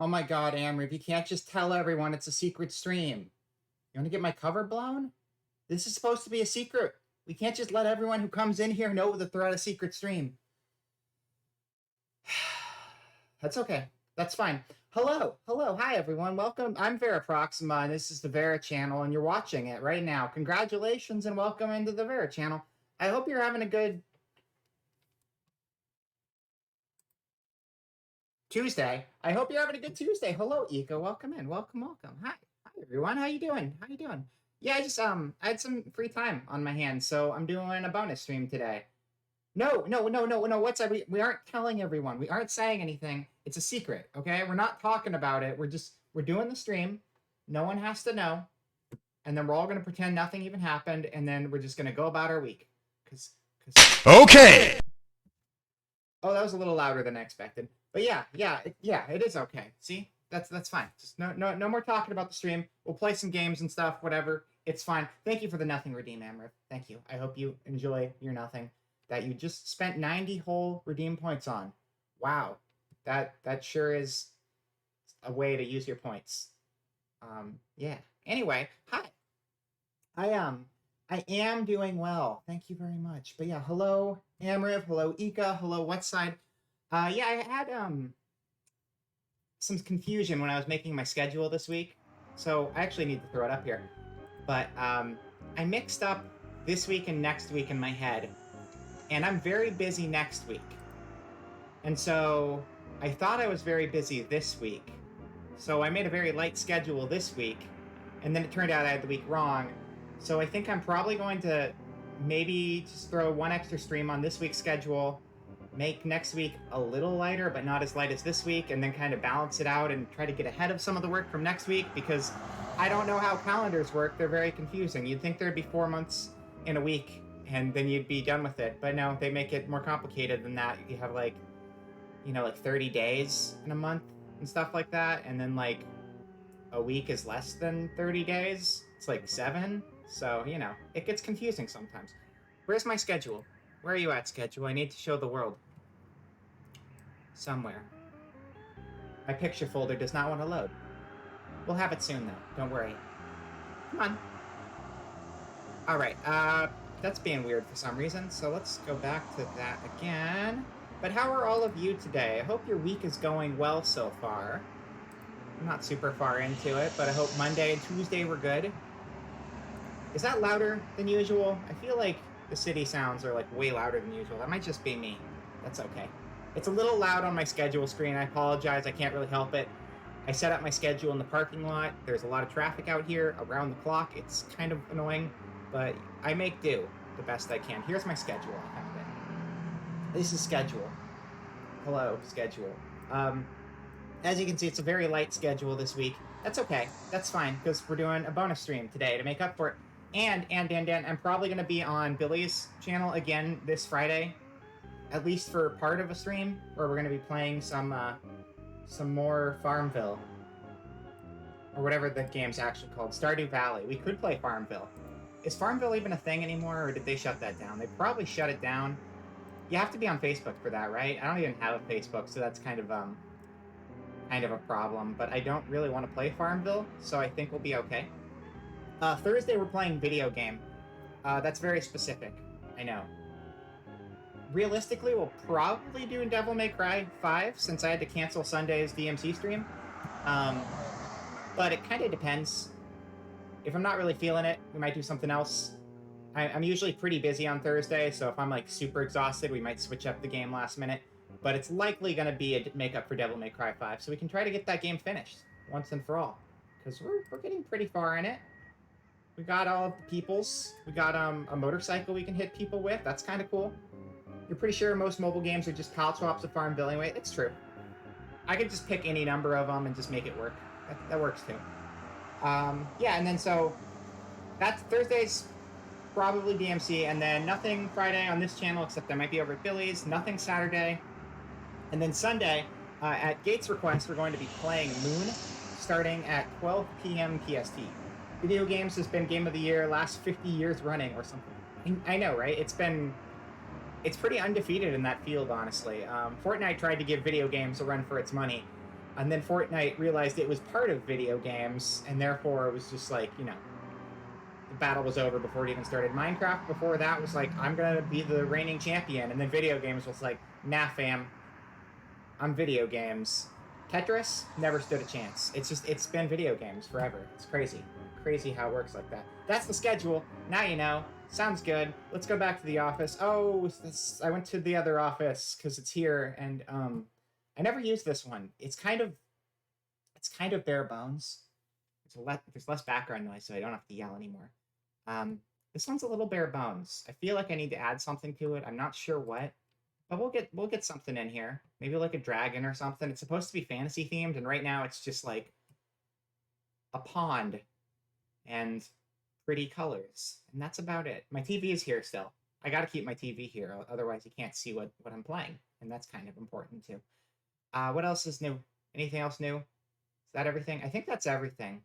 Oh my god, Amriv, you can't just tell everyone it's a secret stream. You want to get my cover blown? This is supposed to be a secret. We can't just let everyone who comes in here know that they're at a secret stream. That's okay. That's fine. Hello. Hi, everyone. Welcome. I'm Vera Proxima, and this is the Vera channel, and you're watching it right now. Congratulations and welcome into the Vera channel. I hope you're having a good Tuesday. I hope you're having a good Tuesday. Hello, Ika. Welcome in. Welcome. Hi, everyone. How you doing? Yeah, I had some free time on my hands, so I'm doing a bonus stream today. No. What's that? We aren't telling everyone. We aren't saying anything. It's a secret, okay? We're not talking about it. We're doing the stream. No one has to know, and then we're all gonna pretend nothing even happened, and then we're just gonna go about our week. Cause. Okay. Oh, that was a little louder than I expected. But yeah, it is okay. See, that's fine. Just no more talking about the stream. We'll play some games and stuff, whatever. It's fine. Thank you for the nothing redeem, Amrit. Thank you. I hope you enjoy your nothing that you just spent 90 whole redeem points on. Wow, that sure is a way to use your points. Yeah. Anyway, hi. I am doing well. Thank you very much. But yeah, hello, Amriv. Hello, Ika. Hello, Whatside. Yeah, I had some confusion when I was making my schedule this week. So I actually need to throw it up here. But I mixed up this week and next week in my head. And I'm very busy next week. And so I thought I was very busy this week. So I made a very light schedule this week. And then it turned out I had the week wrong. So I think I'm probably going to maybe just throw one extra stream on this week's schedule, make next week a little lighter, but not as light as this week, and then kind of balance it out and try to get ahead of some of the work from next week, because I don't know how calendars work. They're very confusing. You'd think there'd be 4 months in a week, and then you'd be done with it. But no, they make it more complicated than that. You have like 30 days in a month and stuff like that, and then like a week is less than 30 days. It's like 7. So, it gets confusing sometimes. Where's my schedule? Where are you at, schedule? I need to show the world. Somewhere. My picture folder does not want to load. We'll have it soon, though. Don't worry. Come on. Alright, that's being weird for some reason, so let's go back to that again. But how are all of you today? I hope your week is going well so far. I'm not super far into it, but I hope Monday and Tuesday were good. Is that louder than usual? I feel like the city sounds are like way louder than usual. That might just be me. That's okay. It's a little loud on my schedule screen. I apologize. I can't really help it. I set up my schedule in the parking lot. There's a lot of traffic out here around the clock. It's kind of annoying, but I make do the best I can. Here's my schedule. I have it. This is schedule. Hello, schedule. As you can see, it's a very light schedule this week. That's okay. That's fine, because we're doing a bonus stream today to make up for it. And I'm probably going to be on Billy's channel again this Friday, at least for part of a stream, where we're going to be playing some more Farmville, or whatever the game's actually called, Stardew Valley. We could play Farmville. Is Farmville even a thing anymore, or did they shut that down? They probably shut it down. You have to be on Facebook for that, right? I don't even have a Facebook, so that's kind of a problem. But I don't really want to play Farmville, so I think we'll be okay. Thursday we're playing video game. That's very specific. I know. Realistically, we'll probably do Devil May Cry 5 since I had to cancel Sunday's DMC stream. But it kind of depends. If I'm not really feeling it, we might do something else. I'm usually pretty busy on Thursday, so if I'm like super exhausted, we might switch up the game last minute. But it's likely going to be a makeup for Devil May Cry 5, so we can try to get that game finished once and for all. Because we're getting pretty far in it. We got all of the peoples. We got a motorcycle we can hit people with. That's kind of cool. You're pretty sure most mobile games are just palette swaps of Farmville anyway. It's true. I could just pick any number of them and just make it work. That works too. Yeah, and then so that's Thursday's probably DMC, and then nothing Friday on this channel except I might be over at Billy's. Nothing Saturday. And then Sunday, at Gates' request, we're going to be playing Moon starting at 12 p.m. PST. Video games has been Game of the Year last 50 years running or something. I know, right? It's pretty undefeated in that field, honestly. Fortnite tried to give video games a run for its money, And then Fortnite realized it was part of video games, and therefore it was just like, the battle was over before it even started. Minecraft before that was like, I'm gonna be the reigning champion, and then video games was like, nah, fam, I'm video games. Tetris never stood a chance. It's been video games forever. It's crazy. Crazy how it works like that. That's the schedule. Now you know. Sounds good. Let's go back to the office. Oh, I went to the other office because it's here, and I never used this one. It's kind of bare bones. There's less background noise, so I don't have to yell anymore. Um, this one's a little bare bones. I feel like I need to add something to it. I'm not sure what, but we'll get something in here. Maybe like a dragon or something. It's supposed to be fantasy themed, and right now it's just like a pond and pretty colors, and that's about it. My TV is here still. I got to keep my TV here, otherwise you can't see what I'm playing, and that's kind of important too. What else is new? Anything else new? Is that everything? I think that's everything.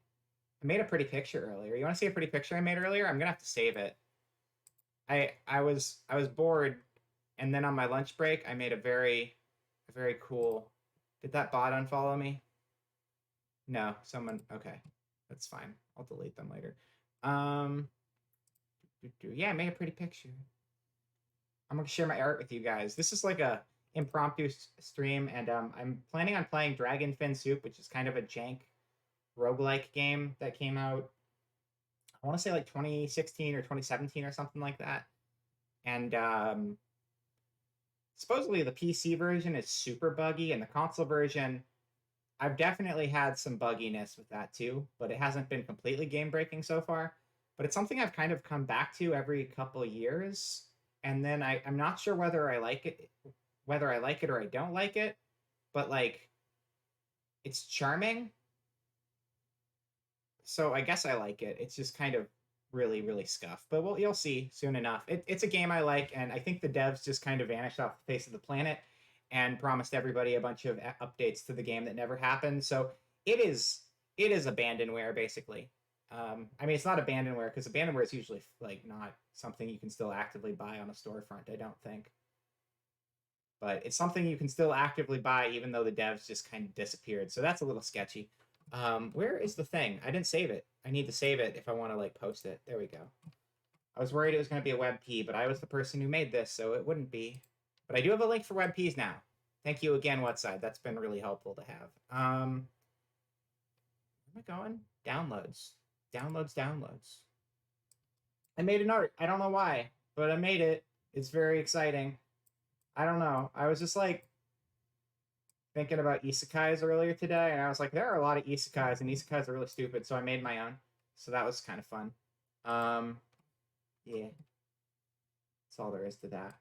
I made a pretty picture earlier. You want to see a pretty picture I made earlier? I'm gonna have to save it. I was bored, and then on my lunch break, I made a very cool. Did that bot unfollow me? No, someone. Okay, that's fine. I'll delete them later. Um, yeah, I made a pretty picture. I'm gonna share my art with you guys. This is like a impromptu stream, and I'm planning on playing Dragon Fin Soup, which is kind of a jank roguelike game that came out. I want to say like 2016 or 2017 or something like that. And supposedly the PC version is super buggy, and the console version, I've definitely had some bugginess with that too, but it hasn't been completely game breaking so far. But it's something I've kind of come back to every couple of years, and then I'm not sure whether I like it or I don't like it, but like it's charming, so I guess I like it. It's just kind of really, really scuffed. But you'll see soon enough. It's a game I like, and I think the devs just kind of vanished off the face of the planet and promised everybody a bunch of updates to the game that never happened. So it is it is abandonware basically. I mean, it's not abandonware because abandonware is usually like not something you can still actively buy on a storefront. I don't think, but it's something you can still actively buy even though the devs just kind of disappeared. So that's a little sketchy. Where is the thing? I didn't save it. I need to save it if I want to like post it. There we go. I was worried it was going to be a WebP, but I was the person who made this, so it wouldn't be. But I do have a link for WebPs now. Thank you again, Whatside. That's been really helpful to have. Where am I going? Downloads. Downloads. I made an art. I don't know why, but I made it. It's very exciting. I don't know. I was just like thinking about isekais earlier today, and I was like, there are a lot of isekais, and isekais are really stupid, so I made my own. So that was kind of fun. Yeah, that's all there is to that.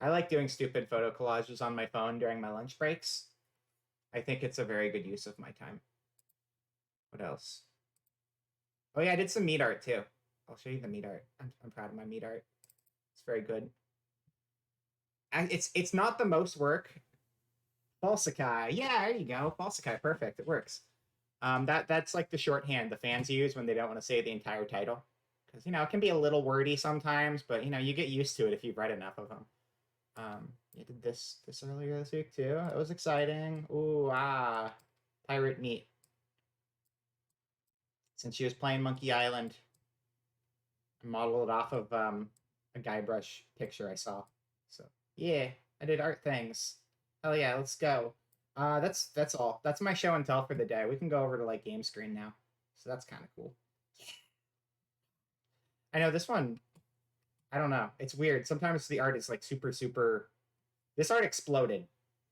I like doing stupid photo collages on my phone during my lunch breaks. I think it's a very good use of my time. What else? Oh yeah, I did some meat art too. I'll show you the meat art. I'm proud of my meat art. It's very good. It's not the most work. Falsikai. Yeah, there you go. Falsikai. Perfect. It works. That's like the shorthand the fans use when they don't want to say the entire title, because it can be a little wordy sometimes, but you get used to it if you've read enough of them. I did this earlier this week too. It was exciting. Ooh pirate meat. Since she was playing Monkey Island, I modeled it off of a Guybrush picture I saw. So yeah, I did art things. Hell yeah, let's go. That's all. That's my show and tell for the day. We can go over to like game screen now. So that's kind of cool. I know this one. I don't know. It's weird. Sometimes the art is like super super. This art exploded.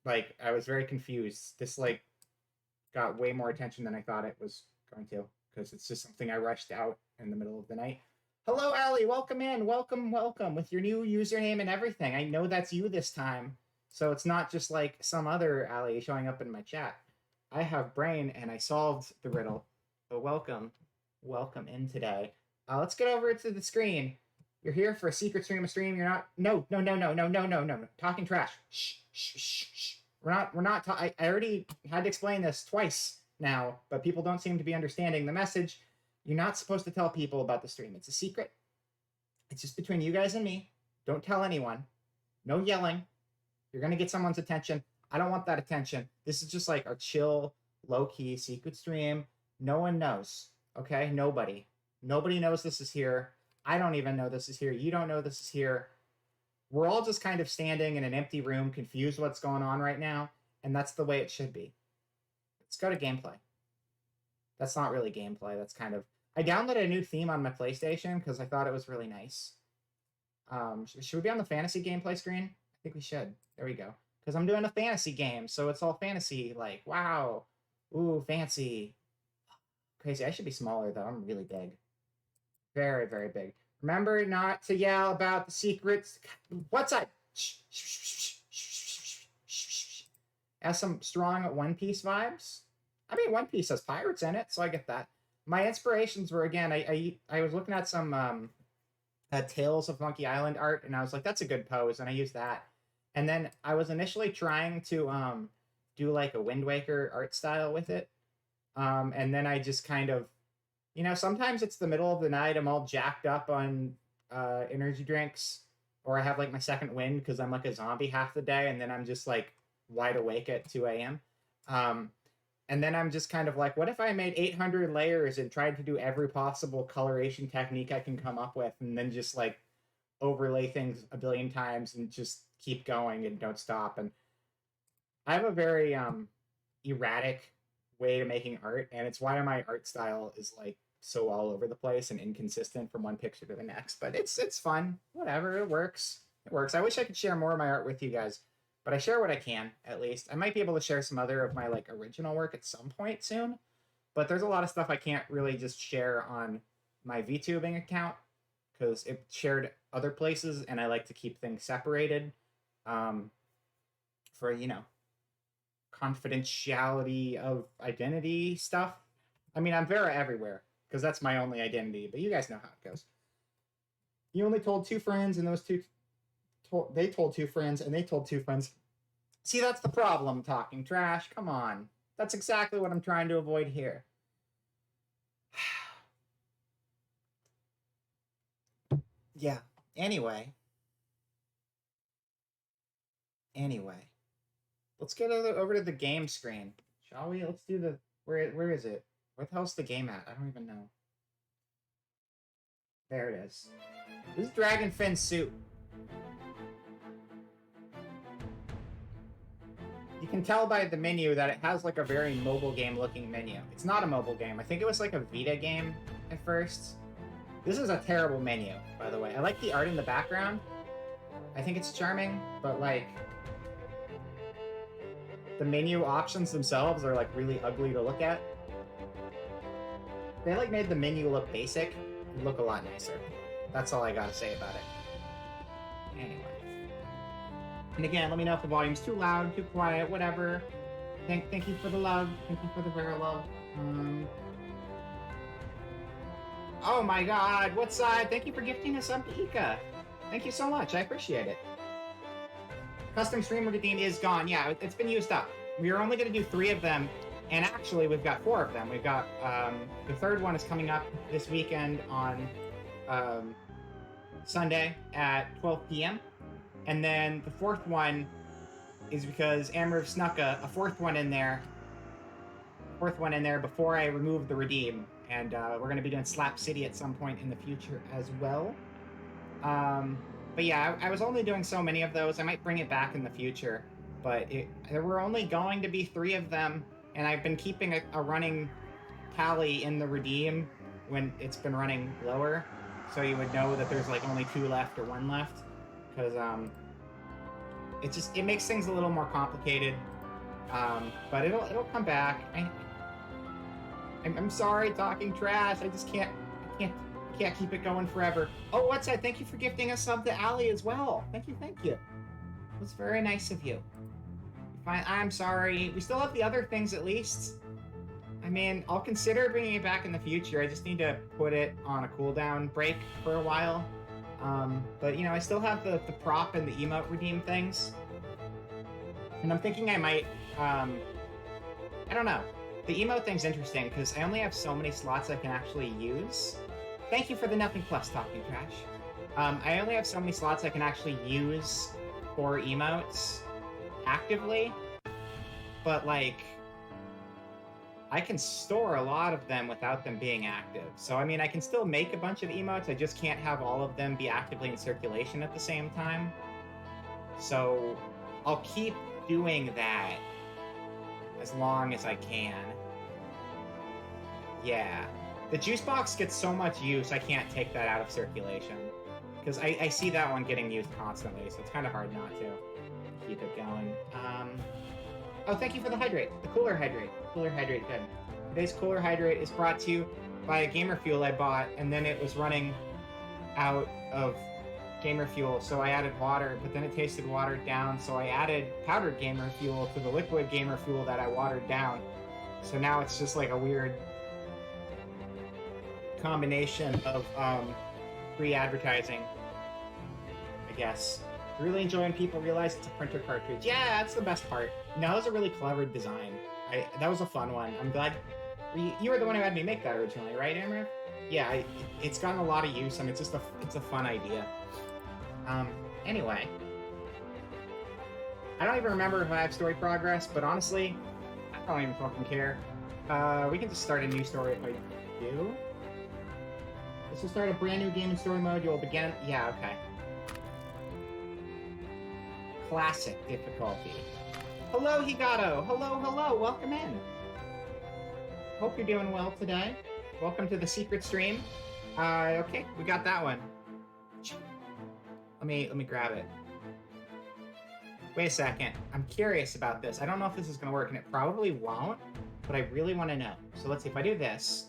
Like I was very confused. This like got way more attention than I thought it was going to, because it's just something I rushed out in the middle of the night. Hello, Allie. Welcome in. Welcome, welcome with your new username and everything. I know that's you this time. So it's not just like some other Allie showing up in my chat. I have brain and I solved the riddle. But welcome. Welcome in today. Let's get over to the screen. You're here for a secret stream, You're not. No. Talking trash. Shh. We're not. I already had to explain this twice now, but people don't seem to be understanding the message. You're not supposed to tell people about the stream. It's a secret. It's just between you guys and me. Don't tell anyone. No yelling. You're going to get someone's attention. I don't want that attention. This is just like a chill, low-key secret stream. No one knows. Okay? Nobody knows this is here. I don't even know this is here. You don't know this is here. We're all just kind of standing in an empty room, confused what's going on right now, and that's the way it should be. Let's go to gameplay. That's not really gameplay. That's kind of... I downloaded a new theme on my PlayStation because I thought it was really nice. Should we be on the fantasy gameplay screen? I think we should. There we go. Because I'm doing a fantasy game, so it's all fantasy. Like, wow. Ooh, fancy. Crazy. I should be smaller, though. I'm really big. Very, very big. Remember not to yell about the secrets. What's that? Has some strong One Piece vibes. I mean, One Piece has pirates in it, so I get that. My inspirations were, again, I was looking at some Tales of Monkey Island art, and I was like, that's a good pose, and I used that. And then I was initially trying to do like a Wind Waker art style with it. And then I just kind of, sometimes it's the middle of the night, I'm all jacked up on energy drinks, or I have like my second wind because I'm like a zombie half the day, and then I'm just like wide awake at 2 a.m. And then I'm just kind of like, what if I made 800 layers and tried to do every possible coloration technique I can come up with, and then just like overlay things a billion times and just keep going and don't stop. And I have a very erratic way to making art, and it's why my art style is like so all over the place and inconsistent from one picture to the next. But it's fun. Whatever, it works. It works. I wish I could share more of my art with you guys, but I share what I can, at least. I might be able to share some other of my like original work at some point soon, but there's a lot of stuff I can't really just share on my VTubing account because it shared other places, and I like to keep things separated for, confidentiality of identity stuff. I mean, I'm Vera everywhere because that's my only identity, but you guys know how it goes. You only told 2 friends, and those they told 2 friends, and they told 2 friends. See, that's the problem, talking trash. Come on. That's exactly what I'm trying to avoid here. Yeah. Anyway. Let's get over to the game screen, shall we? Let's do the... Where is it? Where the hell's the game at? I don't even know. There it is. This is Dragonfin's suit. You can tell by the menu that it has like a very mobile game looking menu. It's not a mobile game. I think it was like a Vita game at first. This is a terrible menu, by the way. I like the art in the background. I think it's charming, but like the menu options themselves are like really ugly to look at. They like made the menu look basic and look a lot nicer. That's all I gotta say about it. Anyway. And again, let me know if the volume's too loud, too quiet, whatever. Thank you for the love. Thank you for the Vera love. Oh my god, what's up? Thank you for gifting us up to Ika. Thank you so much, I appreciate it. Custom streamer redeem is gone. Yeah, it's been used up. We were only going to do 3 of them, and actually we've got 4 of them. We've got, the third one is coming up this weekend on Sunday at 12 p.m. And then the 4th one is because Amriv snuck a 4th one in there. 4th one in there before I removed the redeem. And we're going to be doing Slap City at some point in the future as well. But yeah, I was only doing so many of those. I might bring it back in the future. But there were only going to be 3 of them. And I've been keeping a running tally in the redeem when it's been running lower. So you would know that there's like only 2 left or 1 left. Because it makes things a little more complicated. But it'll come back. I'm sorry, talking trash. I just can't keep it going forever. Oh, what's that? Thank you for gifting a sub to Ali as well. Thank you. That's very nice of you. Fine. I'm sorry. We still have the other things at least. I mean, I'll consider bringing it back in the future. I just need to put it on a cooldown break for a while. But, I still have the prop and the emote redeem things. And I'm thinking I might, I don't know. The emote thing's interesting, because I only have so many slots I can actually use. Thank you for the Nothing Plus, Talking Trash. I only have so many slots I can actually use for emotes actively. but like I can store a lot of them without them being active. So I mean, I can still make a bunch of emotes. I just can't have all of them be actively in circulation at the same time. So I'll keep doing that as long as I can. Yeah. The juice box gets so much use, I can't take that out of circulation. Because I see that one getting used constantly, so it's kind of hard not to keep it going. Oh, thank you for the hydrate. The cooler hydrate. Cooler hydrate, good. Today's cooler hydrate is brought to you by a Gamer Fuel I bought, and then it was running out of Gamer Fuel, so I added water, but then it tasted watered down, so I added powdered Gamer Fuel to the liquid Gamer Fuel that I watered down. So now it's just like a weird combination of free advertising, I guess. Really enjoy when people realize it's a printer cartridge. Yeah, that's the best part. No, that was a really clever design. That was a fun one. I'm glad you were the one who had me make that originally, right, Amber? Yeah, it's gotten a lot of use, and it's a fun idea. Anyway, I don't even remember if I have story progress, but honestly, I don't even fucking care. We can just start a new story if I do. This will start a brand new game in story mode. You'll begin. Yeah, okay. Classic difficulty. Hello, Higato. Hello. Welcome in. Hope you're doing well today. Welcome to the secret stream. Okay, we got that one. Let me grab it. Wait a second. I'm curious about this. I don't know if this is going to work, and it probably won't, but I really want to know. So let's see. If I do this,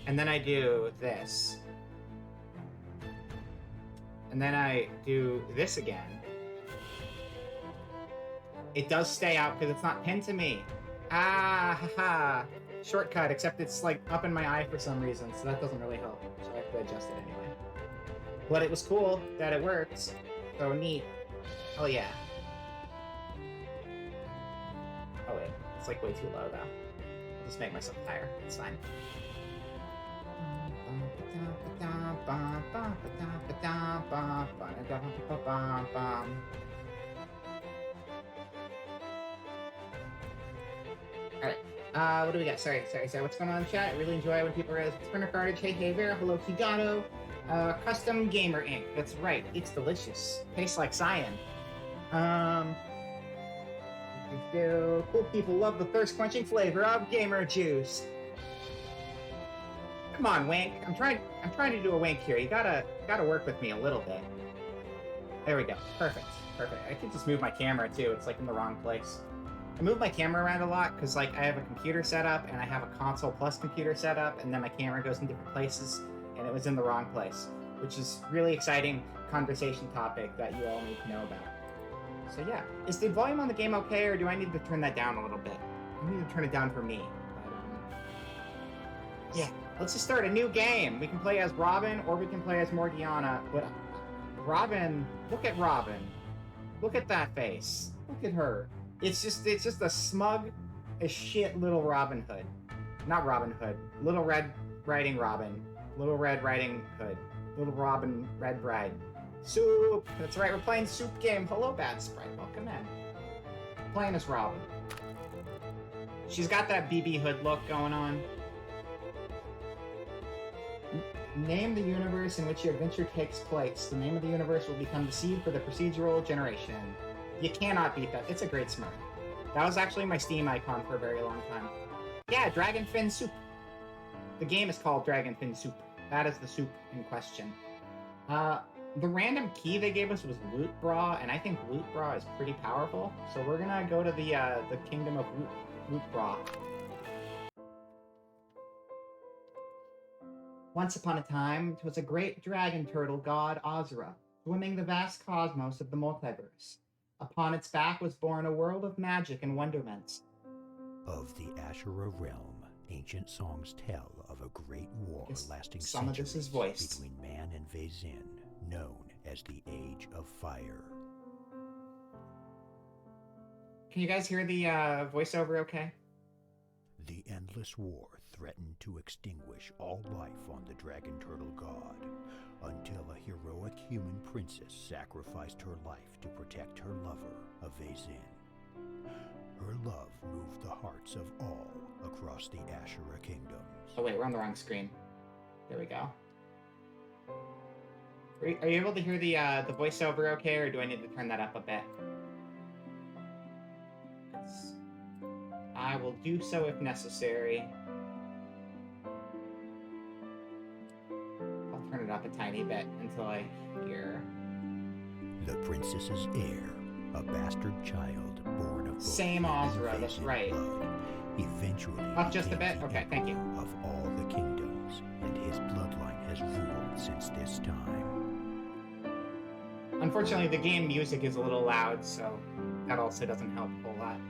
and then I do this, and then I do this again, it does stay out because it's not pinned to me. Ah, haha. Shortcut, except it's like up in my eye for some reason, so that doesn't really help. So I have to adjust it anyway. But it was cool that it works. So neat. Oh yeah. Oh wait, it's like way too low though. I'll just make myself higher. It's fine. Alright, what do we got? Sorry. What's going on in the chat? I really enjoy when people realize it's printer cartridge. Hey, Vera. Hello, Higato. Custom Gamer Ink. That's right. It's delicious. Tastes like cyan. Cool people love the thirst-quenching flavor of gamer juice. Come on, Wink. I'm trying to do a wink here. You gotta work with me a little bit. There we go. Perfect. I could just move my camera too. It's like in the wrong place. I move my camera around a lot because like I have a computer set up and I have a console plus computer set up, and then my camera goes in different places, and it was in the wrong place, which is really exciting conversation topic that you all need to know about. So yeah, is the volume on the game okay, or do I need to turn that down a little bit? I need to turn it down for me. But, yeah, let's just start a new game. We can play as Robin, or we can play as Morgiana. But Robin, look at Robin. Look at that face. Look at her. It's just a smug as shit little Robin Hood. Not Robin Hood. Little Red Riding Robin. Little Red Riding Hood. Little Robin Red Bride. Soup! That's right, we're playing Soup Game. Hello, Bad Sprite. Welcome in. Playing as Robin. She's got that BB Hood look going on. Name the universe in which your adventure takes place. The name of the universe will become the seed for the procedural generation. You cannot beat that. It's a great smirk. That was actually my Steam icon for a very long time. Yeah, Dragonfin Soup. The game is called Dragonfin Soup. That is the soup in question. The random key they gave us was Loot Bra, and I think Loot Bra is pretty powerful. So we're gonna go to the Kingdom of Loot Bra. Once upon a time, 'twas a great dragon turtle god Azra, swimming the vast cosmos of the multiverse. Upon its back was born a world of magic and wonderments. Of the Ashura realm, ancient songs tell of a great war lasting some of this is voiced between man and Vezin, known as the Age of Fire. Can you guys hear the voiceover okay? The endless war threatened to extinguish all life on the Dragon Turtle God, until a heroic human princess sacrificed her life to protect her lover, Vezin. Her love moved the hearts of all across the Ashura kingdoms. Oh wait, we're on the wrong screen. There we go. Are you able to hear the voiceover okay, or do I need to turn that up a bit? I will do so if necessary. I'll turn it up a tiny bit until I hear. The princess's heir, a bastard child born of both Same Ozra, that's right. blood, eventually Up just a became bit? the Okay, thank you. emperor of all the kingdoms, and his bloodline has ruled since this time. Unfortunately, the game music is a little loud, so that also doesn't help a whole lot.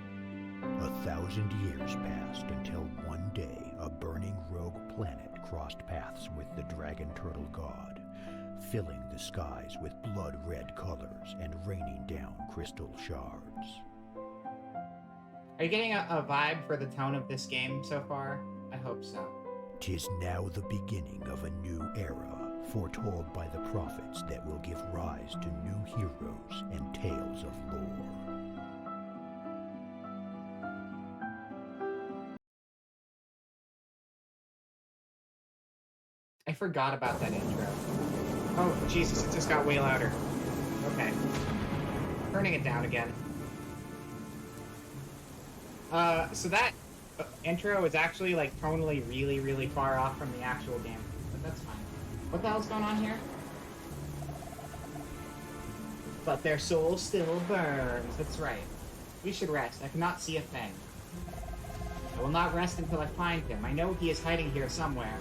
1,000 years passed until one day a burning rogue planet crossed paths with the dragon turtle god, filling the skies with blood-red colors and raining down crystal shards. Are you getting a vibe for the tone of this game so far? I hope so. 'Tis now the beginning of a new era, foretold by the prophets that will give rise to new heroes and tales of lore. I forgot about that intro. Oh, Jesus, it just got way louder. Okay. Turning it down again. So that intro is actually, like, tonally really, really far off from the actual game. But that's fine. What the hell's going on here? But their soul still burns. That's right. We should rest. I cannot see a thing. I will not rest until I find him. I know he is hiding here somewhere.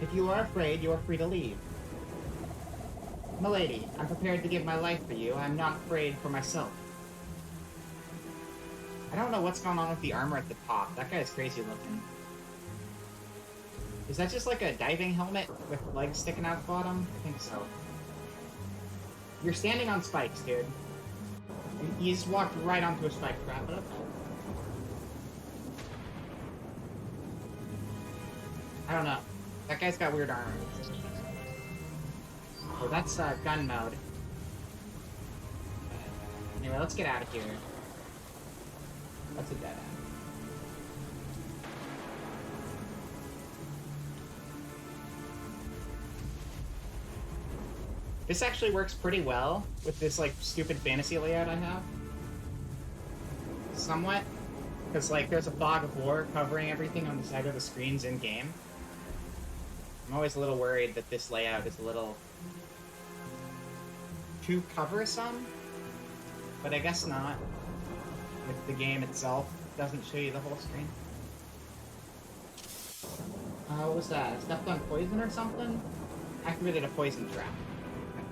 If you are afraid, you are free to leave. Milady, I'm prepared to give my life for you. I'm not afraid for myself. I don't know what's going on with the armor at the top. That guy's crazy looking. Is that just like a diving helmet with legs sticking out the bottom? I think so. You're standing on spikes, dude. You just walked right onto a spike trap, but okay. I don't know. That guy's got weird armor. Oh, that's gun mode. Anyway, let's get out of here. That's a dead end. This actually works pretty well with this, like, stupid fantasy layout I have. Somewhat. Because, like, there's a fog of war covering everything on the side of the screens in-game. I'm always a little worried that this layout is a little too coversome, but I guess not. If the game itself doesn't show you the whole screen. What was that? I stepped on poison or something? Activated a poison trap. Okay.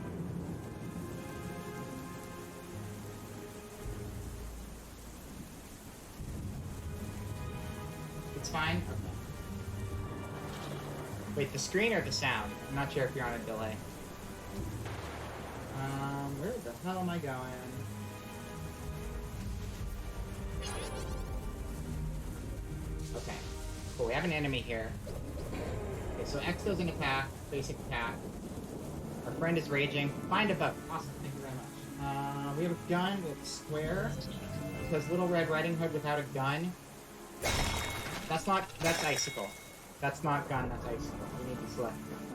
It's fine? Okay. Wait, the screen or the sound? I'm not sure if you're on a delay. Where the hell am I going? Okay. Cool, we have an enemy here. Okay, so X goes in attack, basic attack. Our friend is raging. Find a bug. Awesome, thank you very much. We have a gun with square. It says Little Red Riding Hood without a gun. That's icicle. That's not gun, that's icicle. We need to select gun.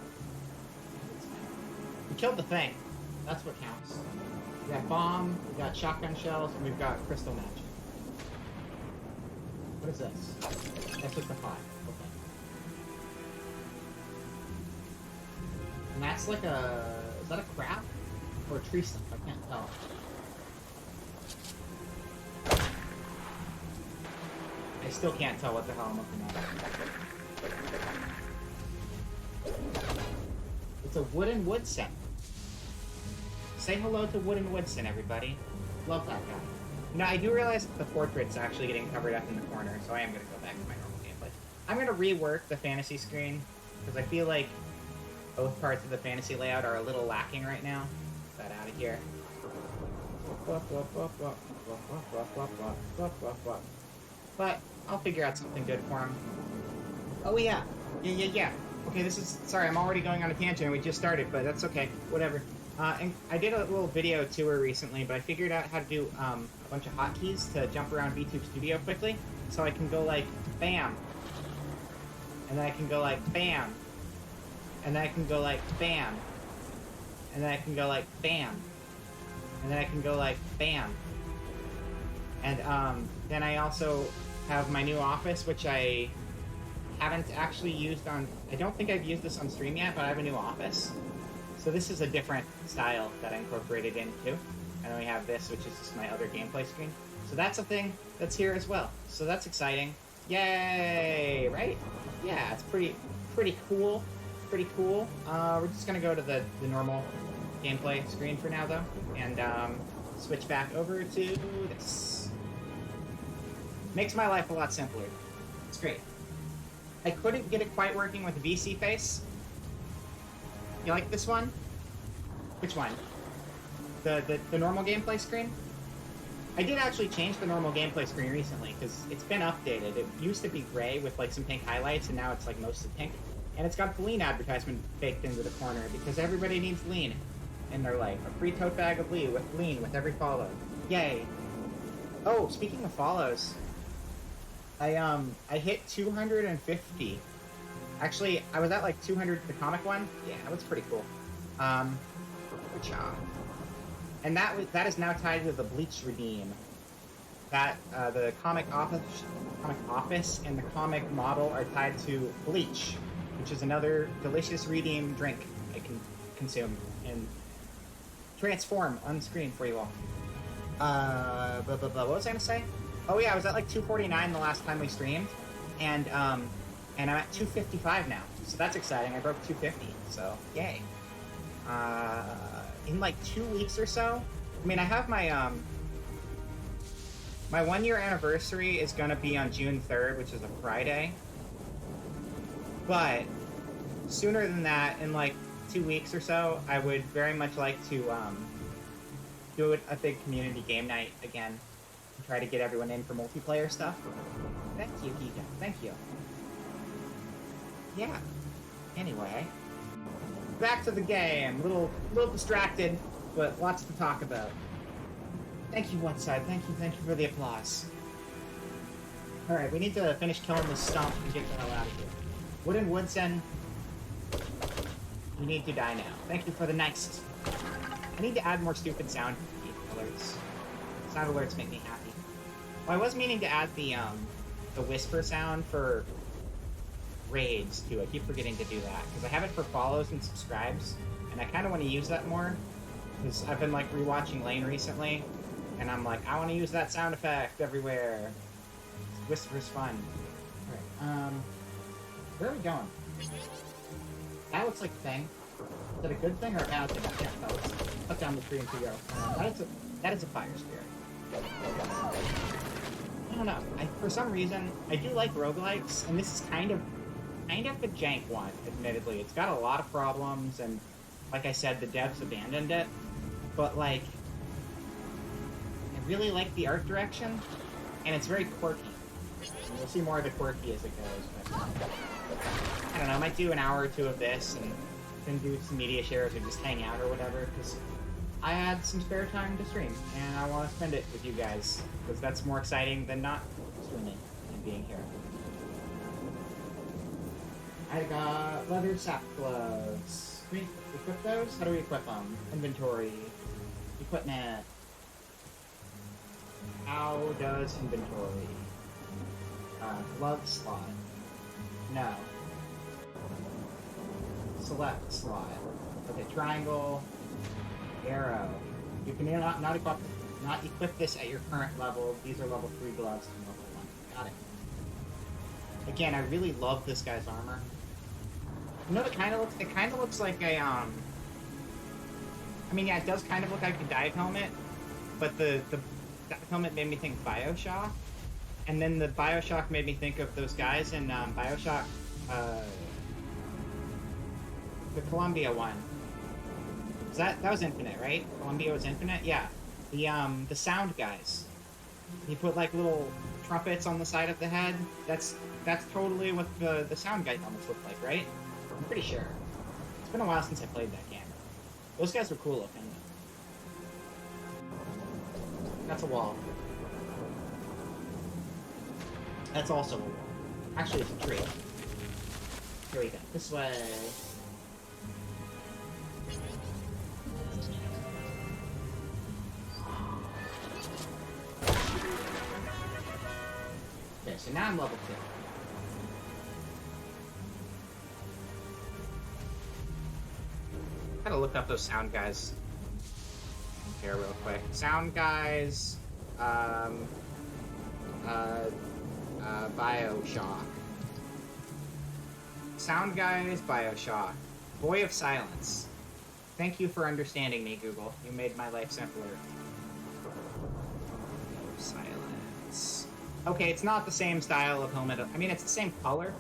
We killed the thing. That's what counts. We got bomb, we got shotgun shells, and we've got crystal magic. What is this? That's just a 5. Okay. And that's like a... Is that a crab? Or a tree stump? I can't tell. I still can't tell what the hell I'm looking at. It's a wooden Woodson. Say hello to Wooden Woodson, everybody. Love that guy. You know, I do realize that the portrait's actually getting covered up in the corner, so I am going to go back to my normal gameplay. I'm going to rework the fantasy screen, because I feel like both parts of the fantasy layout are a little lacking right now. Get that out of here. But I'll figure out something good for him. Oh yeah. Yeah. Okay, this is... Sorry, I'm already going on a tangent. We just started, but that's okay. Whatever. And I did a little video tour recently, but I figured out how to do a bunch of hotkeys to jump around VTube Studio quickly. So I can go like, bam. And then I can go like, bam. And then I can go like, bam. And then I can go like, bam. And then I can go like, bam. And then I also have my new office, which I haven't actually used on... I don't think I've used this on stream yet, but I have a new office. So this is a different style that I incorporated in too. And then we have this, which is just my other gameplay screen. So that's a thing that's here as well. So that's exciting. Yay! Right? Yeah, it's pretty cool. Pretty cool. We're just gonna go to the normal gameplay screen for now, though, and switch back over to this. Makes my life a lot simpler. It's great. I couldn't get it quite working with the VC face. You like this one? Which one? The normal gameplay screen? I did actually change the normal gameplay screen recently, because it's been updated. It used to be gray with like some pink highlights, and now it's like mostly pink. And it's got the lean advertisement baked into the corner, because everybody needs lean. And they're like, a free tote bag of lean with every follow. Yay. Oh, speaking of follows, I hit 250. Actually, I was at like 200, the comic one. Yeah, that was pretty cool. Good job. And that is now tied to the Bleach Redeem. That the comic office and the comic model are tied to Bleach, which is another delicious redeem drink I can consume and transform on screen for you all. What was I gonna say? Oh yeah, I was at like 249 the last time we streamed, and I'm at 255 now, so that's exciting. I broke 250, so yay. In like 2 weeks or so, I mean, I have my my 1 year anniversary is gonna be on June 3rd, which is a Friday. But sooner than that, in like 2 weeks or so, I would very much like to do a big community game night again. And try to get everyone in for multiplayer stuff. Thank you, Giga. Thank you. Yeah. Anyway, back to the game. Little distracted, but lots to talk about. Thank you, Whatside. Thank you for the applause. All right, we need to finish killing this stump and get the hell out of here. Wooden Woodson, you need to die now. Thank you for the nicest. I need to add more stupid sound alerts. Sound alerts make me happy. Well, I was meaning to add the whisper sound for raids too. I keep forgetting to do that because I have it for follows and subscribes, and I kind of want to use that more because I've been like rewatching Lane recently, and I'm like, I want to use that sound effect everywhere. Whisper's fun. All right. Where are we going? That looks like a thing. Is that a good thing or a bad thing? I can't tell. Let's put down the tree and figure out. That is a fire spirit. I don't know. For some reason, I do like roguelikes, and this is kind of a jank one, admittedly. It's got a lot of problems, and like I said, the devs abandoned it. But like, I really like the art direction, and it's very quirky. And we'll see more of the quirky as it goes. But I don't know. I might do an hour or two of this, and then do some media shares or just hang out or whatever, because I had some spare time to stream, and I want to spend it with you guys, because that's more exciting than not streaming and being here. I got leather sap gloves. Can we equip those? How do we equip them? Inventory. Equipment. How does inventory? Glove slot. No. Select slot. Okay, triangle. Arrow. You can not equip this at your current level. These are level 3 gloves and level 1. Got it. Again, I really love this guy's armor. You know what it kind of looks like a I mean, yeah, it does kind of look like a dive helmet, but the dive helmet made me think BioShock, and then the BioShock made me think of those guys in BioShock, the Columbia one. That was Infinite, right? Columbia was Infinite? Yeah. The sound guys. You put like little trumpets on the side of the head. That's totally what the sound guy helmets look like, right? I'm pretty sure. It's been a while since I played that game. Those guys were cool looking. That's a wall. That's also a wall. Actually, it's a tree. Here we go. This way. Okay, so now I'm level 2. Gotta look up those sound guys here real quick. Sound guys, Bioshock. Sound guys, Bioshock. Boy of Silence. Thank you for understanding me, Google. You made my life simpler. Silence. Okay, it's not the same style of helmet. I mean, it's the same color.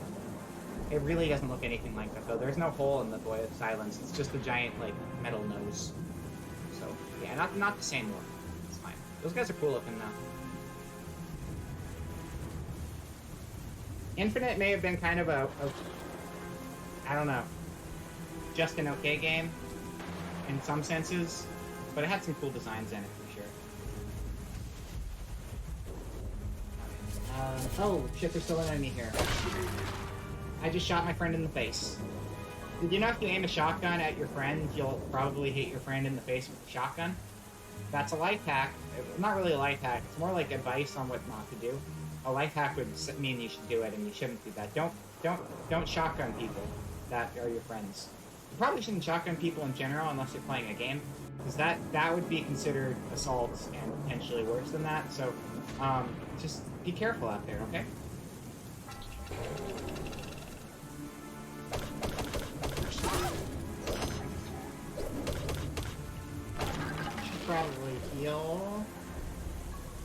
It really doesn't look anything like that, though. There's no hole in the Boy of Silence. It's just a giant, like, metal nose. So, yeah, not the same look. It's fine. Those guys are cool looking, though. Infinite may have been kind of a I don't know, just an okay game in some senses, but it had some cool designs in it for sure. Oh shit, there's still an enemy here. I just shot my friend in the face. Did you know if you aim a shotgun at your friend, you'll probably hit your friend in the face with a shotgun? That's a life hack. Not really a life hack, it's more like advice on what not to do. A life hack would mean you should do it, and you shouldn't do that. Don't shotgun people that are your friends. You probably shouldn't shotgun people in general unless you're playing a game, because that would be considered assault and potentially worse than that. So, just be careful out there, okay? Should probably heal.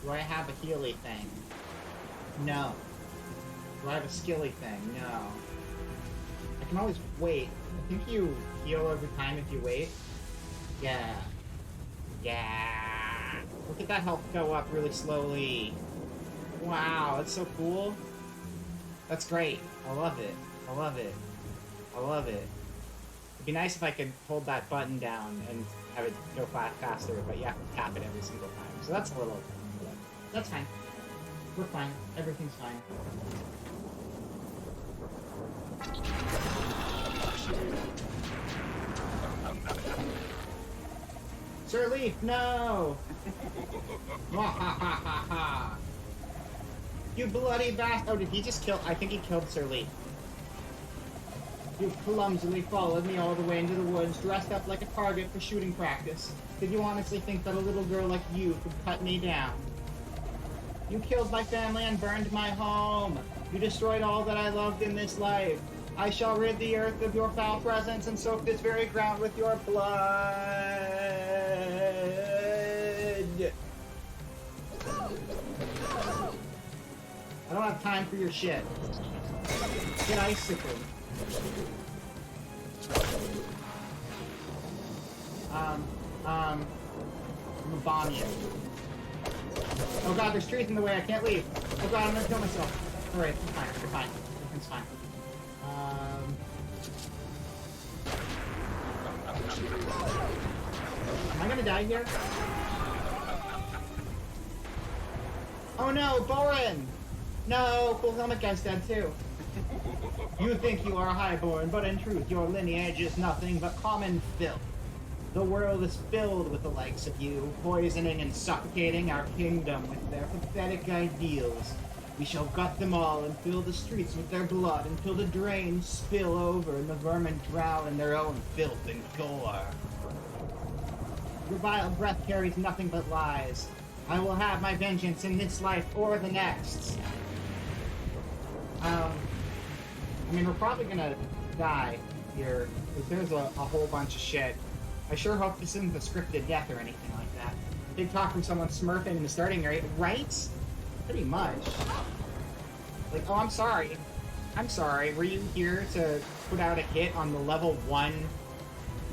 Do I have a healy thing? No. Do I have a skilly thing? No. I can always wait. I think you heal every time if you wait. Yeah. Yeah. Look at that health go up really slowly. Wow, that's so cool. That's great. I love it. I love it. I love it. It'd be nice if I could hold that button down and have it go faster, but you have to tap it every single time. So that's a little... That's fine. We're fine. Everything's fine. Sir Leaf, no! You bloody bastard! Oh, did he just kill? I think he killed Sir Leaf. You clumsily followed me all the way into the woods, dressed up like a target for shooting practice. Did you honestly think that a little girl like you could cut me down? You killed my family and burned my home. You destroyed all that I loved in this life. I shall rid the earth of your foul presence and soak this very ground with your blood. I don't have time for your shit. Get icicle. I'm gonna bomb you. Oh god, there's trees in the way, I can't leave. Oh god, I'm gonna kill myself. Alright, it's fine, you're fine. Everything's fine. Am I gonna die here? Oh no, Borin! No, Cool Helmet guy's dead too. You think you are highborn, but in truth your lineage is nothing but common filth. The world is filled with the likes of you, poisoning and suffocating our kingdom with their pathetic ideals. We shall gut them all and fill the streets with their blood until the drains spill over and the vermin drown in their own filth and gore. Your vile breath carries nothing but lies. I will have my vengeance in this life or the next. I mean, we're probably gonna die here, because there's a whole bunch of shit. I sure hope this isn't a scripted death or anything like that. Big talk from someone smurfing in the starting area, right? Pretty much. Like, oh, I'm sorry. I'm sorry, were you here to put out a hit on the level 1,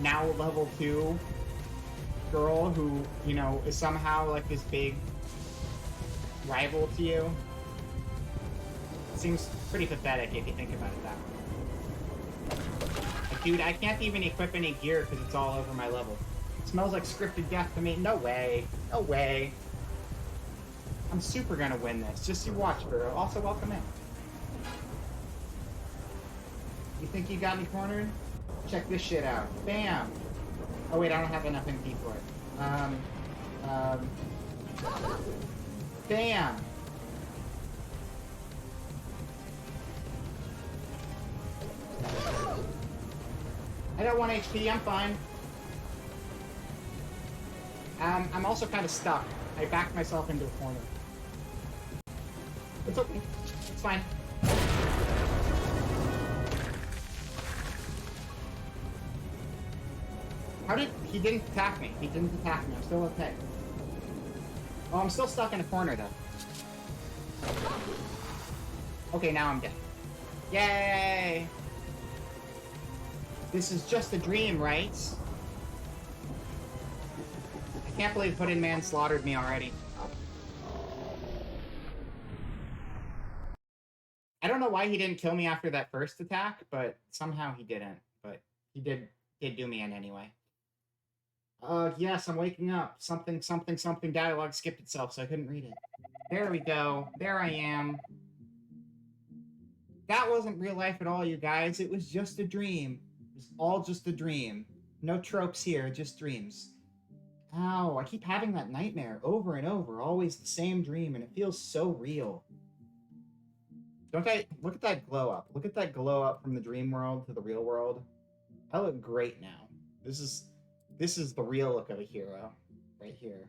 now level 2 girl who, you know, is somehow like this big rival to you? It seems pretty pathetic if you think about it that way. Like, dude, I can't even equip any gear because it's all over my level. It smells like scripted death to me. No way. No way. I'm super gonna win this. Just you watch, bro. Also, welcome in. You think you got me cornered? Check this shit out. Bam! Oh wait, I don't have enough MP for it. Bam! I got 1 HP, I'm fine. I'm also kind of stuck. I backed myself into a corner. It's okay. It's fine. How did... He didn't attack me. He didn't attack me. I'm still okay. Oh, I'm still stuck in a corner, though. Okay, now I'm dead. Yay! This is just a dream, right? I can't believe Hooded Man slaughtered me already. I don't know why he didn't kill me after that first attack, but somehow he didn't. But he did do me in anyway. Yes, I'm waking up. Something dialogue skipped itself, so I couldn't read it. There we go. There I am. That wasn't real life at all, you guys. It was just a dream. It was all just a dream. No tropes here, just dreams. Ow, I keep having that nightmare over and over. Always the same dream, and it feels so real. Don't I... Look at that glow up. Look at that glow up from the dream world to the real world. I look great now. This is the real look of a hero. Right here.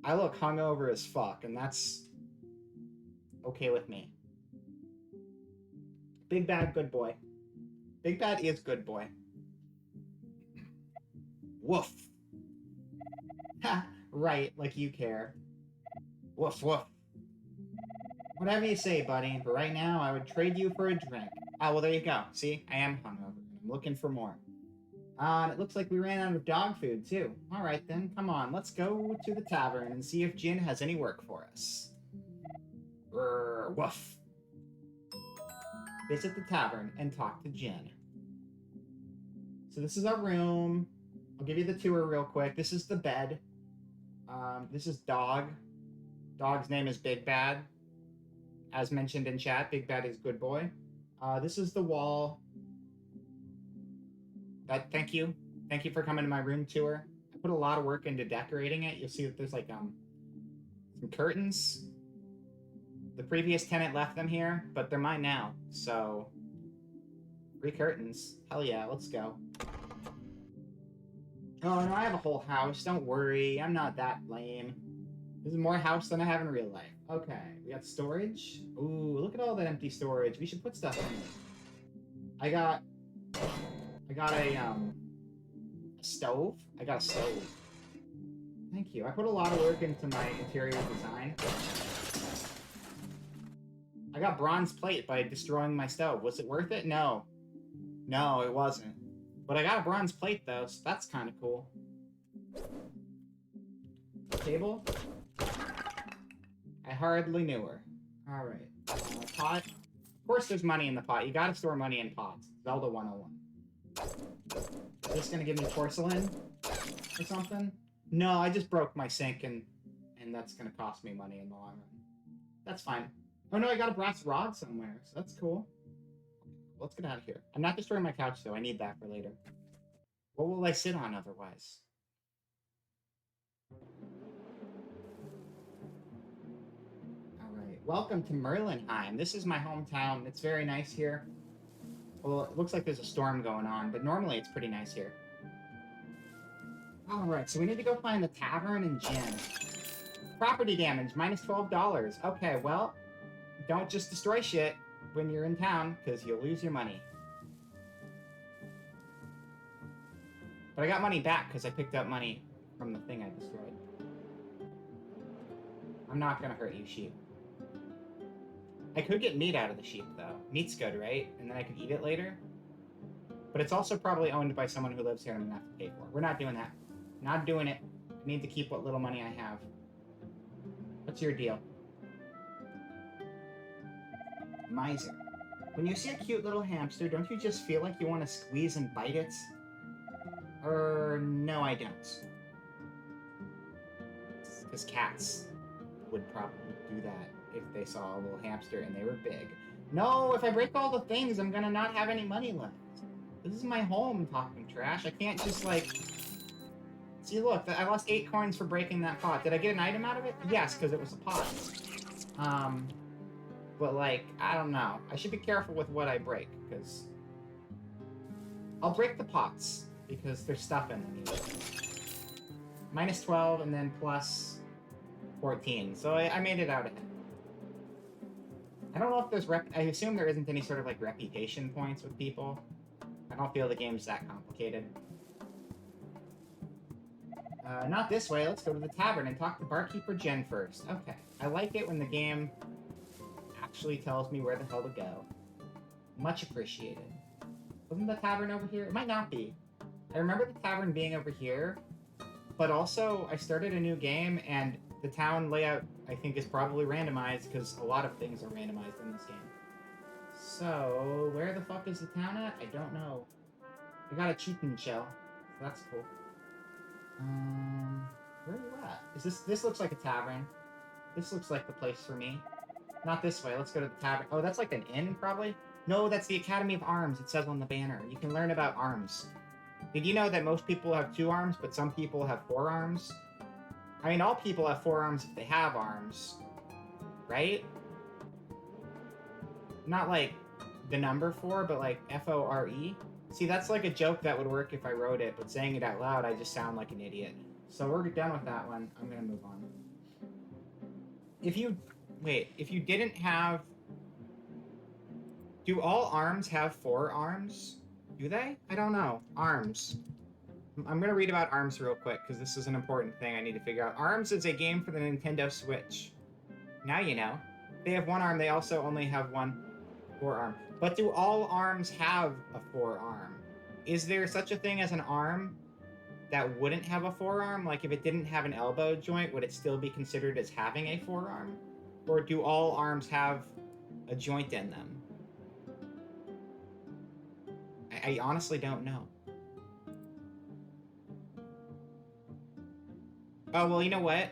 I look hungover as fuck, and that's... okay with me. Big Bad, good boy. Big Bad is good boy. Woof. Ha! Right, like you care. Woof, woof. Whatever you say, buddy, but right now I would trade you for a drink. Ah, well, there you go. See, I am hungover. I'm looking for more. And it looks like we ran out of dog food, too. Alright then, come on, let's go to the tavern and see if Jin has any work for us. Woof. Visit the tavern and talk to Jin. So this is our room. I'll give you the tour real quick. This is the bed. This is Dog. Dog's name is Big Bad. As mentioned in chat, Big Bad is good boy. This is the wall. Thank you. Thank you for coming to my room tour. I put a lot of work into decorating it. You'll see that there's like some curtains. The previous tenant left them here, but they're mine now. So 3 curtains. Hell yeah, let's go. Oh no, I have a whole house. Don't worry, I'm not that lame. This is more house than I have in real life. Okay, we got storage. Ooh, look at all that empty storage. We should put stuff in it. I got a stove. I got a stove. Thank you. I put a lot of work into my interior design. I got bronze plate by destroying my stove. Was it worth it? No. No, it wasn't. But I got a bronze plate, though, so that's kind of cool. Table? I hardly knew her. Alright. Pot? Of course there's money in the pot. You gotta store money in pots. Zelda 101. Is this gonna give me porcelain? Or something? No, I just broke my sink, and that's gonna cost me money in the long run. That's fine. Oh no, I got a brass rod somewhere, so that's cool. Let's get out of here. I'm not destroying my couch, though. I need that for later. What will I sit on otherwise? Alright, welcome to Merlinheim. This is my hometown. It's very nice here. Well, it looks like there's a storm going on, but normally it's pretty nice here. Alright, so we need to go find the tavern and Jin. Property damage, minus $12. Okay, well, don't just destroy shit when you're in town, because you'll lose your money. But I got money back, because I picked up money from the thing I destroyed. I'm not gonna hurt you, sheep. I could get meat out of the sheep, though. Meat's good, right? And then I could eat it later? But it's also probably owned by someone who lives here and I'm gonna have to pay for it. We're not doing that. Not doing it. I need to keep what little money I have. What's your deal? Miser. When you see a cute little hamster, don't you just feel like you want to squeeze and bite it? No, I don't. Because cats. would probably do that if they saw a little hamster and they were big. No, if I break all the things, I'm gonna not have any money left. This is my home talking trash. I can't just, like... See, look, I lost 8 coins for breaking that pot. Did I get an item out of it? Yes, because it was a pot. But, like, I don't know. I should be careful with what I break, because... I'll break the pots, because there's stuff in them. Either. Minus 12, and then plus 14. So I made it out ahead. I don't know if there's I assume there isn't any sort of, like, reputation points with people. I don't feel the game's that complicated. Not this way. Let's go to the tavern and talk to barkeeper Jen first. Okay. I like it when the game actually tells me where the hell to go. Much appreciated. Wasn't the tavern over here? It might not be. I remember the tavern being over here, but also I started a new game and the town layout, I think, is probably randomized because a lot of things are randomized in this game. So, where the fuck is the town at? I don't know. I got a chitin shell. So that's cool. Where are you at? This looks like a tavern. This looks like the place for me. Not this way. Let's go to the tavern. Oh, that's like an inn, probably? No, that's the Academy of Arms. It says on the banner. You can learn about arms. Did you know that most people have 2 arms, but some people have 4 arms? I mean, all people have 4 arms if they have arms. Right? Not like the number 4, but like F-O-R-E. See, that's like a joke that would work if I wrote it, but saying it out loud, I just sound like an idiot. So we're done with that one. I'm gonna move on. If you didn't have... Do all arms have 4 arms? Do they? I don't know. Arms. I'm gonna read about ARMS real quick, because this is an important thing I need to figure out. ARMS is a game for the Nintendo Switch. Now you know. They have 1 arm, they also only have 1 forearm. But do all arms have a forearm? Is there such a thing as an arm that wouldn't have a forearm? Like, if it didn't have an elbow joint, would it still be considered as having a forearm? Or do all arms have a joint in them? I honestly don't know. Oh, well, you know what?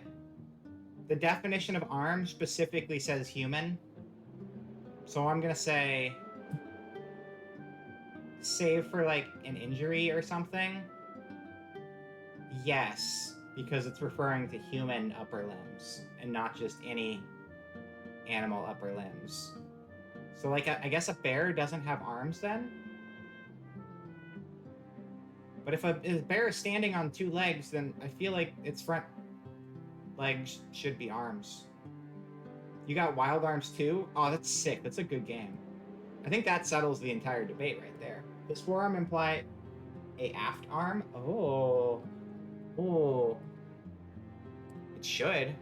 The definition of arm specifically says human. So I'm gonna say... save for, like, an injury or something? Yes, because it's referring to human upper limbs, and not just any animal upper limbs. So, like, I guess a bear doesn't have arms, then? But if a bear is standing on 2 legs, then I feel like its front legs should be arms. You got wild arms too? Oh, that's sick. That's a good game. I think that settles the entire debate right there. Does forearm imply a aft arm? Oh. Oh. It should.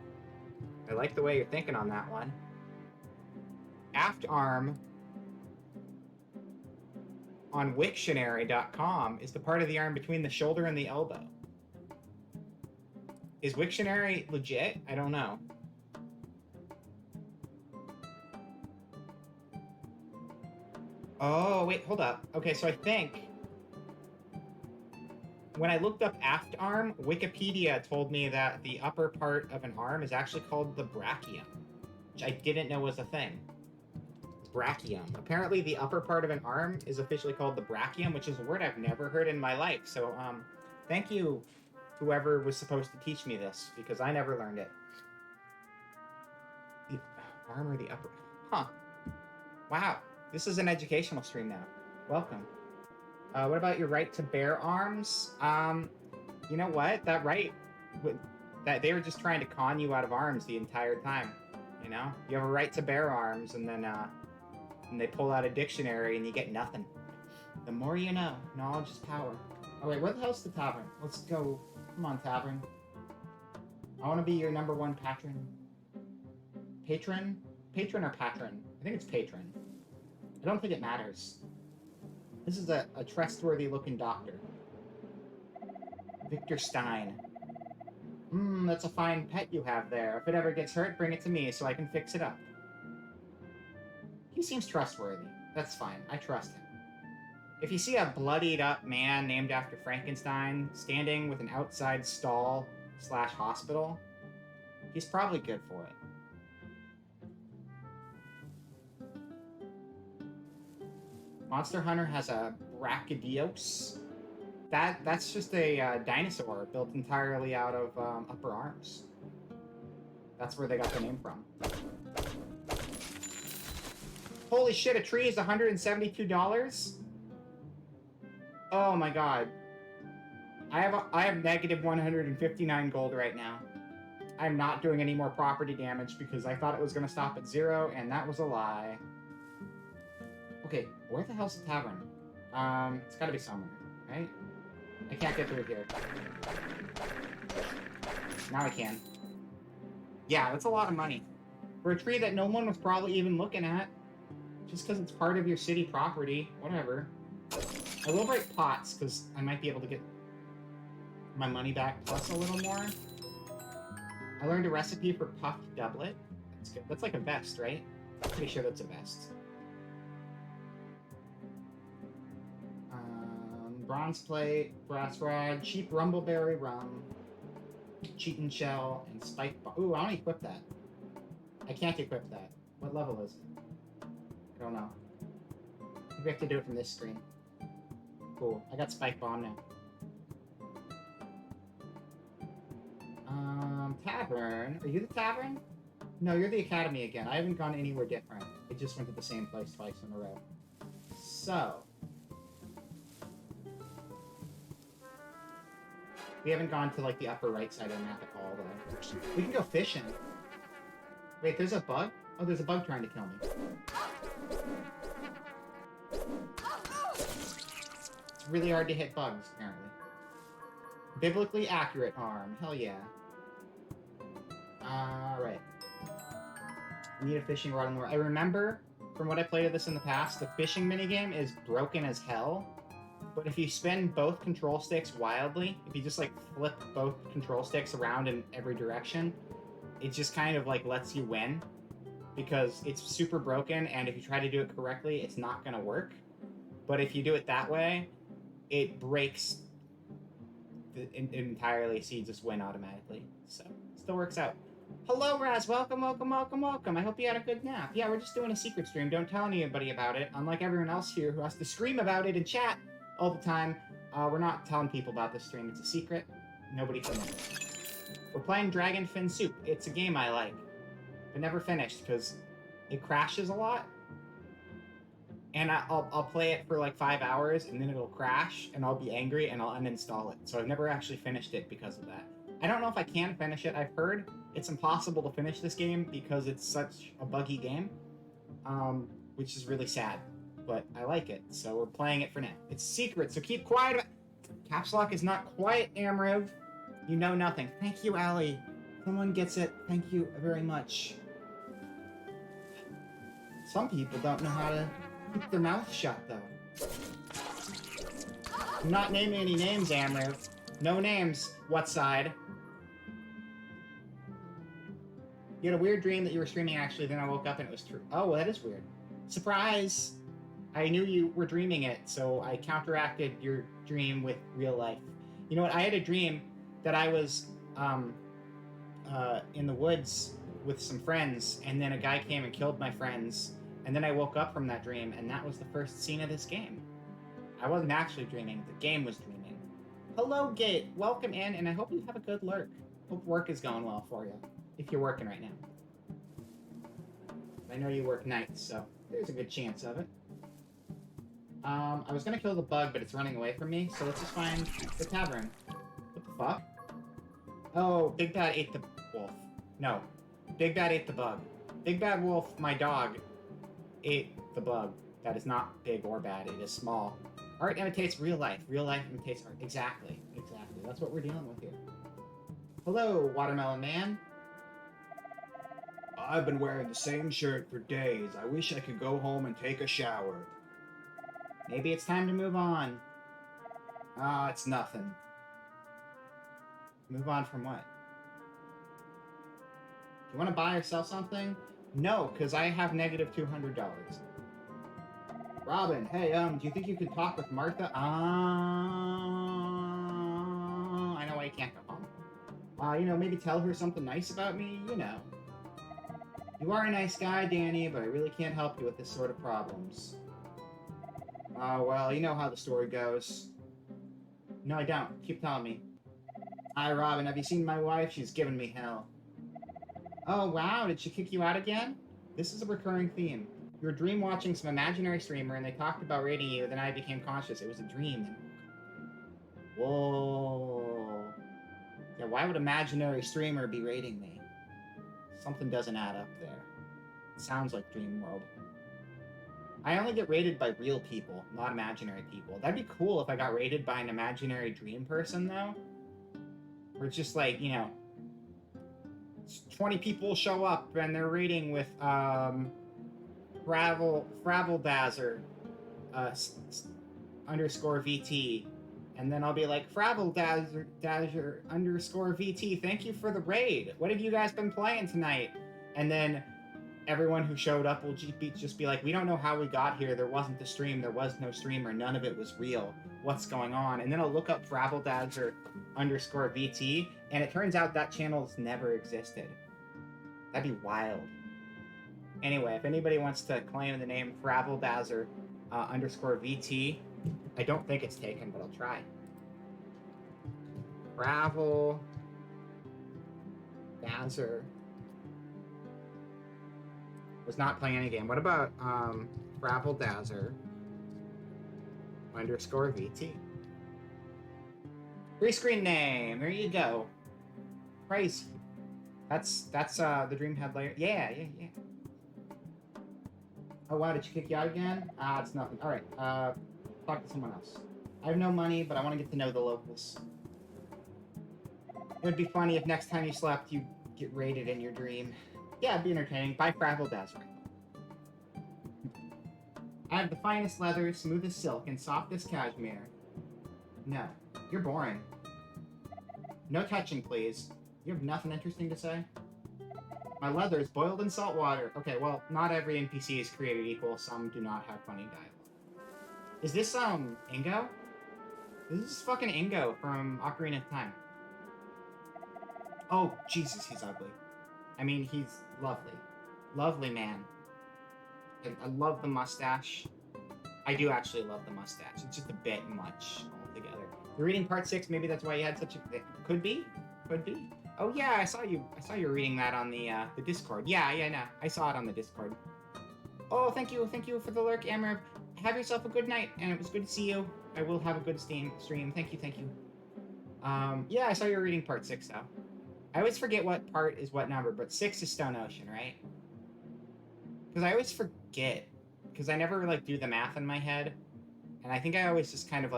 I like the way you're thinking on that one. Aft arm on Wiktionary.com is the part of the arm between the shoulder and the elbow. Is Wiktionary legit? I don't know. Oh, wait, hold up. Okay, so I think when I looked up aft arm, Wikipedia told me that the upper part of an arm is actually called the brachium, which I didn't know was a thing. Brachium. Apparently the upper part of an arm is officially called the brachium, which is a word I've never heard in my life. So, thank you, whoever was supposed to teach me this, because I never learned it. The arm or the upper... Huh. Wow. This is an educational stream now. Welcome. What about your right to bear arms? You know what? That right... that they were just trying to con you out of arms the entire time. You know? You have a right to bear arms, and then, and they pull out a dictionary and you get nothing. The more you know. Knowledge is power. Oh wait, where the hell's the tavern? Let's go. Come on, tavern. I want to be your #1 patron. Patron? Patron or patron? I think it's patron. I don't think it matters. This is a trustworthy looking doctor. Victor Stein. That's a fine pet you have there. If it ever gets hurt, bring it to me so I can fix it up. He seems trustworthy. That's fine. I trust him. If you see a bloodied up man named after Frankenstein standing with an outside stall / hospital, He's probably good for it. Monster Hunter has a Brachiosaurus. That's just a dinosaur built entirely out of upper arms. That's where they got the name from. Holy shit, a tree is $172? Oh my god. I have negative 159 gold right now. I'm not doing any more property damage because I thought it was going to stop at 0, and that was a lie. Okay, where the hell's the tavern? It's gotta be somewhere, right? I can't get through here. Now I can. Yeah, that's a lot of money. For a tree that no one was probably even looking at. Just because it's part of your city property. Whatever. I will break pots, because I might be able to get my money back plus a little more. I learned a recipe for puffed doublet. That's good. That's like a vest, right? I'm pretty sure that's a vest. Bronze plate, brass rod, cheap rumbleberry rum, cheatin' shell, and spike bar. Ooh, I don't equip that. I can't equip that. What level is it? I don't know. Maybe I have to do it from this screen. Cool. I got spike bomb now. Tavern. Are you the tavern? No, you're the academy again. I haven't gone anywhere different. I just went to the same place twice in a row. So. We haven't gone to, like, the upper right side of the map at all, though. We can go fishing. Wait, there's a bug? Oh, there's a bug trying to kill me. It's really hard to hit bugs, apparently. Biblically accurate arm. Hell yeah. Alright. Need a fishing rod on the right. I remember, from what I played of this in the past, the fishing minigame is broken as hell. But if you spin both control sticks wildly, if you just like flip both control sticks around in every direction, it just kind of like lets you win. Because it's super broken, and if you try to do it correctly, it's not going to work. But if you do it that way, it breaks entirely, so you just win automatically. So, still works out. Hello, Raz. Welcome, welcome, welcome, welcome. I hope you had a good nap. Yeah, we're just doing a secret stream. Don't tell anybody about it. Unlike everyone else here who has to scream about it in chat all the time, we're not telling people about this stream. It's a secret. Nobody can know. We're playing Dragon Fin Soup. It's a game I like, but never finished because it crashes a lot. And I'll play it for like 5 hours, and then it'll crash, and I'll be angry, and I'll uninstall it. So I've never actually finished it because of that. I don't know if I can finish it. I've heard it's impossible to finish this game because it's such a buggy game, which is really sad. But I like it, so we're playing it for now. It's secret, so keep quiet about it. Caps Lock is not quiet, Amriv. You know nothing. Thank you, Allie. Someone gets it. Thank you very much. Some people don't know how to keep their mouth shut, though. I'm not naming any names, Amriv. No names. What side? You had a weird dream that you were streaming, actually, then I woke up and it was true. Oh, well, that is weird. Surprise! I knew you were dreaming it, so I counteracted your dream with real life. You know what? I had a dream that I was in the woods with some friends, and then a guy came and killed my friends, and then I woke up from that dream, and that was the first scene of this game. I wasn't actually dreaming. The game was dreaming. Hello, Gate. Welcome in, and I hope you have a good lurk. Hope work is going well for you, if you're working right now. I know you work nights, so there's a good chance of it. I was gonna kill the bug, but it's running away from me, so let's just find the tavern. What the fuck? Oh, Big Bad ate the wolf. No. Big Bad ate the bug. Big Bad Wolf, my dog, ate the bug. That is not big or bad, it is small. Art imitates real life. Real life imitates art. Exactly. Exactly. That's what we're dealing with here. Hello, Watermelon Man. I've been wearing the same shirt for days. I wish I could go home and take a shower. Maybe it's time to move on. Ah, it's nothing. Move on from what? Do you want to buy or sell something? No, because I have negative $200. Robin, hey, do you think you could talk with Martha? I know why you can't go home. Maybe tell her something nice about me, you know. You are a nice guy, Danny, but I really can't help you with this sort of problems. Oh, well, you know how the story goes. No, I don't. Keep telling me. Hi, Robin. Have you seen my wife? She's giving me hell. Oh, wow. Did she kick you out again? This is a recurring theme. You were dream watching some imaginary streamer and they talked about rating you, then I became conscious. It was a dream. Whoa. Yeah, why would imaginary streamer be rating me? Something doesn't add up there. It sounds like Dream World. I only get rated by real people, not imaginary people. That'd be cool if I got rated by an imaginary dream person, though. Where it's just like, 20 people show up and they're rating with, Fraveldazer, underscore VT. And then I'll be like, Fraveldazer underscore VT, thank you for the raid. What have you guys been playing tonight? And then everyone who showed up will just be like, we don't know how we got here. There wasn't a stream. There was no streamer. None of it was real. What's going on? And then I'll look up Fraveldazer underscore VT, and it turns out that channel has never existed. That'd be wild. Anyway, if anybody wants to claim the name Fraveldazer underscore VT, I don't think it's taken, but I'll try. Fraveldazer was not playing any game. What about Fraveldazer underscore VT? Free screen name. There you go. Crazy. That's the Dreamhead layer. Yeah. Oh wow, did she kick you out again? It's nothing. All right. Talk to someone else. I have no money, but I want to get to know the locals. It would be funny if next time you slept, you get raided in your dream. Yeah, it'd be entertaining. Bye, Fraveldazer. I have the finest leather, smoothest silk, and softest cashmere. No, you're boring. No touching, please. You have nothing interesting to say? My leather is boiled in salt water. Okay, well, not every NPC is created equal. Some do not have funny dialogue. Is this, Ingo? This is fucking Ingo from Ocarina of Time. Oh, Jesus, he's ugly. I mean, he's lovely. Lovely man. I love the mustache. I do actually love the mustache. It's just a bit much altogether. You're reading part 6, maybe that's why you had such a... Could be. Oh yeah, I saw you reading that on the Discord. Yeah, no. I saw it on the Discord. Oh, thank you for the lurk, Amber. Have yourself a good night, and it was good to see you. I will have a good stream. Thank you. Yeah, I saw you were reading part 6, though. I always forget what part is what number, but 6 is Stone Ocean, right? Because I always forget. Because I never, do the math in my head. And I think I always just kind of,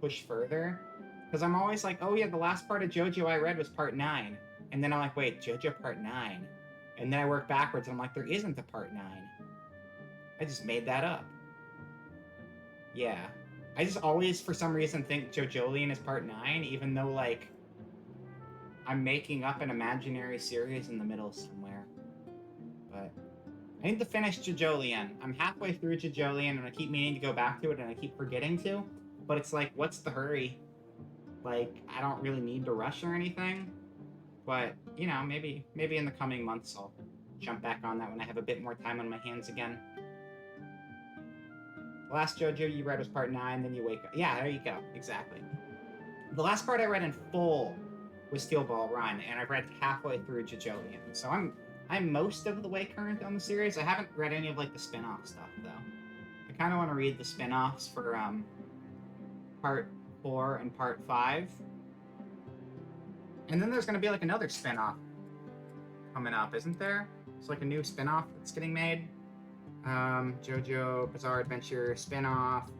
push further. Because I'm always like, oh yeah, the last part of JoJo I read was part 9. And then I'm like, wait, JoJo part 9? And then I work backwards and I'm like, there isn't a part 9. I just made that up. Yeah. I just always, for some reason, think JoJolion is part 9, even though, I'm making up an imaginary series in the middle somewhere. But I need to finish JoJolion. I'm halfway through JoJolion and I keep meaning to go back to it and I keep forgetting to. But it's like, what's the hurry? I don't really need to rush or anything. But, maybe in the coming months I'll jump back on that when I have a bit more time on my hands again. The last JoJo you read was part 9, then you wake up. Yeah, there you go. Exactly. The last part I read in full was Steel Ball Run, and I've read halfway through JoJolion. So I'm most of the way current on the series. I haven't read any of, the spin-off stuff, though. I kind of want to read the spin-offs for, part 4 and part 5. And then there's going to be another spin-off coming up, isn't there? It's a new spin-off that's getting made. JoJo Bizarre Adventure spin-off.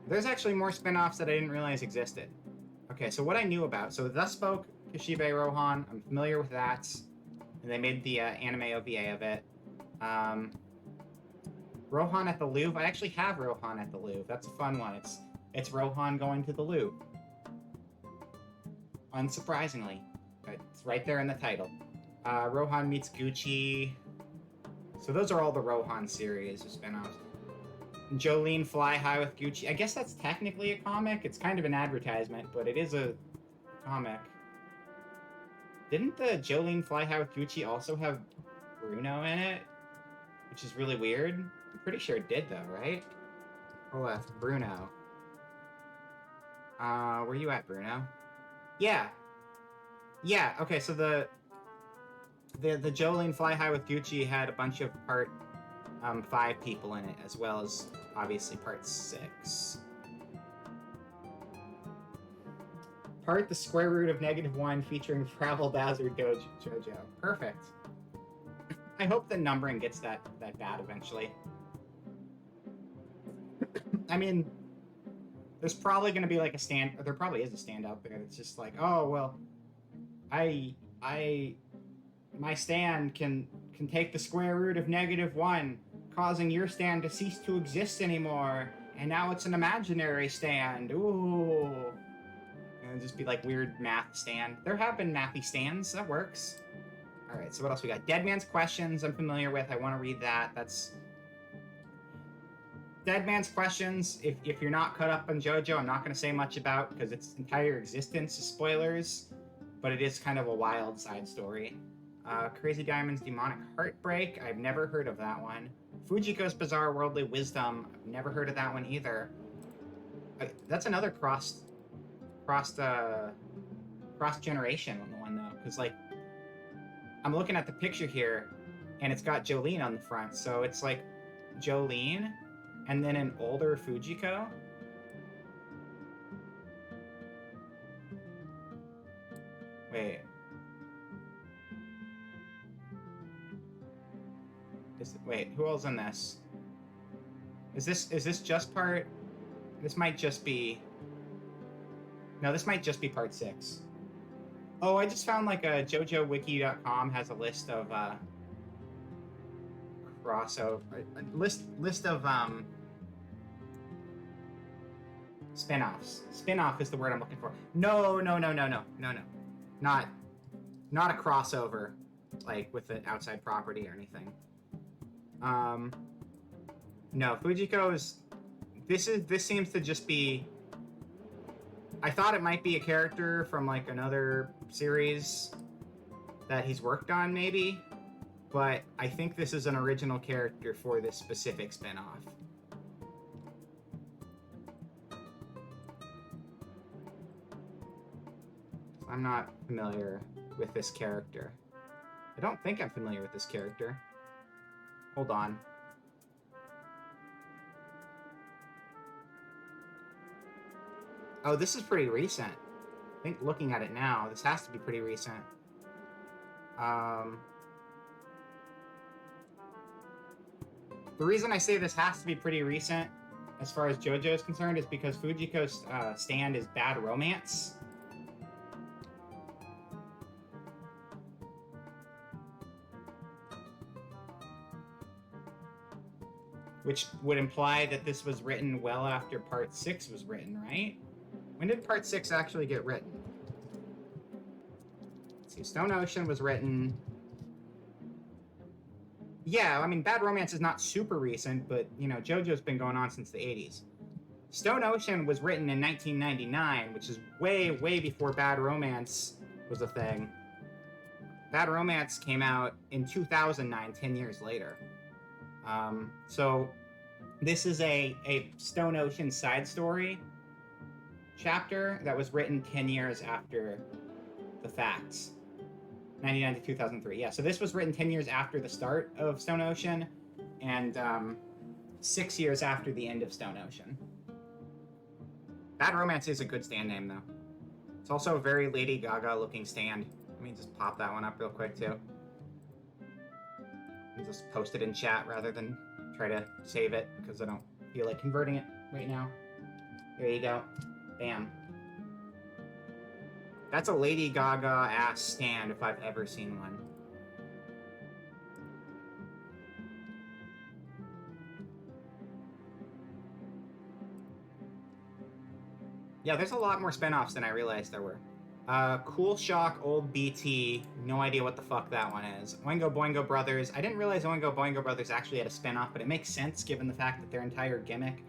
There's actually more spin-offs that I didn't realize existed. Okay, so what I knew about, so Thus Spoke Kishibe Rohan, I'm familiar with that. And they made the anime OVA of it. Rohan at the Louvre. I actually have Rohan at the Louvre. That's a fun one. It's Rohan going to the Louvre. Unsurprisingly. It's right there in the title. Rohan meets Gucci. So those are all the Rohan series of spin-offs. Jolene Fly High with Gucci. I guess that's technically a comic. It's kind of an advertisement, but it is a comic. Didn't the Jolene Fly High with Gucci also have Bruno in it? Which is really weird. I'm pretty sure it did though, right? Or left, Bruno. Where you at, Bruno? Yeah. Yeah, okay, so the Jolene Fly High with Gucci had a bunch of part 5 people in it, as well as obviously part 6. Part the square root of -1 featuring Fravel Bowser Jojo. Perfect. I hope the numbering gets that bad eventually. I mean, there's probably going to be like a stand. There probably is a stand out there that's just like, oh well, my stand can take the square root of -1, causing your stand to cease to exist anymore, and now it's an imaginary stand. Ooh, and just be like weird math stand. There have been mathy stands that works. All right, so what else we got? Dead Man's Questions. I'm familiar with. I want to read that. That's Dead Man's Questions, if you're not caught up on JoJo, I'm not going to say much about because its entire existence is spoilers, but it is kind of a wild side story. Crazy Diamond's Demonic Heartbreak, I've never heard of that one. Fujiko's Bizarre Worldly Wisdom, I've never heard of that one either. That's another cross-generation one, though, because, like, I'm looking at the picture here, and it's got Jolene on the front, so it's, like, Jolene, and then an older Fujiko. Wait. Wait, who else in this? Is this just part? This might just be. No, this might just be part 6. Oh, I just found like a JoJoWiki.com has a list of crossover list of spin-offs. Spin-off is the word I'm looking for. No. Not a crossover like with the outside property or anything. No, Fujiko's this seems to just be. I thought it might be a character from like another series that he's worked on maybe, but I think this is an original character for this specific spin-off. I'm not familiar with this character. I don't think I'm familiar with this character. Hold on. Oh, this is pretty recent. I think looking at it now, this has to be pretty recent. The reason I say this has to be pretty recent, as far as JoJo is concerned, is because Fujiko's stand is Bad Romance. Which would imply that this was written well after Part 6 was written, right? When did Part 6 actually get written? Let's see, Stone Ocean was written... Yeah, I mean, Bad Romance is not super recent, but, you know, JoJo's been going on since the 80s. Stone Ocean was written in 1999, which is way, way before Bad Romance was a thing. Bad Romance came out in 2009, 10 years later. So this is a Stone Ocean side story chapter that was written 10 years after the facts. 99 to 2003. Yeah, so this was written 10 years after the start of Stone Ocean and 6 years after the end of Stone Ocean. Bad Romance is a good stand name, though. It's also a very Lady Gaga looking stand. Let me just pop that one up real quick, too. And just post it in chat rather than try to save it because I don't feel like converting it right now. There you go. Bam. That's a Lady Gaga-ass stand if I've ever seen one. Yeah, there's a lot more spinoffs than I realized there were. Cool Shock, Old BT. No idea what the fuck that one is. Oingo Boingo Brothers. I didn't realize Oingo Boingo Brothers actually had a spin-off, but it makes sense given the fact that their entire gimmick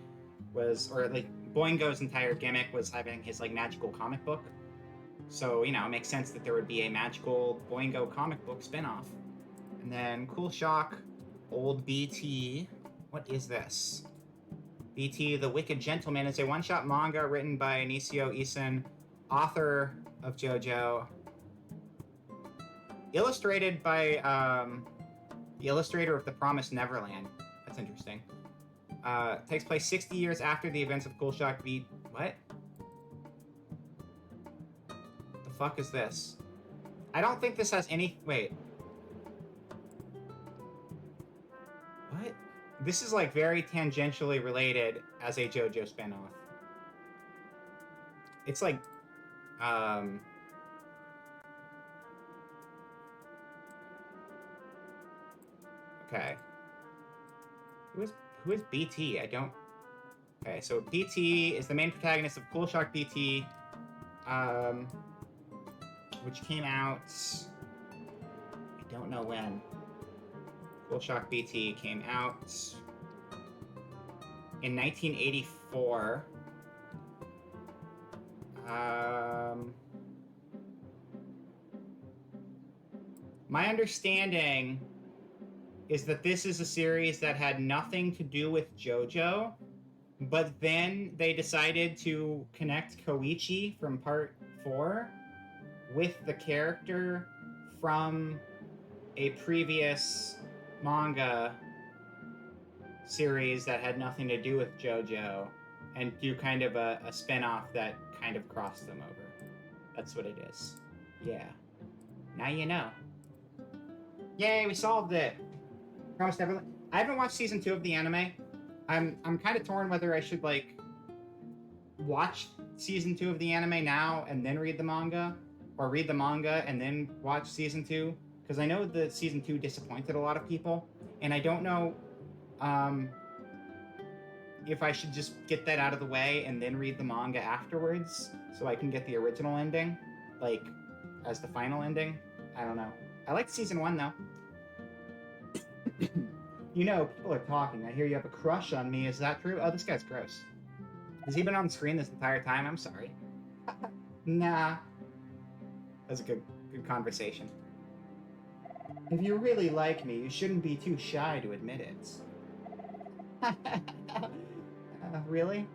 was, or like Boingo's entire gimmick was having his like magical comic book. So, you know, it makes sense that there would be a magical Boingo comic book spin-off. And then Cool Shock, Old BT. What is this? BT The Wicked Gentleman is a one-shot manga written by Anicio Isan, author of JoJo. Illustrated by the illustrator of The Promised Neverland. That's interesting. Takes place 60 years after the events of Cool Shock beat... What? The fuck is this? I don't think this has any... Wait. What? This is like very tangentially related as a JoJo spinoff. It's like... Okay. Who is BT? I don't... Okay, so BT is the main protagonist of Cool Shock BT, which came out... I don't know when. Cool Shock BT came out in 1984. My understanding is that this is a series that had nothing to do with JoJo, but then they decided to connect Koichi from Part 4 with the character from a previous manga series that had nothing to do with JoJo, and do kind of a spin-off that kind of crossed them over. That's what it is. Yeah. Now you know. Yay, we solved it! Promised Neverland. I haven't watched season 2 of the anime. I'm kind of torn whether I should like watch season 2 of the anime now and then read the manga, or read the manga and then watch season 2, because I know the season 2 disappointed a lot of people, and I don't know if I should just get that out of the way and then read the manga afterwards so I can get the original ending, like as the final ending. I don't know. I liked season 1 though. You know, people are talking. I hear you have a crush on me. Is that true? Oh, this guy's gross. Has he been on screen this entire time? I'm sorry. Nah. That's a good conversation. If you really like me, you shouldn't be too shy to admit it. Really?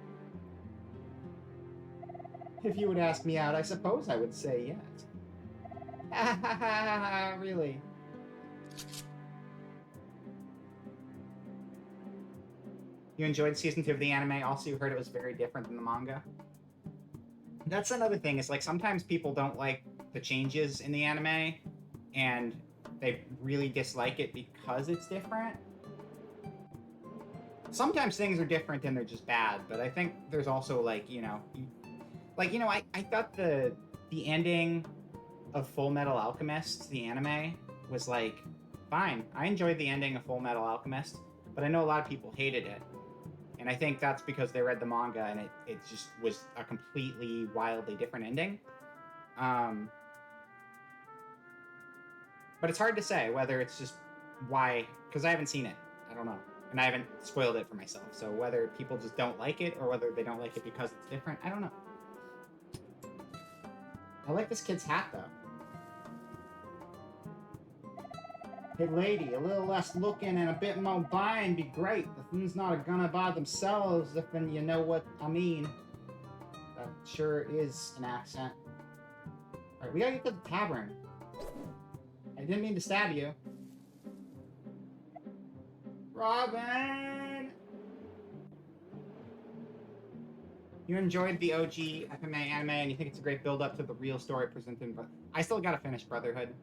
If you would ask me out, I suppose I would say yes. Really? You enjoyed season 2 of the anime. Also, you heard it was very different than the manga. That's another thing, is like sometimes people don't like the changes in the anime and they really dislike it because it's different. Sometimes things are different and they're just bad, but I think there's also like, you know, I thought the ending of Full Metal Alchemist, the anime, was like fine. I enjoyed the ending of Full Metal Alchemist, but I know a lot of people hated it. And I think that's because they read the manga and it just was a completely wildly different ending. But it's hard to say whether it's just why, because I haven't seen it. I don't know. And I haven't spoiled it for myself. So whether people just don't like it or whether they don't like it because it's different, I don't know. I like this kid's hat though. Hey lady, a little less looking and a bit more buying be great. The thing's not gonna buy themselves if you know what I mean. That sure is an accent. Alright, we gotta get to the tavern. I didn't mean to stab you. Robin! You enjoyed the OG FMA anime and you think it's a great build-up to the real story presented, but I still gotta finish Brotherhood.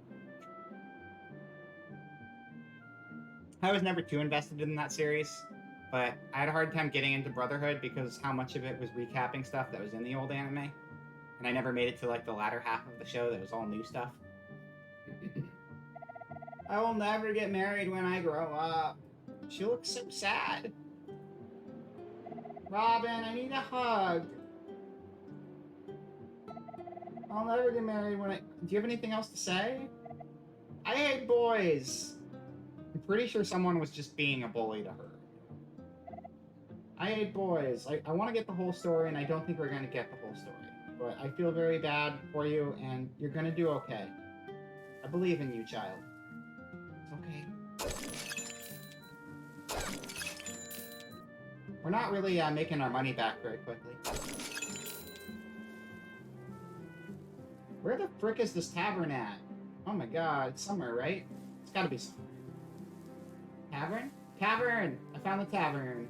I was never too invested in that series, but I had a hard time getting into Brotherhood because how much of it was recapping stuff that was in the old anime, and I never made it to like the latter half of the show that was all new stuff. I will never get married when I grow up. She looks so sad. Robin, I need a hug. I'll never get married when I... Do you have anything else to say? I hate boys! I'm pretty sure someone was just being a bully to her. I hate boys. I want to get the whole story, and I don't think we're going to get the whole story. But I feel very bad for you, and you're going to do okay. I believe in you, child. It's okay. We're not really making our money back very quickly. Where the frick is this tavern at? Oh my god, it's somewhere, right? It's gotta be somewhere. Tavern? Tavern! I found the tavern.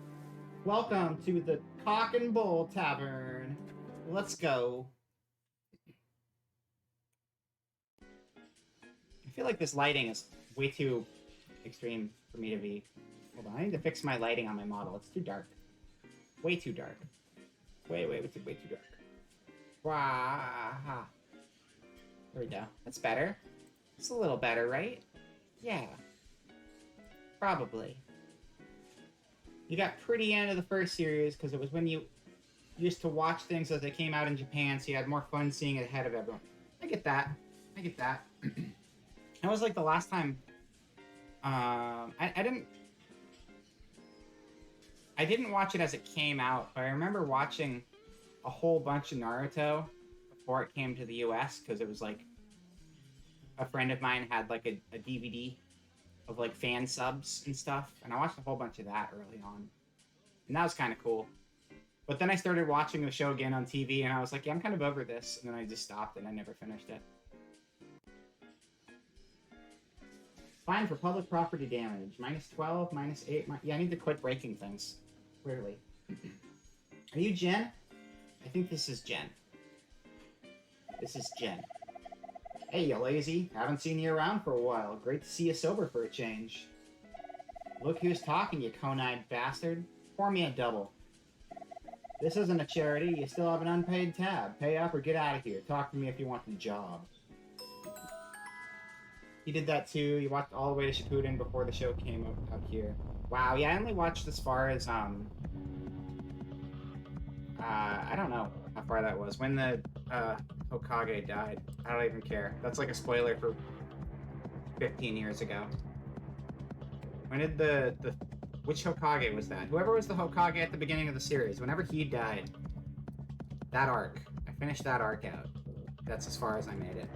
Welcome to the Cock and Bull Tavern. Let's go. I feel like this lighting is way too extreme for me to be... Hold on, I need to fix my lighting on my model. It's too dark. Way too dark. Way too dark. Wow. There we go. That's better. It's a little better, right? Yeah. Probably. You got pretty into the first series because it was when you used to watch things as they came out in Japan, so you had more fun seeing it ahead of everyone. I get that. I get that. That was like the last time... I didn't watch it as it came out, but I remember watching a whole bunch of Naruto before it came to the US, because it was like a friend of mine had like a DVD of like fan subs and stuff, and I watched a whole bunch of that early on, and that was kind of cool. But then I started watching the show again on TV, and I was like, yeah, I'm kind of over this, and then I just stopped and I never finished it. Fine for public property damage. -12, -8. Yeah, I need to quit breaking things. Clearly. Are you Jen? I think this is Jen. This is Jen. Hey, you lazy. Haven't seen you around for a while. Great to see you sober for a change. Look who's talking, you cone-eyed bastard. Pour me a double. This isn't a charity. You still have an unpaid tab. Pay up or get out of here. Talk to me if you want the job. He did that too. He watched all the way to Shippuden before the show came up here. Wow, yeah, I only watched as far as, I don't know how far that was. When the, Hokage died. I don't even care. That's like a spoiler for 15 years ago. When did which Hokage was that? Whoever was the Hokage at the beginning of the series, whenever he died, that arc. I finished that arc out. That's as far as I made it.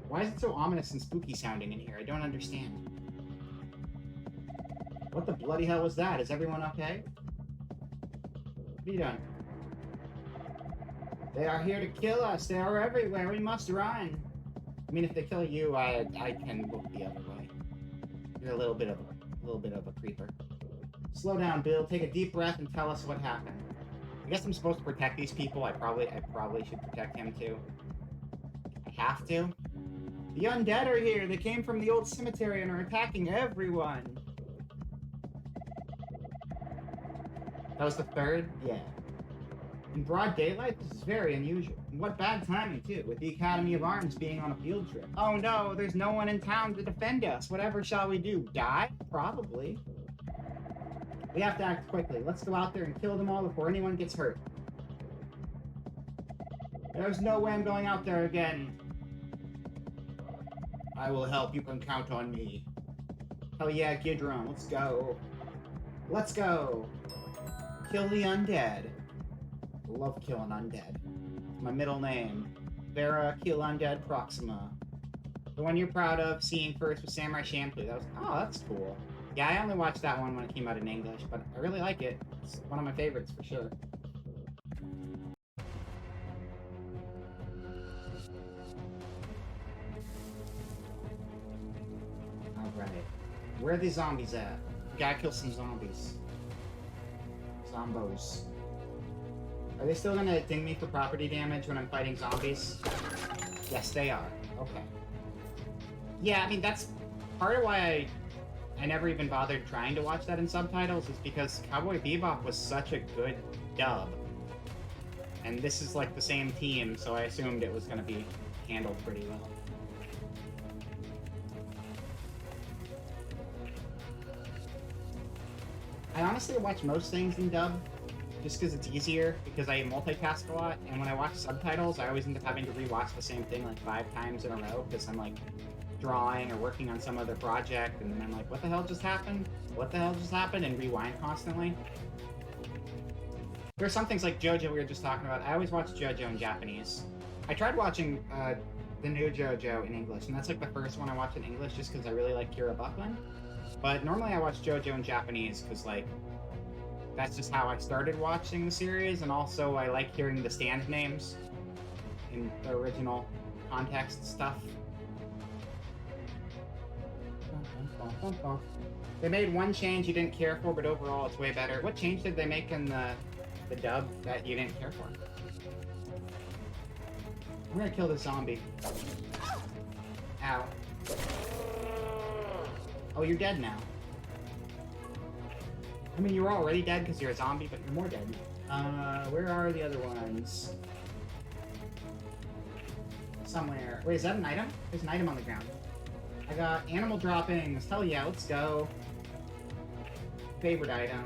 Why is it so ominous and spooky sounding in here? I don't understand. What the bloody hell was that? Is everyone okay? What are you doing? They are here to kill us. They are everywhere. We must run. I mean, if they kill you, I can look the other way. You're a little bit of a creeper. Slow down, Bill. Take a deep breath and tell us what happened. I guess I'm supposed to protect these people. I probably should protect him too. I have to. The undead are here. They came from the old cemetery and are attacking everyone. That was the third? Yeah. In broad daylight? This is very unusual. And what bad timing, too, with the Academy of Arms being on a field trip. Oh no, there's no one in town to defend us. Whatever shall we do? Die? Probably. We have to act quickly. Let's go out there and kill them all before anyone gets hurt. There's no way I'm going out there again. I will help. You can count on me. Hell yeah, Gidron. Let's go. Let's go. Kill the undead. Love killing undead. My middle name. Vera Kill Undead Proxima. The one you're proud of seeing first was Samurai Champloo. That's cool. Yeah, I only watched that one when it came out in English, but I really like it. It's one of my favorites for sure. Alright. Where are these zombies at? Gotta kill some zombies. Zombos. Are they still gonna ding me for property damage when I'm fighting zombies? Yes, they are. Okay. Yeah, I mean, that's part of why I never even bothered trying to watch that in subtitles, is because Cowboy Bebop was such a good dub. And this is like the same team, so I assumed it was gonna be handled pretty well. I honestly watch most things in dub. just because it's easier, because I multitask a lot, and when I watch subtitles, I always end up having to rewatch the same thing like 5 times in a row, because I'm like drawing or working on some other project, and then I'm like, what the hell just happened? What the hell just happened? And rewind constantly. There are some things like JoJo we were just talking about. I always watch JoJo in Japanese. I tried watching the new JoJo in English, and that's like the first one I watched in English just because I really like Kira Buckland. But normally I watch JoJo in Japanese because like that's just how I started watching the series, and also I like hearing the stand names in the original context stuff. They made one change you didn't care for, but overall it's way better. What change did they make in the dub that you didn't care for? I'm gonna kill this zombie. Ow. Oh, you're dead now. I mean, you were already dead because you're a zombie, but you're more dead now. Where are the other ones? Somewhere. Wait, is that an item? There's an item on the ground. I got animal droppings. Hell yeah, let's go. Favorite item.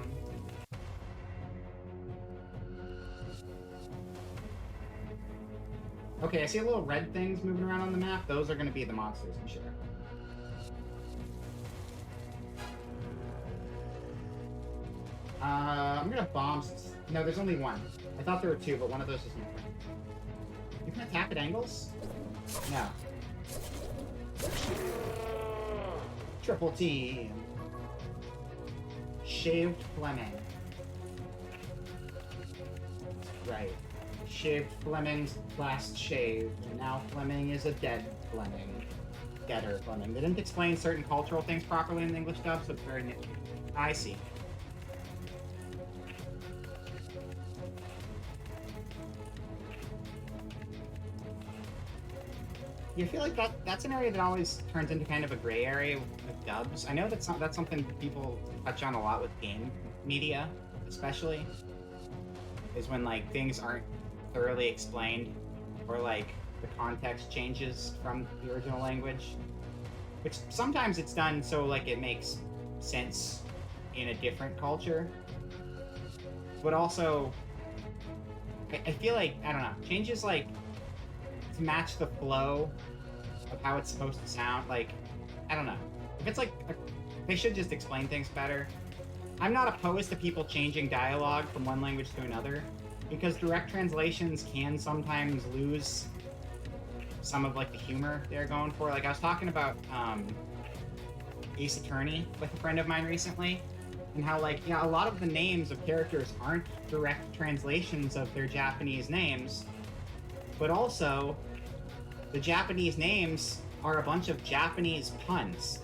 Okay, I see little red things moving around on the map. Those are going to be the monsters, I'm sure. I'm going to bomb... No, there's only one. I thought there were two, but one of those is different. You can attack at angles? No. Triple T. Shaved Fleming. Right. Shaved Fleming's last shaved, and now Fleming is a dead Fleming. Deader Fleming. They didn't explain certain cultural things properly in the English dub, so it's very nitpicky. I see. You feel like that's an area that always turns into kind of a gray area with dubs. I know that's something people touch on a lot with game media, especially, is when like things aren't thoroughly explained, or like the context changes from the original language, which sometimes it's done so like it makes sense in a different culture, but also I feel like, I don't know, changes like to match the flow of how it's supposed to sound. Like, I don't know, if it's like they should just explain things better. I'm not opposed to people changing dialogue from one language to another, because direct translations can sometimes lose some of like the humor they're going for. Like I was talking about Ace Attorney with a friend of mine recently, and how like, you know, a lot of the names of characters aren't direct translations of their Japanese names, but also the Japanese names are a bunch of Japanese puns,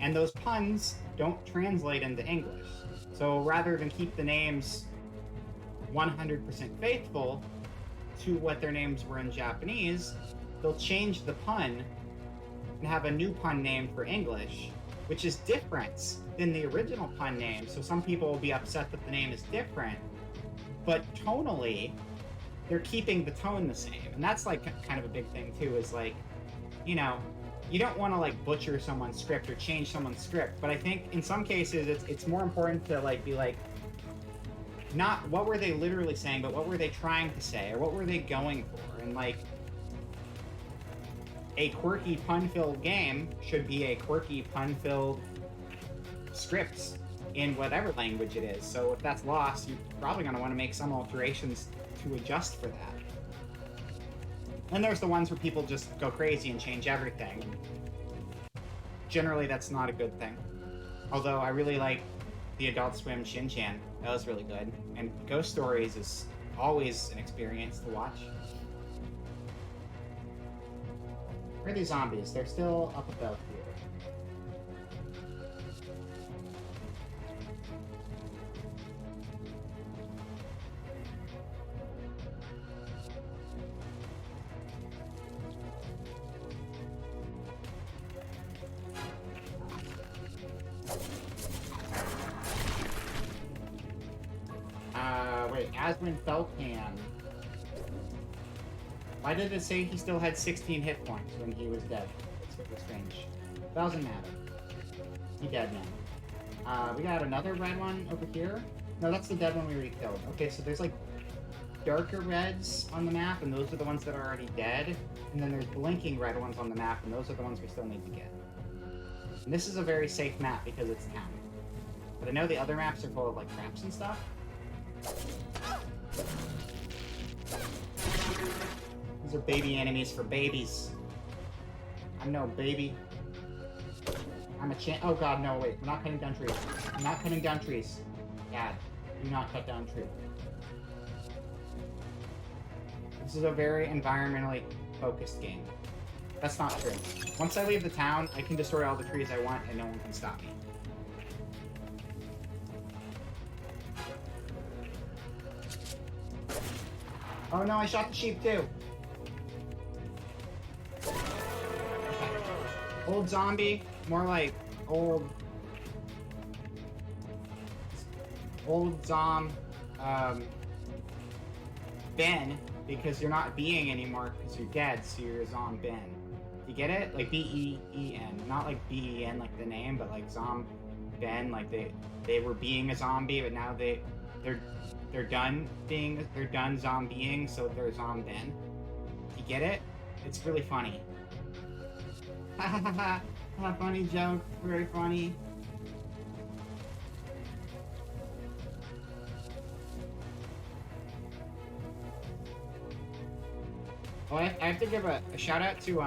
and those puns don't translate into English. So rather than keep the names 100% faithful to what their names were in Japanese, they'll change the pun and have a new pun name for English, which is different than the original pun name. So some people will be upset that the name is different, but tonally, they're keeping the tone the same. And that's like kind of a big thing too, is like, you know, you don't want to like butcher someone's script or change someone's script, but I think in some cases it's more important to like be like, not what were they literally saying, but what were they trying to say, or what were they going for? And like, a quirky pun-filled game should be a quirky pun-filled script in whatever language it is. So if that's lost, you're probably going to want to make some alterations to adjust for that. And there's the ones where people just go crazy and change everything. Generally, that's not a good thing. Although I really like the Adult Swim Shin-Chan. That was really good. And Ghost Stories is always an experience to watch. Where are these zombies? They're still up above here. Wait, Aswin Felcan. Why did it say he still had 16 hit points when he was dead? It's super strange. Doesn't matter. He's dead now. We got another red one over here. No, that's the dead one we already killed. Okay, so there's like darker reds on the map, and those are the ones that are already dead. And then there's blinking red ones on the map, and those are the ones we still need to get. And this is a very safe map because it's town. But I know the other maps are full of like traps and stuff. These are baby enemies for babies. I'm no baby. I'm a oh god, no, wait. We're not cutting down trees. I'm not cutting down trees. Dad, do not cut down trees. This is a very environmentally focused game. That's not true. Once I leave the town, I can destroy all the trees I want and no one can stop me. Oh no, I shot the sheep too. Okay. Old zombie, more like old Ben, because you're not being anymore because you're dead, so you're a Zom Ben. You get it? Like B-E-E-N, not like B-E-N like the name, but like Zom Ben, like they were being a zombie, but now they're done zombieing, so they're Zom Ben. You get it? It's really funny. Ha ha ha ha! Funny joke, very funny. Oh, I have to give a shout out to,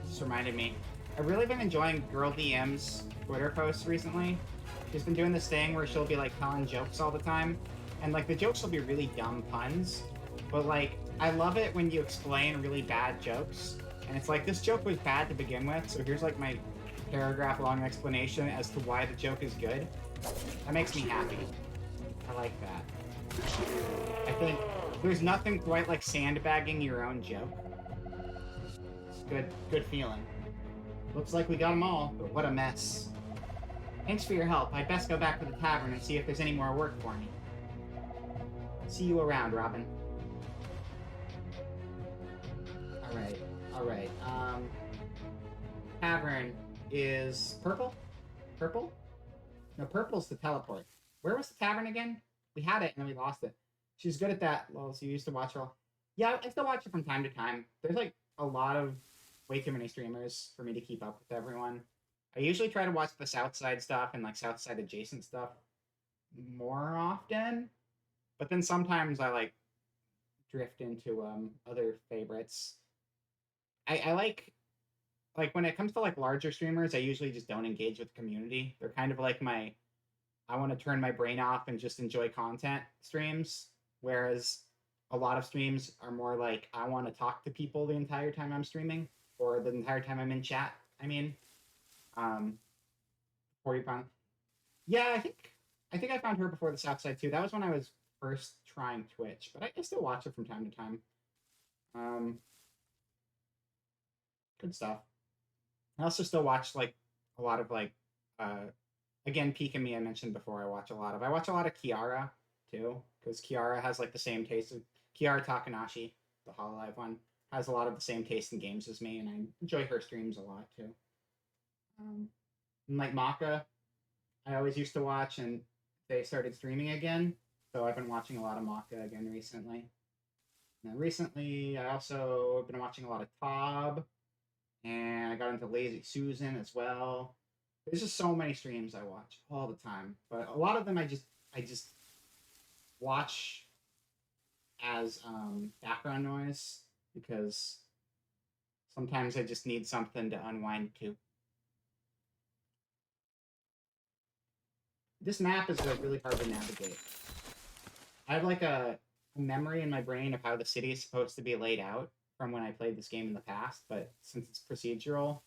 just reminded me. I've really been enjoying Girl DM's Twitter posts recently. She's been doing this thing where she'll be, like, telling jokes all the time. And, like, the jokes will be really dumb puns. But, like, I love it when you explain really bad jokes. And it's like, this joke was bad to begin with, so here's, like, my paragraph-long explanation as to why the joke is good. That makes me happy. I like that. I think there's nothing quite like sandbagging your own joke. It's good feeling. Looks like we got them all, but what a mess. Thanks for your help. I'd best go back to the tavern and see if there's any more work for me. See you around, Robin. Alright. Tavern is purple? Purple? No, purple's the teleport. Where was the tavern again? We had it and then we lost it. She's good at that. Well, so you used to watch her. Yeah, I still watch it from time to time. There's like a lot of way too many streamers for me to keep up with everyone. I usually try to watch the Southside stuff and like Southside adjacent stuff more often. But then sometimes I like drift into other favorites. I like when it comes to like larger streamers, I usually just don't engage with the community. They're kind of like my I want to turn my brain off and just enjoy content streams. Whereas a lot of streams are more like I want to talk to people the entire time I'm streaming or the entire time I'm in chat. I mean, before you found, yeah, I think I found her before the Southside too. That was when I was first trying Twitch, but I still watch it from time to time. Good stuff. I also still watch like a lot of like again, Peek and Me I mentioned before. I watch a lot of Kiara too, because Kiara has like the same taste of Kiara Takanashi, the Hololive one, has a lot of the same taste in games as me, and I enjoy her streams a lot too. And like Maka, I always used to watch, and they started streaming again, so I've been watching a lot of Maka again recently. And then recently, I also have been watching a lot of Tob, and I got into Lazy Susan as well. There's just so many streams I watch all the time, but a lot of them I just watch as background noise because sometimes I just need something to unwind to. This map is like really hard to navigate. I have like a memory in my brain of how the city is supposed to be laid out from when I played this game in the past, but since it's procedural,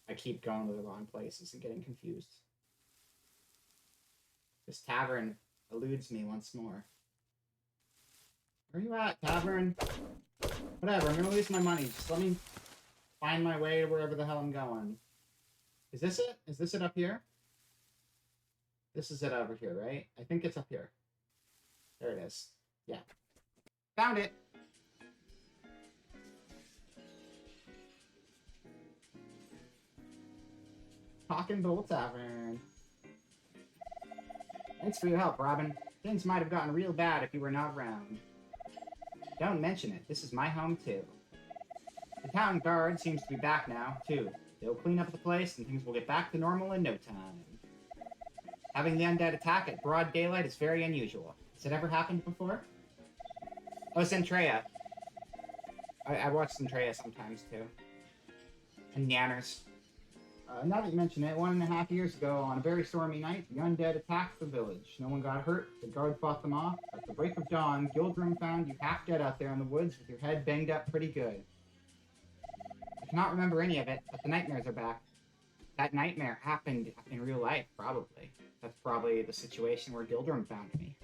I keep going to the wrong places and getting confused. This tavern eludes me once more. Where are you at, tavern? Whatever, I'm gonna lose my money. Just let me find my way to wherever the hell I'm going. Is this it? Is this it up here? This is it over here, right? I think it's up here. There it is. Yeah. Found it! Talking Bull Tavern. Thanks for your help, Robin. Things might have gotten real bad if you were not around. Don't mention it. This is my home, too. The town guard seems to be back now, too. They'll clean up the place, and things will get back to normal in no time. Having the undead attack at broad daylight is very unusual. Has it ever happened before? Oh, Centrea. I watch Centrea sometimes, too. And Nanners. Now that you mention it, 1.5 years ago, on a very stormy night, the undead attacked the village. No one got hurt, the guard fought them off. At the break of dawn, Gildrum found you half dead out there in the woods with your head banged up pretty good. I cannot remember any of it, but the nightmares are back. That nightmare happened in real life, probably. That's probably the situation where Gildrum found me.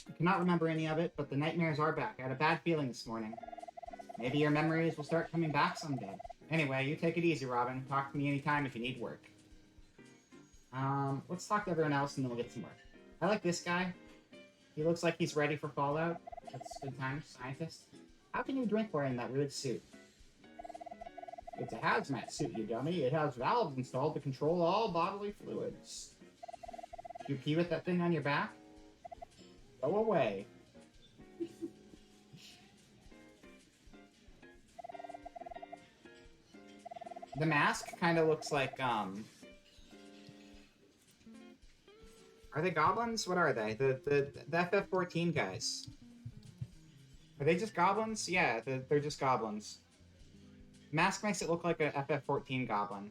I cannot remember any of it, but the nightmares are back. I had a bad feeling this morning. Maybe your memories will start coming back someday. Anyway, you take it easy, Robin. Talk to me anytime if you need work. Let's talk to everyone else and then we'll get some work. I like this guy. He looks like he's ready for Fallout. That's good times, scientist. How can you drink wearing that weird suit? It's a hazmat suit, you dummy. It has valves installed to control all bodily fluids. You pee with that thing on your back? Go away. The mask kind of looks like, Are they goblins? What are they? The FF14 guys. Are they just goblins? Yeah, they're just goblins. Mask makes it look like a FF14 goblin.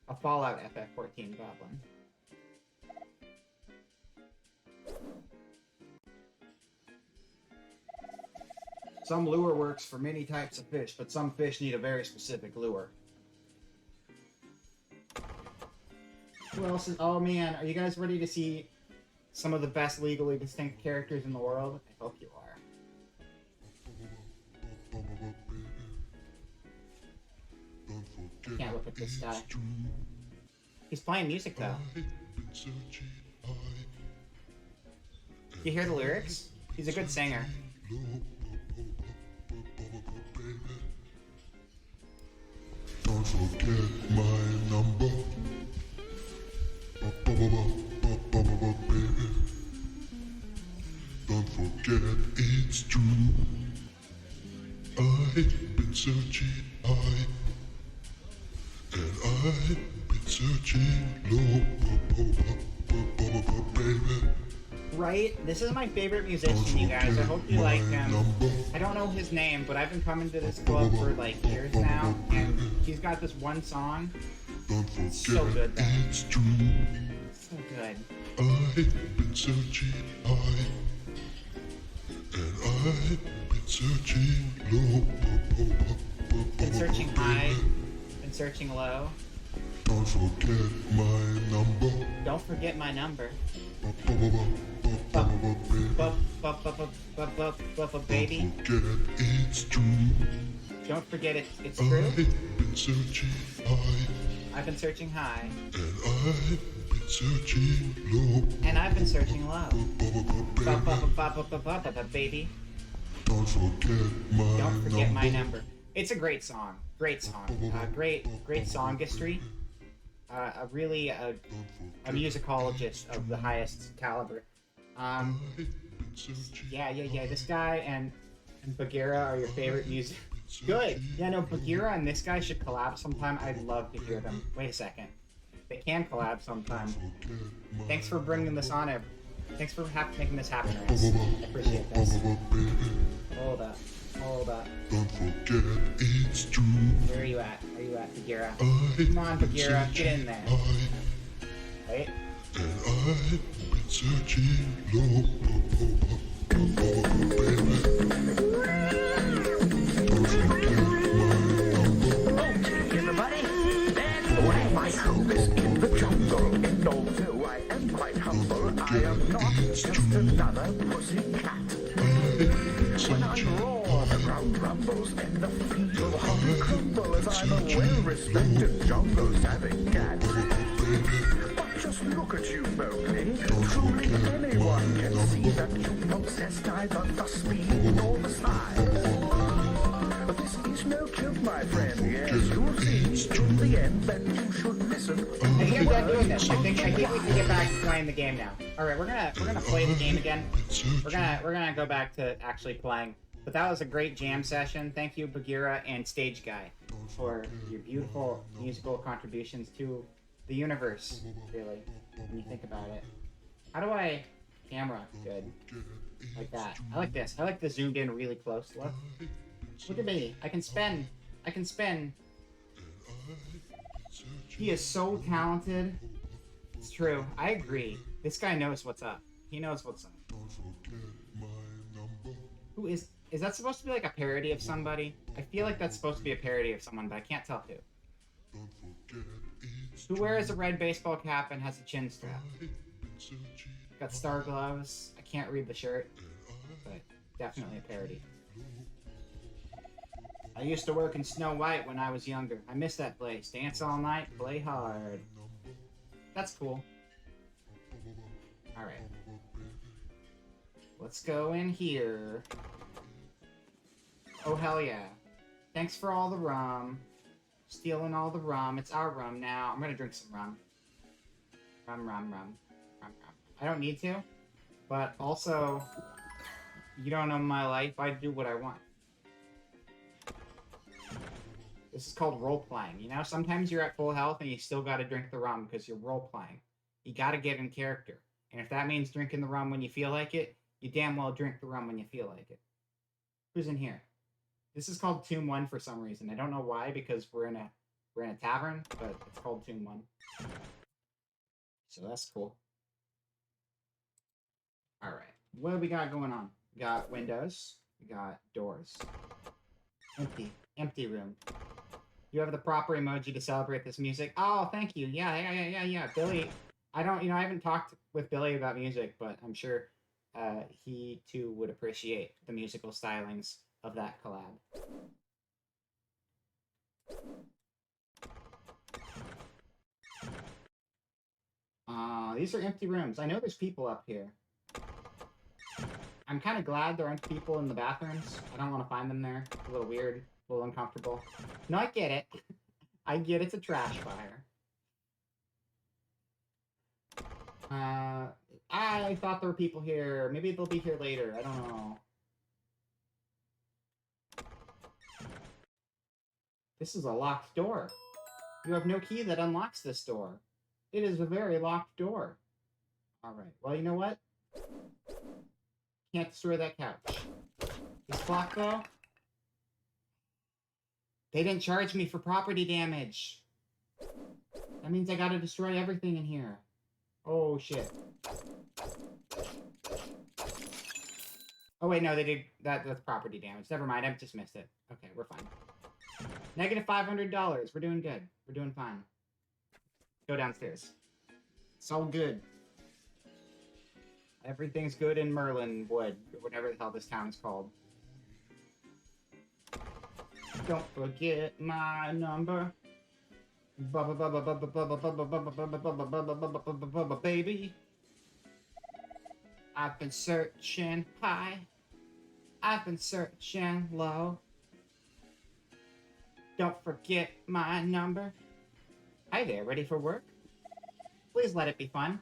A Fallout FF14 goblin. Some lure works for many types of fish, but some fish need a very specific lure. Who else is... Oh man, are you guys ready to see some of the best legally distinct characters in the world? I hope you are. I can't look at this guy. He's playing music though. You hear the lyrics? He's a good singer. Don't forget my number, baby. Don't forget it's true. I've been searching high, and I've been searching low, baby. Right? This is my favorite musician, you guys. I hope you like him. I don't know his name, but I've been coming to this club for like years now, and he's got this one song. It's so good, though. It's true. So good. I've been searching high, and I've been searching low, Been searching high, been searching low. Don't forget my number. Don't forget my number. Baby. Don't forget it's true. Don't forget it's true. I've been searching high, I've been searching high, and I've been searching low, and I've been searching low. Baby. Don't forget my number. It's a great song. Great song. Great songistry. Really a musicologist of the highest caliber. Yeah. This guy and Bagheera are your favorite music. Good. Yeah, no, Bagheera and this guy should collab sometime. I'd love to hear them. Wait a second. They can collab sometime. Thanks for bringing this on. Thanks for making this happen, Rance. I appreciate this. Hold up. Don't forget it's true. Where are you at? Where are you at, Bagheera? Come on, Bagheera. Get in there. Wait. And I've been searching low, baby. Don't forget my number. Okay, everybody. Well, my home is in the jungle. And although I am quite humble, I am not just another pussycat. When I roar, the ground rumbles and the feet of hum crumble as I'm a well-respected jungle-savvy cat. But just look at you, Mowgli. Truly anyone can see that you possess neither the speed nor the size. This is no joke, my friend. Yes, you'll see in the end that you should listen. I think I'm done doing this. I think we can get back to playing the game now. All right, we're gonna play the game again. We're gonna go back to actually playing. But that was a great jam session. Thank you, Bagheera and Stage Guy, for your beautiful musical contributions to the universe. Really, when you think about it. How do I camera good like that? I like this. I like the zoomed in really close look. Look at me. I can spin. I can spin. He is so talented. It's true. I agree. This guy knows what's up. He knows what's up. Who is that supposed to be like a parody of somebody? I feel like that's supposed to be a parody of someone, but I can't tell who. Who wears a red baseball cap and has a chin strap? Got star gloves. I can't read the shirt, but definitely a parody. I used to work in Snow White when I was younger. I miss that place. Dance all night, play hard. That's cool. Alright. Let's go in here. Oh, hell yeah. Thanks for all the rum. Stealing all the rum. It's our rum now. I'm gonna drink some rum. Rum. I don't need to, but also, you don't know my life. I do what I want. This is called role-playing, you know? Sometimes you're at full health and you still gotta drink the rum because you're role-playing. You gotta get in character. And if that means drinking the rum when you feel like it, you damn well drink the rum when you feel like it. Who's in here? This is called Tomb 1 for some reason. I don't know why, because we're in a tavern, but it's called Tomb 1. So that's cool. Alright. What do we got going on? We got windows. We got doors. Empty room. You have the proper emoji to celebrate this music. Oh, thank you. Yeah. Billy, I haven't talked with Billy about music, but I'm sure he too would appreciate the musical stylings of that collab. These are empty rooms. I know there's people up here. I'm kind of glad there aren't people in the bathrooms. I don't want to find them there. It's a little weird, a little uncomfortable. No, I get it. I get it's a trash fire. I thought there were people here. Maybe they'll be here later. I don't know. This is a locked door. You have no key that unlocks this door. It is a very locked door. Alright, well, you know what? Can't destroy that couch. This clock, though? They didn't charge me for property damage. That means I gotta destroy everything in here. Oh, shit. Oh, wait, no, they did... That's property damage. Never mind, I just missed it. Okay, we're fine. Negative $500. We're doing good. We're doing fine. Go downstairs. It's all good. Everything's good in Merlinwood, or whatever the hell this town is called. Don't forget my number. Baby. I've been searching high. I've been searching low. Don't forget my number. Hi there, ready for work? Please let it be fun.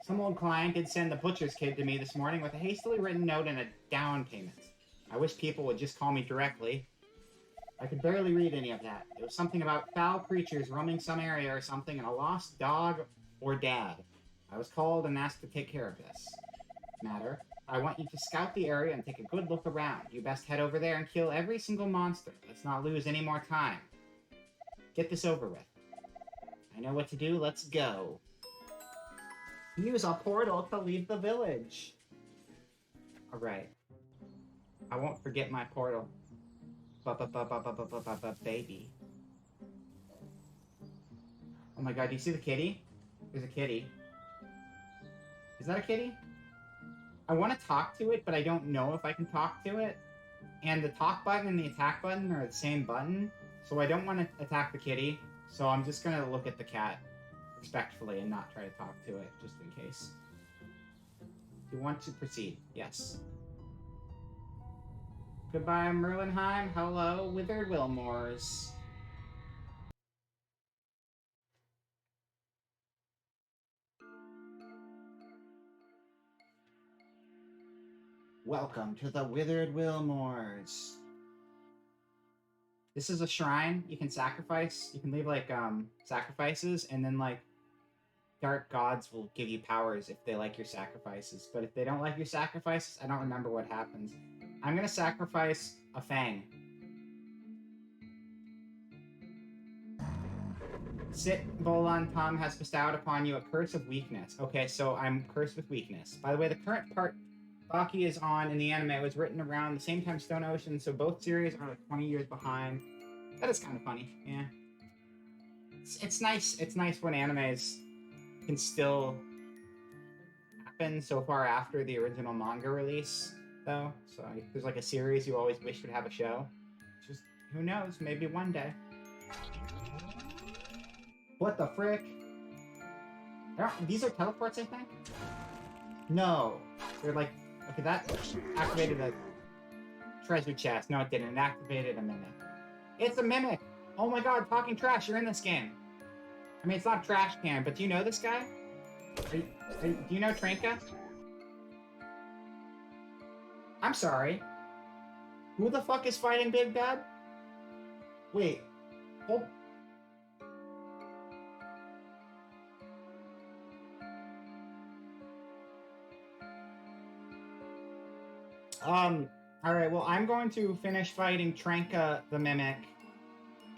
Some old client did send the butcher's kid to me this morning with a hastily written note and a down payment. I wish people would just call me directly. I could barely read any of that. It was something about foul creatures roaming some area or something and a lost dog or dad. I was called and asked to take care of this matter. I want you to scout the area and take a good look around. You best head over there and kill every single monster. Let's not lose any more time. Get this over with. I know what to do. Let's go. Use a portal to leave the village. Alright. I won't forget my portal. Baby. Oh my god, do you see the kitty? There's a kitty. Is that a kitty? I want to talk to it, but I don't know if I can talk to it. And the talk button and the attack button are the same button, so I don't want to attack the kitty. So I'm just going to look at the cat respectfully and not try to talk to it, just in case. You want to proceed? Yes. Goodbye, Merlinheim. Hello, Withered Wilmores. Welcome to the Withered Wilmores. This is a shrine. You can sacrifice. You can leave like sacrifices, and then like dark gods will give you powers if they like your sacrifices. But if they don't like your sacrifices, I don't remember what happens. I'm gonna sacrifice a fang. Sit Volan Tom has bestowed upon you a curse of weakness. Okay, so I'm cursed with weakness. By the way, the current part Baki is on in the anime was written around the same time Stone Ocean, so both series are like 20 years behind. That is kind of funny, yeah. It's nice. It's nice when animes can still happen so far after the original manga release, though. So if there's like a series you always wish would have a show. Just who knows? Maybe one day. What the frick? These are teleports, I think? No. They're like... Okay, that activated a treasure chest. No, it didn't. It activated a mimic. It's a mimic! Oh my god, talking trash, you're in this game. I mean, it's not trash can, but do you know this guy? Do you know Tranka? I'm sorry. Who the fuck is fighting Big Bad? Wait. Hold... Alright, well, I'm going to finish fighting Tranka the Mimic,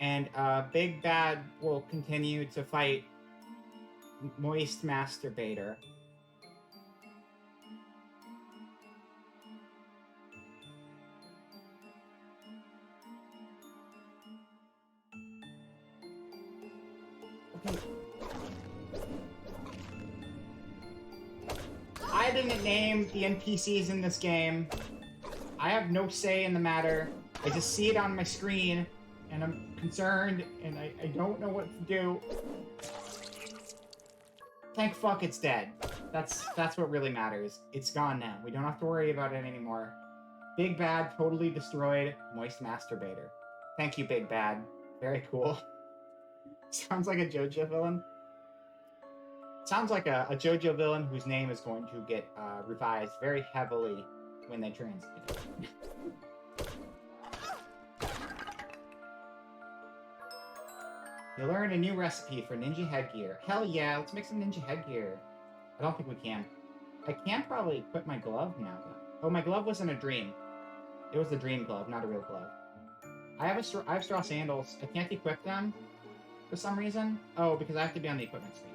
and, Big Bad will continue to fight Moist Masturbator. Okay. I didn't name the NPCs in this game. I have no say in the matter. I just see it on my screen, and I'm concerned, and I don't know what to do. Thank fuck it's dead. That's what really matters. It's gone now. We don't have to worry about it anymore. Big Bad totally destroyed Moist Masturbator. Thank you, Big Bad. Very cool. Sounds like a JoJo villain. Sounds like a JoJo villain whose name is going to get revised very heavily when they translate it. You learn a new recipe for ninja headgear. Hell yeah, let's make some ninja headgear. I don't think we can. I can probably equip my glove now, though. Oh, my glove wasn't a dream. It was the dream glove, not a real glove. I have straw sandals. I can't equip them for some reason. Oh, because I have to be on the equipment screen.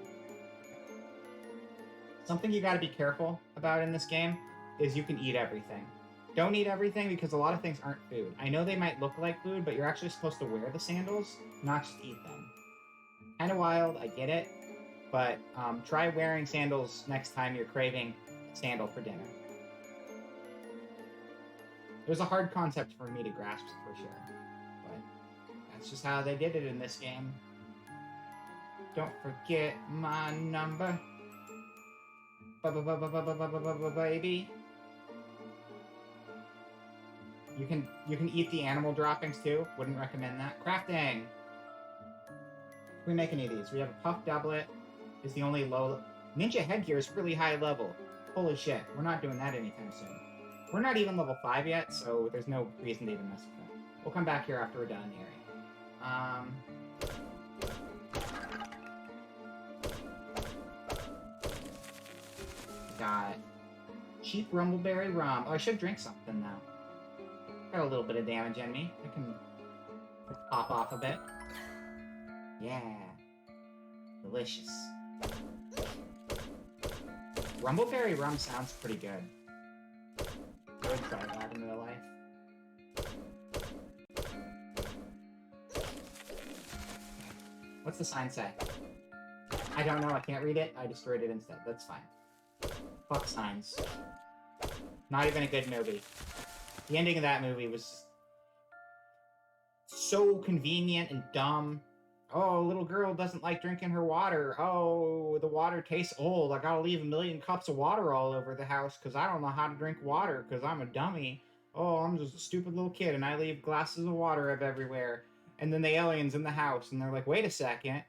Something you gotta be careful about in this game is you can eat everything. Don't eat everything because a lot of things aren't food. I know they might look like food, but you're actually supposed to wear the sandals, not just eat them. Kinda wild, I get it, but try wearing sandals next time you're craving a sandal for dinner. It was a hard concept for me to grasp for sure, but that's just how they did it in this game. Don't forget my number. Baby. You can eat the animal droppings too. Wouldn't recommend that. Crafting. We make any of these. We have a puff doublet. Is the only low ninja headgear is really high level. Holy shit. We're not doing that anytime soon. We're not even level 5 yet, so there's no reason to even mess with that. We'll come back here after we're done in the area. Got cheap rumbleberry rum. Oh, I should drink something now. Got a little bit of damage in me. I can pop off a bit. Yeah. Delicious. Rumbleberry rum sounds pretty good. I would try that in real life. What's the sign say? I don't know, I can't read it. I destroyed it instead. That's fine. Fuck signs. Not even a good movie. The ending of that movie was so convenient and dumb. Oh, little girl doesn't like drinking her water. Oh, the water tastes old. I gotta leave 1,000,000 cups of water all over the house because I don't know how to drink water because I'm a dummy. Oh, I'm just a stupid little kid and I leave glasses of water everywhere. And then the aliens in the house and they're like, wait a second.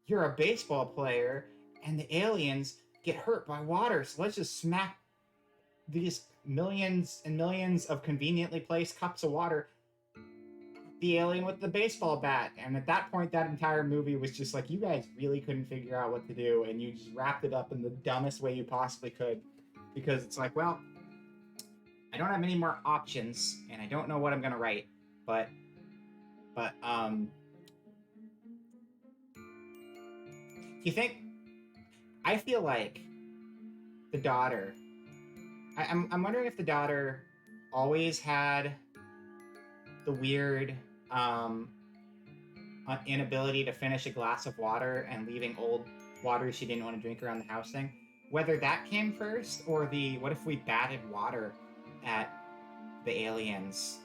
You're a baseball player and the aliens get hurt by water. So let's just smack these millions and millions of conveniently placed cups of water, the alien with the baseball bat. And at that point, that entire movie was just like, you guys really couldn't figure out what to do, and you just wrapped it up in the dumbest way you possibly could. Because it's like, well, I don't have any more options, and I don't know what I'm gonna write, but you think, I feel like the daughter, I'm wondering if the daughter always had the weird inability to finish a glass of water and leaving old water she didn't want to drink around the house thing. Whether that came first, or the what if we batted water at the aliens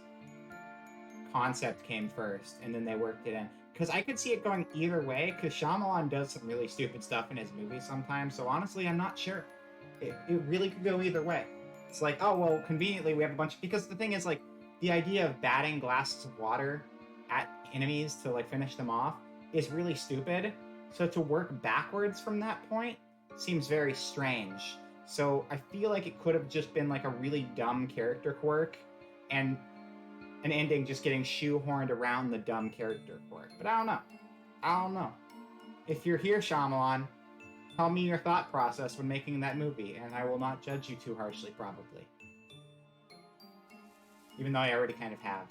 concept came first, and then they worked it in. Because I could see it going either way, because Shyamalan does some really stupid stuff in his movies sometimes, so honestly, I'm not sure. It really could go either way. It's like, oh, well, conveniently, we have a bunch of... Because the thing is, like, the idea of batting glasses of water at enemies to, like, finish them off is really stupid. So to work backwards from that point seems very strange. So I feel like it could have just been, like, a really dumb character quirk, and an ending just getting shoehorned around the dumb character quirk. But I don't know. If you're here, Shyamalan, tell me your thought process when making that movie, and I will not judge you too harshly, probably. Even though I already kind of have.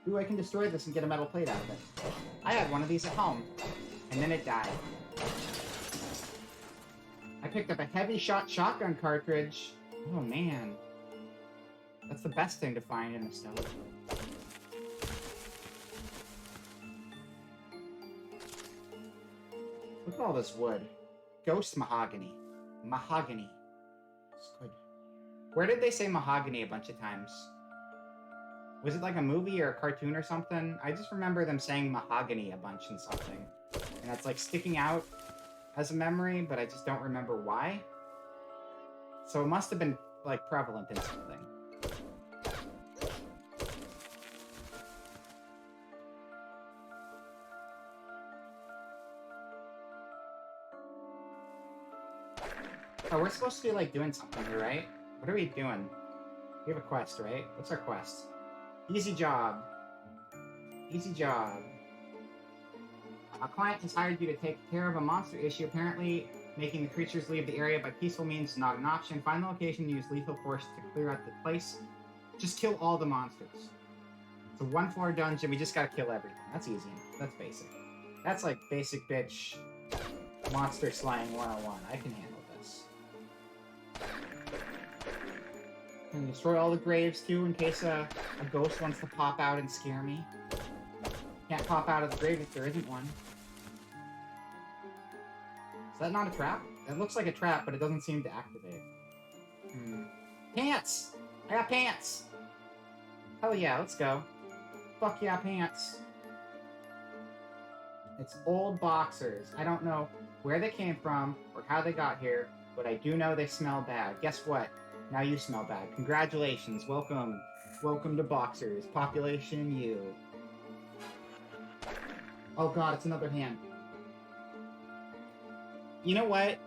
Ooh, I can destroy this and get a metal plate out of it. I had one of these at home, and then it died. I picked up a heavy shot shotgun cartridge. Oh, man. That's the best thing to find in a stone. Look at all this wood. Ghost mahogany. Mahogany. It's good. Where did they say mahogany a bunch of times? Was it like a movie or a cartoon or something? I just remember them saying mahogany a bunch in something. And that's like sticking out as a memory, but I just don't remember why. So it must have been like prevalent in something. Oh, we're supposed to be, like, doing something here, right? What are we doing? We have a quest, right? What's our quest? Easy job. Easy job. A client has hired you to take care of a monster issue. Apparently, making the creatures leave the area by peaceful means is not an option. Find the location and use lethal force to clear out the place. Just kill all the monsters. It's a one-floor dungeon. We just gotta kill everything. That's easy. That's basic. That's like basic bitch monster slaying 101. I can handle this. Can destroy all the graves too, in case a ghost wants to pop out and scare me. Can't pop out of the grave if there isn't one. Is that not a trap? It looks like a trap, but it doesn't seem to activate. Pants! I got pants! Hell yeah, let's go. Fuck yeah, pants. It's old boxers. I don't know where they came from or how they got here, but I do know they smell bad. Guess what? Now you smell bad. Congratulations. Welcome. Welcome to Boxers. Population U. Oh god, it's another hand. You know what?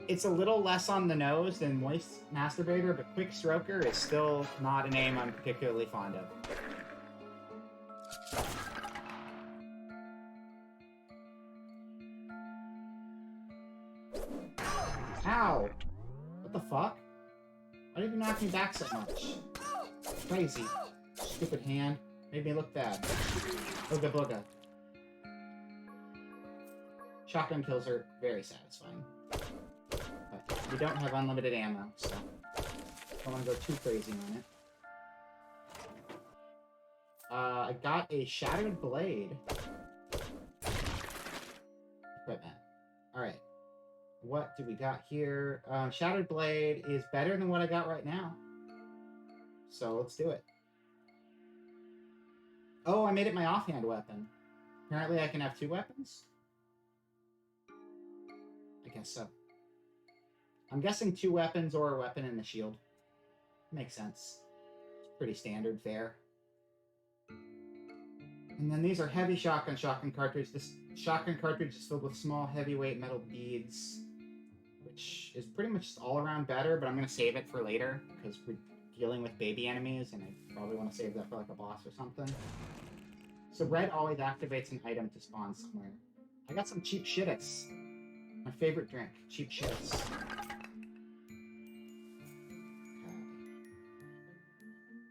It's a little less on the nose than Moist Masturbator, but Quick Stroker is still not a name I'm particularly fond of. Ow! What the fuck? Why did you knock me back so much? Crazy. Stupid hand. Made me look bad. Booga booga. Shotgun kills are very satisfying. But we don't have unlimited ammo, so don't want to go too crazy on it. I got a Shattered Blade. Equipment. Alright. What do we got here? Shattered Blade is better than what I got right now. So let's do it. Oh, I made it my offhand weapon. Apparently I can have 2 weapons? I guess so. I'm guessing 2 weapons or a weapon and a shield. Makes sense. It's pretty standard fare. And then these are heavy shotgun cartridge. This shotgun cartridge is filled with small, heavyweight metal beads. which is pretty much all around better, but I'm gonna save it for later because we're dealing with baby enemies, and I probably want to save that for like a boss or something. So red always activates an item to spawn somewhere. I got some cheap shittis. My favorite drink, cheap shittis. Okay.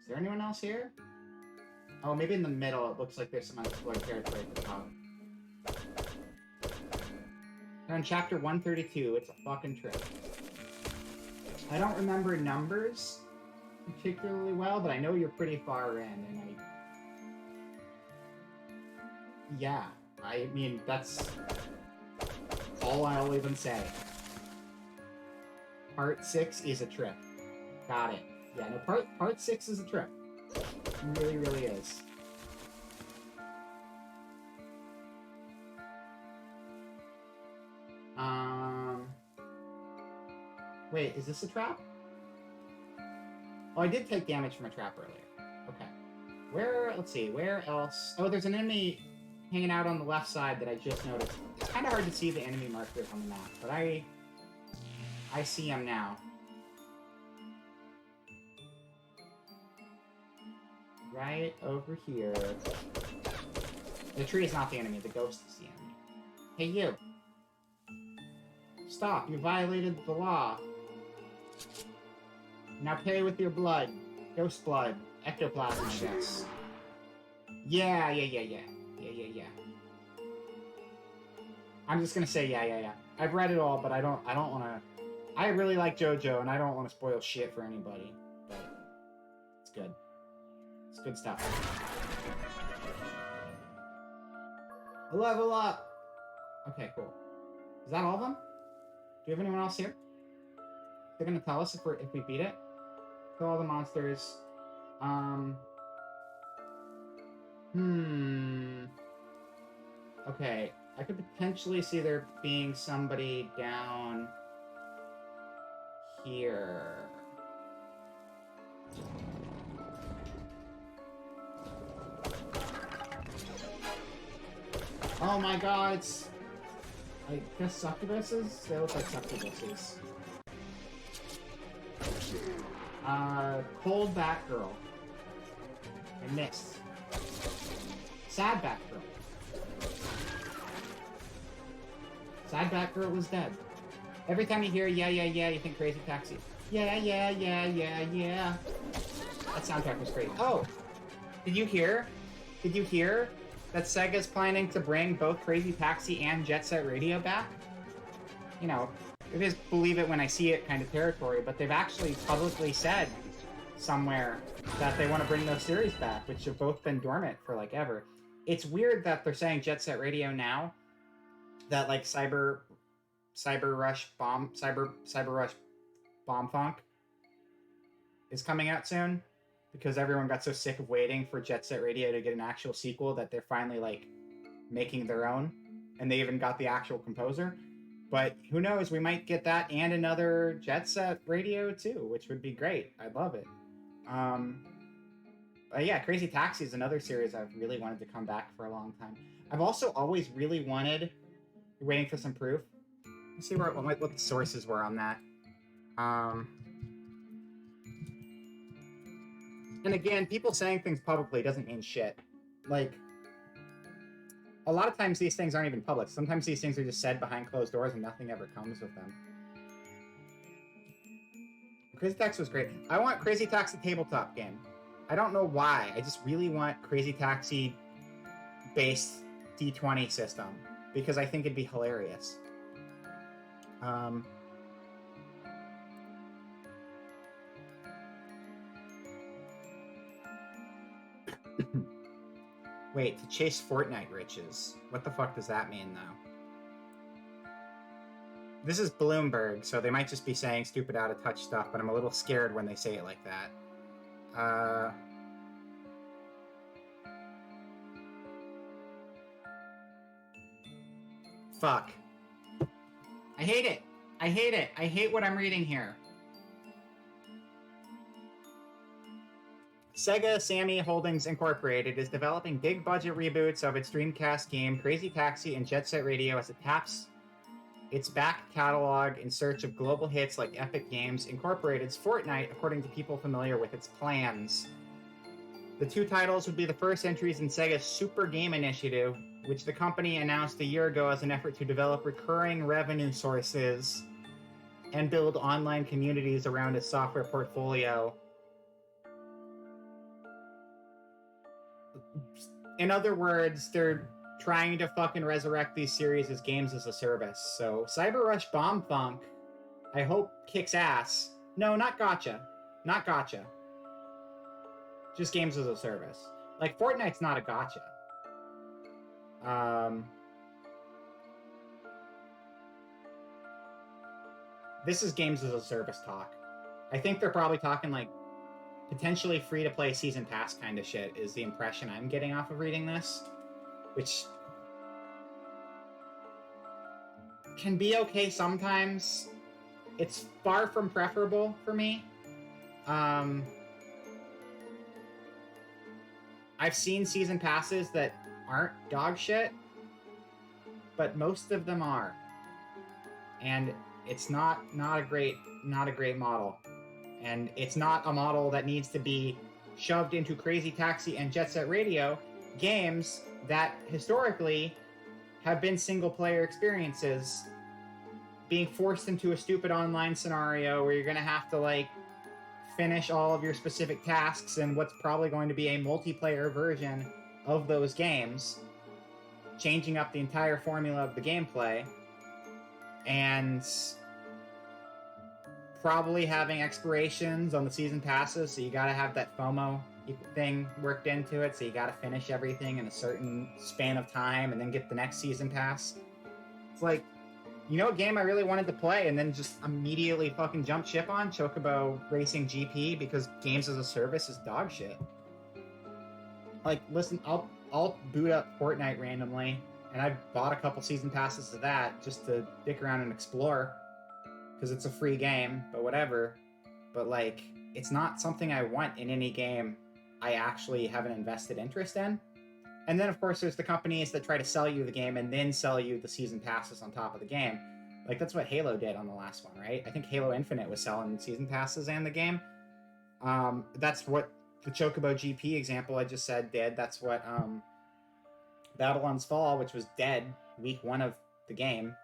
Is there anyone else here? Oh, maybe in the middle. It looks like there's some unexplored territory at the top. We're on chapter 132. It's a fucking trip. I don't remember numbers particularly well, but I know you're pretty far in, and yeah, I mean, that's all I'll even say. Part 6 is a trip. Got it. Yeah, no, part 6 is a trip. It really, really is. Wait, is this a trap? Oh, I did take damage from a trap earlier. Okay. Let's see, where else? Oh, there's an enemy hanging out on the left side that I just noticed. It's kind of hard to see the enemy markers on the map, but I see him now. Right over here. The tree is not the enemy, the ghost is the enemy. Hey, you! Stop, you violated the law. Now pay with your blood. Ghost blood. Ectoplasm, I guess. Yeah. I'm just gonna say yeah. I've read it all, but I don't wanna... I really like JoJo, and I don't want to spoil shit for anybody. But it's good. It's good stuff. Level up! Okay, cool. Is that all of them? Do we have anyone else here? They're gonna tell us if we beat it. Kill all the monsters. Okay, I could potentially see there being somebody down here. Oh my god, it's... I guess succubuses? They look like succubuses. Cold Batgirl. I missed. Sad Batgirl. Sad Batgirl was dead. Every time you hear yeah, you think Crazy Taxi. Yeah. That soundtrack was great. Oh! Did you hear that Sega's planning to bring both Crazy Taxi and Jet Set Radio back? You know, it is believe it when I see it kind of territory, but they've actually publicly said somewhere that they want to bring those series back, which have both been dormant for like ever. It's weird that they're saying Jet Set Radio now, that like Cyber Rush Bomb Funk is coming out soon, because everyone got so sick of waiting for Jet Set Radio to get an actual sequel that they're finally like making their own, and they even got the actual composer. But who knows, we might get that and another Jet Set Radio too, which would be great. I'd love it. But yeah, Crazy Taxi is another series I've really wanted to come back for a long time. I've also always really wanted, waiting for some proof. Let's see what the sources were on that. And again, people saying things publicly doesn't mean shit. Like, a lot of times these things aren't even public. Sometimes these things are just said behind closed doors and nothing ever comes of them. Crazy Taxi was great. I want Crazy Taxi tabletop game. I don't know why. I just really want Crazy Taxi based D20 system because I think it'd be hilarious. Wait, to chase Fortnite riches. What the fuck does that mean, though? This is Bloomberg, so they might just be saying stupid out-of-touch stuff, but I'm a little scared when they say it like that. Fuck. I hate it. I hate it. I hate what I'm reading here. Sega Sammy Holdings Incorporated is developing big-budget reboots of its Dreamcast game Crazy Taxi and Jet Set Radio as it taps its back catalog in search of global hits like Epic Games Incorporated's Fortnite, according to people familiar with its plans. The two titles would be the first entries in Sega's Super Game Initiative, which the company announced a year ago as an effort to develop recurring revenue sources and build online communities around its software portfolio. In other words, they're trying to fucking resurrect these series as games as a service. So Cyber Rush Bomb Funk, I hope, kicks ass. No, not gacha. Not gacha. Just games as a service. Like, Fortnite's not a gacha. This is games as a service talk. I think they're probably talking like potentially free-to-play season pass kind of shit is the impression I'm getting off of reading this, which can be okay sometimes. It's far from preferable for me. I've seen season passes that aren't dog shit, but most of them are, and it's not a great model. And it's not a model that needs to be shoved into Crazy Taxi and Jet Set Radio, games that historically have been single-player experiences, being forced into a stupid online scenario where you're going to have to, like, finish all of your specific tasks in what's probably going to be a multiplayer version of those games, changing up the entire formula of the gameplay, and probably having expirations on the season passes, so you gotta have that FOMO thing worked into it, so you gotta finish everything in a certain span of time and then get the next season pass. It's like, you know, a game I really wanted to play and then just immediately fucking jump ship on? Chocobo Racing GP, because games as a service is dog shit. Like, listen, I'll boot up Fortnite randomly, and I've bought a couple season passes to that just to dick around and explore, because it's a free game, but whatever. But, like, it's not something I want in any game I actually have an invested interest in. And then, of course, there's the companies that try to sell you the game and then sell you the season passes on top of the game. Like, that's what Halo did on the last one, right? I think Halo Infinite was selling season passes and the game. That's what the Chocobo GP example I just said did. That's what Babylon's Fall, which was dead week one of the game,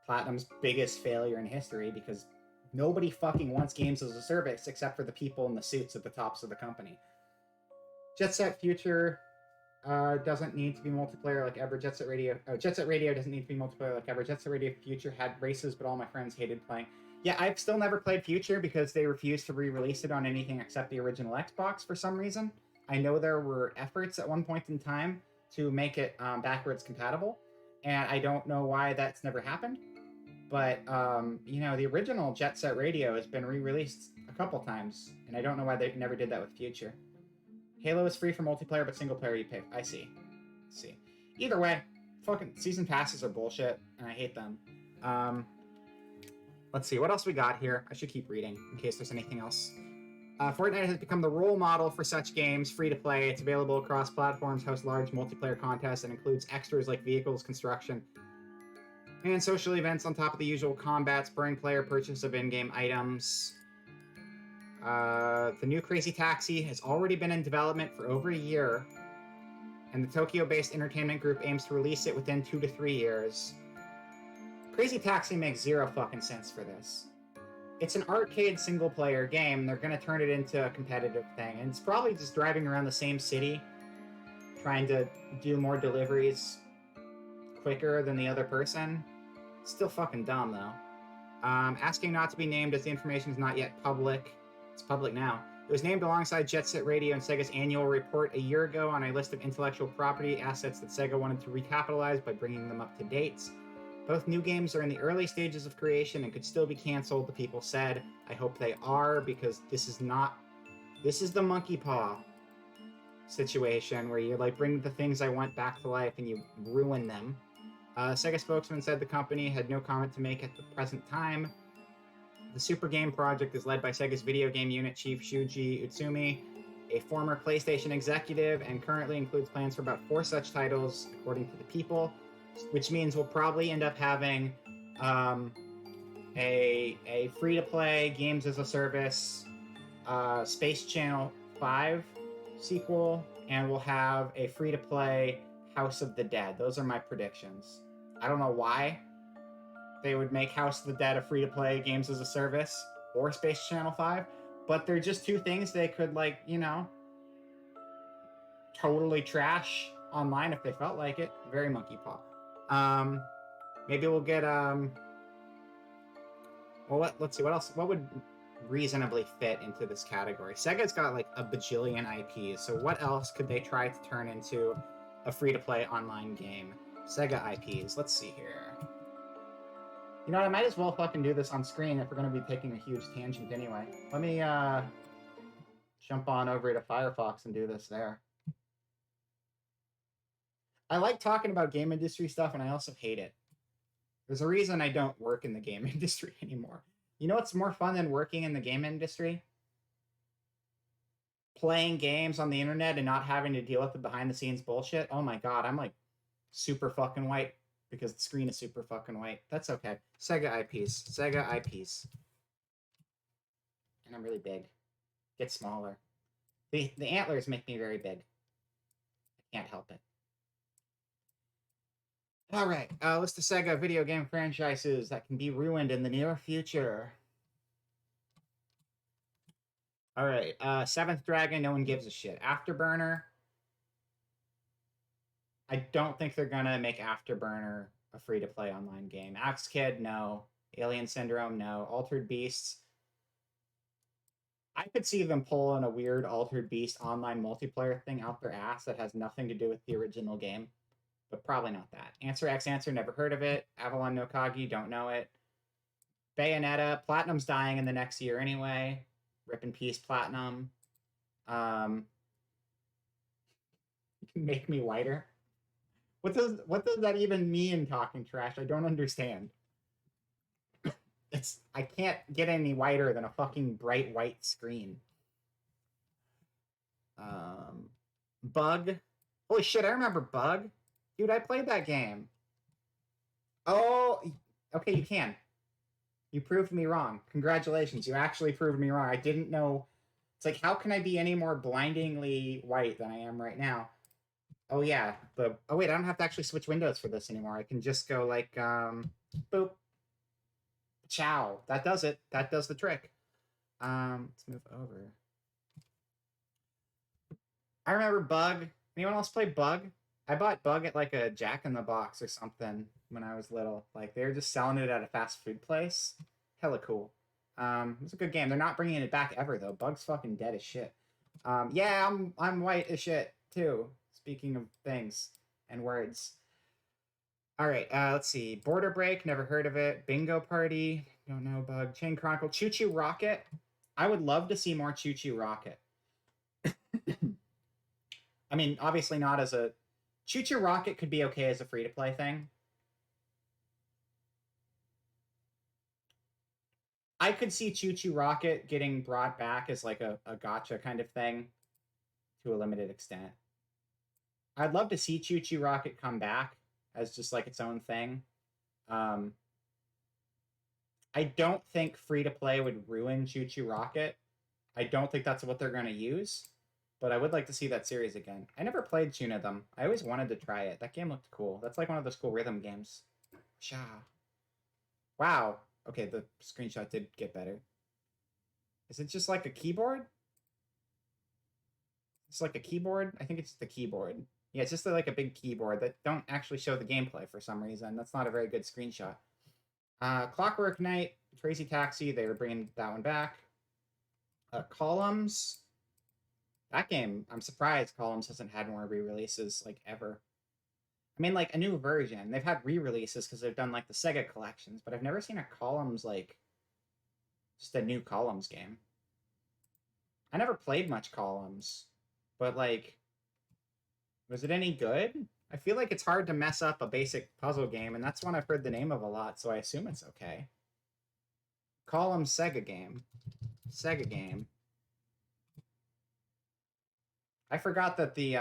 Platinum's biggest failure in history, because nobody fucking wants games as a service except for the people in the suits at the tops of the company. Jet Set Future doesn't need to be multiplayer like ever. Jet Set Radio doesn't need to be multiplayer like ever. Jet Set Radio Future had races, but all my friends hated playing. Yeah, I've still never played Future because they refused to re-release it on anything except the original Xbox for some reason. I know there were efforts at one point in time to make it backwards compatible, and I don't know why that's never happened. But, you know, the original Jet Set Radio has been re-released a couple times, and I don't know why they never did that with Future. Halo is free for multiplayer, but single player you pay. I see. Either way, fucking season passes are bullshit, and I hate them. Let's see, what else we got here? I should keep reading in case there's anything else. Fortnite has become the role model for such games, free to play. It's available across platforms, hosts large multiplayer contests, and includes extras like vehicles, construction, and social events on top of the usual combat, spurring player purchase of in-game items. The new Crazy Taxi has already been in development for over a year, and the Tokyo-based entertainment group aims to release it within 2 to 3 years. Crazy Taxi makes zero fucking sense for this. It's an arcade single-player game. They're going to turn it into a competitive thing, and it's probably just driving around the same city, trying to do more deliveries quicker than the other person. Still fucking dumb, though. Asking not to be named as the information is not yet public. It's public now. It was named alongside Jet Set Radio and Sega's annual report a year ago on a list of intellectual property assets that Sega wanted to recapitalize by bringing them up to date. Both new games are in the early stages of creation and could still be canceled, the people said. I hope they are, because this is the monkey paw situation where you like bring the things I want back to life and you ruin them. Sega spokesman said the company had no comment to make at the present time. The Super Game project is led by Sega's video game unit chief Shuji Utsumi, a former PlayStation executive, and currently includes plans for about 4 such titles, according to the people, which means we'll probably end up having a free-to-play games as a service Space Channel 5 sequel, and we'll have a free-to-play House of the Dead. Those are my predictions. I don't know why they would make House of the Dead a free-to-play games as a service or Space Channel 5, but they're just two things they could, like, you know, totally trash online if they felt like it. Very Monkey Paw. Maybe we'll get well, let's see what else. What would reasonably fit into this category? Sega's got like a bajillion IPs, so what else could they try to turn into a free-to-play online game? Sega IPs. Let's see here. You know what? I might as well fucking do this on screen if we're going to be taking a huge tangent anyway. Let me jump on over to Firefox and do this there. I like talking about game industry stuff, and I also hate it. There's a reason I don't work in the game industry anymore. You know what's more fun than working in the game industry? Playing games on the internet and not having to deal with the behind-the-scenes bullshit. Oh my god, I'm like super fucking white because the screen is super fucking white. That's okay. Sega IPs. Sega IPs. And I'm really big. Get smaller. The antlers make me very big. I can't help it. All right, list of Sega video game franchises that can be ruined in the near future. All right, Seventh Dragon, no one gives a shit. Afterburner, I don't think they're gonna make Afterburner a free-to-play online game. Axe Kid, no. Alien Syndrome, no. Altered Beasts, I could see them pulling a weird Altered Beast online multiplayer thing out their ass that has nothing to do with the original game. But probably not that. Answer X Answer, never heard of it. Avalon no Kagi, don't know it. Bayonetta, Platinum's dying in the next year anyway. Rip in peace, Platinum. Make me whiter. What does that even mean, talking trash? I don't understand. I can't get any whiter than a fucking bright white screen. Bug. Holy shit, I remember Bug. Dude, I played that game. Oh, okay, you can. You proved me wrong. Congratulations, you actually proved me wrong. I didn't know. It's like, how can I be any more blindingly white than I am right now? Oh, yeah. Oh, wait, I don't have to actually switch windows for this anymore. I can just go like, boop. Ciao. That does it. That does the trick. Let's move over. I remember Bug. Anyone else play Bug? I bought Bug at like a Jack in the Box or something when I was little. Like they were just selling it at a fast food place. Hella cool. It was a good game. They're not bringing it back ever though. Bug's fucking dead as shit. Yeah, I'm white as shit too. Speaking of things and words. All right, let's see. Border Break, never heard of it. Bingo Party, don't know. Bug. Chain Chronicle. Choo Choo Rocket. I would love to see more Choo Choo Rocket. I mean, obviously not as a... Choo Choo Rocket could be okay as a free-to-play thing. I could see Choo Choo Rocket getting brought back as like a gacha kind of thing to a limited extent. I'd love to see Choo Choo Rocket come back as just like its own thing. I don't think free-to-play would ruin Choo Choo Rocket. I don't think that's what they're going to use. But I would like to see that series again. I never played Tuna Them. I always wanted to try it. That game looked cool. That's like one of those cool rhythm games. Sha. Wow. Okay, the screenshot did get better. Is it just like a keyboard? It's like a keyboard? I think it's the keyboard. Yeah, it's just like a big keyboard that don't actually show the gameplay for some reason. That's not a very good screenshot. Clockwork Knight, Crazy Taxi, they were bringing that one back. Columns. That game, I'm surprised Columns hasn't had more re-releases, like, ever. I mean, like, a new version. They've had re-releases because they've done, like, the Sega collections, but I've never seen a Columns, like, just a new Columns game. I never played much Columns, but, like, was it any good? I feel like it's hard to mess up a basic puzzle game, and that's one I've heard the name of a lot, so I assume it's okay. Columns Sega game. Sega game. I forgot that the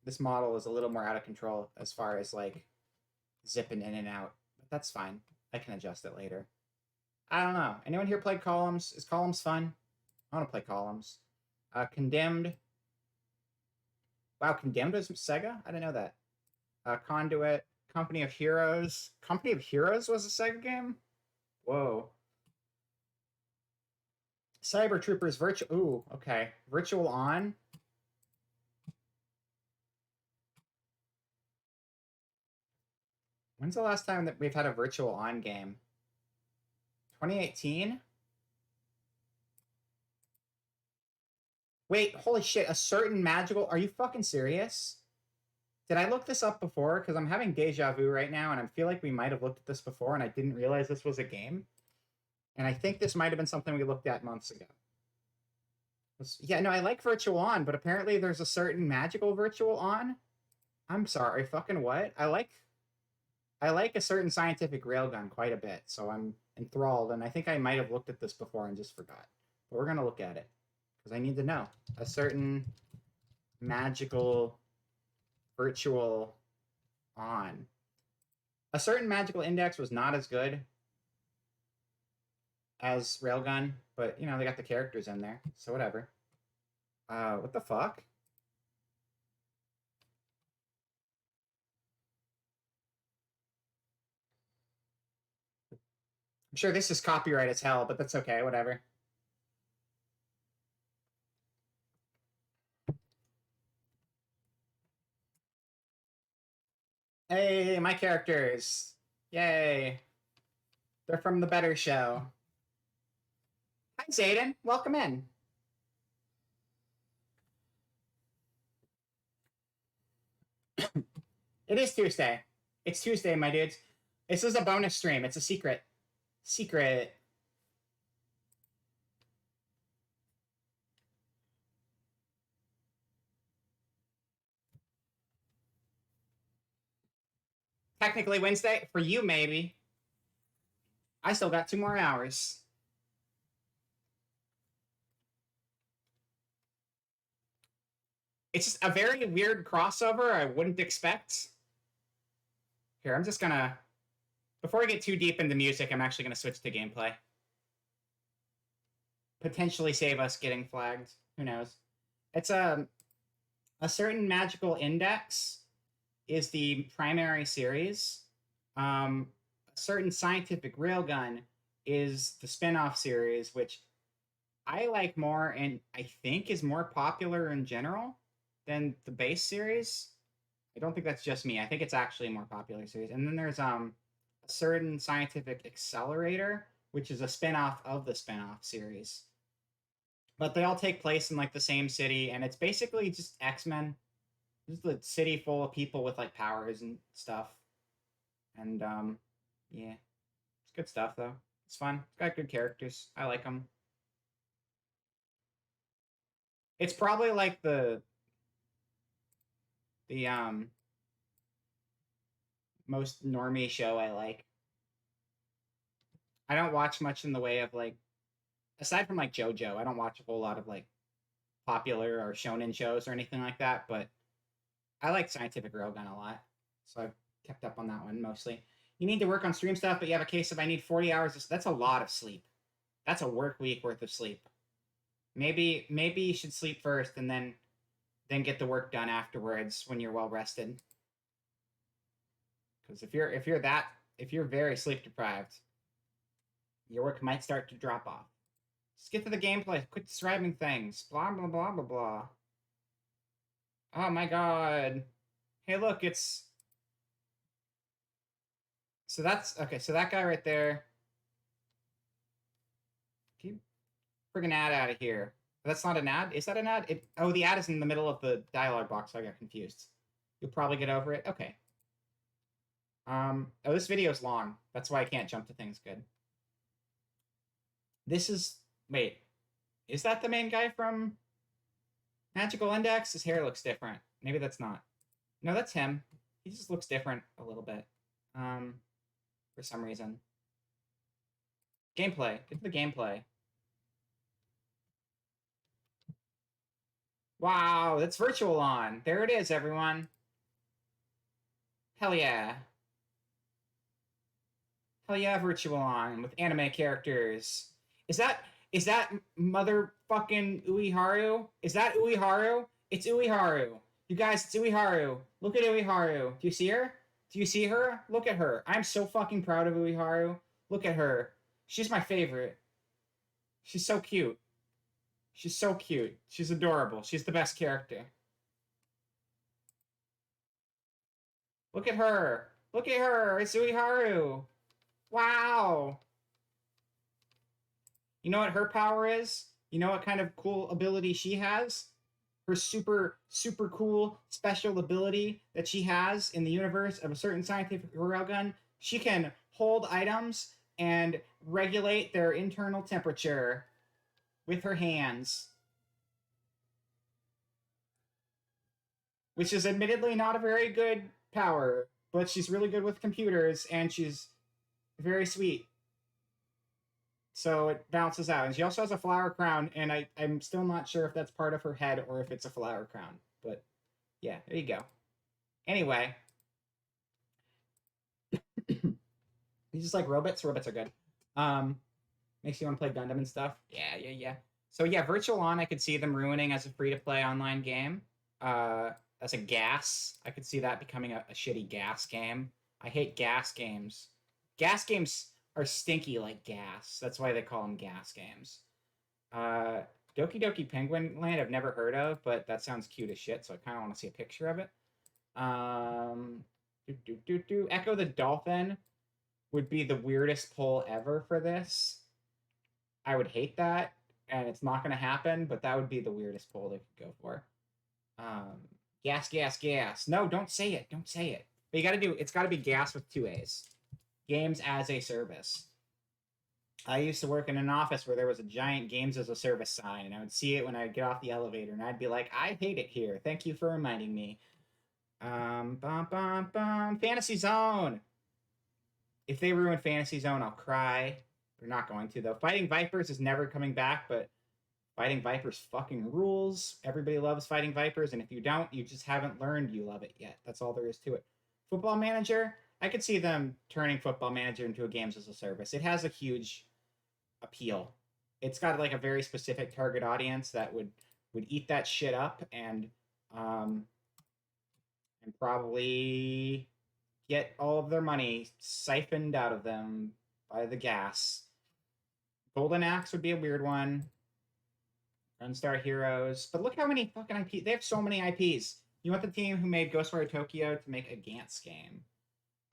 this model is a little more out of control as far as like zipping in and out, but that's fine. I can adjust it later. I don't know. Anyone here played Columns? Is Columns fun? I want to play Columns. Condemned. Wow, Condemned was Sega? I didn't know that. Conduit. Company of Heroes. Company of Heroes was a Sega game? Whoa. Cyber Troopers Virtual. Ooh, okay. Virtual On. When's the last time that we've had a Virtual On game? 2018? Wait, holy shit, a certain magical... Are you fucking serious? Did I look this up before? Because I'm having deja vu right now, and I feel like we might have looked at this before, and I didn't realize this was a game. And I think this might have been something we looked at months ago. Yeah, no, I like Virtual On, but apparently there's a certain magical Virtual On. I'm sorry, fucking what? I like a certain scientific railgun quite a bit, so I'm enthralled, and I think I might have looked at this before and just forgot. But we're going to look at it, because I need to know. A certain magical Virtual On. A certain magical index was not as good as Railgun, but, you know, they got the characters in there, so whatever. What the fuck? I'm sure this is copyright as hell, but that's okay, whatever. Hey, my characters. Yay. They're from the Better Show. Hi, Zayden. Welcome in. It is Tuesday. It's Tuesday, my dudes. This is a bonus stream. It's a secret. Secret. Technically Wednesday. For you, maybe. I still got 2 more hours. It's just a very weird crossover I wouldn't expect. Here, I'm just gonna... Before I get too deep into music, I'm actually gonna switch to gameplay. Potentially save us getting flagged. Who knows? It's a certain magical index is the primary series. A certain scientific railgun is the spin-off series, which I like more and I think is more popular in general than the base series. I don't think that's just me. I think it's actually a more popular series. And then there's a certain scientific accelerator, which is a spin-off of the spin-off series. But they all take place in like the same city, and it's basically just X-Men. Just a city full of people with like powers and stuff. And yeah. It's good stuff though. It's fun. It's got good characters. I like them. It's probably like the most normie show I like. I don't watch much in the way of like, aside from like JoJo, I don't watch a whole lot of like popular or shonen shows or anything like that, but I like Scientific Railgun a lot, so I've kept up on that one mostly. You need to work on stream stuff, but you have a case of I need 40 hours. That's a lot of sleep. That's a work week worth of sleep. Maybe you should sleep first and then get the work done afterwards when you're well rested. Because if you're very sleep deprived, your work might start to drop off. Just get to the gameplay. Quit describing things. Blah blah blah blah blah. Oh my god. Hey, look, it's... So that's... Okay, so that guy right there... Keep friggin' ad out of here. That's not an ad? Is that an ad? Oh, the ad is in the middle of the dialogue box, so I got confused. You'll probably get over it. Okay. Oh, this video's long. That's why I can't jump to things good. This is... Wait. Is that the main guy from Magical Index? His hair looks different. Maybe that's not. No, that's him. He just looks different a little bit. For some reason. Gameplay. Get to the gameplay. Wow, that's Virtual On. There it is, everyone. Hell yeah. Hell yeah, Virtualon with anime characters. Is that motherfucking Uiharu? Is that Uiharu? It's Uiharu. You guys, it's Uiharu. Look at Uiharu. Do you see her? Do you see her? Look at her. I'm so fucking proud of Uiharu. Look at her. She's my favorite. She's so cute. She's so cute. She's adorable. She's the best character. Look at her. Look at her. It's Uiharu. Wow. You know what her power is? You know what kind of cool ability she has? Her super, super cool special ability that she has in the universe of a certain scientific railgun. She can hold items and regulate their internal temperature with her hands. Which is admittedly not a very good power, but she's really good with computers and she's very sweet. So it balances out. And she also has a flower crown, and I'm still not sure if that's part of her head or if it's a flower crown. But yeah, there you go. Anyway. You just like robots? Robots are good. Makes you want to play Gundam and stuff. Yeah. So yeah, Virtualon, I could see them ruining as a free-to-play online game. As a gas, I could see that becoming a shitty gas game. I hate gas games. Gas games are stinky like gas. That's why they call them gas games. Doki Doki Penguin Land I've never heard of, but that sounds cute as shit, so I kind of want to see a picture of it. Echo the Dolphin would be the weirdest poll ever for this. I would hate that, and it's not going to happen, but that would be the weirdest poll they could go for. Gas. No, don't say it. Don't say it. But it's got to be gas with 2 A's. Games as a service. I used to work in an office where there was a giant games as a service sign, and I would see it when I'd get off the elevator, and I'd be like, I hate it here. Thank you for reminding me. Fantasy Zone. If they ruin Fantasy Zone, I'll cry. They're not going to, though. Fighting Vipers is never coming back, but Fighting Vipers fucking rules. Everybody loves Fighting Vipers, and if you don't, you just haven't learned you love it yet. That's all there is to it. Football Manager, I could see them turning Football Manager into a games as a service. It has a huge appeal. It's got like a very specific target audience that would eat that shit up and probably get all of their money siphoned out of them by the gas. Golden Axe would be a weird one. Gunstar Heroes. But look how many fucking IPs. They have so many IPs. You want the team who made Ghostwire Tokyo to make a Gantz game.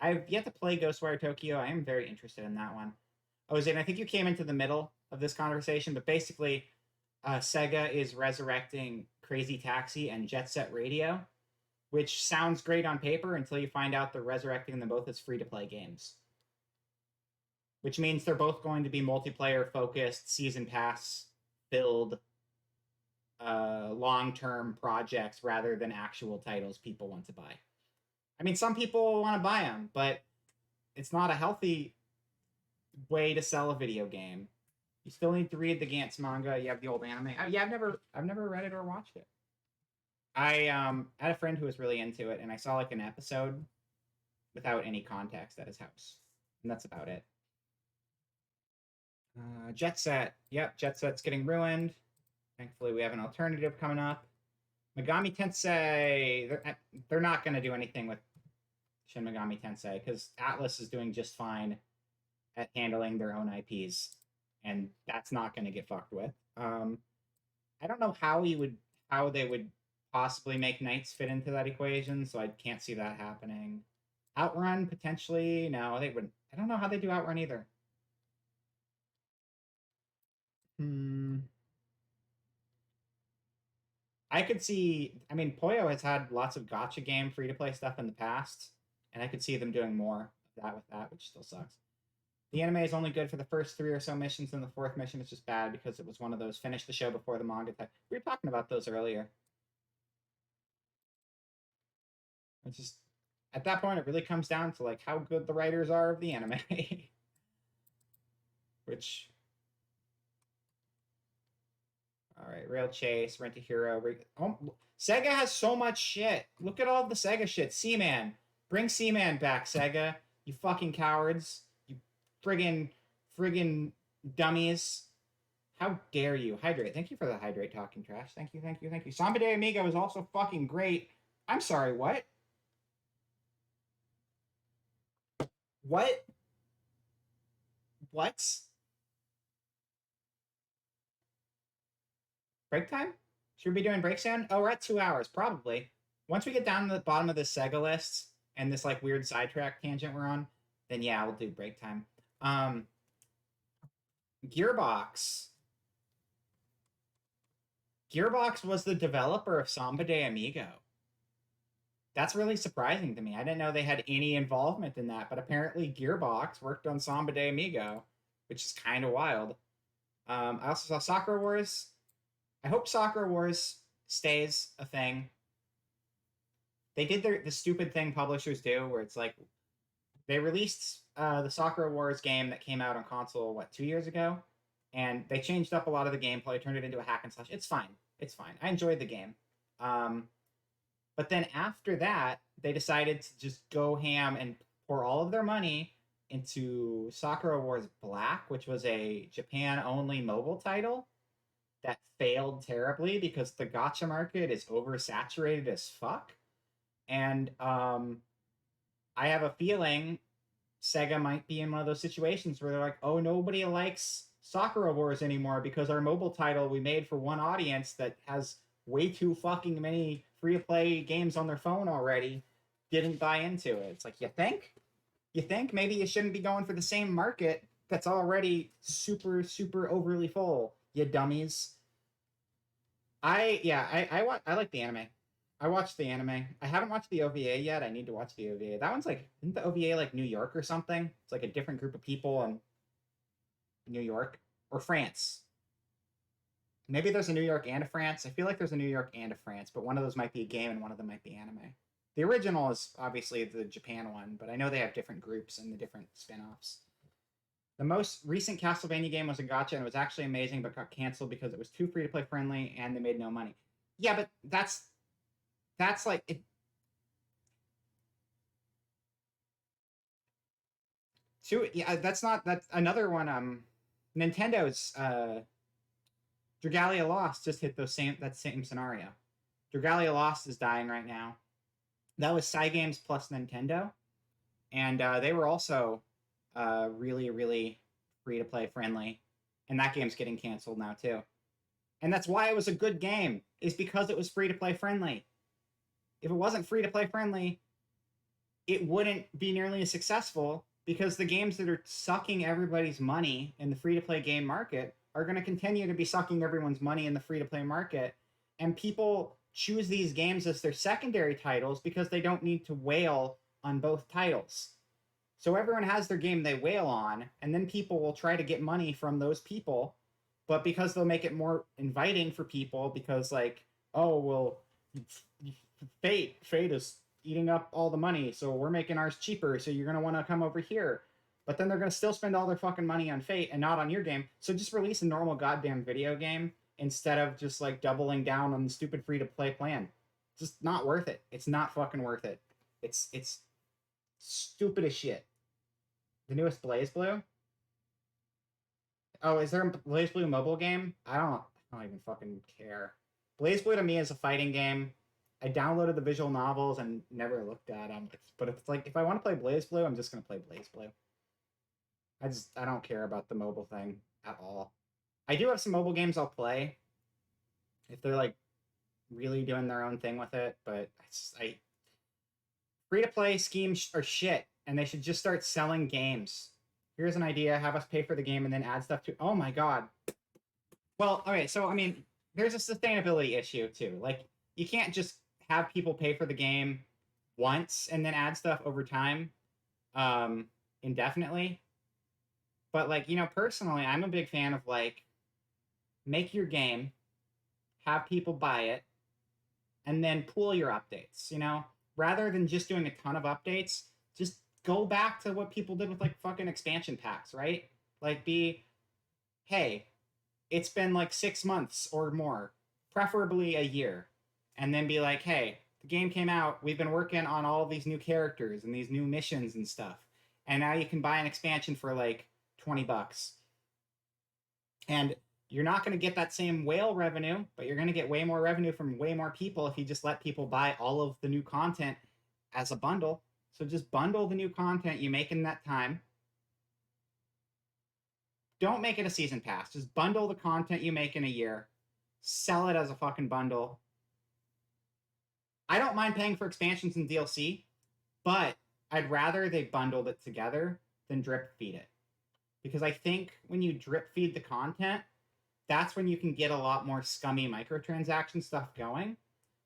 I've yet to play Ghostwire Tokyo. I am very interested in that one. Oh, Zane, I think you came into the middle of this conversation, but basically, Sega is resurrecting Crazy Taxi and Jet Set Radio, which sounds great on paper until you find out they're resurrecting them both as free-to-play games. Which means they're both going to be multiplayer-focused, season pass-filled, long-term projects rather than actual titles people want to buy. I mean, some people want to buy them, but it's not a healthy way to sell a video game. You still need to read the Gantz manga. You have the old anime. I've never read it or watched it. I had a friend who was really into it, and I saw like an episode without any context at his house, and that's about it. Jet Set. Yep, Jet Set's getting ruined. Thankfully, we have an alternative coming up. Megami Tensei. They're not going to do anything with Shin Megami Tensei because Atlas is doing just fine at handling their own IPs, and that's not going to get fucked with. I don't know how they would possibly make Knights fit into that equation, so I can't see that happening. Outrun, potentially. No, they wouldn't. I don't know how they do Outrun either. I could see... I mean, Puyo has had lots of gacha game free-to-play stuff in the past, and I could see them doing more of that with that, which still sucks. The anime is only good for the first 3 or so missions, and the 4th mission is just bad because it was one of those finish the show before the manga type. We were talking about those earlier. It's just... At that point, it really comes down to, like, how good the writers are of the anime. Which... Alright, Rail Chase, Rent a Hero. Sega has so much shit. Look at all the Sega shit. Seaman. Bring Seaman back, Sega. You fucking cowards. You friggin' dummies. How dare you? Hydrate. Thank you for the hydrate talking trash. Thank you, thank you, thank you. Samba de Amigo is also fucking great. I'm sorry, what? What? What? Break time? Should we be doing break soon? Oh, we're at 2 hours, probably. Once we get down to the bottom of this Sega list and this like weird sidetrack tangent we're on, then yeah, we'll do break time. Gearbox. Gearbox was the developer of Samba de Amigo. That's really surprising to me. I didn't know they had any involvement in that, but apparently Gearbox worked on Samba de Amigo, which is kind of wild. I also saw Sakura Wars. I hope Sakura Wars stays a thing. They did the stupid thing publishers do, where it's like they released the Sakura Wars game that came out on console 2 years ago, and they changed up a lot of the gameplay, turned it into a hack and slash. It's fine. It's fine. I enjoyed the game. But then after that, they decided to just go ham and pour all of their money into Sakura Wars Black, which was a Japan-only mobile title that failed terribly because the gacha market is oversaturated as fuck. And I have a feeling Sega might be in one of those situations where they're like, oh, nobody likes Sakura Wars anymore because our mobile title we made for one audience that has way too fucking many free-to-play games on their phone already didn't buy into it. It's like, you think? You think maybe you shouldn't be going for the same market that's already super, super overly full, you dummies. I like the anime. I watched the anime. I haven't watched the OVA yet. I need to watch the OVA. That one's like, isn't the OVA like New York or something? It's like a different group of people in New York or France. Maybe there's a New York and a France. I feel like there's a New York and a France, but one of those might be a game and one of them might be anime. The original is obviously the Japan one, but I know they have different groups and the different spin-offs. The most recent Castlevania game was a gacha and it was actually amazing, but got canceled because it was too free-to-play friendly and they made no money. Yeah, but that's like it. That's another one. Nintendo's Dragalia Lost just hit that same scenario. Dragalia Lost is dying right now. That was Cygames plus Nintendo, and they were also really, really free-to-play friendly, and that game's getting canceled now too. And that's why it was a good game, is because it was free-to-play friendly. If it wasn't free-to-play friendly, it wouldn't be nearly as successful because the games that are sucking everybody's money in the free-to-play game market are going to continue to be sucking everyone's money in the free-to-play market. And people choose these games as their secondary titles because they don't need to whale on both titles. So everyone has their game they whale on, and then people will try to get money from those people. But because they'll make it more inviting for people, because like, oh, well, Fate is eating up all the money, so we're making ours cheaper, so you're going to want to come over here. But then they're going to still spend all their fucking money on Fate and not on your game. So just release a normal goddamn video game instead of just like doubling down on the stupid free-to-play plan. Just not worth it. It's not fucking worth it. It's stupid as shit. The newest BlazBlue? Oh, is there a BlazBlue mobile game? I don't even fucking care. BlazBlue to me is a fighting game. I downloaded the visual novels and never looked at them. But it's like, if I want to play BlazBlue, I'm just going to play BlazBlue. I don't care about the mobile thing at all. I do have some mobile games I'll play if they're like really doing their own thing with it, but free-to-play schemes are shit, and they should just start selling games. Here's an idea, have us pay for the game and then add stuff to. Oh my god. Well, okay, so I mean, there's a sustainability issue too. Like, you can't just have people pay for the game once and then add stuff over time indefinitely. But like, you know, personally, I'm a big fan of like, make your game, have people buy it, and then pool your updates, you know? Rather than just doing a ton of updates, just go back to what people did with like fucking expansion packs, right? Like hey, it's been like 6 months or more, preferably a year. And then be like, hey, the game came out, we've been working on all these new characters and these new missions and stuff. And now you can buy an expansion for like $20. And you're not going to get that same whale revenue, but you're going to get way more revenue from way more people if you just let people buy all of the new content as a bundle. So just bundle the new content you make in that time. Don't make it a season pass. Just bundle the content you make in a year. Sell it as a fucking bundle. I don't mind paying for expansions and DLC, but I'd rather they bundled it together than drip feed it. Because I think when you drip feed the content, that's when you can get a lot more scummy microtransaction stuff going.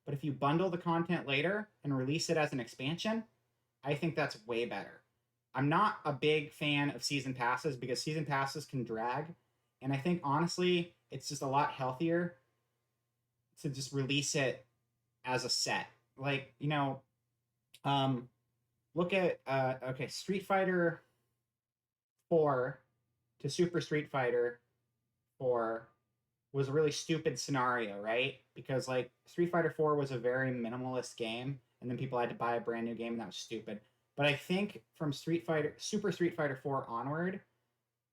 But if you bundle the content later and release it as an expansion, I think that's way better. I'm not a big fan of season passes because season passes can drag. And I think, honestly, it's just a lot healthier to just release it as a set. Like, you know, look at, Street Fighter 4 to Super Street Fighter 4 was a really stupid scenario, right? Because, like, Street Fighter 4 was a very minimalist game, and then people had to buy a brand new game, and that was stupid. But I think from Super Street Fighter 4 onward,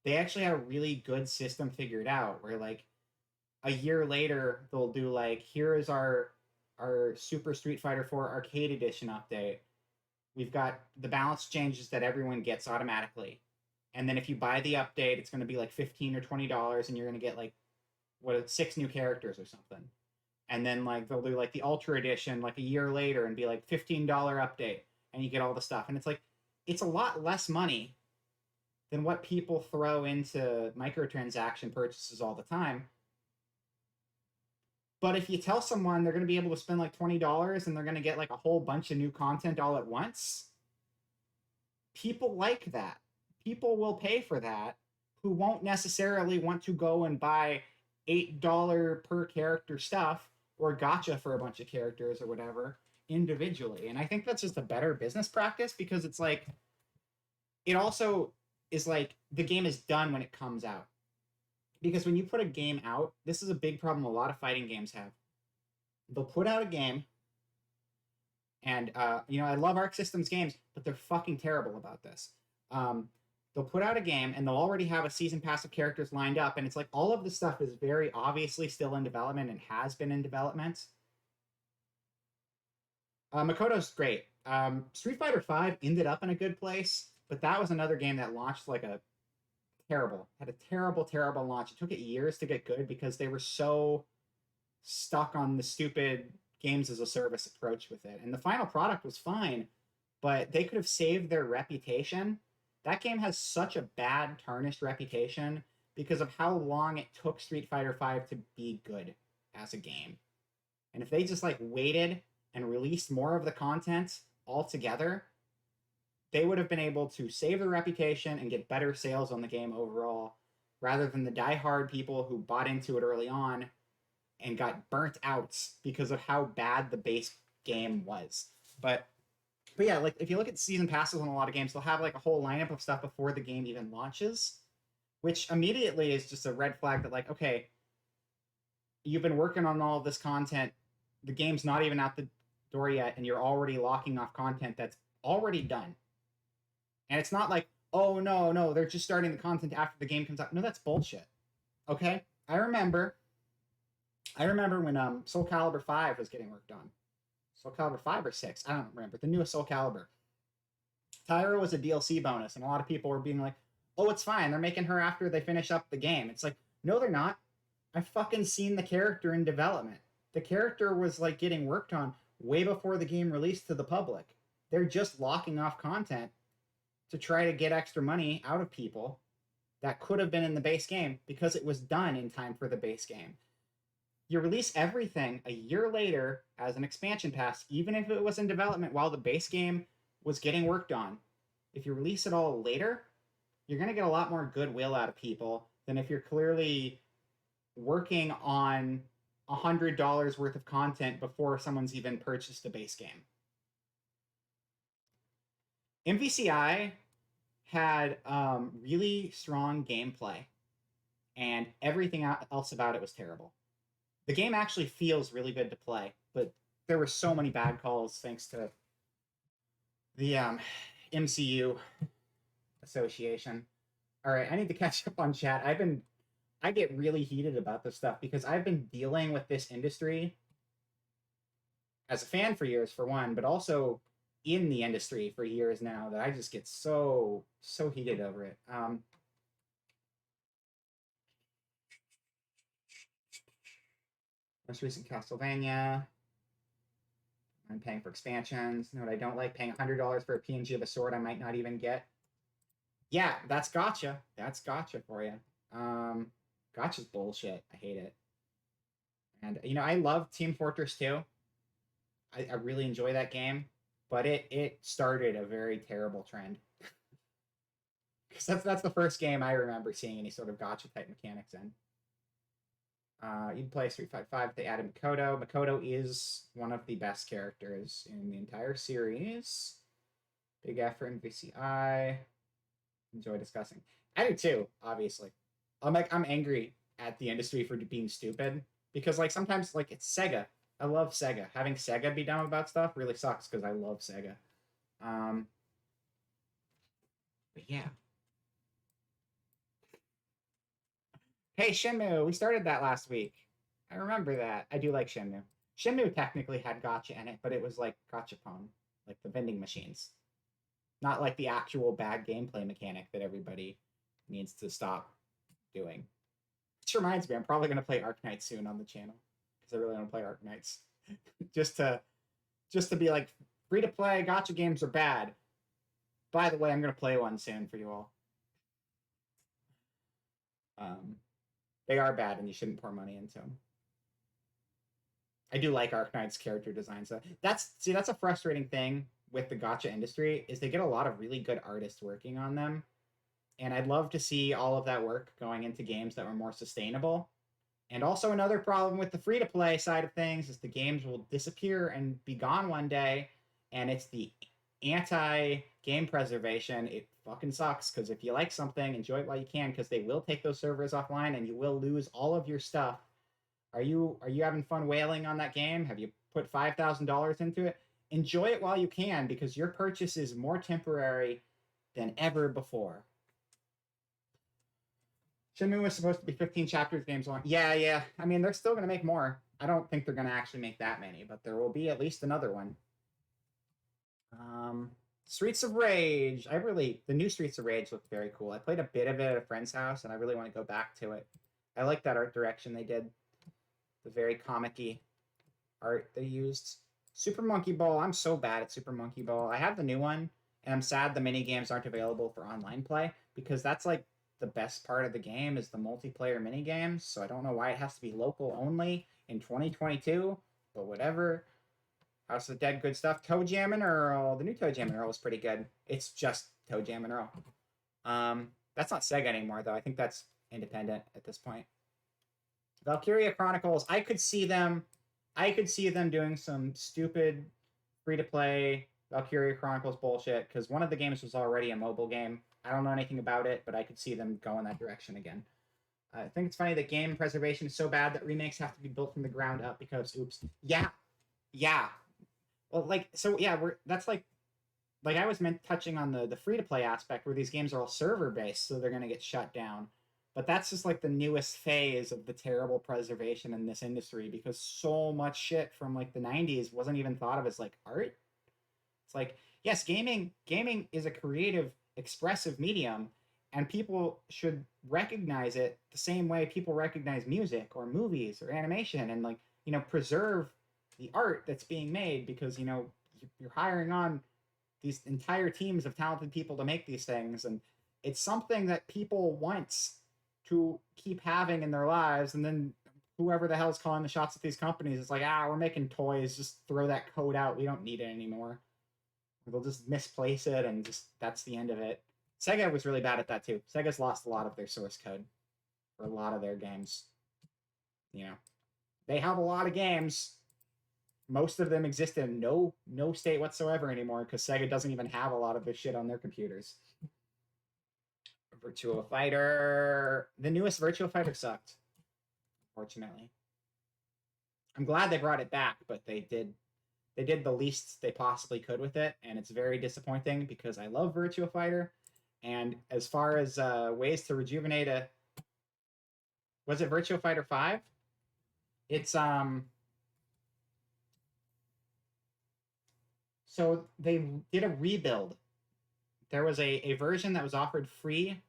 they actually had a really good system figured out where, like, a year later, they'll do, like, here is our Super Street Fighter 4 Arcade Edition update. We've got the balance changes that everyone gets automatically. And then if you buy the update, it's going to be like $15 or $20, and you're going to get, like, 6 new characters or something. And then, like, they'll do, like, the Ultra Edition, like, a year later and be like $15 update. And you get all the stuff. And it's like, it's a lot less money than what people throw into microtransaction purchases all the time. But if you tell someone they're going to be able to spend like $20 and they're going to get like a whole bunch of new content all at once, people like that. People will pay for that who won't necessarily want to go and buy $8 per character stuff or gacha for a bunch of characters or whatever individually. And I think that's just a better business practice because it's like, it also is like the game is done when it comes out. Because when you put a game out, this is a big problem a lot of fighting games have. They'll put out a game, and I love Arc Systems games, but they're fucking terrible about this. They'll put out a game, and they'll already have a season pass of characters lined up, and it's like all of this stuff is very obviously still in development and has been in development. Makoto's great. Street Fighter V ended up in a good place, but that was another game that launched like had a terrible launch. It took it years to get good because they were so stuck on the stupid games as a service approach with it. And the final product was fine, but they could have saved their reputation. That game has such a bad, tarnished reputation because of how long it took Street Fighter V to be good as a game. And if they just like waited and released more of the content altogether, they would have been able to save their reputation and get better sales on the game overall, rather than the diehard people who bought into it early on and got burnt out because of how bad the base game was. But yeah, like if you look at season passes on a lot of games, they'll have like a whole lineup of stuff before the game even launches, which immediately is just a red flag that like, okay, you've been working on all of this content, the game's not even out the door yet, and you're already locking off content that's already done. And it's not like, oh, no, they're just starting the content after the game comes out. No, that's bullshit. Okay? I remember when Soul Calibur 5 was getting worked on. Soul Calibur 5 or 6, I don't remember. The newest Soul Calibur. Tyra was a DLC bonus, and a lot of people were being like, oh, it's fine. They're making her after they finish up the game. It's like, no, they're not. I've fucking seen the character in development. The character was like getting worked on way before the game released to the public. They're just locking off content to try to get extra money out of people that could have been in the base game because it was done in time for the base game. You release everything a year later as an expansion pass, even if it was in development while the base game was getting worked on. If you release it all later, you're going to get a lot more goodwill out of people than if you're clearly working on $100 worth of content before someone's even purchased the base game. MVCI had really strong gameplay, and everything else about it was terrible. The game actually feels really good to play, but there were so many bad calls thanks to the MCU Association. All right, I need to catch up on chat. I get really heated about this stuff because I've been dealing with this industry as a fan for years, for one, but also in the industry for years now that I just get so heated over it. Most recent Castlevania. I'm paying for expansions. You know what I don't like? Paying $100 for a PNG of a sword I might not even get. Yeah, that's gotcha. That's gotcha for you. Gotcha's bullshit. I hate it. And you know, I love Team Fortress 2. I really enjoy that game, but it started a very terrible trend. Because that's the first game I remember seeing any sort of gotcha type mechanics in. You'd play Street Fighter 5 if they added Makoto. Makoto is one of the best characters in the entire series. Big effort in VCI. Enjoy discussing. I do too, obviously. I'm angry at the industry for being stupid. Because like sometimes like it's Sega. I love Sega. Having Sega be dumb about stuff really sucks because I love Sega. But yeah. Hey, Shenmue, we started that last week. I remember that. I do like Shenmue. Shenmue technically had gotcha in it, but it was like gachapon, like the vending machines. Not like the actual bad gameplay mechanic that everybody needs to stop doing. Which reminds me, I'm probably going to play Arknights soon on the channel. Because I really want to play Arknights. just to be like, free-to-play gotcha games are bad. By the way, I'm going to play one soon for you all. They are bad, and you shouldn't pour money into them. I do like Arknight's character design. So that's a frustrating thing with the gotcha industry is they get a lot of really good artists working on them. And I'd love to see all of that work going into games that were more sustainable. And also another problem with the free-to-play side of things is the games will disappear and be gone one day. And it's the anti-game preservation. It fucking sucks because if you like something, enjoy it while you can because they will take those servers offline and you will lose all of your stuff. Are you having fun whaling on that game? Have you put $5,000 into it? Enjoy it while you can because your purchase is more temporary than ever before. Shenmue was supposed to be 15 chapters games long. Yeah. I mean, they're still going to make more. I don't think they're going to actually make that many, but there will be at least another one. Streets of Rage. The new Streets of Rage looked very cool. I played a bit of it at a friend's house, and I really want to go back to it. I like that art direction they did. The very comic-y art they used. Super Monkey Ball. I'm so bad at Super Monkey Ball. I have the new one, and I'm sad the mini games aren't available for online play, because that's like the best part of the game is the multiplayer mini games. So I don't know why it has to be local only in 2022, but whatever. House of the Dead, good stuff. Toe Jam and Earl. The new Toe Jam and Earl is pretty good. It's just Toe Jam and Earl. That's not Sega anymore, though. I think that's independent at this point. Valkyria Chronicles. I could see them doing some stupid free-to-play Valkyria Chronicles bullshit, because one of the games was already a mobile game. I don't know anything about it, but I could see them going that direction again. I think it's funny that game preservation is so bad that remakes have to be built from the ground up because, oops. Yeah. Well, that's like I was touching on the free-to-play aspect where these games are all server-based, so they're going to get shut down. But that's just like the newest phase of the terrible preservation in this industry because so much shit from like the 90s wasn't even thought of as like art. It's like, yes, gaming is a creative, expressive medium, and people should recognize it the same way people recognize music or movies or animation and like, preserve the art that's being made because, you're hiring on these entire teams of talented people to make these things. And it's something that people want to keep having in their lives. And then whoever the hell is calling the shots at these companies is like, we're making toys. Just throw that code out. We don't need it anymore. They'll just misplace it and just that's the end of it. Sega was really bad at that too. Sega's lost a lot of their source code for a lot of their games. They have a lot of games. Most of them exist in no state whatsoever anymore because Sega doesn't even have a lot of this shit on their computers. Virtua Fighter. The newest Virtua Fighter sucked, unfortunately. I'm glad they brought it back, but they did the least they possibly could with it, and it's very disappointing because I love Virtua Fighter, And as far as ways to rejuvenate a, was it Virtua Fighter 5? It's so they did a rebuild. There was a version that was offered free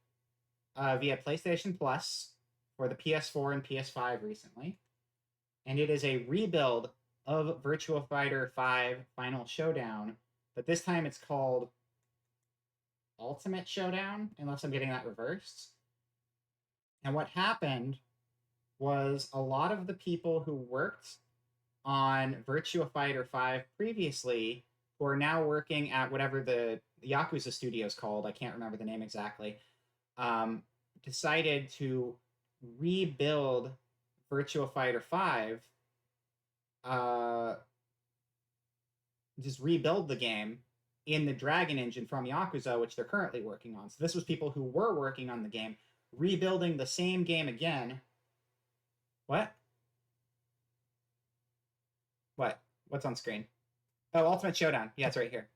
via PlayStation Plus for the PS4 and PS5 recently. And it is a rebuild of Virtua Fighter 5 Final Showdown, but this time it's called Ultimate Showdown, unless I'm getting that reversed. And what happened was a lot of the people who worked on Virtua Fighter 5 previously, who are now working at whatever the Yakuza studio is called, I can't remember the name exactly, decided to rebuild Virtua Fighter 5, just rebuild the game in the Dragon engine from Yakuza, which they're currently working on. So this was people who were working on the game, rebuilding the same game again. What? What? What's on screen? Oh, Ultimate Showdown. Yeah, it's right here.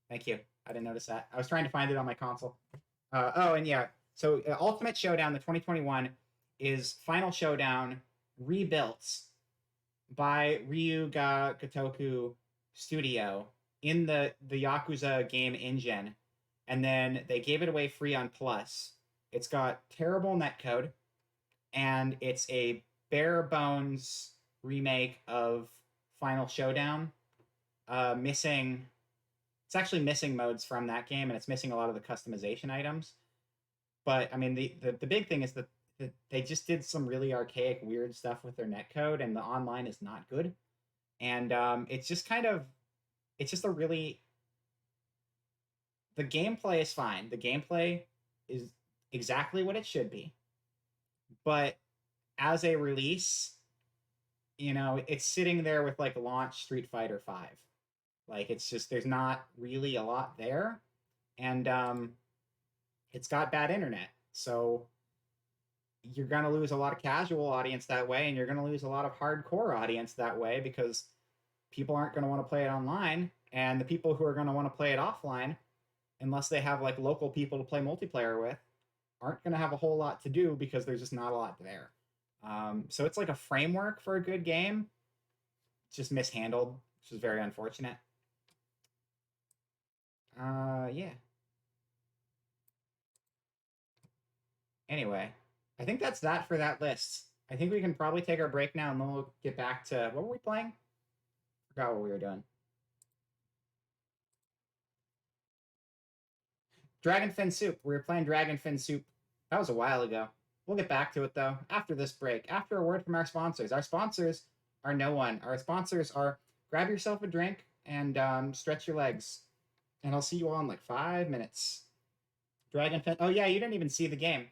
Thank you. I didn't notice that. I was trying to find it on my console. Oh, and yeah. So Ultimate Showdown, the 2021, is Final Showdown rebuilt by Ryuga Gotoku Studio in the Yakuza game engine. And then they gave it away free on Plus. It's got terrible netcode, and it's a bare bones remake of Final Showdown. It's actually missing modes from that game, and it's missing a lot of the customization items. But I mean, the big thing is that they just did some really archaic, weird stuff with their netcode, and the online is not good. And it's just a really, the gameplay is fine. The gameplay is exactly what it should be. But as a release, it's sitting there with like launch Street Fighter 5. Like, it's just, there's not really a lot there. And it's got bad internet. So you're going to lose a lot of casual audience that way, and you're going to lose a lot of hardcore audience that way, because people aren't going to want to play it online, and the people who are going to want to play it offline, unless they have like local people to play multiplayer with, aren't going to have a whole lot to do because there's just not a lot there. So it's like a framework for a good game. It's just mishandled, which is very unfortunate. Yeah. Anyway, I think that's that for that list. I think we can probably take our break now, and then we'll get back to, what were we playing? Forgot what we were doing. Dragon Fin Soup. We were playing Dragon Fin Soup. That was a while ago. We'll get back to it, though, after this break, after a word from our sponsors. Our sponsors are no one. Our sponsors are grab yourself a drink and stretch your legs. And I'll see you all in like 5 minutes. Dragon Fin. Oh, yeah, you didn't even see the game.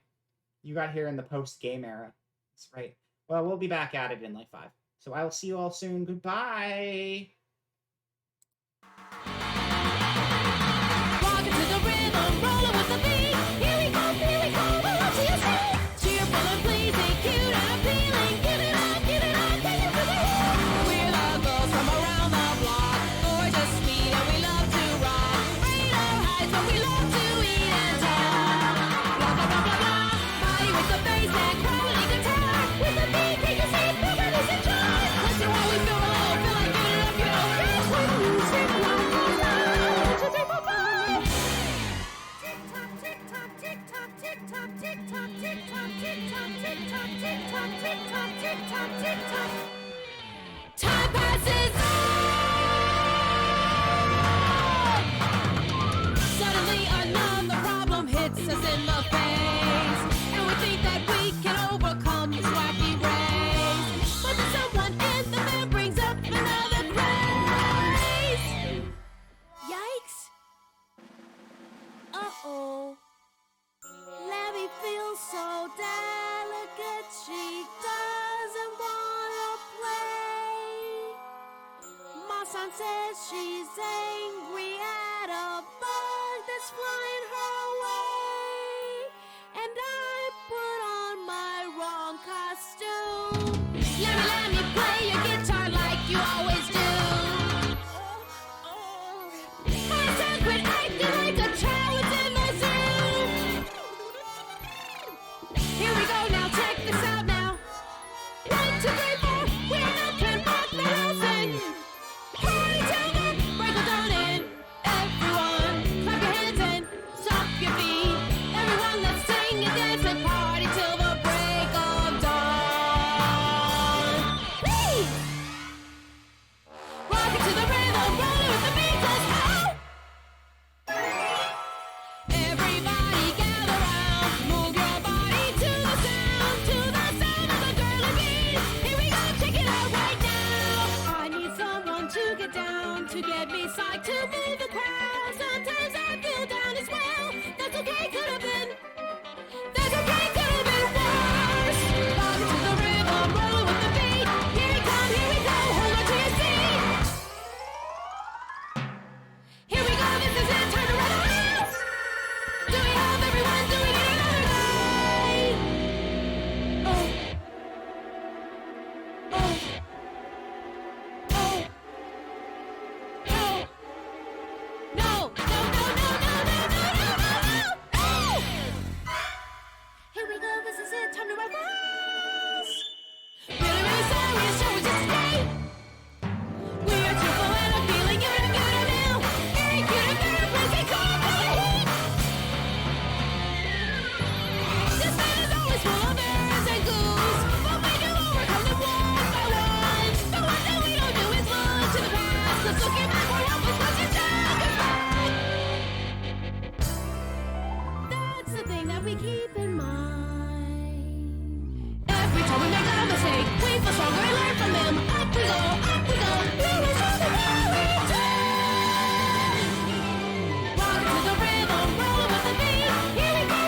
You got here in the post-game era. That's right. Well, we'll be back at it in like 5. So I will see you all soon. Goodbye. Walking to the rhythm, rolling with the beat. Here we go, we'll up to your feet. Cheerful and pleasing, cute and appealing. Give it up, take it to the head. We're the girls from around the block. Gorgeous, sweet, and we love to rock. Radar highs, but we love to eat and talk. Blah, blah, blah, blah, blah. Party with the bass and quality guitar. With the beat, take a seat, everybody's enjoy. Listen while we feel low, feel like giving it up, That's when the music like a light. To take my mind. Tick tock, tick tock, tick tock, tick tock, tick tock, tick tock, tick tock, tick tock, tick tock, tick tock, tick tock, tick tock. Time passes on. Suddenly another problem hits us in the face, and we think that we can overcome this wacky race. But then someone in the band brings up another craze. Yikes. Uh-oh. Levy feels so delicate, she doesn't wanna play. Masan says she's angry at a bug that's flying her way. And I put on my wrong costume. Let me play your guitar like you always do. My son quit acting like a child within my zoo. we keep in mind. Every time we make a mistake, we feel stronger and learn from them. Up we go, always on the Rock to the rhythm, rolling with the beat. Here we go,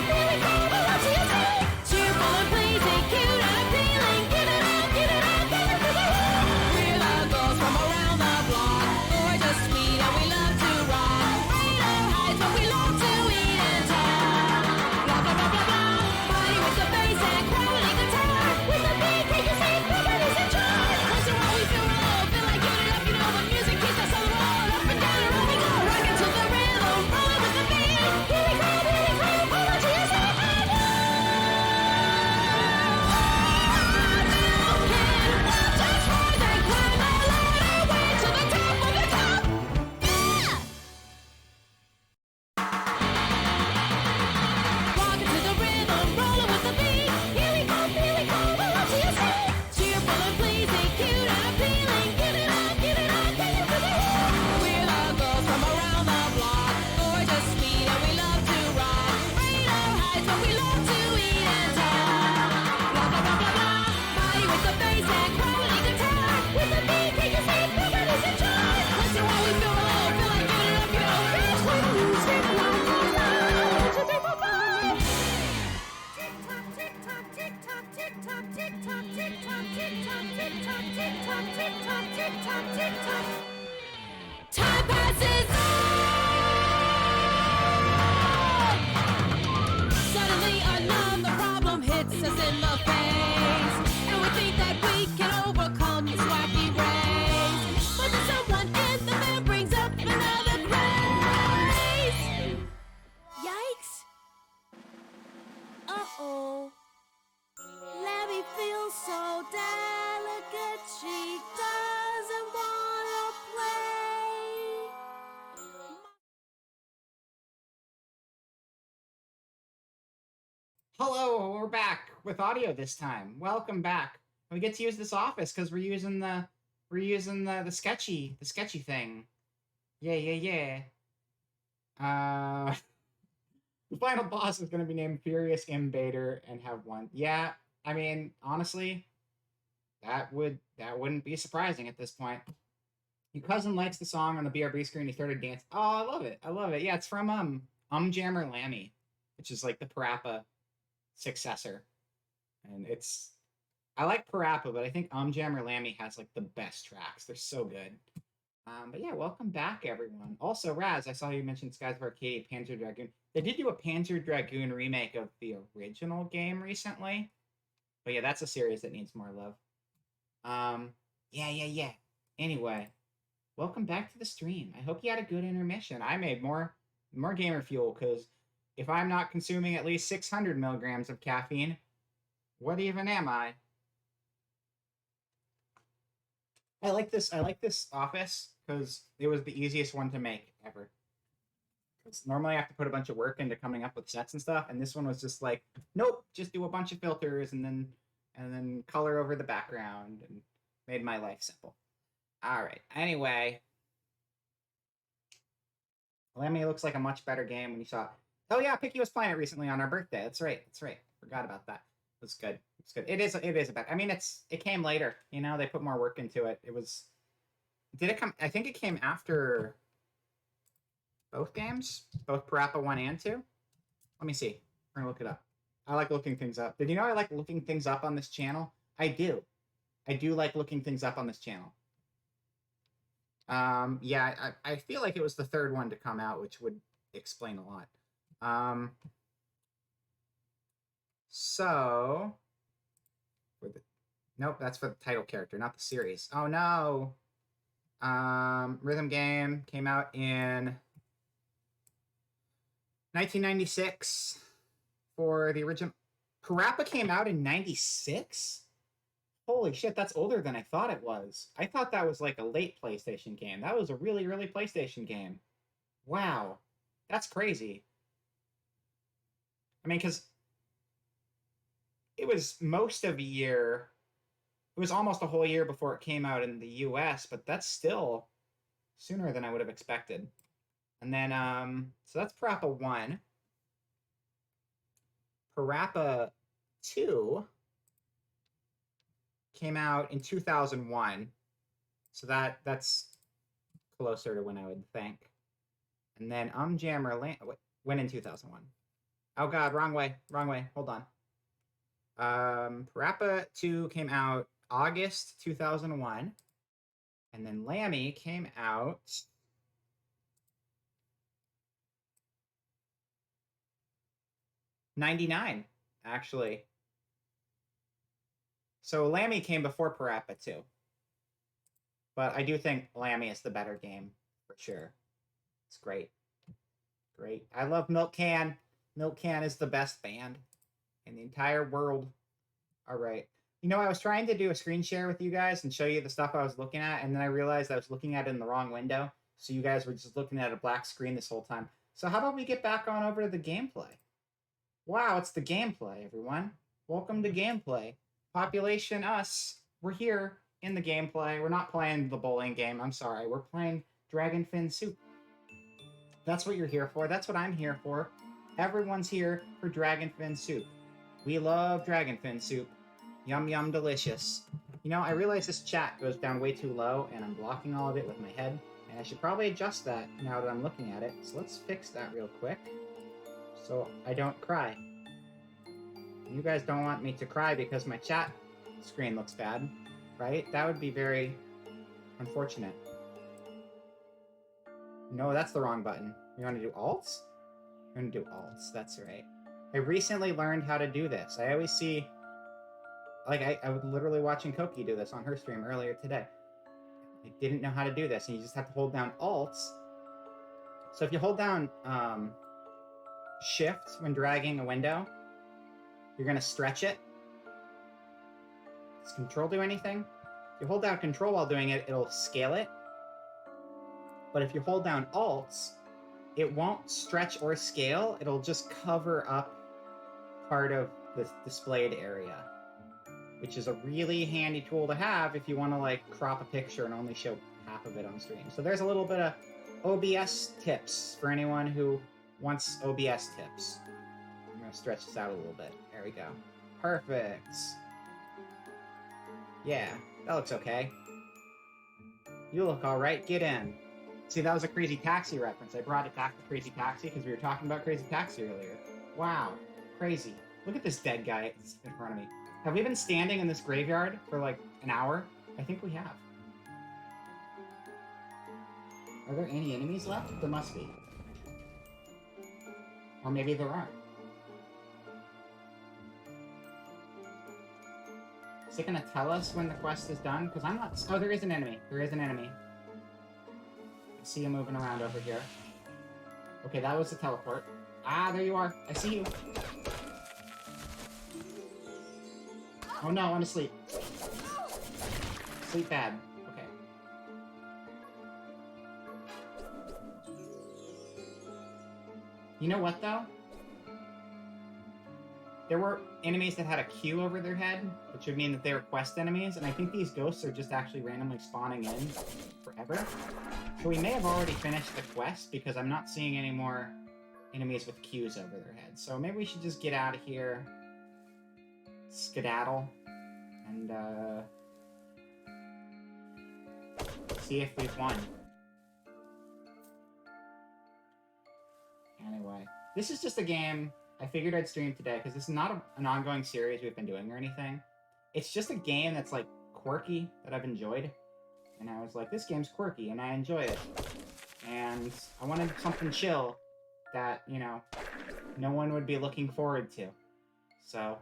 we'll watch you see. Cheerful and pleasing, cute and appealing. Give it up, give it up, give it to the world. We're the girls from around the block. Gorgeous, sweet, and we love to rock. Radar highs, but we love to eat and talk. Blah, blah, blah, blah, blah. Party with the bass and crowning guitar. With the beat, take a seat, nobody's in charge. Close to how we feel low, feel like giving it up, you know. The music keeps us on the road. Up and down and we go. Rocking to the rhythm, rolling with the beat. Here we go, all our tears are just rise and climb the ladder, way to the top of the top. Rocking to the rhythm, rolling with the beat. Here we go, we'll watch you see. Cheerful and pleasing, cute and appealing. Give it up, take it to the world. We're the girls from around the block. Gorgeous, sweet, and we love to rock. Radar highs, but we love to eat and talk. Blah, blah, blah, blah, blah. Party with the bass and crowning guitar. With the beat, take a seat, nobody's in charge. Listen while we feel low, feel like giving it up, you know. That's when the music like a light. To take a vibe. Tick tock, tick tock, tick tock, tick tock, tick tock, tick tock, tick tock, tick tock, tick tock, tick tock, tick tock, tick tock. Time passes. Suddenly another problem hits us in the face, and we think that we can overcome this wacky race. But then someone in the band brings up another craze. Yikes! Uh-oh. Lemmy feels so delicate, she doesn't wanna play. Hello, we're back with audio this time. Welcome back. We get to use this office because we're using the sketchy thing. Yeah. The final boss is going to be named Furious Invader and have one. Yeah, I mean, honestly, that wouldn't be surprising at this point. Your cousin likes the song on the BRB screen. He started dancing. Oh, I love it. Yeah, it's from Jammer Lammy, which is like the Parappa successor, and I like Parappa, but I think Jammer Lammy has like the best tracks. They're so good. But yeah, welcome back, everyone. Also, Raz, I saw you mentioned Skies of Arcade, Panzer Dragoon. They did do a Panzer Dragoon remake of the original game recently, but yeah, that's a series that needs more love. Yeah. Anyway, welcome back to the stream. I hope you had a good intermission. I made more gamer fuel because if I'm not consuming at least 600 milligrams of caffeine, what even am I? I like this office because it was the easiest one to make ever. Because normally I have to put a bunch of work into coming up with sets and stuff, and this one was just like, nope, just do a bunch of filters and then color over the background, and made my life simple. All right. Anyway, Lemmy looks like a much better game when you saw it. Oh yeah, Picky was playing it recently on our birthday. That's right. Forgot about that. It's good. It is a bad. I mean, it came later. You know, they put more work into it. Did it come? I think it came after both games, both Parappa 1 and 2. Let me see. We're gonna look it up. I like looking things up. Did you know I like looking things up on this channel? I do like looking things up on this channel. Yeah, I feel like it was the third one to come out, which would explain a lot. So nope, that's for the title character, not the series. Oh no. Rhythm Game came out in 1996 for the original. Parappa came out in 96? Holy shit, that's older than I thought it was. I thought that was like a late PlayStation game. That was a really early PlayStation game. Wow. That's crazy. I mean, because it was most of a year. It was almost a whole year before it came out in the US, but that's still sooner than I would have expected. And then, so that's Parappa 1. Parappa 2 came out in 2001. So that's closer to when I would think. And then Jammer went in 2001. Oh god, wrong way. Hold on. Parappa 2 came out August 2001. And then Lammy came out '99, actually. So Lammy came before Parappa 2. But I do think Lammy is the better game, for sure. It's great. Great. I love Milk Can. Milk Can is the best band in the entire world. All right. You know, I was trying to do a screen share with you guys and show you the stuff I was looking at, and then I realized I was looking at it in the wrong window. So you guys were just looking at a black screen this whole time. So how about we get back on over to the gameplay? Wow, it's the gameplay, everyone. Welcome to gameplay. Population us. We're here in the gameplay. We're not playing the bowling game. I'm sorry. We're playing Dragon Fin Soup. That's what you're here for. That's what I'm here for. Everyone's here for Dragon Fin Soup. We love Dragon Fin Soup. Yum, yum, delicious. You know, I realize this chat goes down way too low, and I'm blocking all of it with my head. And I should probably adjust that now that I'm looking at it. So let's fix that real quick, so I don't cry. You guys don't want me to cry because my chat screen looks bad, right? That would be very unfortunate. No, that's the wrong button. You want to do alts? You're going to do alts, that's right. I recently learned how to do this. I always see... Like, I was literally watching Koki do this on her stream earlier today. I didn't know how to do this, and you just have to hold down alts. So if you hold down shift when dragging a window, you're going to stretch it. Does control do anything? If you hold down control while doing it, it'll scale it. But if you hold down alts, it won't stretch or scale. It'll just cover up part of the displayed area, which is a really handy tool to have if you want to like crop a picture and only show half of it on stream. So there's a little bit of OBS tips for anyone who wants OBS tips. I'm going to stretch this out a little bit. There we go. Perfect. Yeah, that looks okay. You look all right. Get in. See, that was a Crazy Taxi reference. I brought it back to Crazy Taxi because we were talking about Crazy Taxi earlier. Wow, crazy. Look at this dead guy in front of me. Have we been standing in this graveyard for like an hour? I think we have. Are there any enemies left? There must be. Or maybe there aren't. Is it gonna tell us when the quest is done? Because I'm not... Oh, there is an enemy. There is an enemy. I see him moving around over here. Okay, that was the teleport. Ah, there you are. I see you. Oh no, I'm asleep. Sleep bad. Okay. You know what, though? There were enemies that had a Q over their head, which would mean that they were quest enemies, and I think these ghosts are just actually randomly spawning in forever. So we may have already finished the quest, because I'm not seeing any more enemies with Qs over their heads. So maybe we should just get out of here, skedaddle, and see if we've won. Anyway, this is just a game I figured I'd stream today, because this is not an ongoing series we've been doing or anything. It's just a game that's, like, quirky, that I've enjoyed. And I was like, this game's quirky, and I enjoy it. And I wanted something chill that, you know, no one would be looking forward to. So,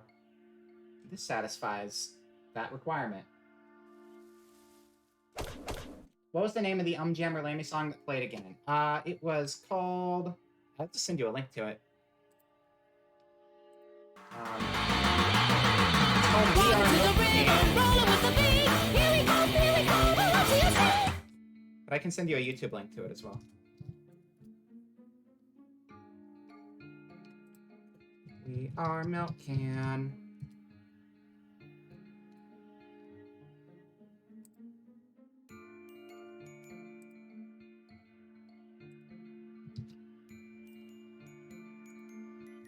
this satisfies that requirement. What was the name of the Jammer Lammy song that played again? It was called... I'll have to send you a link to it. It's called We Are Milk Can. But I can send you a YouTube link to it as well. We are Milk Can.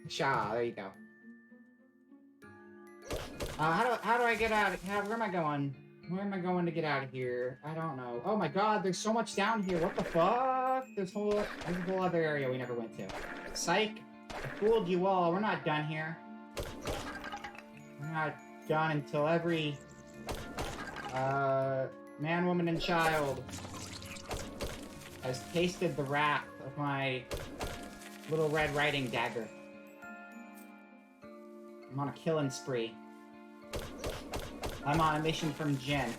Sha, there you go. How do I get out? Where am I going? Where am I going to get out of here? I don't know. Oh my god, there's so much down here. What the fuck? There's a whole other area we never went to. Psych. I fooled you all. We're not done here. We're not done until every man, woman, and child has tasted the wrath of my little Red Riding dagger. I'm on a killing spree. I'm on a mission from Jen.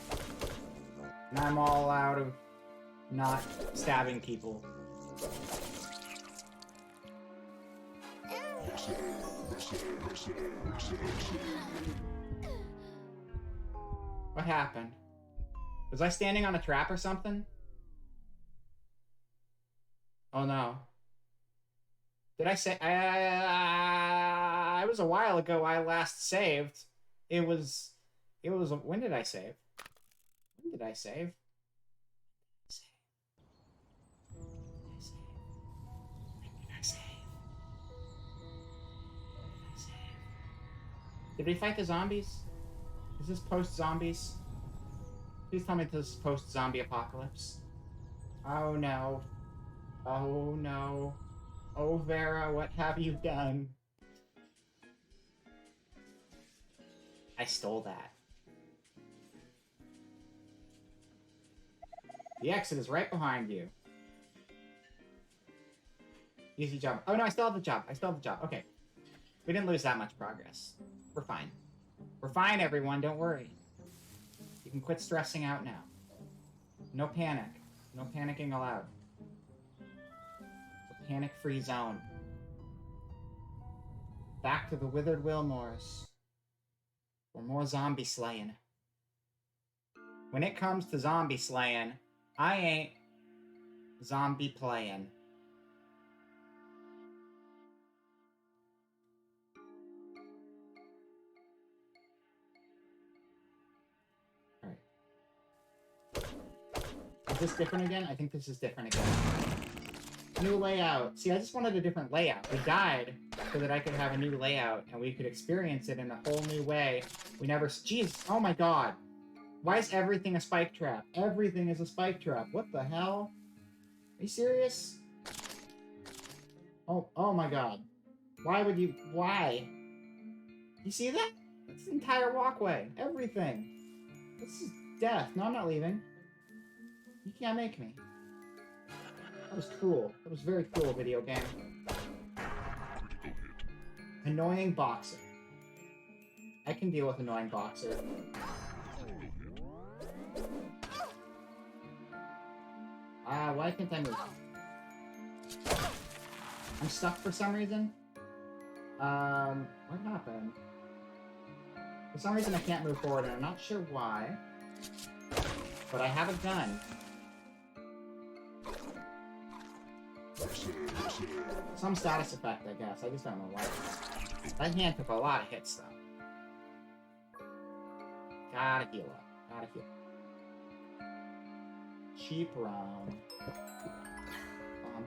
And I'm all out of not stabbing people. What happened? Was I standing on a trap or something? Oh no. Did I say... it was a while ago I last saved. It was... When did I save? When did I save? Did we fight the zombies? Is this post-zombies? Please tell me this is post-zombie apocalypse. Oh no. Oh no. Oh Vera, what have you done? I stole that. The exit is right behind you. Easy job. Oh no, I still have the job. Okay. We didn't lose that much progress. We're fine. We're fine, everyone. Don't worry. You can quit stressing out now. No panic. No panicking allowed. It's a panic-free zone. Back to the Withered Wilmores. For more zombie slaying. When it comes to zombie slaying, I ain't zombie playing. Alright. Is this different again? I think this is different again. New layout. See, I just wanted a different layout. We died so that I could have a new layout and we could experience it in a whole new way. We never... Jeez, oh my god. Why is everything a spike trap? Everything is a spike trap. What the hell? Are you serious? Oh my god. Why would you... Why? You see that? That's the entire walkway. Everything. This is death. No, I'm not leaving. You can't make me. That was cruel. That was very cruel, video game. Annoying boxer. I can deal with annoying boxer. Why can't I move? I'm stuck for some reason. What happened? For some reason I can't move forward and I'm not sure why. But I have a gun. Some status effect, I guess. I just don't know why. That hand took a lot of hits, though. Gotta heal up. Gotta heal. Cheap round.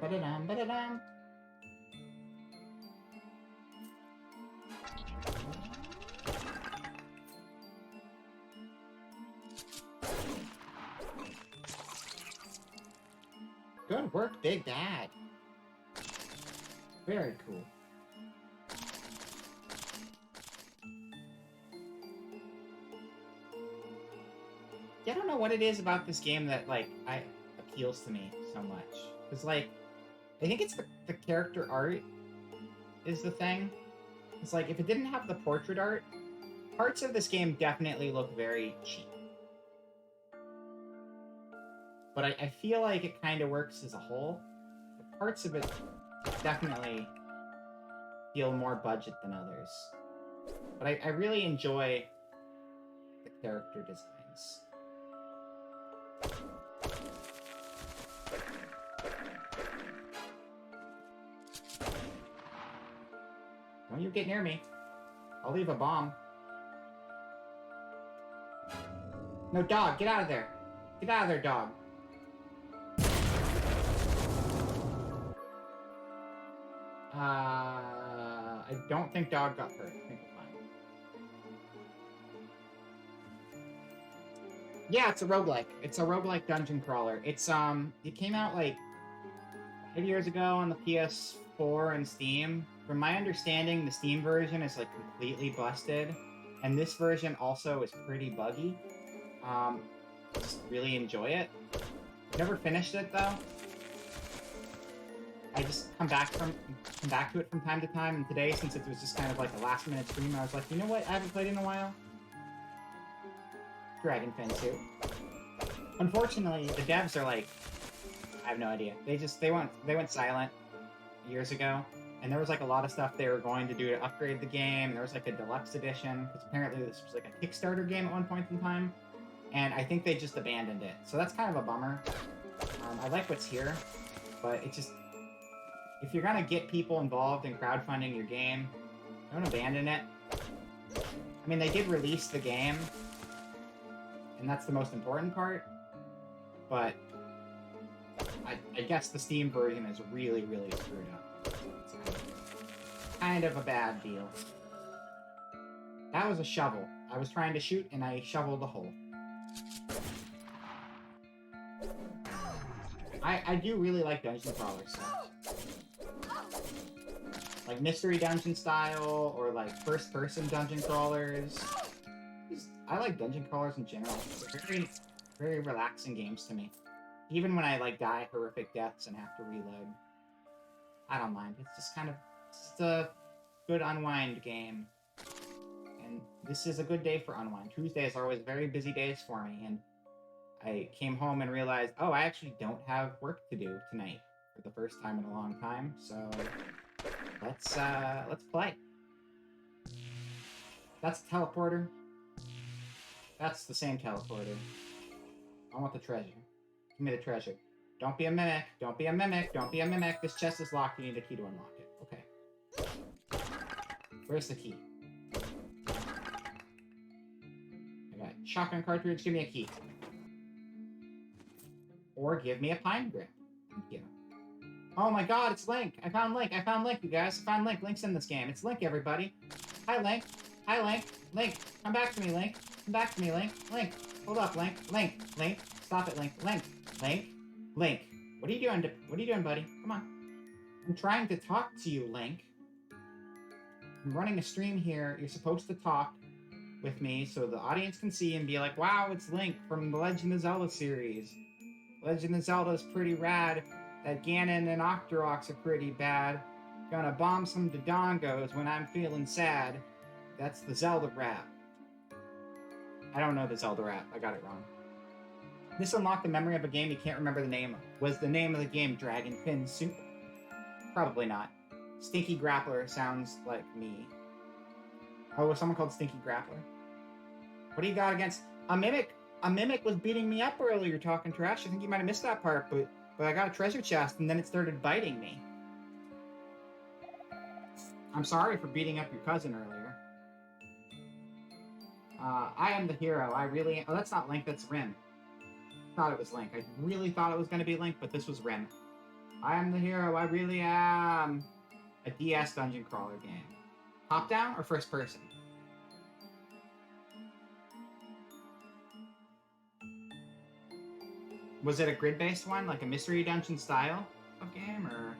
Ba-da-dum, ba-da-dum. Good work, Big Dad. Very cool. Yeah, I don't know what it is about this game that, like, appeals to me so much. Because, like, I think it's the character art is the thing. It's like, if it didn't have the portrait art, parts of this game definitely look very cheap. But I feel like it kind of works as a whole. But parts of it definitely feel more budget than others. But I really enjoy the character designs. Don't you get near me. I'll leave a bomb. No, dog, get out of there. Get out of there, dog. I don't think dog got hurt. I think we're fine. Yeah, it's a roguelike. It's a roguelike dungeon crawler. It's it came out like 5 years ago on the PS4 and Steam. From my understanding, the Steam version is like completely busted, and this version also is pretty buggy. Just really enjoy it. Never finished it though. I just come back to it from time to time, and today, since it was just kind of like a last minute stream, I was like, you know what? I haven't played in a while. Dragonfin 2. Unfortunately, the devs are like, I have no idea. They went silent years ago, and there was like a lot of stuff they were going to do to upgrade the game. There was like a deluxe edition because apparently this was like a Kickstarter game at one point in time, and I think they just abandoned it. So that's kind of a bummer. I like what's here, but it just, if you're gonna get people involved in crowdfunding your game, don't abandon it. I mean, they did release the game, and that's the most important part, but I guess the Steam version is really, really screwed up. It's kind of a bad deal. That was a shovel. I was trying to shoot, and I shoveled a hole. I do really like dungeon crawlers. So. Like mystery dungeon style, or like first-person dungeon crawlers. I like dungeon crawlers in general. They're very, very relaxing games to me. Even when I like die horrific deaths and have to reload, I don't mind. It's just kind of just a good unwind game. And this is a good day for unwind. Tuesdays are always very busy days for me, and I came home and realized, oh, I actually don't have work to do tonight for the first time in a long time. So let's play. That's the teleporter. That's the same teleporter. I want the treasure. Give me the treasure. Don't be a mimic. Don't be a mimic. Don't be a mimic. This chest is locked. You need a key to unlock it. Okay. Where's the key? I got shotgun cartridge. Give me a key. Or give me a pine grip. Thank you. Oh my god, it's Link. I found Link. I found Link, you guys. I found Link. Link's in this game. It's Link, everybody. Hi, Link. Hi, Link. Link. Come back to me, Link. Come back to me, Link. Link. Hold up, Link. Link. Link. Stop it, Link. Link. Link. Link. What are you doing? What are you doing, buddy? Come on. I'm trying to talk to you, Link. I'm running a stream here. You're supposed to talk with me so the audience can see and be like, wow, it's Link from the Legend of Zelda series. Legend of Zelda is pretty rad. That Ganon and Octoroks are pretty bad. Gonna bomb some Dodongos when I'm feeling sad. That's the Zelda rap. I don't know the Zelda rap. I got it wrong. This unlocked the memory of a game you can't remember the name of. Was the name of the game Dragonfin Soup? Probably not. Stinky Grappler sounds like me. Oh, was someone called Stinky Grappler? What do you got against a mimic? A mimic was beating me up earlier talking trash. I think you might have missed that part, but I got a treasure chest and then it started biting me. I'm sorry for beating up your cousin earlier. I am the hero. I really... Oh, that's not Link, that's Rim. Thought it was Link. I really thought it was going to be Link, but this was Rim. I am the hero. I really am. A DS dungeon crawler game. Top down or first person? Was it a grid-based one, like a mystery dungeon style of game, or...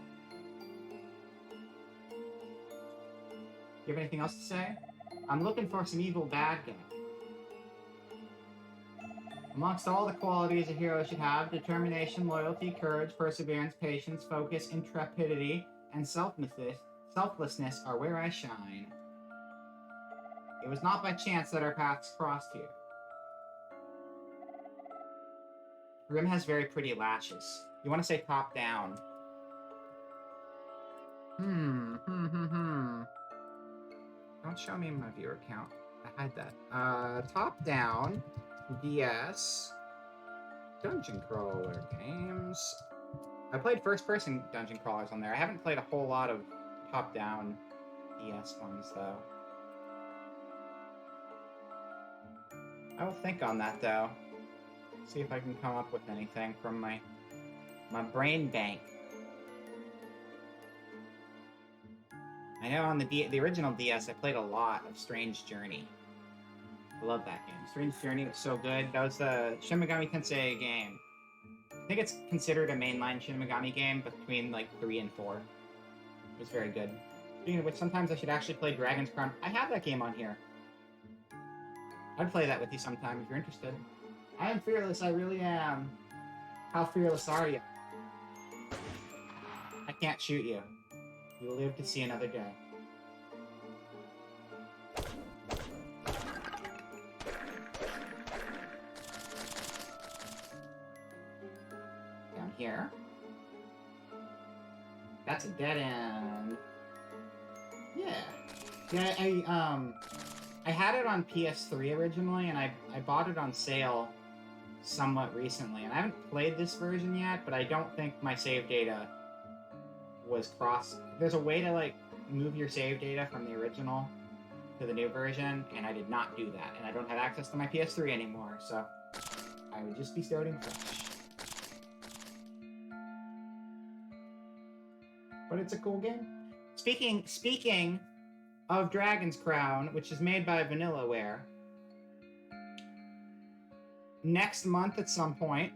You have anything else to say? I'm looking for some evil bad guy. Amongst all the qualities a hero should have, determination, loyalty, courage, perseverance, patience, focus, intrepidity, and selflessness are where I shine. It was not by chance that our paths crossed here. Rim has very pretty lashes. You want to say top down. Don't show me my viewer count. I hide that. Top down. DS. Dungeon crawler games. I played first-person dungeon crawlers on there. I haven't played a whole lot of top-down DS ones, though. I will think on that, though. See if I can come up with anything from my brain bank. I know on the original DS, I played a lot of Strange Journey. I love that game. Strange Journey was so good. That was the Shin Megami Tensei game. I think it's considered a mainline Shin Megami game between like 3 and 4. It was very good. Speaking of which, sometimes I should actually play Dragon's Crown. I have that game on here. I'd play that with you sometime if you're interested. I am fearless, I really am. How fearless are you? I can't shoot you. You will live to see another day. Down here. That's a dead end. Yeah. Yeah, I had it on PS3 originally, and I bought it on sale somewhat recently. And I haven't played this version yet, but I don't think my save data was crossed. There's a way to, like, move your save data from the original to the new version, and I did not do that. And I don't have access to my PS3 anymore, so I would just be starting fresh. But it's a cool game. Speaking of Dragon's Crown, which is made by Vanillaware, next month at some point,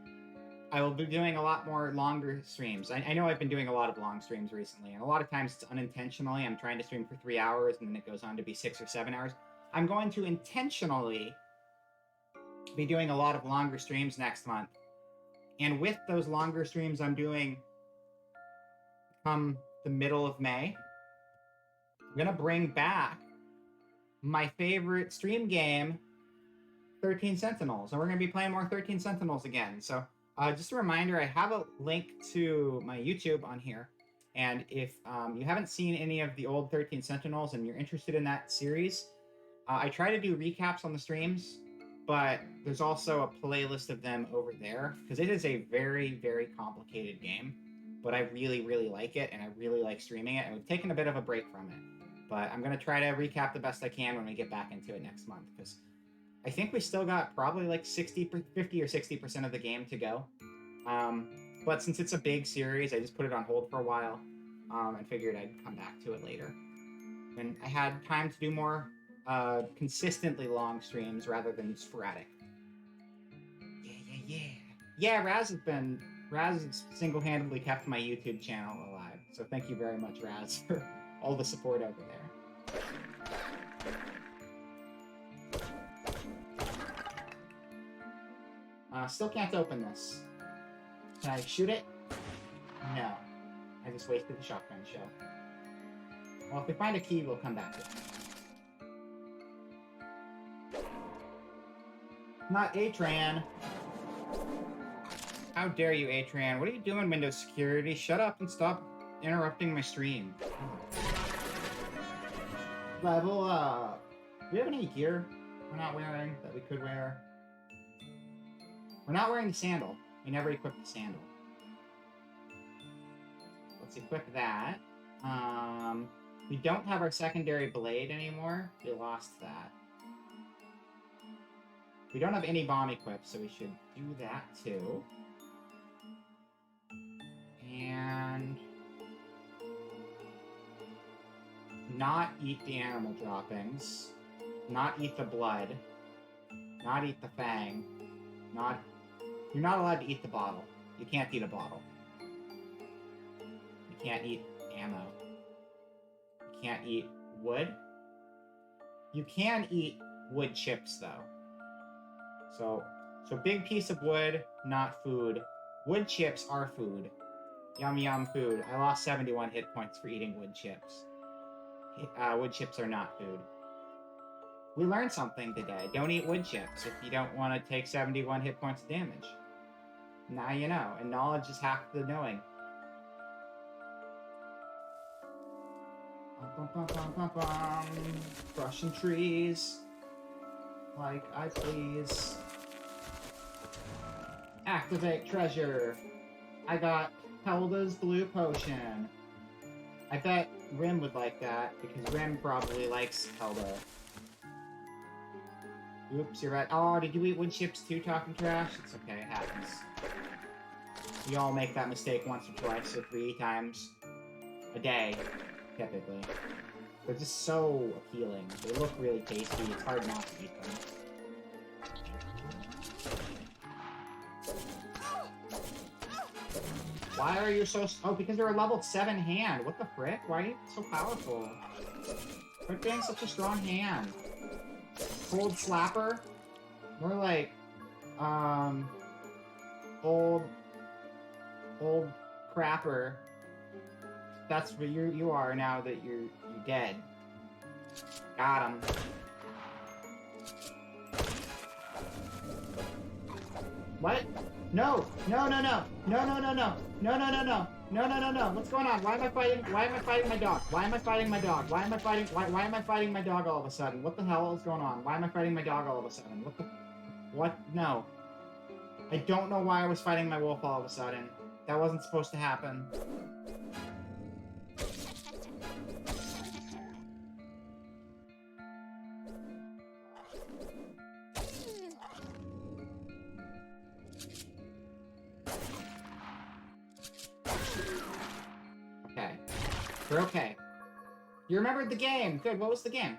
I will be doing a lot more longer streams. I know I've been doing a lot of long streams recently, and a lot of times it's unintentionally. I'm trying to stream for 3 hours, and then it goes on to be 6 or 7 hours. I'm going to intentionally be doing a lot of longer streams next month. And with those longer streams I'm doing come the middle of May, I'm going to bring back my favorite stream game, 13 Sentinels. And we're going to be playing more 13 Sentinels again. So just a reminder, I have a link to my YouTube on here. And if you haven't seen any of the old 13 Sentinels and you're interested in that series, I try to do recaps on the streams, but there's also a playlist of them over there, because it is a very, very complicated game. But I really, really like it, and I really like streaming it, and we've taken a bit of a break from it. But I'm going to try to recap the best I can when we get back into it next month, because I think we still got probably like 50 or 60% of the game to go. But since it's a big series, I just put it on hold for a while, and figured I'd come back to it later. And I had time to do more consistently long streams rather than sporadic. Yeah, Raz has single-handedly kept my YouTube channel alive. So thank you very much, Raz, for all the support over there. Still can't open this. Can I shoot it? No. I just wasted the shotgun shell. Well, if we find a key, we'll come back to it. Not Atran. How dare you, Atran? What are you doing, Windows Security? Shut up and stop interrupting my stream. Level up. Do we have any gear we're not wearing that we could wear? We're not wearing the sandal. We never equipped the sandal. Let's equip that. We don't have our secondary blade anymore. We lost that. We don't have any bomb equipped, so we should do that too. And not eat the animal droppings. Not eat the blood. Not eat the fang. You're not allowed to eat the bottle. You can't eat a bottle. You can't eat ammo. You can't eat wood. You can eat wood chips, though. So big piece of wood, not food. Wood chips are food. Yum yum food. I lost 71 hit points for eating wood chips. Wood chips are not food. We learned something today. Don't eat wood chips if you don't want to take 71 hit points of damage. Now you know, and knowledge is half the knowing. Crushing trees. Like I please. Activate treasure. I got Helda's blue potion. I bet Rim would like that, because Rim probably likes Helda. Oops, you're right. Oh, did you eat wood chips too, talking trash? It's okay, it happens. We all make that mistake once or twice or 3 times a day, typically. They're just so appealing. They look really tasty, it's hard not to eat them. Why are you so... Oh, because you're a level 7 hand. What the frick? Why are you so powerful? Quit being such a strong hand. Cold Slapper? More like, old crapper. That's what you are now that you're dead. Got him. What? No! No, no, no! No, no, no, no! No, no, no, no! No, no, no, no! What's going on? Why am I fighting my dog? Why am I fighting my dog? Why am I fighting my dog all of a sudden? What the hell is going on? Why am I fighting my dog all of a sudden? What? No. I don't know why I was fighting my wolf all of a sudden. That wasn't supposed to happen. Okay. We're okay. You remembered the game. Good. What was the game?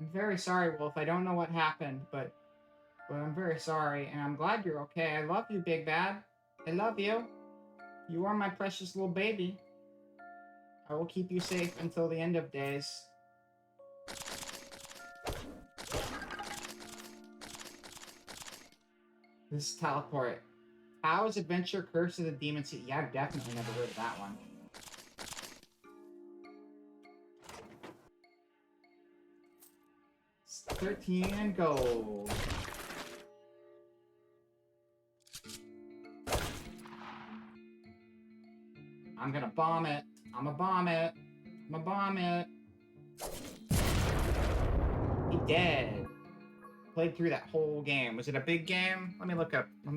I'm very sorry, Wolf. I don't know what happened, but I'm very sorry, and I'm glad you're okay. I love you, Big Bad. I love you. You are my precious little baby. I will keep you safe until the end of days. This is teleport. Tao's Adventure Curse of the Demon Sea. Yeah, I've definitely never heard of that one. It's 13 gold. I'm gonna bomb it. I'm gonna bomb it. I'm gonna bomb it. He dead. Played through that whole game. Was it a big game? Let me look up. We're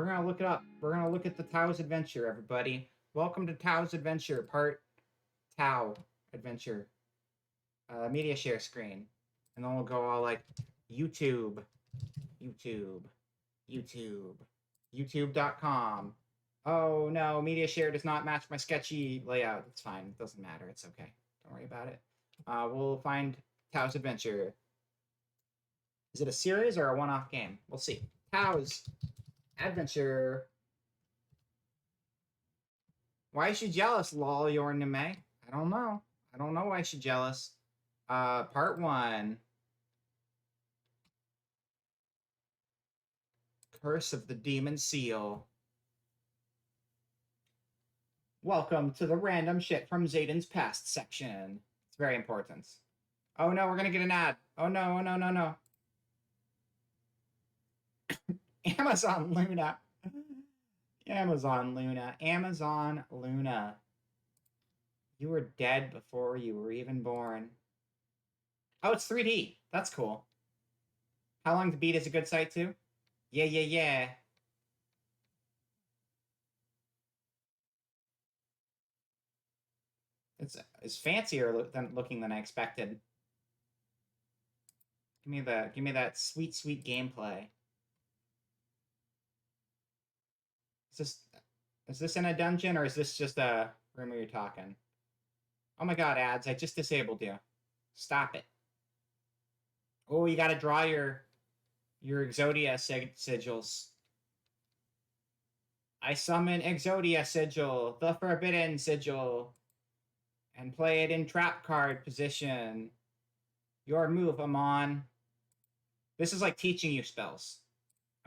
gonna look it up. We're gonna look at the Tao's Adventure, everybody. Welcome to Tao's Adventure, part Tao Adventure. Media share screen. And then we'll go all like YouTube. YouTube.com. Oh no, media share does not match my sketchy layout. It's fine. It doesn't matter. It's okay. Don't worry about it. We'll find Tao's Adventure. Is it a series or a one-off game? We'll see. Tao's Adventure. Why is she jealous, lol, your anime? I don't know. I don't know why she's jealous. Part 1. Curse of the Demon Seal. Welcome to the random shit from Zayden's past section. It's very important. Oh no, we're gonna get an ad. Oh no, oh no, no, no. Amazon Luna. Amazon Luna. Amazon Luna. You were dead before you were even born. Oh, it's 3D. That's cool. How Long to Beat is a good site too? Yeah, yeah, yeah. It's fancier looking than I expected. Give me that sweet, sweet gameplay. Is this in a dungeon or is this just a room where you're talking? Oh my god, ads, I just disabled you. Stop it. Oh, you gotta draw your Exodia sigils. I summon Exodia sigil, the forbidden sigil, and play it in trap card position. Your move, Amon. This is like teaching you spells.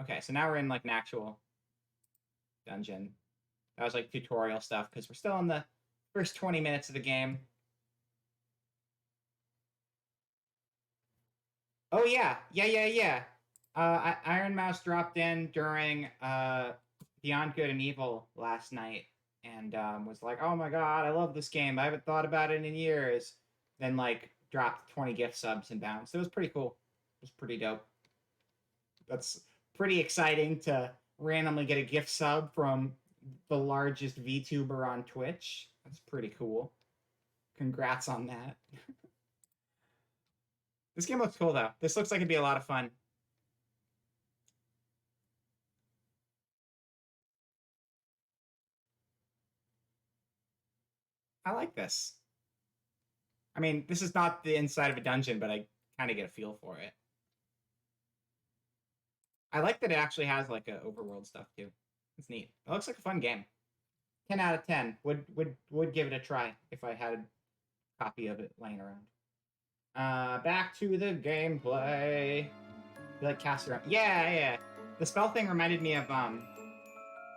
Okay, so now we're in like an actual dungeon. That was like tutorial stuff because we're still in the first 20 minutes of the game. Oh yeah, yeah. Iron Mouse dropped in during Beyond Good and Evil last night and was like, "Oh my god, I love this game. I haven't thought about it in years." Then like dropped 20 gift subs and bounced. It was pretty cool. It was pretty dope. That's pretty exciting to randomly get a gift sub from the largest VTuber on Twitch. That's pretty cool. Congrats on that. This game looks cool, though. This looks like it'd be a lot of fun. I like this. I mean, this is not the inside of a dungeon, but I kind of get a feel for it. I like that it actually has, like, a overworld stuff, too. It's neat. It looks like a fun game. 10 out of 10. Would give it a try if I had a copy of it laying around. Back to the gameplay. You like Castlevania? Yeah. The spell thing reminded me of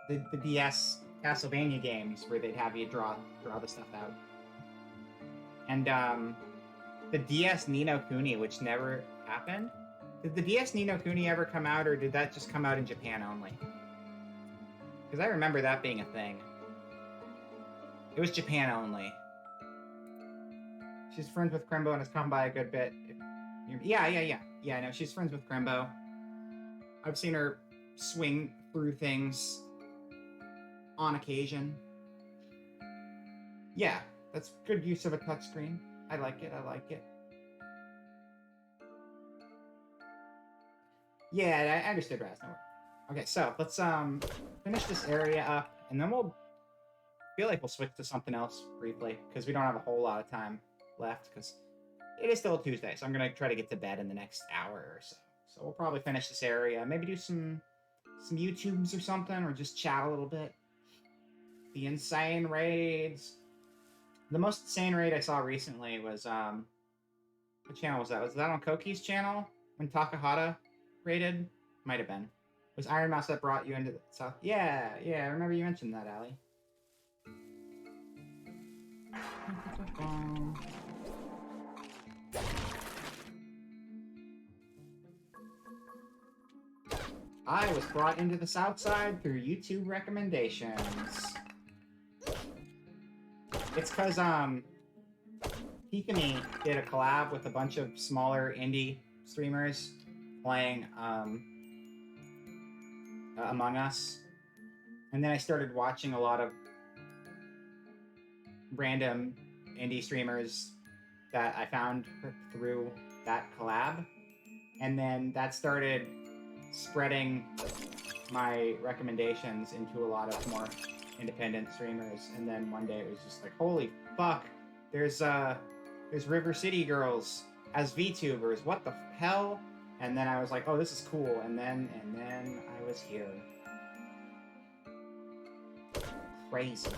the DS Castlevania games where they'd have you draw the stuff out. And the DS Ni no Kuni, which never happened. Did the DS Ni no Kuni ever come out, or did that just come out in Japan only? Because I remember that being a thing. It was Japan only. She's friends with Krembo and has come by a good bit. Yeah, no, she's friends with Krembo. I've seen her swing through things on occasion. Yeah, that's good use of a touchscreen. I like it. Yeah, I understood, Raz. No worries. Okay, so let's finish this area up, and then we'll feel like we'll switch to something else briefly, because we don't have a whole lot of time left, because it is still Tuesday, so I'm going to try to get to bed in the next hour or so. So we'll probably finish this area, maybe do some YouTubes or something, or just chat a little bit. The insane raids. The most insane raid I saw recently was, what channel was that? Was that on Koki's channel? When Takahata raided? Might have been. It was Iron Mouse that brought you into the South. Yeah, I remember you mentioned that, Allie. I was brought into the South Side through YouTube recommendations. It's because, Pikami did a collab with a bunch of smaller indie streamers playing, Among Us. And then I started watching a lot of random indie streamers that I found through that collab. And then that started spreading my recommendations into a lot of more independent streamers. And then one day it was just like, holy fuck, there's River City Girls as VTubers. What the hell? And then I was like, oh, this is cool. And then I was here. Crazy.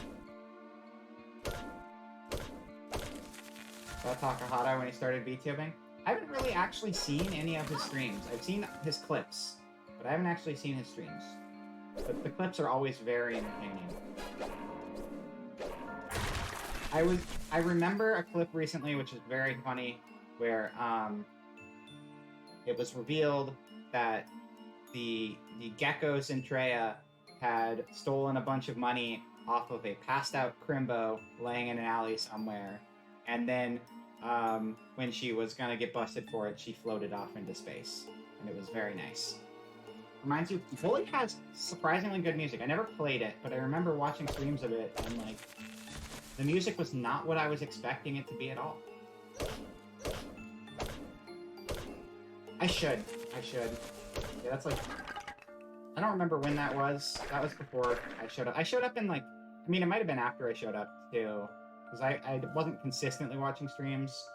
Saw Takahata when he started VTubing. I haven't really actually seen any of his streams. I've seen his clips, but I haven't actually seen his streams. But the clips are always very entertaining. I remember a clip recently which is very funny, where it was revealed that the geckos in Treya had stolen a bunch of money off of a passed out Crimbo laying in an alley somewhere, and then when she was gonna get busted for it, she floated off into space, and it was very nice. Reminds you, Bully has surprisingly good music. I never played it, but I remember watching streams of it, and like, the music was not what I was expecting it to be at all. I should. Yeah, that's like, I don't remember when that was. That was before I showed up. I showed up in like, I mean, it might have been after I showed up too, because I wasn't consistently watching streams.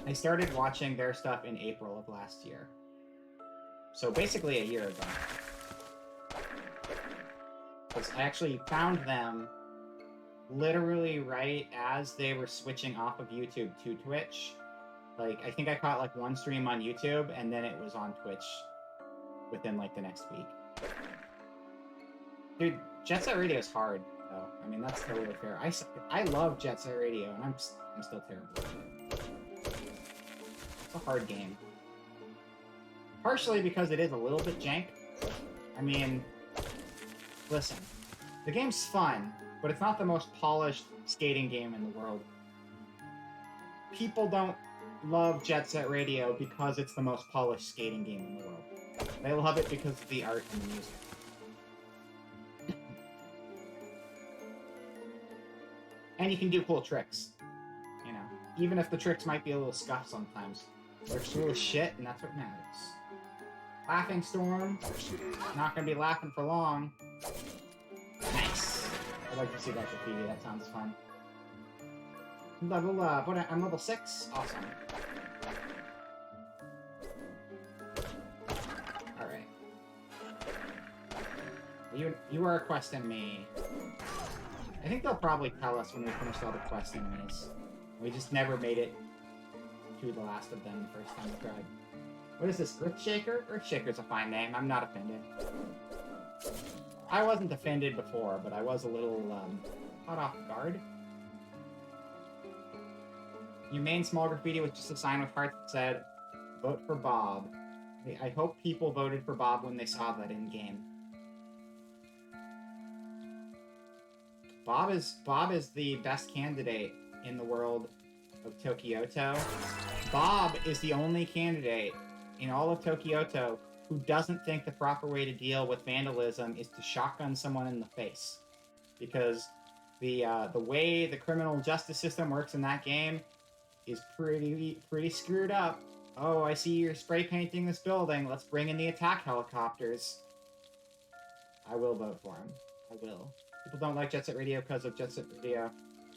I started watching their stuff in April of last year. So basically a year ago. Because I actually found them literally right as they were switching off of YouTube to Twitch. Like, I think I caught like one stream on YouTube, and then it was on Twitch within like the next week. Dude, Jet Set Radio is hard, though. I mean, that's totally fair. I love Jet Set Radio, and I'm still terrible at it. It's a hard game. Partially because it is a little bit jank. I mean, listen, the game's fun, but it's not the most polished skating game in the world. People don't love Jet Set Radio because it's the most polished skating game in the world. They love it because of the art and the music. And you can do cool tricks. You know, even if the tricks might be a little scuffed sometimes. They're cool as shit, and that's what matters. Laughing Storm. Not gonna be laughing for long. Nice. I'd like to see that graffiti. That sounds fun. I'm level 6. Awesome. Alright. You are requesting me. I think they'll probably tell us when we finished all the quest enemies. We just never made it to the last of them the first time we tried. What is this, Earthshaker? Earthshaker's a fine name. I'm not offended. I wasn't offended before, but I was a little, caught off guard. Your main small graffiti was just a sign with hearts that said, "Vote for Bob." I hope people voted for Bob when they saw that in game. Bob is the best candidate in the world of Tokyoto. Bob is the only candidate in all of Tokyoto who doesn't think the proper way to deal with vandalism is to shotgun someone in the face. Because the way the criminal justice system works in that game is pretty screwed up. Oh, I see you're spray painting this building. Let's bring in the attack helicopters. I will vote for him. I will. People don't like Jet Set Radio because of Jet Set Radio.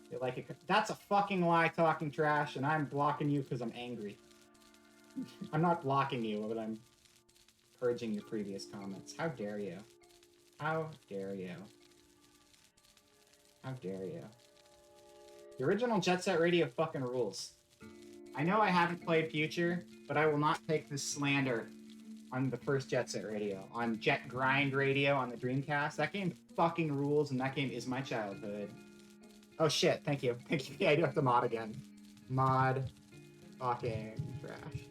They like it. That's a fucking lie, talking trash, and I'm blocking you because I'm angry. I'm not blocking you, but I'm purging your previous comments. How dare you? How dare you? How dare you? The original Jet Set Radio fucking rules. I know I haven't played Future, but I will not take this slander on the first Jet Set Radio. On Jet Grind Radio on the Dreamcast. That game fucking rules, and that game is my childhood. Oh shit, thank you. Thank you. Yeah, I do have to mod again. Mod fucking trash.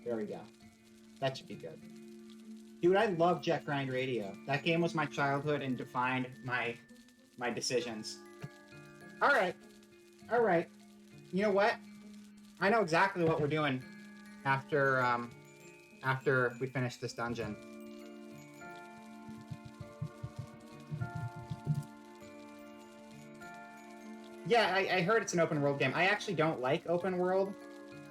There we go. That should be good. Dude, I love Jet Grind Radio. That game was my childhood and defined my decisions. Alright. Alright. You know what? I know exactly what we're doing after we finish this dungeon. Yeah, I heard it's an open world game. I actually don't like open world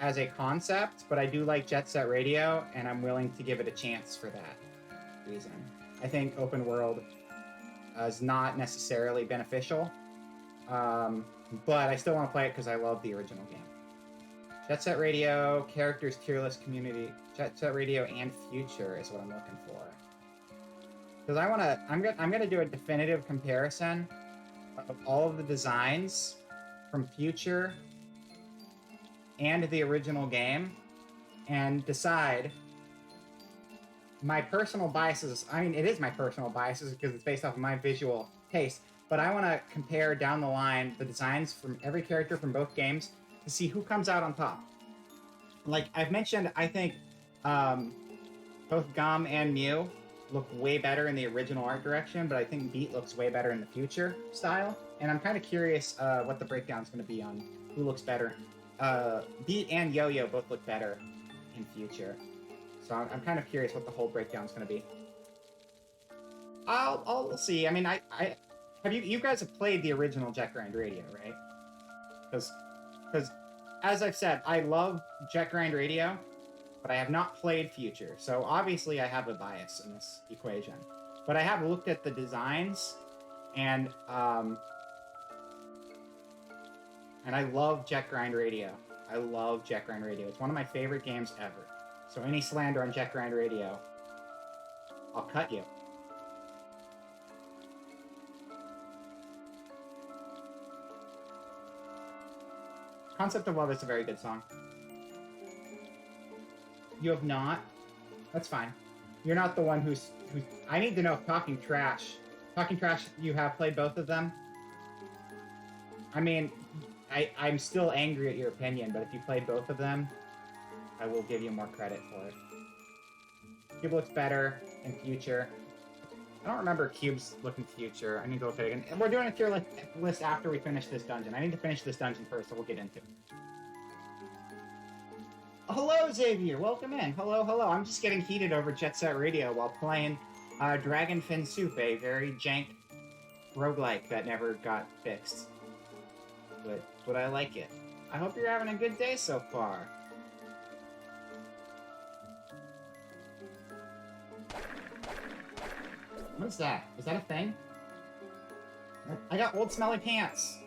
as a concept, but I do like Jet Set Radio, and I'm willing to give it a chance for that reason. I think open world is not necessarily beneficial, but I still want to play it because I love the original game. Jet Set Radio, characters, tier list, community. Jet Set Radio and Future is what I'm looking for. Because I'm gonna do a definitive comparison of all of the designs from Future and the original game, and decide my personal biases. I mean, it is my personal biases because it's based off of my visual taste, but I want to compare down the line the designs from every character from both games to see who comes out on top. Like I've mentioned, I think both Gum and Mew look way better in the original art direction, but I think Beat looks way better in the Future style, and I'm kind of curious what the breakdown's going to be on who looks better. Beat and Yo-Yo both look better in Future, so I'm kind of curious what the whole breakdown's going to be. I'll see. I mean, I have you guys have played the original Jet Grind Radio, right? Because as I've said, I love Jet Grind Radio, but I have not played Future, so obviously I have a bias in this equation. But I have looked at the designs, and I love Jet Grind Radio. I love Jet Grind Radio. It's one of my favorite games ever. So any slander on Jet Grind Radio, I'll cut you. Concept of Love is a very good song. You have not? That's fine. You're not the one who's I need to know if Talking Trash, you have played both of them? I mean, I'm still angry at your opinion, but if you played both of them, I will give you more credit for it. Cube looks better in Future. I don't remember Cube's looking Future. I need to look at it again. We're doing a tier list after we finish this dungeon. I need to finish this dungeon first, so we'll get into it. Hello, Xavier. Welcome in. Hello, hello. I'm just getting heated over Jet Set Radio while playing Dragonfin Soup, a very jank roguelike that never got fixed. But I like it. I hope you're having a good day so far. What is that? Is that a thing? I got old smelly pants.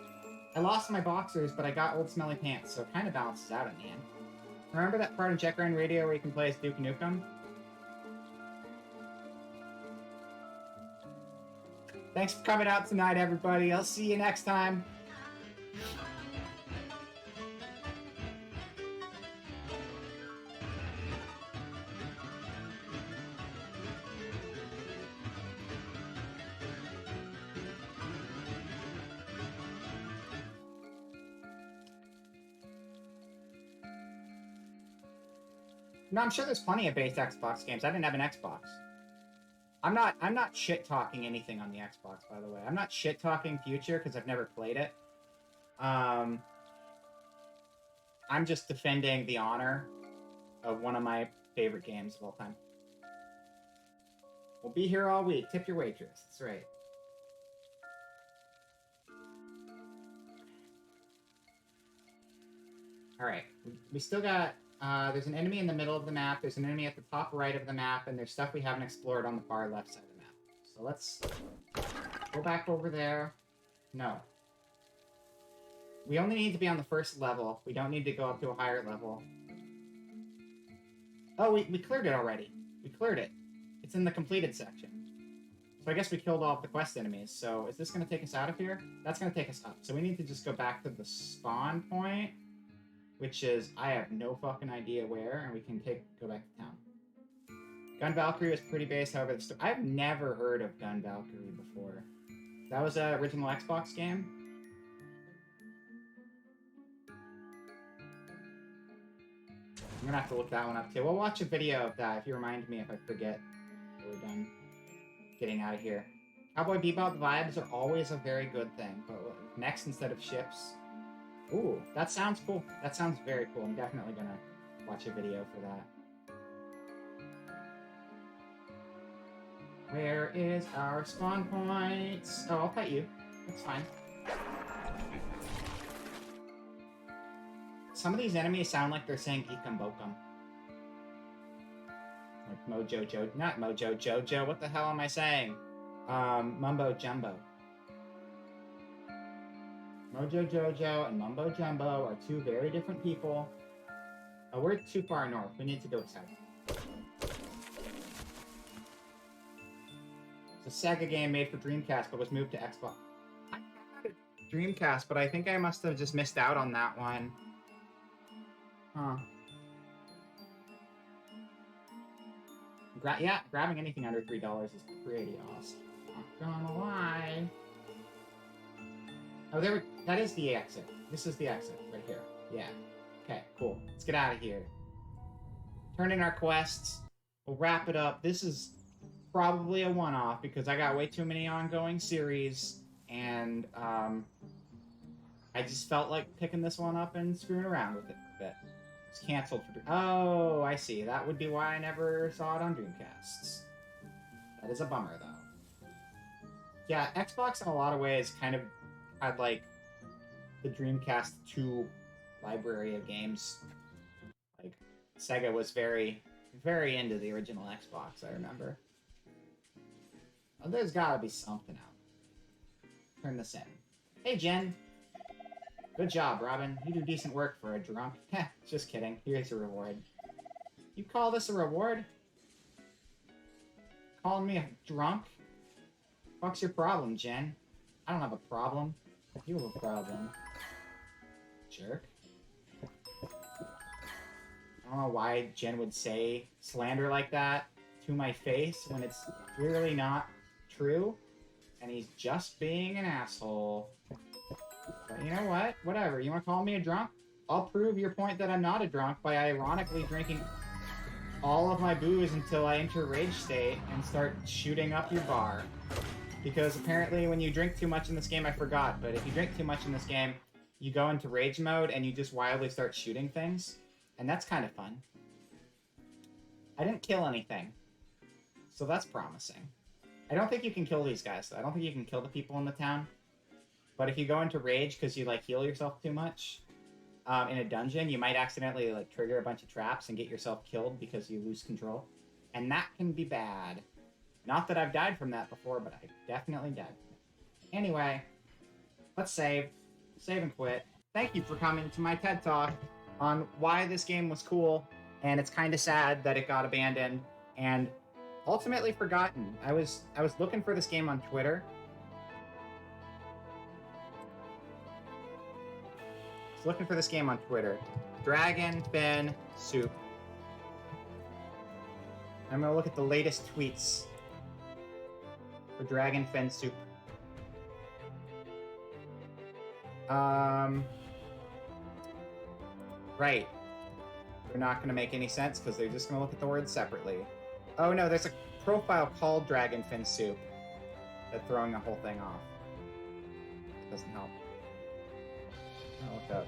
I lost my boxers, but I got old smelly pants, so it kind of balances out in the end. Remember that part of Jet Grind Radio where you can play as Duke Nukem? Thanks for coming out tonight, everybody. I'll see you next time. No, I'm sure there's plenty of base Xbox games. I didn't have an Xbox. I'm not shit talking anything on the Xbox, by the way. I'm not shit talking Future because I've never played it. I'm just defending the honor of one of my favorite games of all time. We'll be here all week. Tip your waitress. That's right. All right. We still got... there's an enemy in the middle of the map, there's an enemy at the top right of the map, and there's stuff we haven't explored on the far left side of the map. So let's go back over there. No. We only need to be on the first level. We don't need to go up to a higher level. Oh, we cleared it already. We cleared it. It's in the completed section. So I guess we killed all of the quest enemies. So is this going to take us out of here? That's going to take us up. So we need to just go back to the spawn point, which is, I have no fucking idea where, and we can go back to town. Gun Valkyrie was pretty base, however, I've never heard of Gun Valkyrie before. That was an original Xbox game? I'm gonna have to look that one up too. We'll watch a video of that if you remind me if I forget when we're done getting out of here. Cowboy Bebop vibes are always a very good thing, but next instead of ships... Ooh, that sounds cool. That sounds very cool. I'm definitely gonna watch a video for that. Where is our spawn point? Oh, I'll pet you. That's fine. Some of these enemies sound like they're saying Ikam Bokum. Like Mojo Jojo. Not Mojo Jojo. What the hell am I saying? Mumbo Jumbo. Mojo Jojo and Mumbo Jumbo are two very different people. Oh, we're too far north. We need to go south. It's a Sega game made for Dreamcast, but was moved to Xbox. I had a Dreamcast, but I think I must have just missed out on that one. Huh. Yeah, grabbing anything under $3 is pretty awesome. Not gonna lie. Oh, that is the exit. This is the exit right here. Yeah. Okay, cool. Let's get out of here. Turn in our quests. We'll wrap it up. This is probably a one-off because I got way too many ongoing series, and I just felt like picking this one up and screwing around with it a bit. It's canceled for... Oh, I see. That would be why I never saw it on Dreamcasts. That is a bummer, though. Yeah, Xbox in a lot of ways kind of had, like, the Dreamcast 2 library of games. Like, Sega was very, very into the original Xbox, I remember. Oh, there's gotta be something out. Turn this in. Hey, Jen. Good job, Robin. You do decent work for a drunk. Heh, just kidding. Here's your reward. You call this a reward? Calling me a drunk? What's your problem, Jen? I don't have a problem. You have a problem. Jerk. I don't know why Jen would say slander like that to my face when it's clearly not true. And he's just being an asshole. But you know what? Whatever. You want to call me a drunk? I'll prove your point that I'm not a drunk by ironically drinking all of my booze until I enter rage state and start shooting up your bar. Because apparently when you drink too much in this game, I forgot, but if you drink too much in this game, you go into rage mode and you just wildly start shooting things. And that's kind of fun. I didn't kill anything. So that's promising. I don't think you can kill these guys, though. I don't think you can kill the people in the town. But if you go into rage because you, like, heal yourself too much in a dungeon, you might accidentally, like, trigger a bunch of traps and get yourself killed because you lose control. And that can be bad. Not that I've died from that before, but I definitely died. Anyway, let's save. Save and quit. Thank you for coming to my TED Talk on why this game was cool, and it's kind of sad that it got abandoned and ultimately forgotten. I was looking for this game on Twitter, was looking for this game on Twitter. Dragon Fin Soup. I'm gonna look at the latest tweets for Dragon Fin Soup. Right. They're not gonna make any sense because they're just gonna look at the words separately. Oh no, there's a profile called Dragon Fin Soup that's throwing the whole thing off. It doesn't help. I'll look up.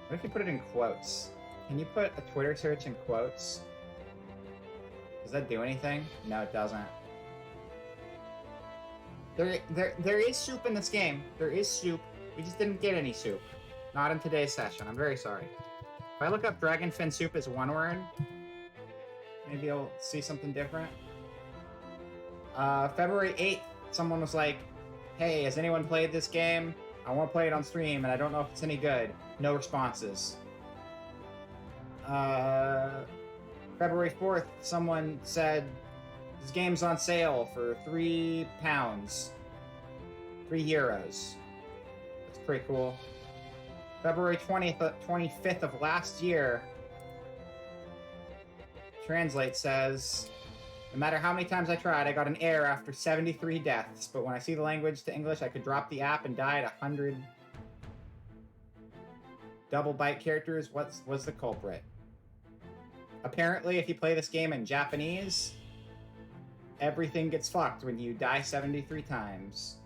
What if you put it in quotes? Can you put a Twitter search in quotes? Does that do anything? No, it doesn't. There is soup in this game. There is soup. We just didn't get any soup. Not in today's session. I'm very sorry. If I look up Dragon Fin Soup as one word, maybe I'll see something different. February 8th, someone was like, hey, has anyone played this game? I want to play it on stream, and I don't know if it's any good. No responses. February 4th, someone said, this game's on sale for £3. €3. That's pretty cool. February 25th of last year, Translate says, no matter how many times I tried, I got an error after 73 deaths, but when I see the language to English, I could drop the app and die at 100 double byte characters. What's the culprit? Apparently, if you play this game in Japanese, everything gets fucked when you die 73 times.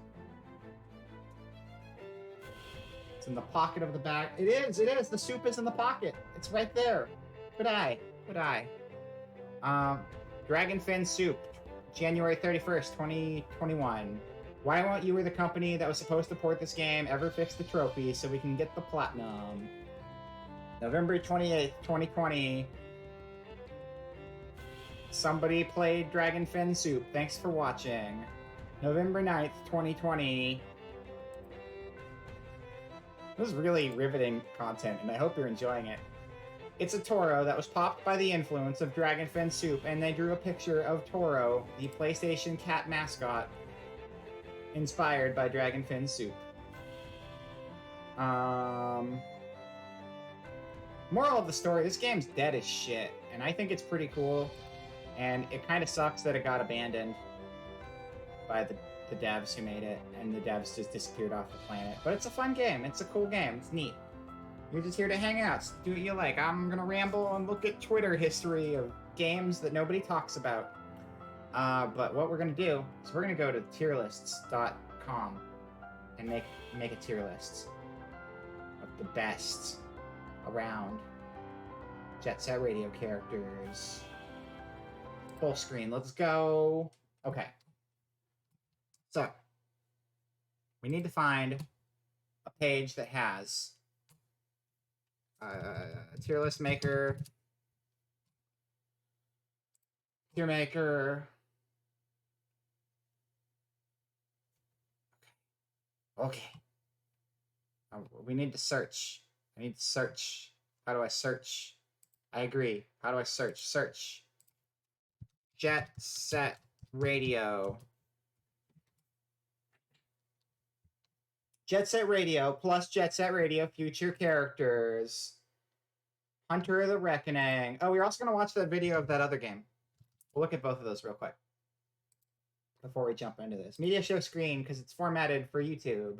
It's in the pocket of the bag. It is. The soup is in the pocket. It's right there. Could I? Dragon Fin Soup, January 31st, 2021. Why won't you or the company that was supposed to port this game ever fix the trophy so we can get the platinum? November 28th, 2020. Somebody played Dragon Fin Soup. Thanks for watching. November 9th, 2020. This is really riveting content, and I hope you're enjoying it. It's a Toro that was popped by the influence of Dragon Fin Soup, and they drew a picture of Toro, the PlayStation cat mascot, inspired by Dragon Fin Soup. Moral of the story, this game's dead as shit, and I think it's pretty cool, and it kind of sucks that it got abandoned by the devs who made it, and the devs just disappeared off the planet. But it's a fun game. It's a cool game. It's neat. You're just here to hang out. Do what you like. I'm gonna ramble and look at Twitter history of games that nobody talks about. But what we're gonna do is we're gonna go to tierlists.com and make a tier list of the best around Jet Set Radio characters. Full screen. Let's go. Okay. So, we need to find a page that has tier list maker, tier maker. Okay. We need to search. I need to search. How do I search? I agree. How do I search? Search. Jet Set Radio. Jet Set Radio plus Jet Set Radio future characters. Hunter the Reckoning. Oh, we're also going to watch that video of that other game. We'll look at both of those real quick before we jump into this. Media show screen, because it's formatted for YouTube.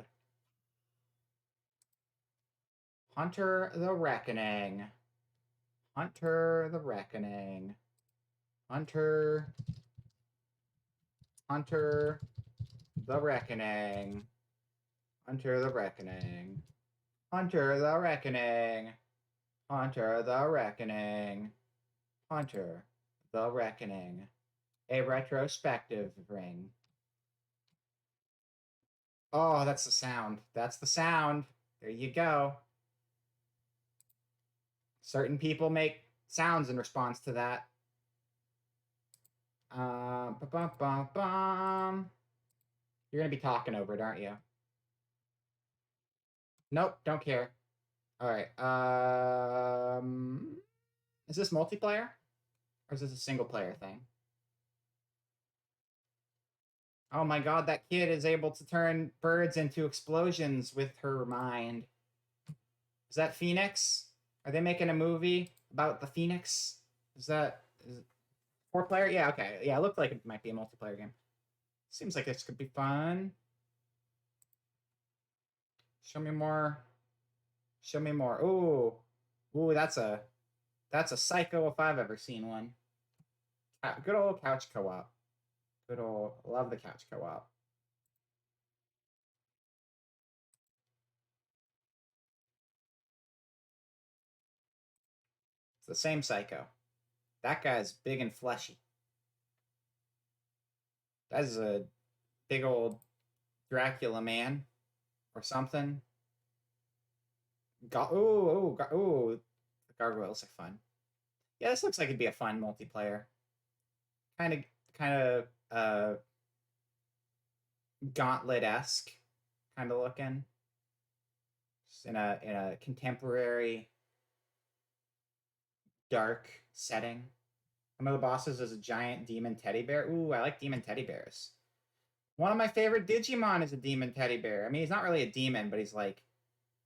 Hunter the Reckoning. Hunter the Reckoning. Hunter the Reckoning. Hunter the Reckoning. Hunter the Reckoning. Hunter the Reckoning. Hunter the Reckoning. A retrospective ring. Oh, that's the sound. That's the sound. There you go. Certain people make sounds in response to that. Ba-bum-bum-bum. You're going to be talking over it, aren't you? Nope, don't care. All right. Is this multiplayer? Or is this a single player thing? Oh my god, that kid is able to turn birds into explosions with her mind. Is that Phoenix? Are they making a movie about the Phoenix? Is it 4-player? Yeah, okay. Yeah, it looked like it might be a multiplayer game. Seems like this could be fun. Show me more. Show me more. Ooh. Ooh, that's a psycho if I've ever seen one. Good old couch co-op. Good old, love the couch co-op. It's the same psycho. That guy's big and fleshy. That is a big old Dracula man or something. Ooh, the gargoyles are fun. Yeah, this looks like it'd be a fun multiplayer. Kind of Gauntlet-esque kind of looking. Just in a contemporary dark setting. One of the bosses is a giant demon teddy bear. Ooh, I like demon teddy bears. One of my favorite Digimon is a demon teddy bear. I mean, he's not really a demon, but he's like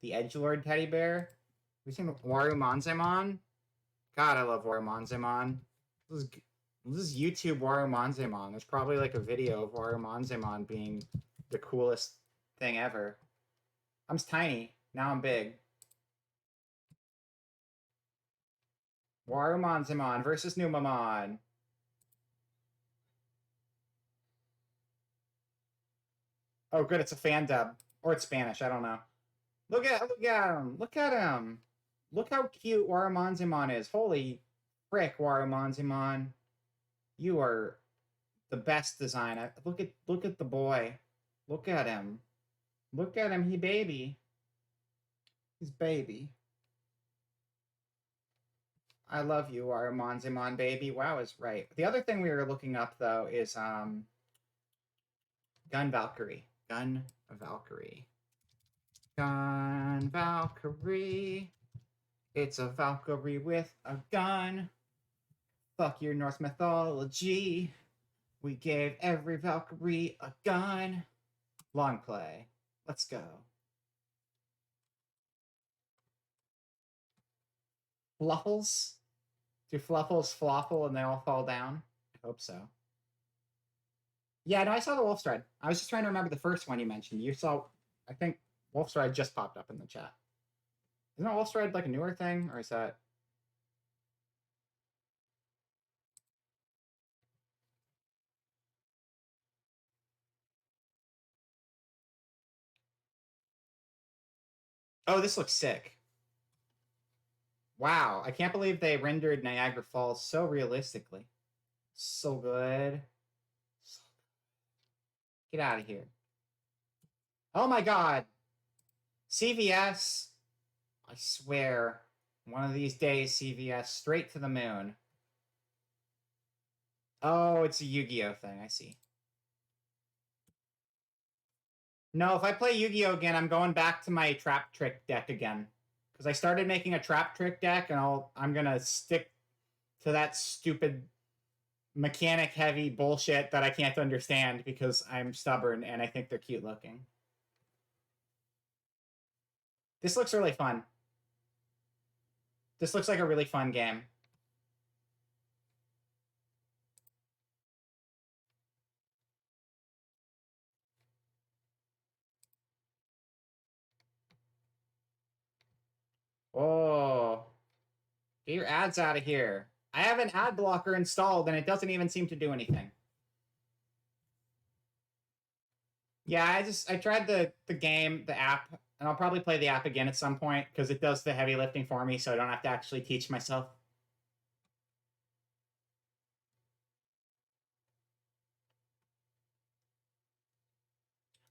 the edgelord teddy bear. Have you seen Warumanzemon? God, I love Warumanzemon. This is YouTube Warumanzemon. There's probably like a video of Warumanzemon being the coolest thing ever. I'm tiny. Now I'm big. Warumanzemon versus Numamon. Oh, good. It's a fan dub. Or it's Spanish. I don't know. Look at him. Look at him. Look how cute Warumanzemon is. Holy frick, Warumanzemon. You are the best design. Look at the boy. Look at him. Look at him. He baby. He's baby. I love you, Warumanzemon baby. Wow is right. The other thing we were looking up though is Gun Valkyrie. Gun Valkyrie. Gun Valkyrie. It's a Valkyrie with a gun. Fuck your Norse mythology. We gave every Valkyrie a gun. Long play. Let's go. Fluffles? Do Fluffles fluffle and they all fall down? I hope so. Yeah, no, I saw the Wolfstride. I was just trying to remember the first one you mentioned. You saw, I think Wolfstride just popped up in the chat. Isn't Wolfstride like a newer thing, or is that... Oh, this looks sick. Wow, I can't believe they rendered Niagara Falls so realistically. So good. Get out of here. Oh my god. CVS. I swear. One of these days, CVS, straight to the moon. Oh, it's a Yu-Gi-Oh thing. I see. No, if I play Yu-Gi-Oh again, I'm going back to my Trap Trick deck again. Because I started making a Trap Trick deck, and I'm going to stick to that stupid mechanic-heavy bullshit that I can't understand because I'm stubborn and I think they're cute looking. This looks really fun. This looks like a really fun game. Oh. Get your ads out of here. I have an ad blocker installed and it doesn't even seem to do anything. Yeah, I tried the game, the app, and I'll probably play the app again at some point because it does the heavy lifting for me so I don't have to actually teach myself.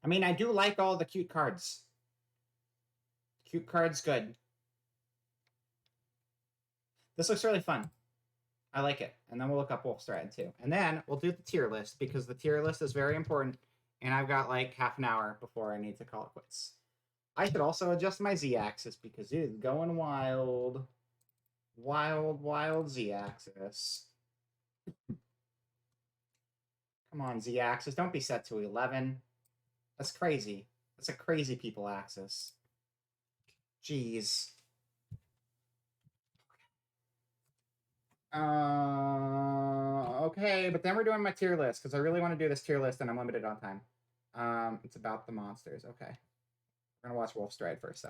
I mean, I do like all the cute cards. Cute cards, good. This looks really fun. I like it. And then we'll look up Wolfstride too. And then we'll do the tier list because the tier list is very important. And I've got like half an hour before I need to call it quits. I should also adjust my Z-axis because it is going wild. Wild, wild Z-axis. Come on, Z-axis. Don't be set to 11. That's crazy. That's a crazy people axis. Jeez. Okay, but then we're doing my tier list because I really want to do this tier list and I'm limited on time. It's about the monsters. Okay. We're gonna watch Wolf Stride first, though.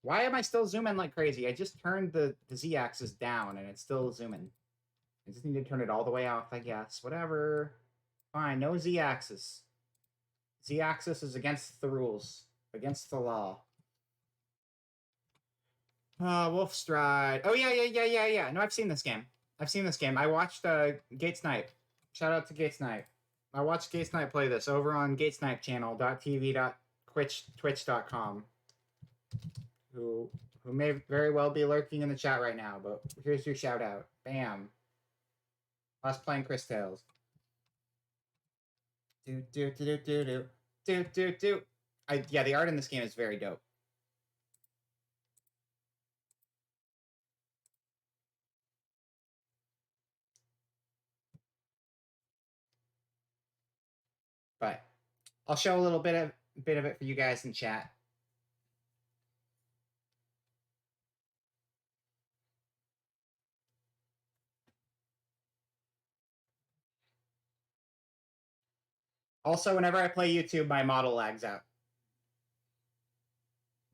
Why am I still zooming like crazy? I just turned the Z-axis down and it's still zooming. I just need to turn it all the way off, I guess. Whatever. Fine, no Z-axis. Z-axis is against the rules. Against the law. Wolf Stride. Oh, yeah. No, I've seen this game. I watched Gate Snipe. Shout out to Gate Snipe. I watched Gate Snipe play this over on gatesnipechannel.tv.twitch.com. Who may very well be lurking in the chat right now, but here's your shout out. Bam. Us playing Chris Tales. Yeah, the art in this game is very dope. But I'll show a little bit of it for you guys in chat. Also, whenever I play YouTube, my model lags out.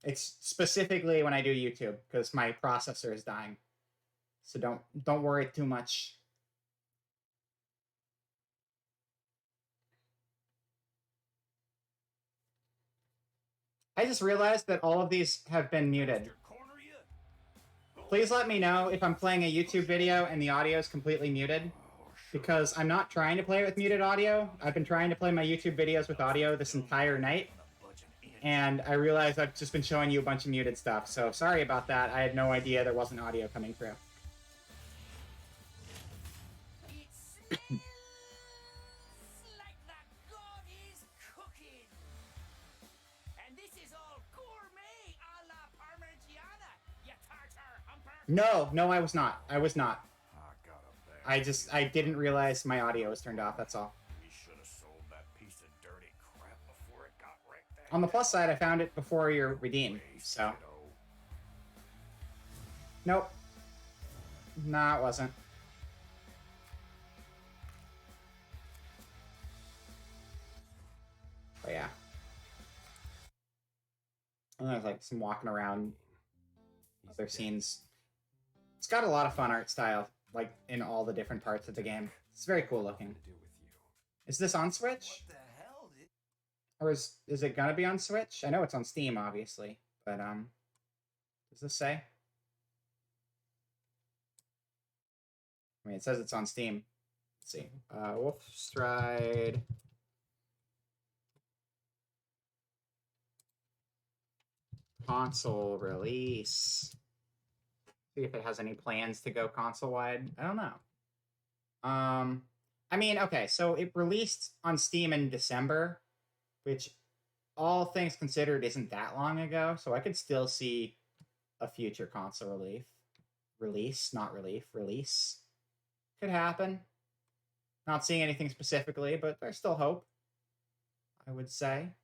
It's specifically when I do YouTube because my processor is dying. So don't worry too much. I just realized that all of these have been muted. Please let me know if I'm playing a YouTube video and the audio is completely muted, because I'm not trying to play it with muted audio. I've been trying to play my YouTube videos with audio this entire night, and I realized I've just been showing you a bunch of muted stuff, so sorry about that. I had no idea there wasn't audio coming through. No, I was not. I didn't realize my audio was turned off, that's all. On the plus side, I found it before you're redeemed, so. Nope. Nah, it wasn't. But yeah. And there's like some walking around, other scenes. It's got a lot of fun art style, like in all the different parts of the game. It's very cool looking. Is this on Switch? Or is it gonna be on Switch? I know it's on Steam, obviously, but does this say? I mean, it says it's on Steam. Let's see. Wolf Stride. Console release. See if it has any plans to go console-wide. I don't know. I mean, okay, so it released on Steam in December, which, all things considered, isn't that long ago, so I could still see a future console release. Could happen. Not seeing anything specifically, but there's still hope, I would say.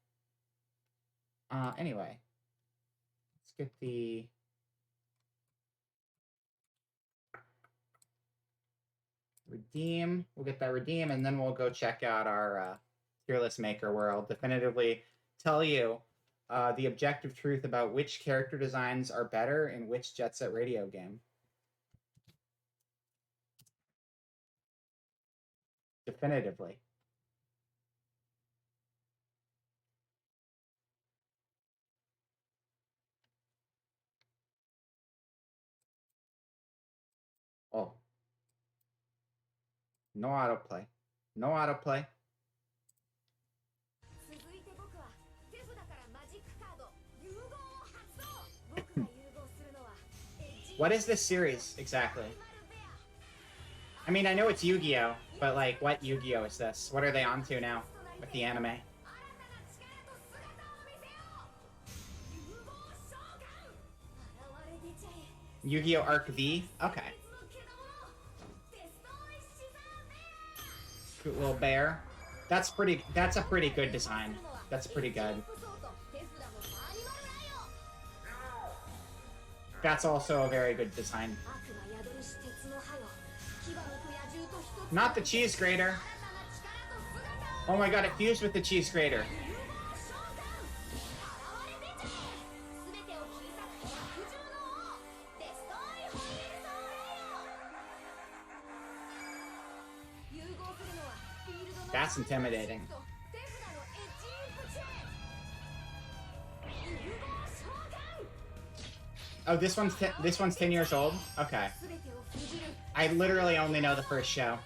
Anyway. Let's get the... redeem. We'll get that redeem, and then we'll go check out our tier list maker, where I'll definitively tell you the objective truth about which character designs are better in which Jet Set Radio game. Definitively. Oh. No autoplay. No autoplay. What is this series, exactly? I mean, I know it's Yu-Gi-Oh! But, like, what Yu-Gi-Oh! Is this? What are they on to now with the anime? Yu-Gi-Oh! Arc V? Okay. Cute little bear. That's a pretty good design. That's pretty good. that's also a very good design. Not the cheese grater. Oh my god, it fused with the cheese grater. That's intimidating. Oh, this one's 10 years old? Okay. I literally only know the first show.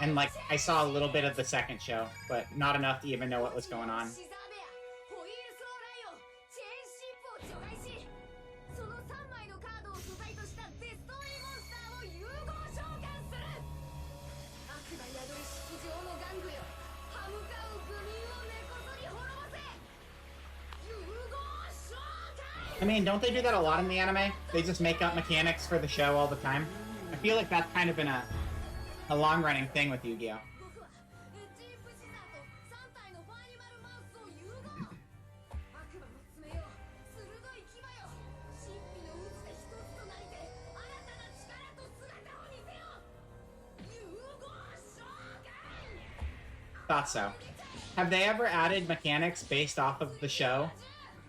And, like, I saw a little bit of the second show, but not enough to even know what was going on. I mean, don't they do that a lot in the anime? They just make up mechanics for the show all the time. I feel like that's kind of been a long-running thing with Yu-Gi-Oh! Thought so. Have they ever added mechanics based off of the show?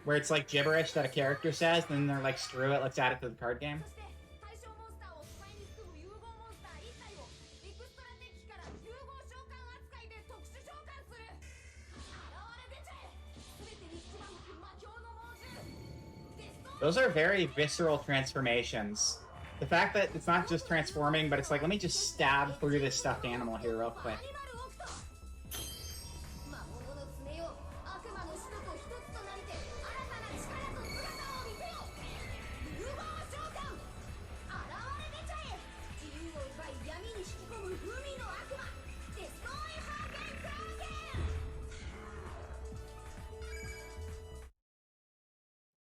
Where it's like gibberish that a character says, then they're like, screw it, let's add it to the card game? Those are very visceral transformations. The fact that it's not just transforming, but it's like, let me just stab through this stuffed animal here real quick.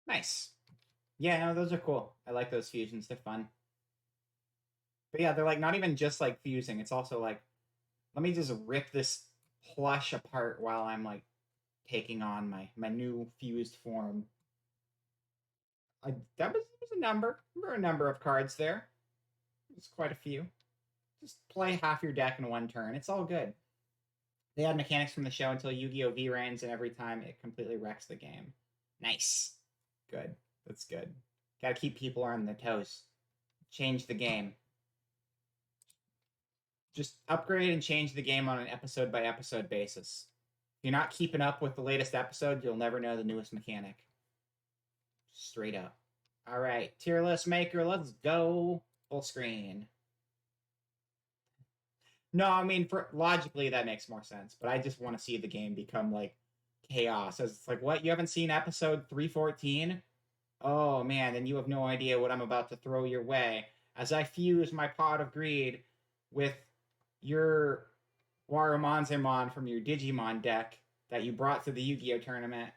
Nice. Yeah, no, those are cool. I like those fusions. They're fun. But yeah, they're like not even just like fusing. It's also like, let me just rip this plush apart while I'm like taking on my new fused form. That was a number. There were a number of cards there. There's quite a few. Just play half your deck in one turn. It's all good. They had mechanics from the show until Yu-Gi-Oh! V-Rains, and every time it completely wrecks the game. Nice. Good. That's good. Gotta keep people on their toes. Change the game. Just upgrade and change the game on an episode-by-episode basis. If you're not keeping up with the latest episode, you'll never know the newest mechanic. Straight up. All right, tier list maker, let's go. Full screen. No, I mean, logically that makes more sense, but I just want to see the game become like chaos. As it's like, what? You haven't seen episode 314? Oh man, then you have no idea what I'm about to throw your way as I fuse my pot of greed with your Warumanzemon from your Digimon deck that you brought to the Yu-Gi-Oh! Tournament.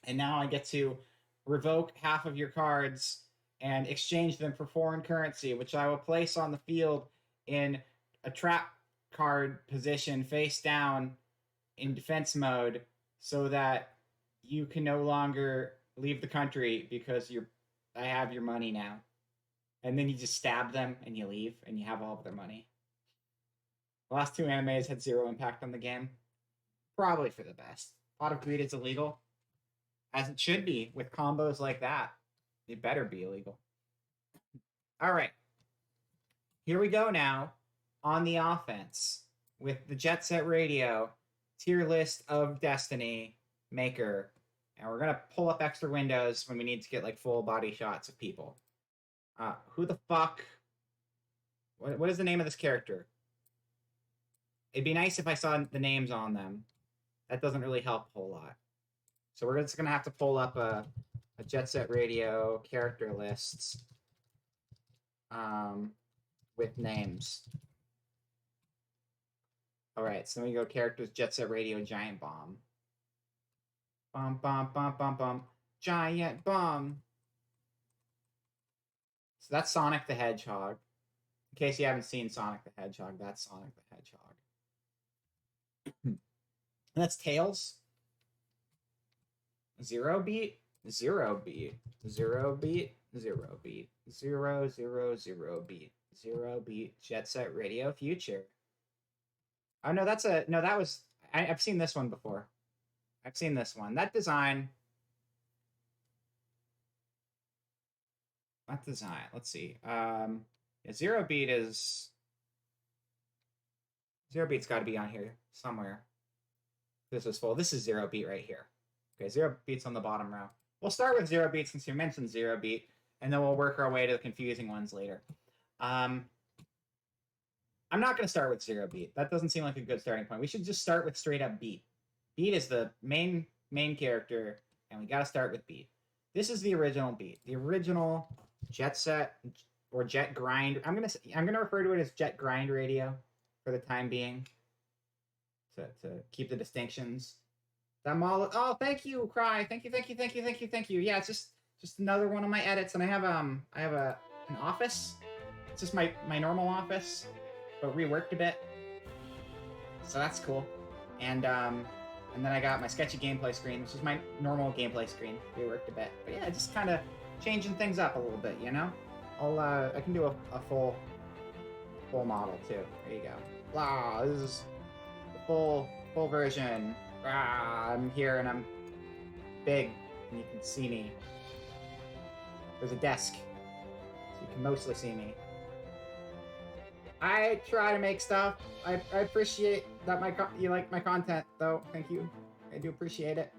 And now I get to revoke half of your cards and exchange them for foreign currency, which I will place on the field in a trap card position face down in defense mode so that you can no longer leave the country because I have your money now. And then you just stab them and you leave and you have all of their money. The last two animes had zero impact on the game. Probably for the best. Pot of Greed is illegal. As it should be with combos like that. It better be illegal. All right. Here we go now on the offense with the Jet Set Radio tier list of Destiny maker. And we're going to pull up extra windows when we need to get like full body shots of people. Who the fuck? What is the name of this character? It'd be nice if I saw the names on them. That doesn't really help a whole lot. So we're just going to have to pull up a Jet Set Radio character lists with names. All right, so then we go characters, Jet Set Radio, Giant Bomb. Bum, bum, bum, bum, bum. Giant Bomb. So that's Sonic the Hedgehog. In case you haven't seen Sonic the Hedgehog, that's Sonic the Hedgehog. That's Tails. Zero beat. 0 beat. 0, 0, 0 beat. 0 beat Jet Set Radio Future. Oh no, that's a no. That was I've seen this one before. I've seen this one. That design. That design. Let's see. Yeah, 0 beat is 0 beat's got to be on here somewhere. This is full. This is 0 beat right here. Okay, 0 beat's on the bottom row. We'll start with 0 beat since you mentioned 0 beat, and then we'll work our way to the confusing ones later. I'm not going to start with 0 beat. That doesn't seem like a good starting point. We should just start with straight up beat. Beat is the main character, and we got to start with beat. This is the original beat. The original Jet Set or Jet Grind. I'm gonna refer to it as Jet Grind Radio for the time being, to keep the distinctions. That model. Oh, thank you, Cry. Thank you. Yeah, it's just another one of my edits, and I have an office. It's just my normal office, but reworked a bit. So that's cool. And then I got my sketchy gameplay screen, which is my normal gameplay screen, reworked a bit. But yeah, just kind of changing things up a little bit, you know. I can do a full model too. There you go. Blah. This is the full version. I'm here and I'm big, and you can see me. There's a desk, so you can mostly see me. I try to make stuff. I appreciate that you like my content, though. Thank you. I do appreciate it.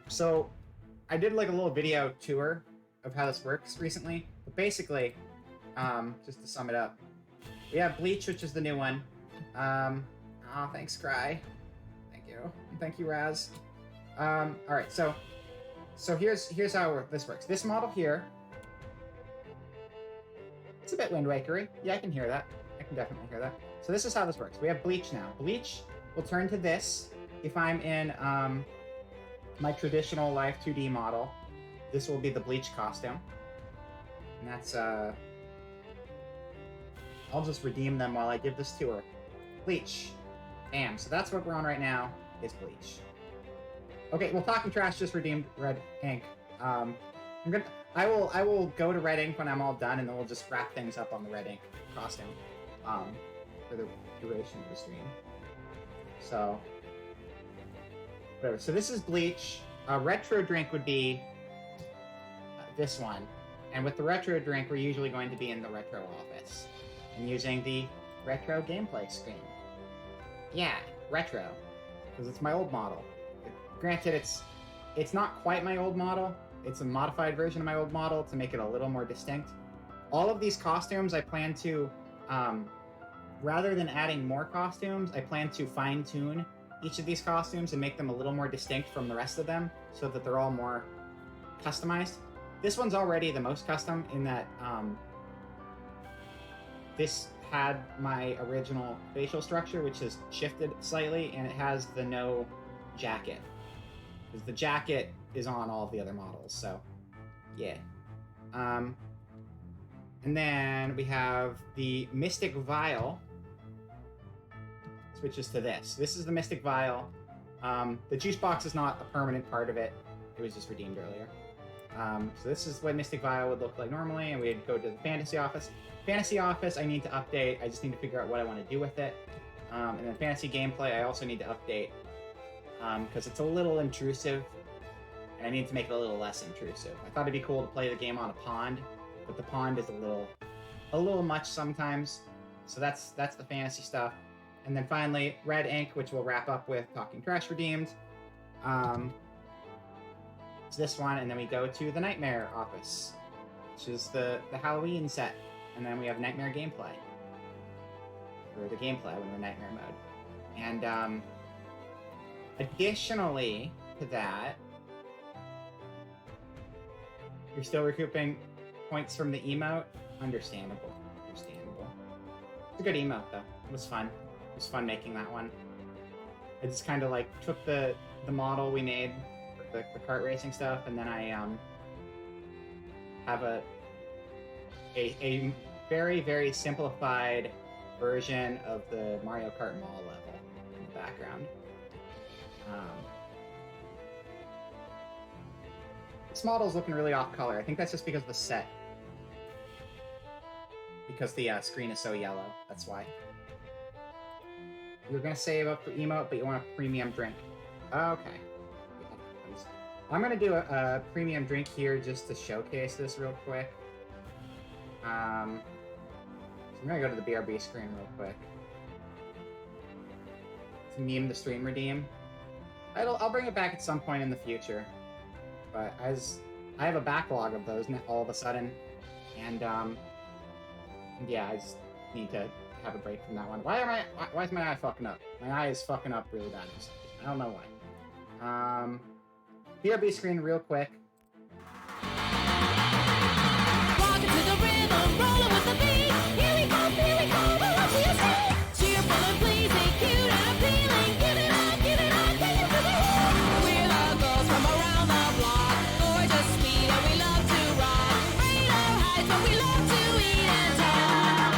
So I did like a little video tour of how this works recently. But basically, just to sum it up, we have Bleach, which is the new one. Oh, thanks, Cry. Thank you. And thank you, Raz. All right, so here's how this works. This model here. It's a bit Wind Wakery. Yeah, I can hear that. I can definitely hear that. So this is how this works. We have Bleach now. Bleach will turn to this if I'm in my traditional Life 2D model. This will be the Bleach costume. And that's, I'll just redeem them while I give this tour. Bleach. Bam. So that's what we're on right now, is Bleach. Okay, well, Talking Trash just redeemed Red Ink. I will go to Red Ink when I'm all done, and then we'll just wrap things up on the Red Ink costume for the duration of the stream. So, whatever. So this is Bleach. Retro drink would be this one. And with the retro drink, we're usually going to be in the retro office and using the retro gameplay screen. Yeah, retro, because it's my old model. Granted, it's not quite my old model. It's a modified version of my old model to make it a little more distinct. All of these costumes, I plan to, rather than adding more costumes, I plan to fine-tune each of these costumes and make them a little more distinct from the rest of them so that they're all more customized. This one's already the most custom in that this had my original facial structure, which has shifted slightly, and it has the no jacket. Because the jacket is on all of the other models, so yeah. And then we have the Mystic Vial. Switches to this. This is the Mystic Vial. The juice box is not a permanent part of it. It was just redeemed earlier. So this is what Mystic Vial would look like normally, and we'd go to the Fantasy Office. Fantasy Office, I need to update. I just need to figure out what I want to do with it. And then Fantasy Gameplay, I also need to update because it's a little intrusive, and I need to make it a little less intrusive. I thought it'd be cool to play the game on a pond, but the pond is a little much sometimes. So that's the fantasy stuff. And then finally, Red Ink, which we'll wrap up with Talking Trash redeemed. It's this one, and then we go to the Nightmare Office, which is the Halloween set. And then we have Nightmare Gameplay, or the gameplay when we're in Nightmare mode. And additionally to that, you're still recouping points from the emote. Understandable. It's a good emote, though. It was fun. It was fun making that one. I just kind of like took the model we made, the kart racing stuff, and then I have a very, very simplified version of the Mario Kart Mall level in the background. This model's looking really off color. I think that's just because of the set. Because the screen is so yellow. That's why. You're gonna save up for emote, but you want a premium drink. Okay. I'm gonna do a premium drink here just to showcase this real quick. So I'm gonna go to the BRB screen real quick. To meme the stream redeem. I'll bring it back at some point in the future. But as I have a backlog of those all of a sudden, and yeah, I just need to have a break from that one. Why is my eye fucking up? My eye is fucking up really bad. I don't know why. BRB screen real quick. Rockin' to the rhythm, rollin' with the beat. Here we go, what do you say? Cheerful and pleasing, cute and appealing. Give it up, can you feel the heat? We're the girls from around the block. Gorgeous, sweet, and we love to rock. Radar heights, but we love to eat and talk.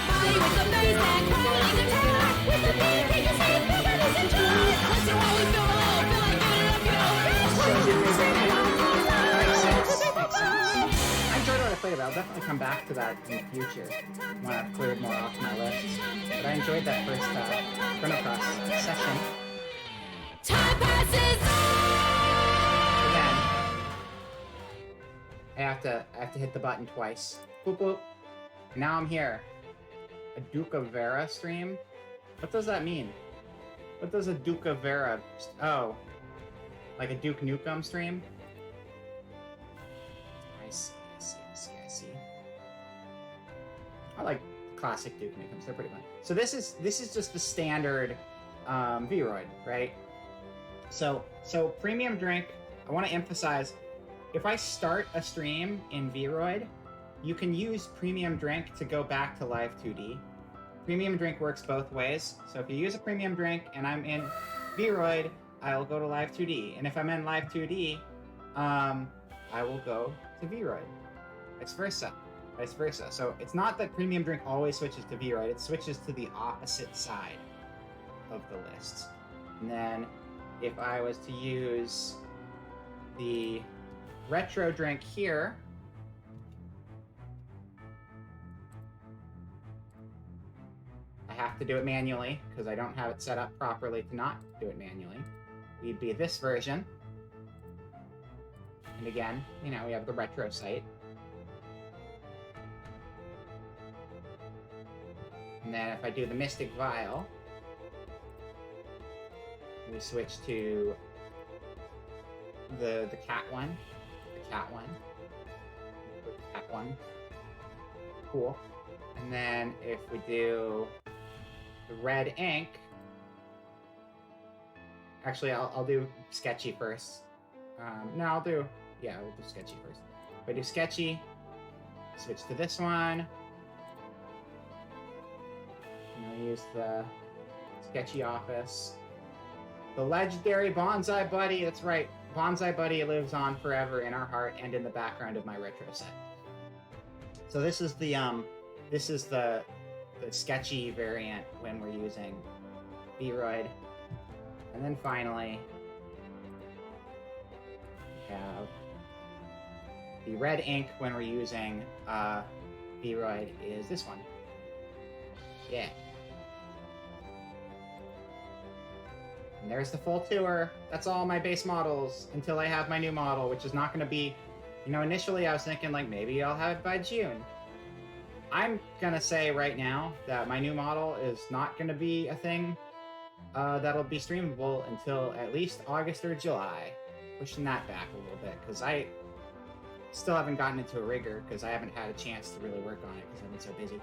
Body with the bass and crawling guitar. With the beat, can you say everybody's enjoy? Listen while we feel like getting up, you know. I enjoyed what I played about. I'll definitely come back to that in the future when I've cleared more off my list. But I enjoyed that first Chrono Cross session. Time passes Again, I have to hit the button twice. Boop boop. Now I'm here. A Duca Vera stream? What does that mean? What does a Duca Vera... Oh. Like a Duke Nukem stream? I see. I like classic Duke Nukems. They're pretty fun. So this is just the standard Vroid, right? So premium drink, I want to emphasize, if I start a stream in Vroid, you can use premium drink to go back to Live 2D. Premium drink works both ways. So if you use a premium drink and I'm in Vroid, I'll go to Live 2D. And if I'm in Live 2D, I will go to Vroid. Vice versa. So it's not that premium drink always switches to Vroid, it switches to the opposite side of the list. And then if I was to use the retro drink here, I have to do it manually because I don't have it set up properly to not do it manually. We'd be this version. And again, you know, we have the retro site. And then if I do the Mystic Vial, we switch to the cat one. The cat one. Cool. And then if we do the red ink, actually I'll do Sketchy first. We'll do Sketchy first. If I do Sketchy, switch to this one. And I'll use the Sketchy Office. The legendary Bonsai Buddy, that's right. Bonsai Buddy lives on forever in our heart and in the background of my retro set. So this is the Sketchy variant when we're using Vroid. And then finally, we have the red ink when we're using Vroid is this one. Yeah. And there's the full tour. That's all my base models until I have my new model, which is not going to be, you know, initially I was thinking like maybe I'll have it by June. I'm going to say right now that my new model is not going to be a thing that'll be streamable until at least August or July. Pushing that back a little bit because I still haven't gotten into a rigor because I haven't had a chance to really work on it because I've been so busy.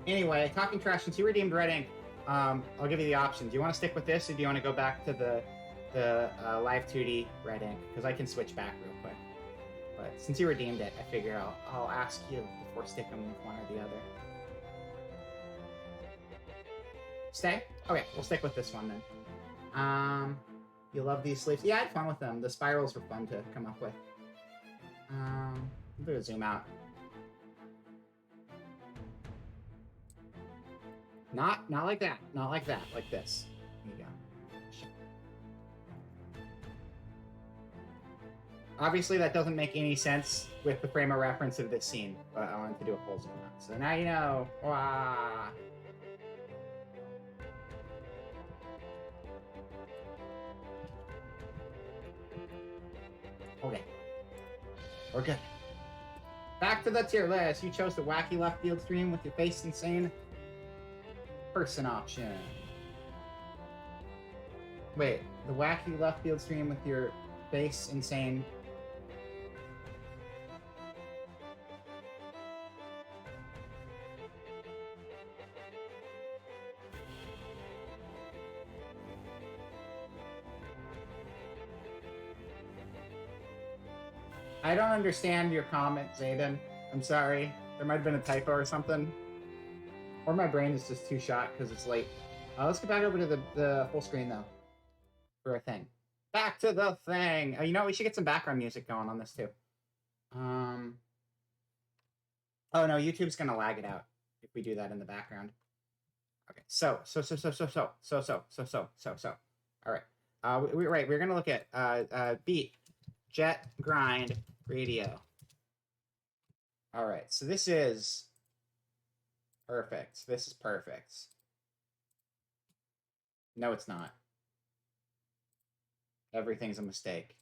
Anyway, talking trash, since you redeemed red ink, I'll give you the option. Do you want to stick with this or do you want to go back to the Live 2D red ink? Because I can switch back real quick. But since you redeemed it, I figure I'll ask you before sticking with one or the other. Stay? Okay, we'll stick with this one then. You love these sleeves? Yeah, I had fun with them. The spirals were fun to come up with. I'm gonna zoom out. Not like that. Not like that. Like this. There you go. Obviously, that doesn't make any sense with the frame of reference of this scene, but I wanted to do a full zoom out. So now you know. Wah. Okay. We're good. Back to the tier list. You chose the wacky left field stream with your face insane person option. Wait, the wacky left field stream with your face insane. I don't understand your comment, Zayden. I'm sorry. There might have been a typo or something. Or my brain is just too shot because it's late. Let's get back over to the full screen, though. For a thing. Back to the thing! You know what? We should get some background music going on this, too. Oh, no. YouTube's going to lag it out if we do that in the background. Okay. So. All right. We're going to look at beat, jet, grind, radio. All right, so this is perfect. This is perfect. No, it's not. Everything's a mistake.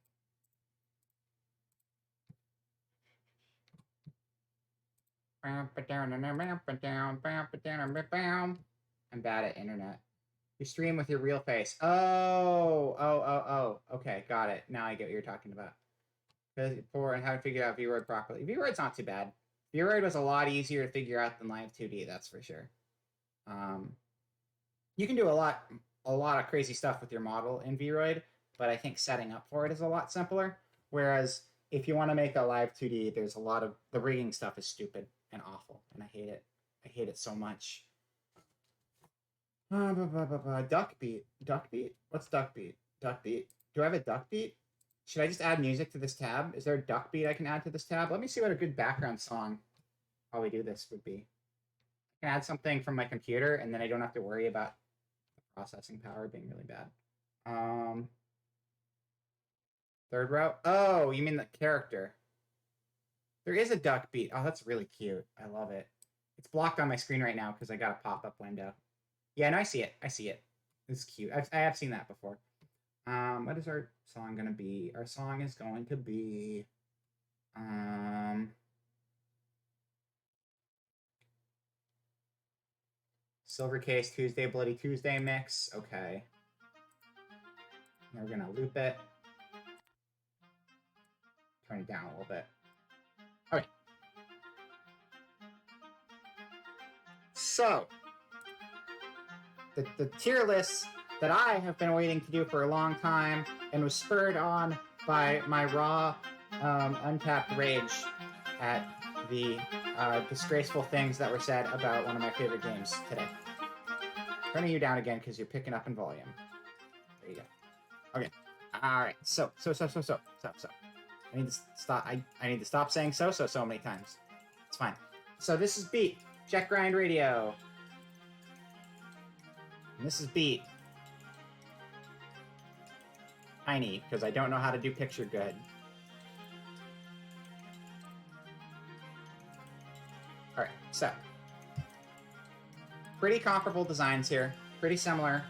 I'm bad at internet. You stream with your real face. Oh. Okay, got it. Now I get what you're talking about. For and how to figure out Vroid properly. Vroid's not too bad. Vroid was a lot easier to figure out than Live 2D, that's for sure. You can do a lot of crazy stuff with your model in Vroid, but I think setting up for it is a lot simpler. Whereas if you want to make a Live 2D, there's a lot of the rigging stuff is stupid and awful, and I hate it. I hate it so much. Duck beat. What's duck beat? Duck beat? Do I have a duck beat? Should I just add music to this tab? Is there a duck beat I can add to this tab? Let me see what a good background song while we do this would be. I can add something from my computer, and then I don't have to worry about the processing power being really bad. Third row? Oh, you mean the character. There is a duck beat. Oh, that's really cute. I love it. It's blocked on my screen right now because I got a pop-up window. Yeah, no, I see it. This is cute. I have seen that before. What is our song going to be? Our song is going to be, Silver Case Tuesday, Bloody Tuesday mix. Okay. Now we're going to loop it. Turn it down a little bit. Okay. So, the tier list that I have been waiting to do for a long time and was spurred on by my raw, untapped rage at the disgraceful things that were said about one of my favorite games today. Turning you down again because you're picking up in volume. There you go. Okay. All right. So. I need to stop. I need to stop saying so many times. It's fine. So this is beat, jet grind radio. And this is beat. Tiny, because I don't know how to do picture good. Alright, so. Pretty comparable designs here. Pretty similar.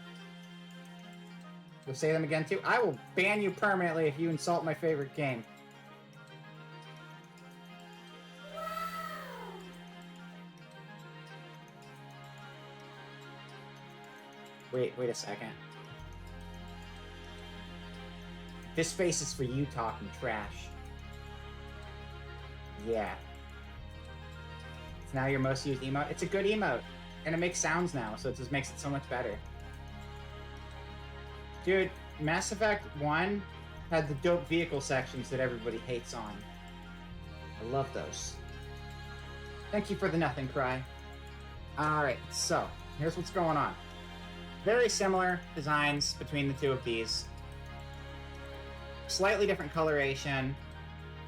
We'll say them again too. I will ban you permanently if you insult my favorite game. Wait a second. This space is for you talking trash. Yeah. It's now your most used emote. It's a good emote. And it makes sounds now, so it just makes it so much better. Dude, Mass Effect 1 had the dope vehicle sections that everybody hates on. I love those. Thank you for the nothing cry. Alright, so, here's what's going on. Very similar designs between the two of these. Slightly different coloration.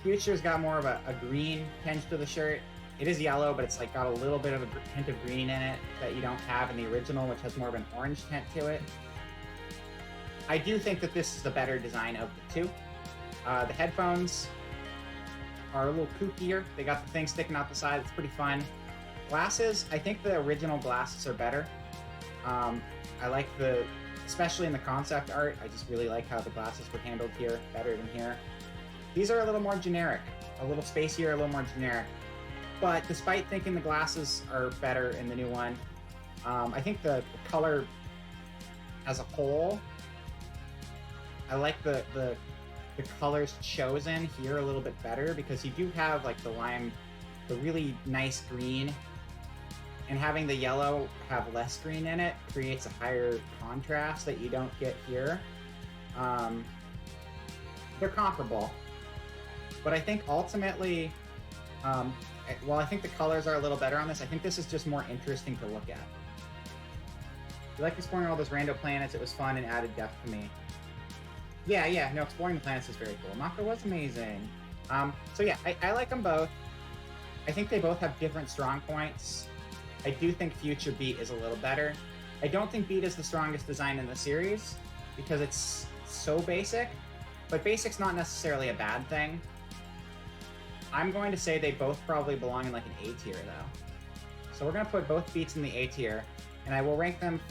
Future's got more of a green tinge to the shirt. It is yellow, but it's like got a little bit of a hint of green in it that you don't have in the original, which has more of an orange tint to it. I do think that this is the better design of the two. The headphones are a little kookier. They got the thing sticking out the side. It's pretty fun. Glasses, I think the original glasses are better. I like especially in the concept art, I just really like how the glasses were handled here, better than here. These are a little more generic, a little spacier, a little more generic. But despite thinking the glasses are better in the new one, I think the color as a whole, I like the colors chosen here a little bit better, because you do have like the really nice green, and having the yellow have less green in it creates a higher contrast that you don't get here. They're comparable, but I think ultimately, while I think the colors are a little better on this, I think this is just more interesting to look at. I like exploring all those rando planets. It was fun and added depth to me. Yeah, no, exploring the planets is very cool. Mako was amazing. So yeah, I like them both. I think they both have different strong points. I do think Future Beat is a little better. I don't think Beat is the strongest design in the series, because it's so basic, but basic's not necessarily a bad thing. I'm going to say they both probably belong in like an A tier though. So we're going to put both Beats in the A tier, and I will rank them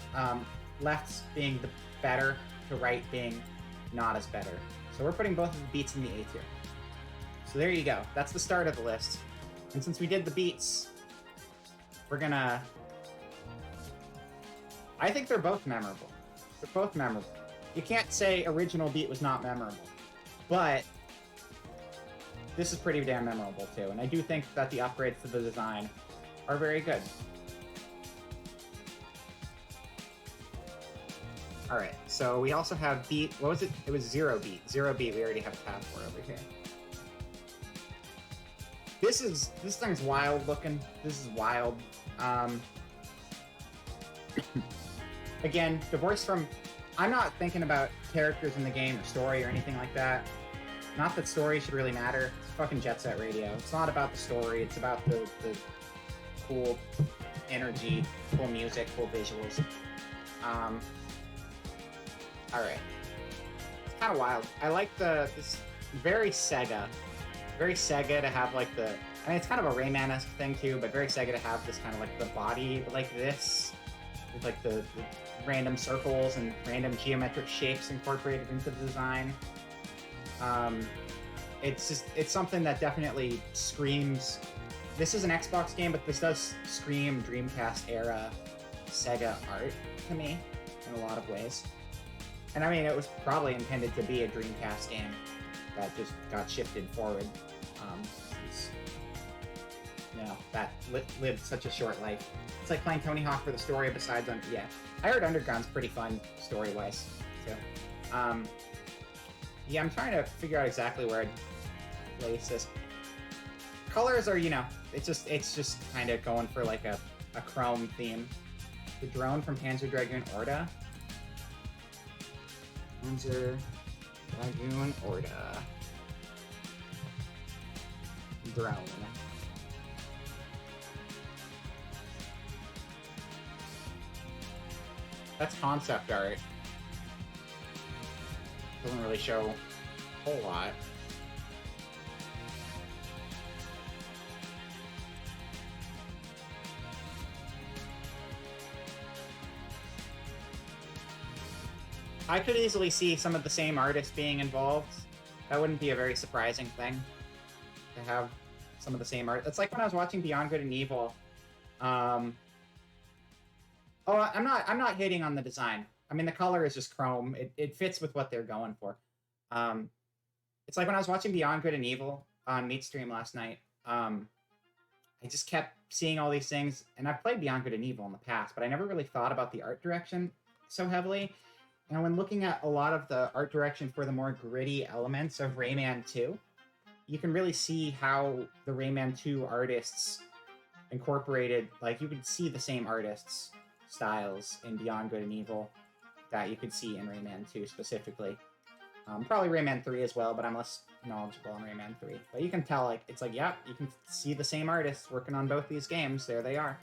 left being the better to right being not as better. So we're putting both of the Beats in the A tier. So there you go. That's the start of the list. And since we did the Beats, we're gonna... I think they're both memorable. They're both memorable. You can't say original Beat was not memorable, but this is pretty damn memorable too. And I do think that the upgrades to the design are very good. Alright, so we also have Beat. What was it? It was Zero Beat. Zero Beat we already have a tab for over here. This thing's wild looking. This is wild. Again, divorced from... I'm not thinking about characters in the game or story or anything like that. Not that story should really matter. It's fucking Jet Set Radio. It's not about the story. It's about the cool energy, cool music, cool visuals. Alright. It's kind of wild. I like this very Sega. Very Sega to have like the... I mean, it's kind of a Rayman-esque thing too, but very Sega to have this kind of like the body like this, with like the random circles and random geometric shapes incorporated into the design. It's something that definitely screams... This is an Xbox game, but this does scream Dreamcast era Sega art to me in a lot of ways. And I mean, it was probably intended to be a Dreamcast game that just got shifted forward. That lived such a short life. It's like playing Tony Hawk for the story besides yeah. I heard Underground's pretty fun story-wise, too. Yeah, I'm trying to figure out exactly where I'd place this. Colors are, it's just kind of going for like a chrome theme. The drone from Panzer Dragoon Orta. Panzer Dragoon Orta. Drone. That's concept art. Doesn't really show a whole lot. I could easily see some of the same artists being involved. That wouldn't be a very surprising thing to have some of the same art. It's like when I was watching Beyond Good and Evil. I'm not hating on the design. I mean, the color is just chrome. It fits with what they're going for. It's like when I was watching Beyond Good and Evil on Meat Stream last night. I just kept seeing all these things, and I've played Beyond Good and Evil in the past, but I never really thought about the art direction so heavily. And when looking at a lot of the art direction for the more gritty elements of Rayman 2, you can really see how the Rayman 2 artists incorporated, like, you could see the same artists' styles in Beyond Good and Evil that you could see in Rayman 2 specifically. Probably Rayman 3 as well, but I'm less knowledgeable on Rayman 3. But you can tell, like, it's like, yep, you can see the same artists working on both these games. There they are.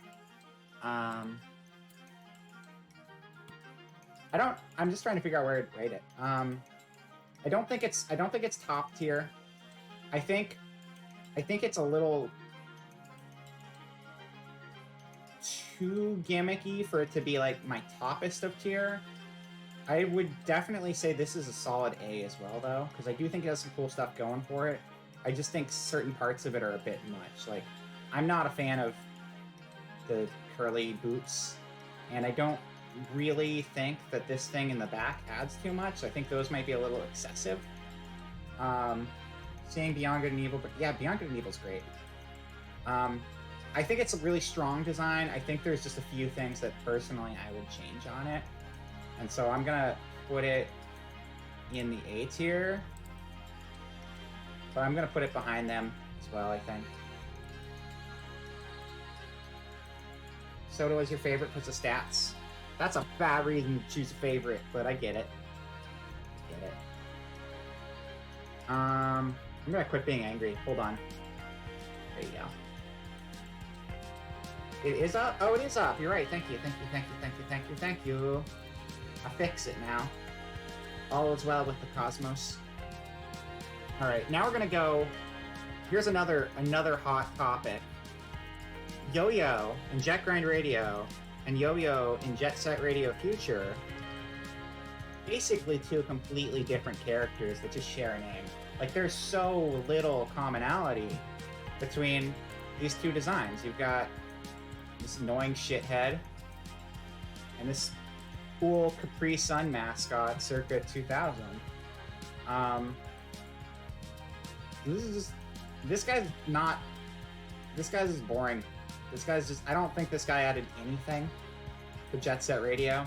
I'm just trying to figure out where to rate it. I don't think it's top tier. I think it's a little too gimmicky for it to be like my toppest of tier. I would definitely say this is a solid A as well, though, because I do think it has some cool stuff going for it. I just think certain parts of it are a bit much. Like, I'm not a fan of the curly boots, and I don't really think that this thing in the back adds too much. I think those might be a little excessive. Seeing Beyond Good and Evil, but yeah, Beyond Good and Evil's great. I think it's a really strong design. I think there's just a few things that personally I would change on it. And so I'm gonna put it in the A tier, but I'm gonna put it behind them as well, I think. Soto is your favorite because of stats. That's a bad reason to choose a favorite, but I get it. I'm gonna quit being angry. Hold on. There you go. It is up. Oh, it is up. You're right. Thank you. Thank you. I fix it now. All is well with the cosmos. All right, now we're gonna go. Here's another hot topic. Yo-Yo in Jet Grind Radio and Yo-Yo in Jet Set Radio Future. Basically two completely different characters that just share a name. Like, there's so little commonality between these two designs. You've got this annoying shithead and this cool Capri Sun mascot circa 2000. This guy's just boring. This guy's just, I don't think this guy added anything to Jet Set Radio.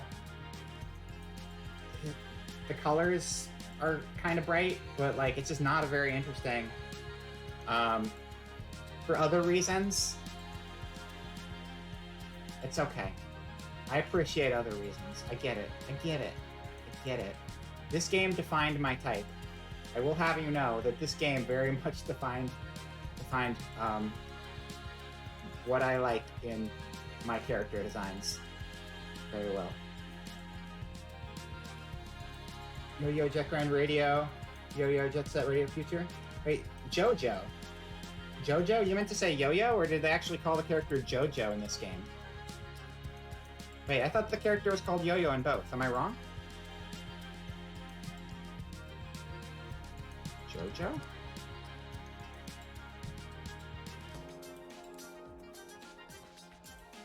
The colors are kind of bright, but like, it's just not a very interesting. For other reasons, it's okay. I appreciate other reasons. I get it. This game defined my type. I will have you know that this game very much defined what I like in my character designs very well. Yo-Yo Jet Grind Radio, Yo-Yo Jet Set Radio Future. Wait, JoJo? JoJo? You meant to say Yo-Yo, or did they actually call the character JoJo in this game? Wait, I thought the character was called Yo-Yo in both. Am I wrong? JoJo?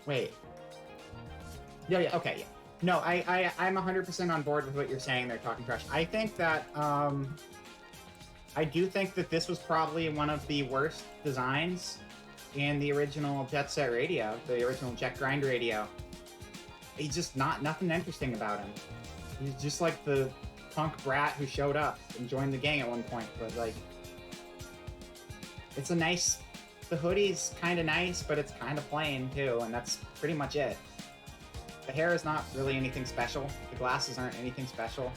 Wait. Yeah, okay, yeah. No, I'm 100% on board with what you're saying there, Talking Trash. I think that, I do think that this was probably one of the worst designs in the original Jet Set Radio, the original Jet Grind Radio. He's just nothing interesting about him. He's just like the punk brat who showed up and joined the gang at one point, but like, it's a nice, the hoodie's kind of nice, but it's kind of plain too, and that's pretty much it. The hair is not really anything special. The glasses aren't anything special.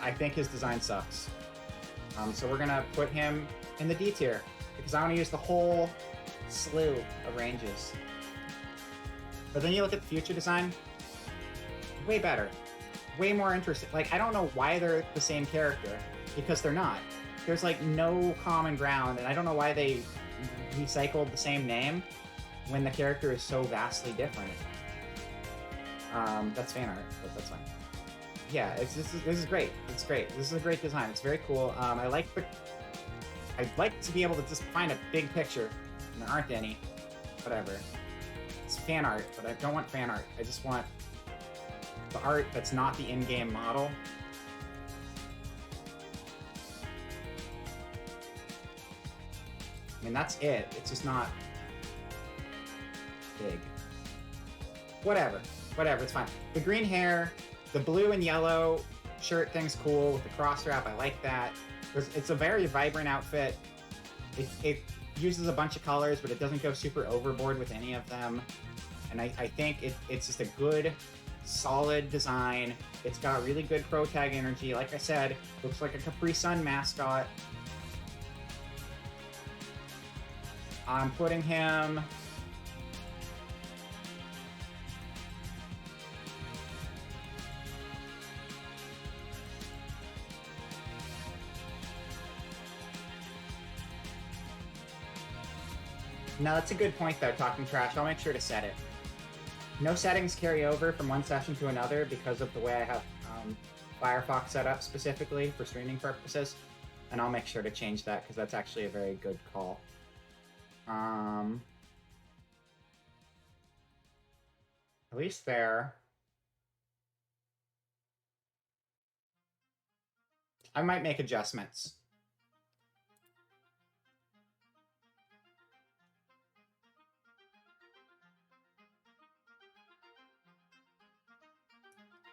I think his design sucks. So we're gonna put him in the D tier because I want to use the whole slew of ranges. But then you look at the future design, way better, way more interesting. Like, I don't know why they're the same character, because they're not. There's like no common ground, and I don't know why they recycled the same name when the character is so vastly different. That's fan art, but that's fine. Yeah, this is great. It's great. This is a great design. It's very cool. I'd like to be able to just find a big picture, and there aren't any. Whatever. It's fan art, but I don't want fan art. I just want the art that's not the in-game model. I mean, that's it. It's just not big. Whatever, it's fine. The green hair, the blue and yellow shirt thing's cool with the cross strap. I like that. It's a very vibrant outfit. It uses a bunch of colors, but it doesn't go super overboard with any of them. And I think it's just a good, solid design. It's got really good pro tag energy. Like I said, looks like a Capri Sun mascot. I'm putting him... No, that's a good point though, talking trash. I'll make sure to set it. No settings carry over from one session to another because of the way I have Firefox set up specifically for streaming purposes. And I'll make sure to change that because that's actually a very good call. At least there. I might make adjustments.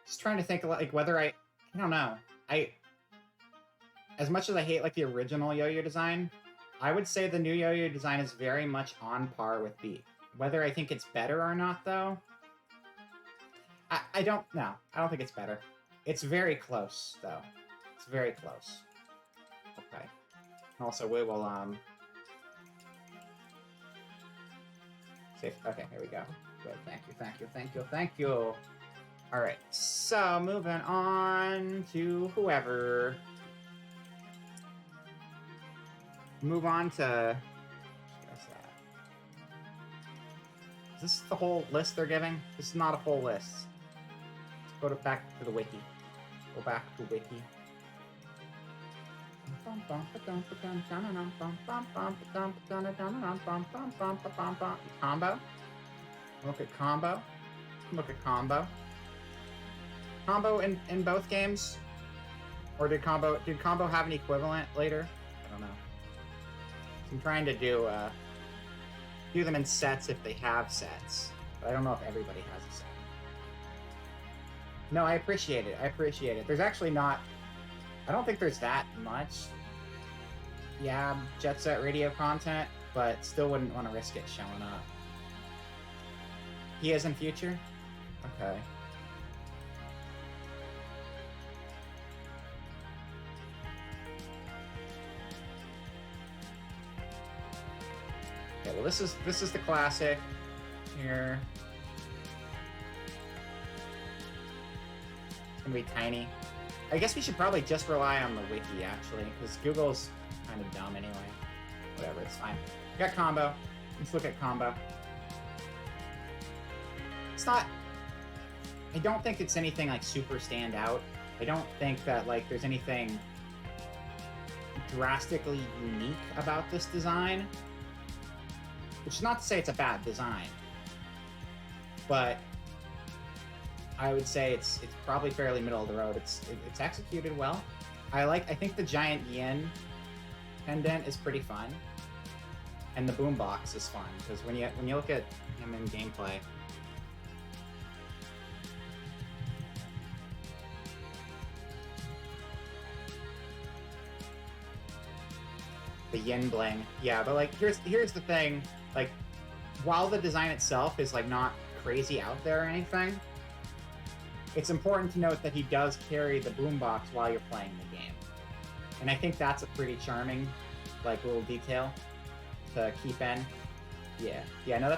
Just trying to think like whether I don't know. As much as I hate like the original yo-yo design, I would say the new yo-yo design is very much on par with Beat. Whether I think it's better or not though, I don't know. I don't think it's better. It's very close though. It's very close. Okay. Also we will save. Okay, here we go. Good. Thank you. Alright, so moving on to whoever. Move on to... What's that? Is this the whole list they're giving? This is not a full list. Let's go back to the wiki. Go back to wiki. Combo? Look at combo. Look at combo. Combo in both games? Or did combo have an equivalent later? I don't know. I'm trying to do them in sets if they have sets. But I don't know if everybody has a set. No, I appreciate it. There's actually not... I don't think there's that much. Yeah, Jet Set Radio content, but still wouldn't want to risk it showing up. He is in future? Okay. Okay, well this is the classic here. It's gonna be tiny. I guess we should probably just rely on the wiki actually, because Google's kind of dumb anyway. Whatever, it's fine. We got combo. Let's look at combo. It's not... I don't think it's anything like super stand out. I don't think that like there's anything drastically unique about this design. Which is not to say it's a bad design, but I would say it's probably fairly middle of the road. It's executed well. I think the giant yin pendant is pretty fun, and the boombox is fun because when you look at him in gameplay, the yin bling, yeah. But like here's the thing. Like, while the design itself is like not crazy out there or anything, it's important to note that he does carry the boombox while you're playing the game. And I think that's a pretty charming, like, little detail to keep in. Yeah, no,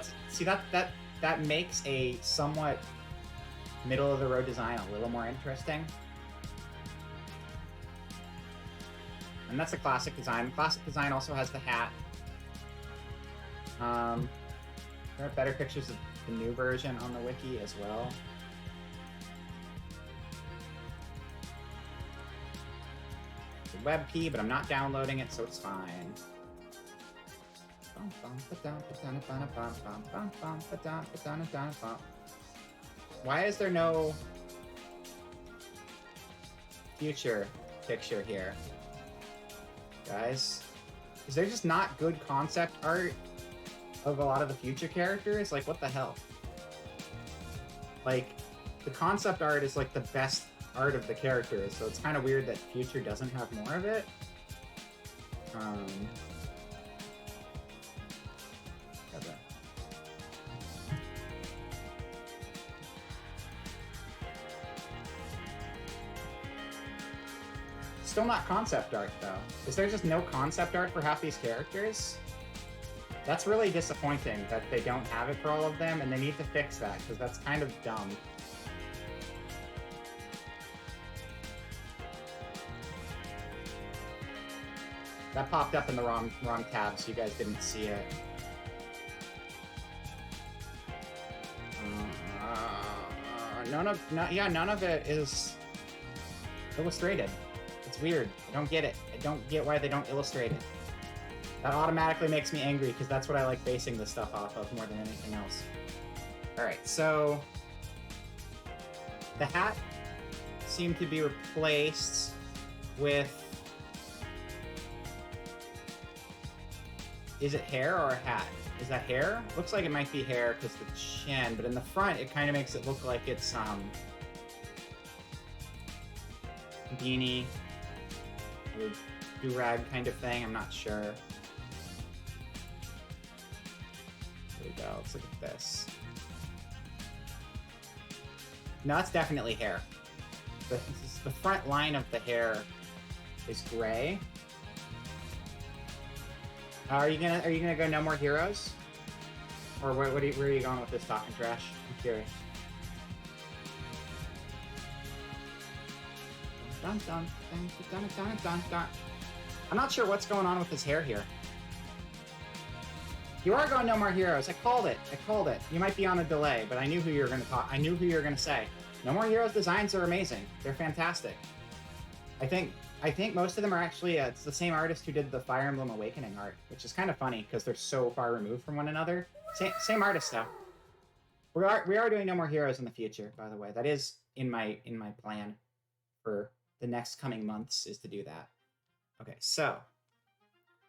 that makes a somewhat middle-of-the-road design a little more interesting. And that's a classic design. Classic design also has the hat. There are better pictures of the new version on the wiki as well. It's a WebP, but I'm not downloading it, so it's fine. Why is there no future picture here? Guys, is there just not good concept art of a lot of the future characters? Like, what the hell? Like, the concept art is like the best art of the characters, so it's kind of weird that future doesn't have more of it. Still not concept art, though. Is there just no concept art for half these characters? That's really disappointing that they don't have it for all of them, and they need to fix that, because that's kind of dumb. That popped up in the wrong tab, so you guys didn't see it. none of it is illustrated. It's weird. I don't get it. I don't get why they don't illustrate it. That automatically makes me angry because that's what I like basing this stuff off of more than anything else. Alright, so the hat seemed to be replaced with... Is it hair or a hat? Is that hair? Looks like it might be hair because the chin, but in the front it kind of makes it look like it's beanie or do-rag kind of thing. I'm not sure. There we go. Let's look at this. No, that's definitely hair. The front line of the hair is gray. Are you gonna go No More Heroes? Or where are you going with this talking trash? I'm curious. Dun, dun, dun, dun, dun, dun, dun. I'm not sure what's going on with his hair here. You are going No More Heroes. I called it. You might be on a delay, but I knew who you were gonna talk. I knew who you were gonna say. No More Heroes designs are amazing. They're fantastic. I think most of them are actually, it's the same artist who did the Fire Emblem Awakening art, which is kind of funny because they're so far removed from one another. Same artist though. We are doing No More Heroes in the future, by the way. That is in my plan for the next coming months is to do that. Okay, so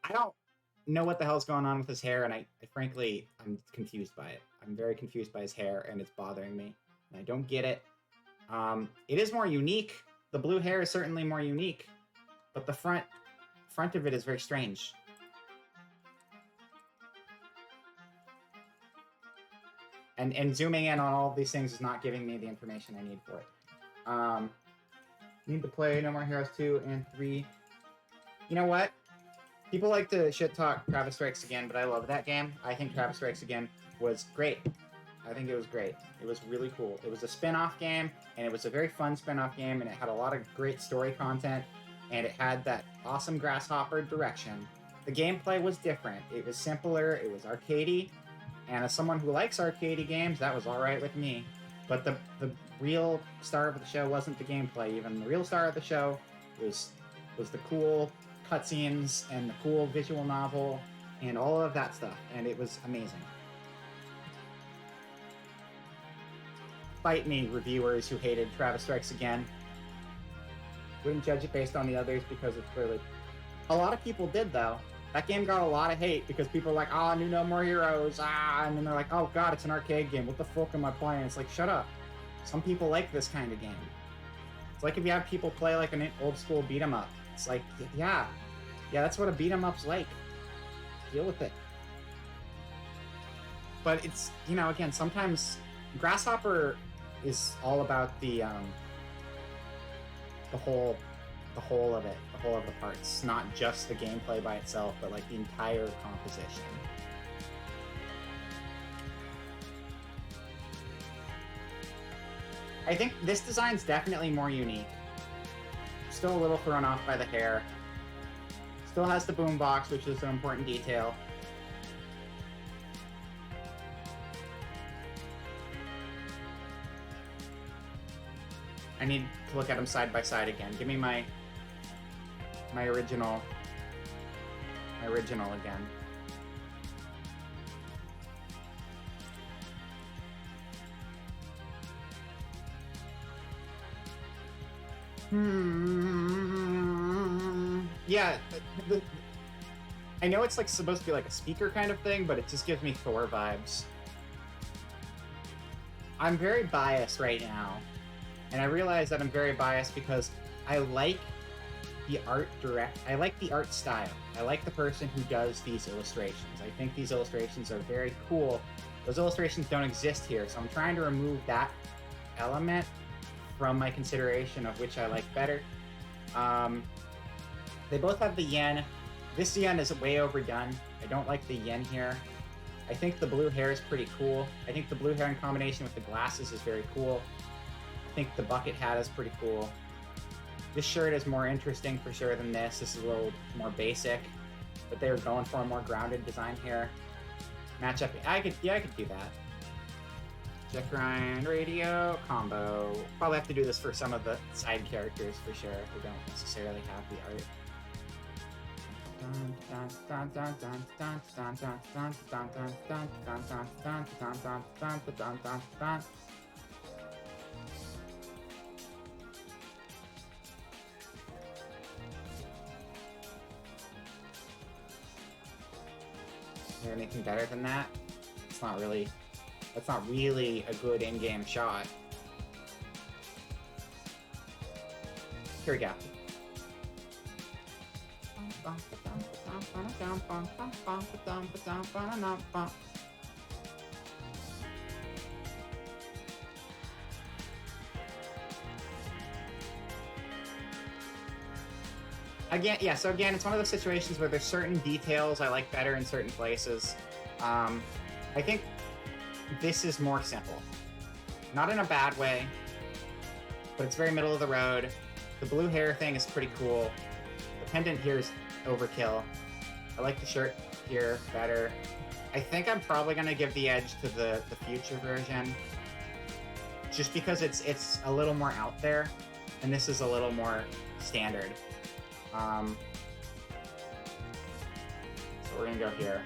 I don't know what the hell's going on with his hair, and I frankly, I'm confused by it. I'm very confused by his hair, and it's bothering me, and I don't get it. It is more unique. The blue hair is certainly more unique, but the front of it is very strange. And zooming in on all of these things is not giving me the information I need for it. Need to play No More Heroes 2 and 3. You know what? People like to shit talk Travis Strikes Again, but I love that game. I think Travis Strikes Again was great. I think it was great. It was really cool. It was a spin-off game, and it was a very fun spin-off game, and it had a lot of great story content, and it had that awesome Grasshopper direction. The gameplay was different. It was simpler, it was arcadey, and as someone who likes arcadey games, that was alright with me. But the real star of the show wasn't the gameplay even. The real star of the show was the cool cutscenes and the cool visual novel and all of that stuff, and it was amazing. Fight me, reviewers who hated Travis Strikes Again. Wouldn't judge it based on the others because it's clearly... A lot of people did, though. That game got a lot of hate because people were like, new No More Heroes, and then they're like, oh god, it's an arcade game, what the fuck am I playing? It's like, shut up. Some people like this kind of game. It's like if you have people play like an old school beat 'em up. It's like, yeah, that's what a beat 'em up's like. Deal with it. But it's, again, sometimes Grasshopper is all about the whole of it, the whole of the parts, not just the gameplay by itself, but like the entire composition. I think this design's definitely more unique. Still a little thrown off by the hair. Still has the boombox, which is an important detail. I need to look at them side by side again. Give me my original again. Yeah, I know it's like supposed to be like a speaker kind of thing, but it just gives me Thor vibes. I'm very biased right now, and I realize that I'm very biased because I like the art I like the art style. I like the person who does these illustrations. I think these illustrations are very cool. Those illustrations don't exist here, so I'm trying to remove that element from my consideration of which I like better. They both have the yen. This yen is way overdone. I don't like the yen here. I think the blue hair is pretty cool. I think the blue hair in combination with the glasses is very cool. I think the bucket hat is pretty cool. This shirt is more interesting for sure than this. This is a little more basic, but they were going for a more grounded design here. Matchup, I could do that. Check grind, radio, combo. Probably have to do this for some of the side characters for sure, who don't necessarily have the art. Is there anything better than that? It's not really. That's not really a good in-game shot. Here we go. Again, yeah, so again, it's one of those situations where there's certain details I like better in certain places. I think this is more simple. Not in a bad way, but it's very middle of the road. The blue hair thing is pretty cool. The pendant here is overkill. I like the shirt here better. I think I'm probably gonna give the edge to the future version, just because it's a little more out there, and this is a little more standard. So we're gonna go here.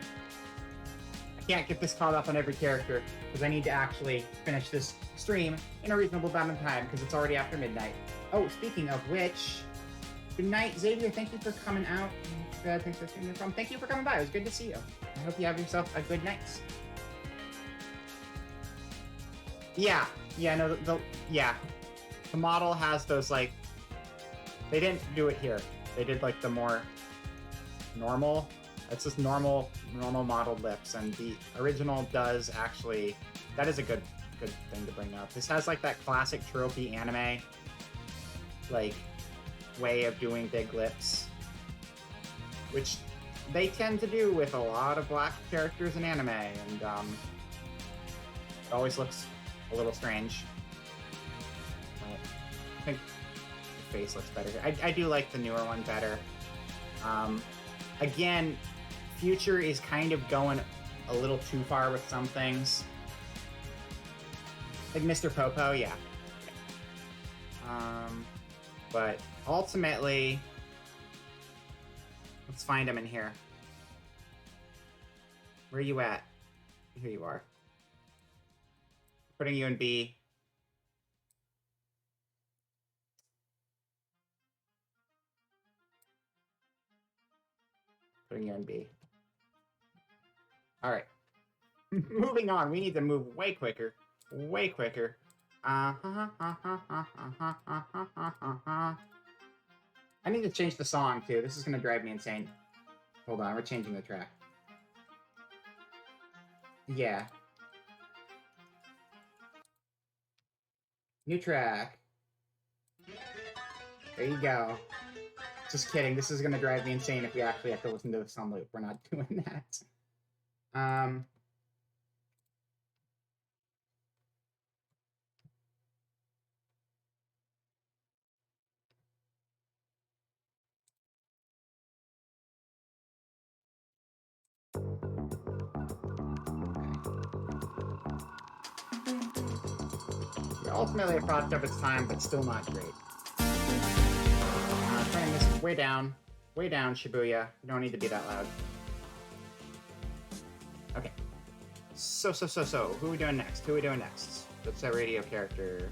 I can't get this caught up on every character because I need to actually finish this stream in a reasonable amount of time because it's already after midnight. Oh, speaking of which, good night, Xavier. Thank you for coming out. Thanks for streaming from. Thank you for coming by. It was good to see you. I hope you have yourself a good night. Yeah, no, the model has those like. They didn't do it here. They did like the more normal. It's just normal modeled lips, and the original does actually. That is a good thing to bring up. This has like that classic tropey anime, like, way of doing big lips, which they tend to do with a lot of black characters in anime, and it always looks a little strange. I think the face looks better. I do like the newer one better. Again, Future is kind of going a little too far with some things. Like Mr. Popo, yeah. But ultimately, let's find him in here. Where are you at? Here you are. Putting you in B. Putting you in B. All right. Moving on. We need to move way quicker. Way quicker. I need to change the song, too. This is going to drive me insane. Hold on. We're changing the track. Yeah. New track. There you go. Just kidding. This is going to drive me insane if we actually have to listen to this on loop. We're not doing that. Ultimately a product of its time, but still not great. Turning this way down, Shibuya. You don't need to be that loud. Okay. So, who are we doing next? What's that radio character?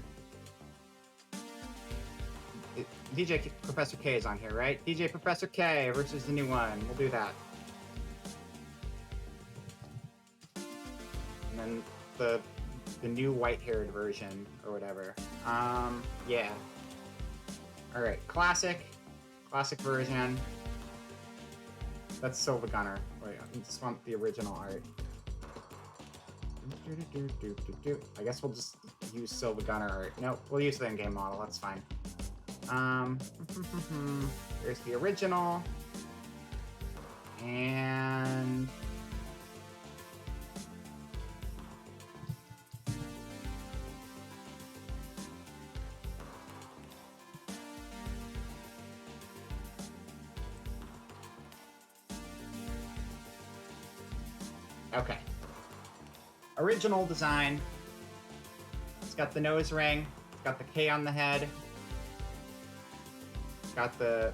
DJ Professor K is on here, right? DJ Professor K versus the new one. We'll do that. And then the new white-haired version or whatever. Yeah. All right, classic version. That's Silva Gunner. Wait, I just want the original art. I guess we'll just use Silva Gunner art. Nope, we'll use the in-game model. That's fine. Here's the original, and okay. Original design. got the nose ring. It's got the K on the head. It's got the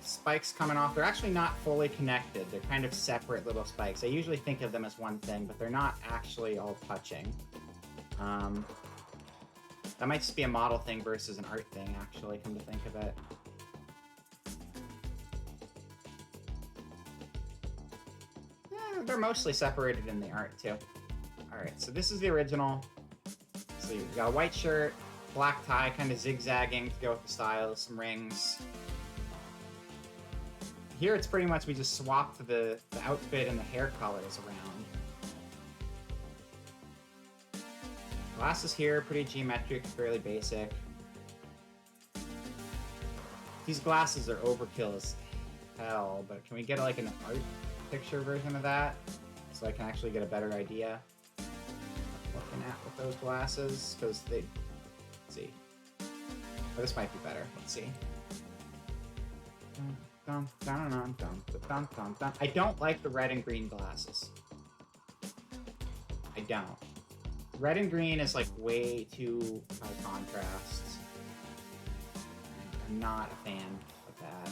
spikes coming off. They're actually not fully connected. They're kind of separate little spikes. I usually think of them as one thing, but they're not actually all touching. That might just be a model thing versus an art thing, actually, come to think of it. Yeah, they're mostly separated in the art, too. Alright, so this is the original. So you've got a white shirt, black tie, kind of zigzagging to go with the style, some rings. Here it's pretty much we just swapped the outfit and the hair colors around. Glasses here, pretty geometric, fairly basic. These glasses are overkill as hell, but can we get like an art picture version of that? So I can actually get a better idea of looking at with those glasses, because they, let's see. Oh, this might be better, let's see. Dun, dun, dun, dun, dun, dun, dun. I don't like the red and green glasses. I don't. Red and green is like way too high contrast. I'm not a fan of that.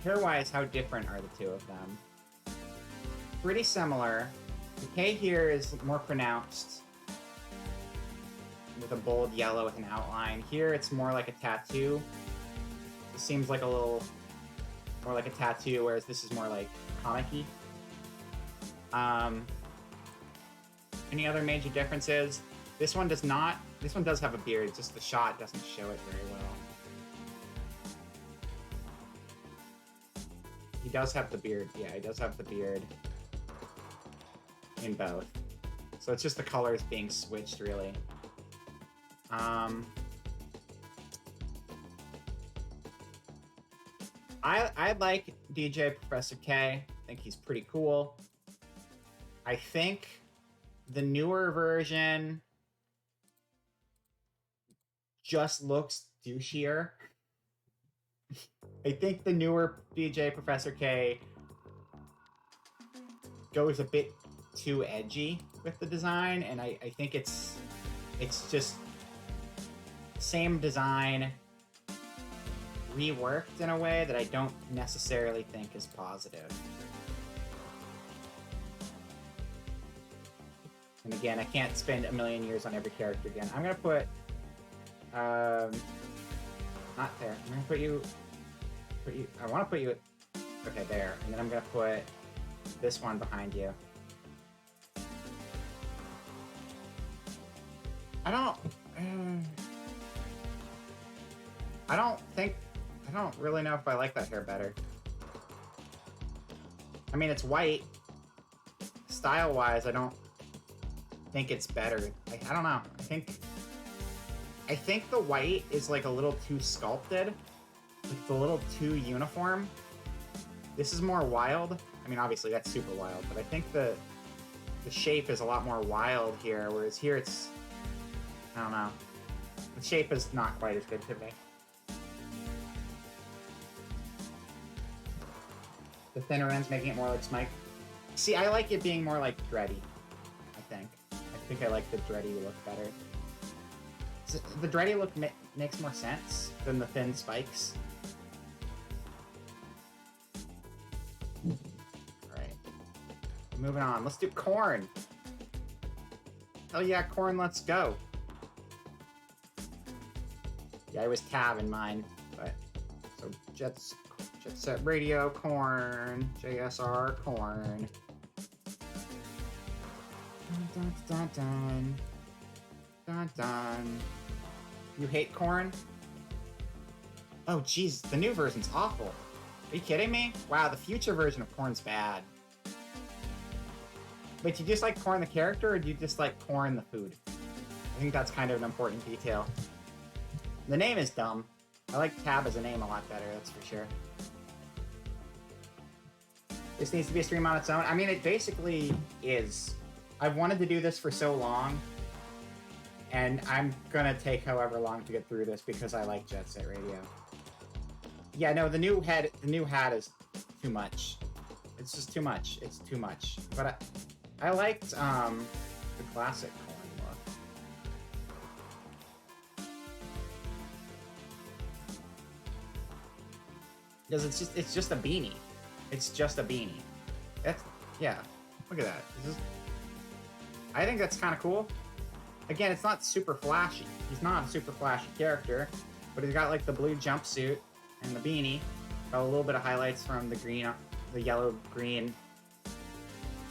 Hair-wise, how different are the two of them? Pretty similar. The K here is more pronounced, with a bold yellow with an outline. Here it's more like a tattoo. This seems like a little more like a tattoo, whereas this is more like comic-y. Any other major differences? This one does not. This one does have a beard, just the shot doesn't show it very well. He does have the beard. Yeah, he does have the beard in both. So it's just the colors being switched, really. I like DJ Professor K. I think he's pretty cool. I think the newer version just looks douchier. I think the newer DJ Professor K goes a bit too edgy with the design, and I think it's just same design reworked in a way that I don't necessarily think is positive. And again, I can't spend a million years on every character again. I'm gonna put, not there. I'm gonna put you, I wanna put you, okay, there. And then I'm gonna put this one behind you. I don't really know if I like that hair better. I mean, it's white. Style-wise, I don't think it's better. I don't know. I think the white is like a little too sculpted. It's a little too uniform. This is more wild. I mean, obviously that's super wild, but I think the shape is a lot more wild here, whereas here it's, I don't know. The shape is not quite as good to me. The thinner ends making it more like Smike. See, I like it being more like Dreddy, I think. I think I like the Dreddy look better. So the Dreddy look makes more sense than the thin spikes. Alright. Moving on. Let's do Corn. Hell yeah, Corn, let's go. Yeah, I was Tab in mine, but... So, Jet Set Radio, Corn, JSR, Corn. Dun, dun, dun, dun, dun. You hate Corn? Oh, jeez, the new version's awful. Are you kidding me? Wow, the future version of Corn's bad. Wait, do you just like Corn the character, or do you just like Corn the food? I think that's kind of an important detail. The name is dumb. I like Tab as a name a lot better, that's for sure. This needs to be a stream on its own. I mean, it basically is. I've wanted to do this for so long, and I'm gonna take however long to get through this because I like Jet Set Radio. Yeah, no, the new hat is too much. It's just too much. It's too much. But I liked the classic Corn look. Because it's just a beanie. It's just a beanie. That's, yeah. Look at that. I think that's kind of cool. Again, it's not super flashy. He's not a super flashy character, but he's got like the blue jumpsuit and the beanie. Got a little bit of highlights from the yellow green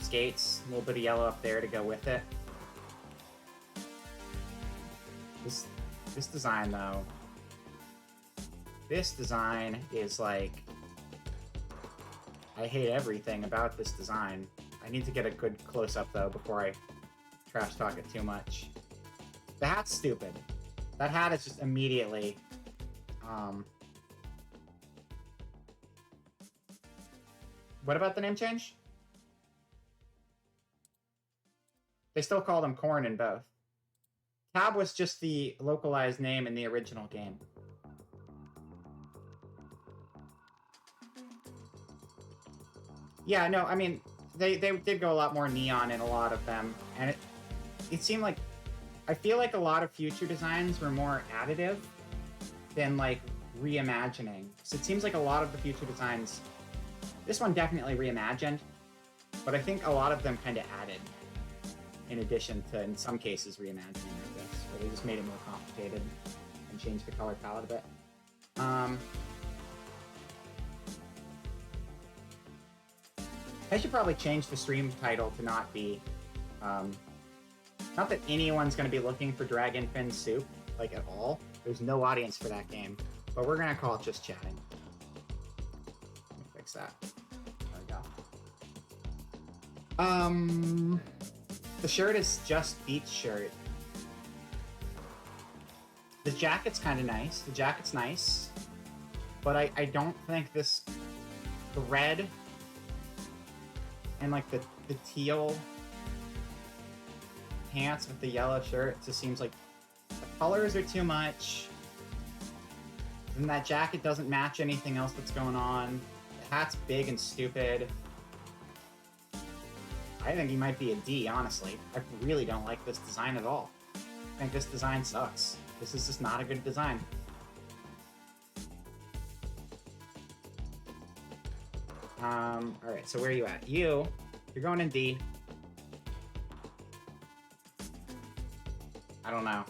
skates. A little bit of yellow up there to go with it. This design though. This design is like, I hate everything about this design. I need to get a good close-up though before I trash talk it too much. The hat's stupid. That hat is just immediately, What about the name change? They still called him Corn in both. Tab was just the localized name in the original game. Yeah, no, I mean, they did go a lot more neon in a lot of them, and it seemed like, I feel like a lot of future designs were more additive than like reimagining. So it seems like a lot of the future designs, this one definitely reimagined, but I think a lot of them kind of added, in addition to, in some cases, reimagining like this, where they just made it more complicated and changed the color palette a bit. I should probably change the stream title to not be, not that anyone's going to be looking for Dragon Fin Soup, like at all. There's no audience for that game, but we're going to call it just chatting. Let me fix that. There we go. The shirt is just Beats shirt. The jacket's kind of nice. The jacket's nice, but I don't think the red and like the teal pants with the yellow shirt, it just seems like the colors are too much. And that jacket doesn't match anything else that's going on. The hat's big and stupid. I think he might be a D, honestly. I really don't like this design at all. I think this design sucks. This is just not a good design. Alright, so where are you at? You're going in D. I don't know.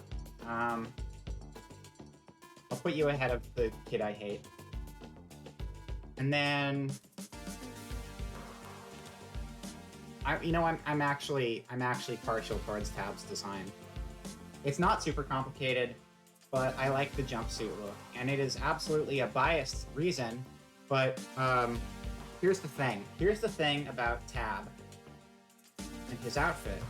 I'll put you ahead of the kid I hate. And then I'm actually partial towards Tab's design. It's not super complicated, but I like the jumpsuit look, and it is absolutely a biased reason, but here's the thing. Here's the thing about Tab and his outfit.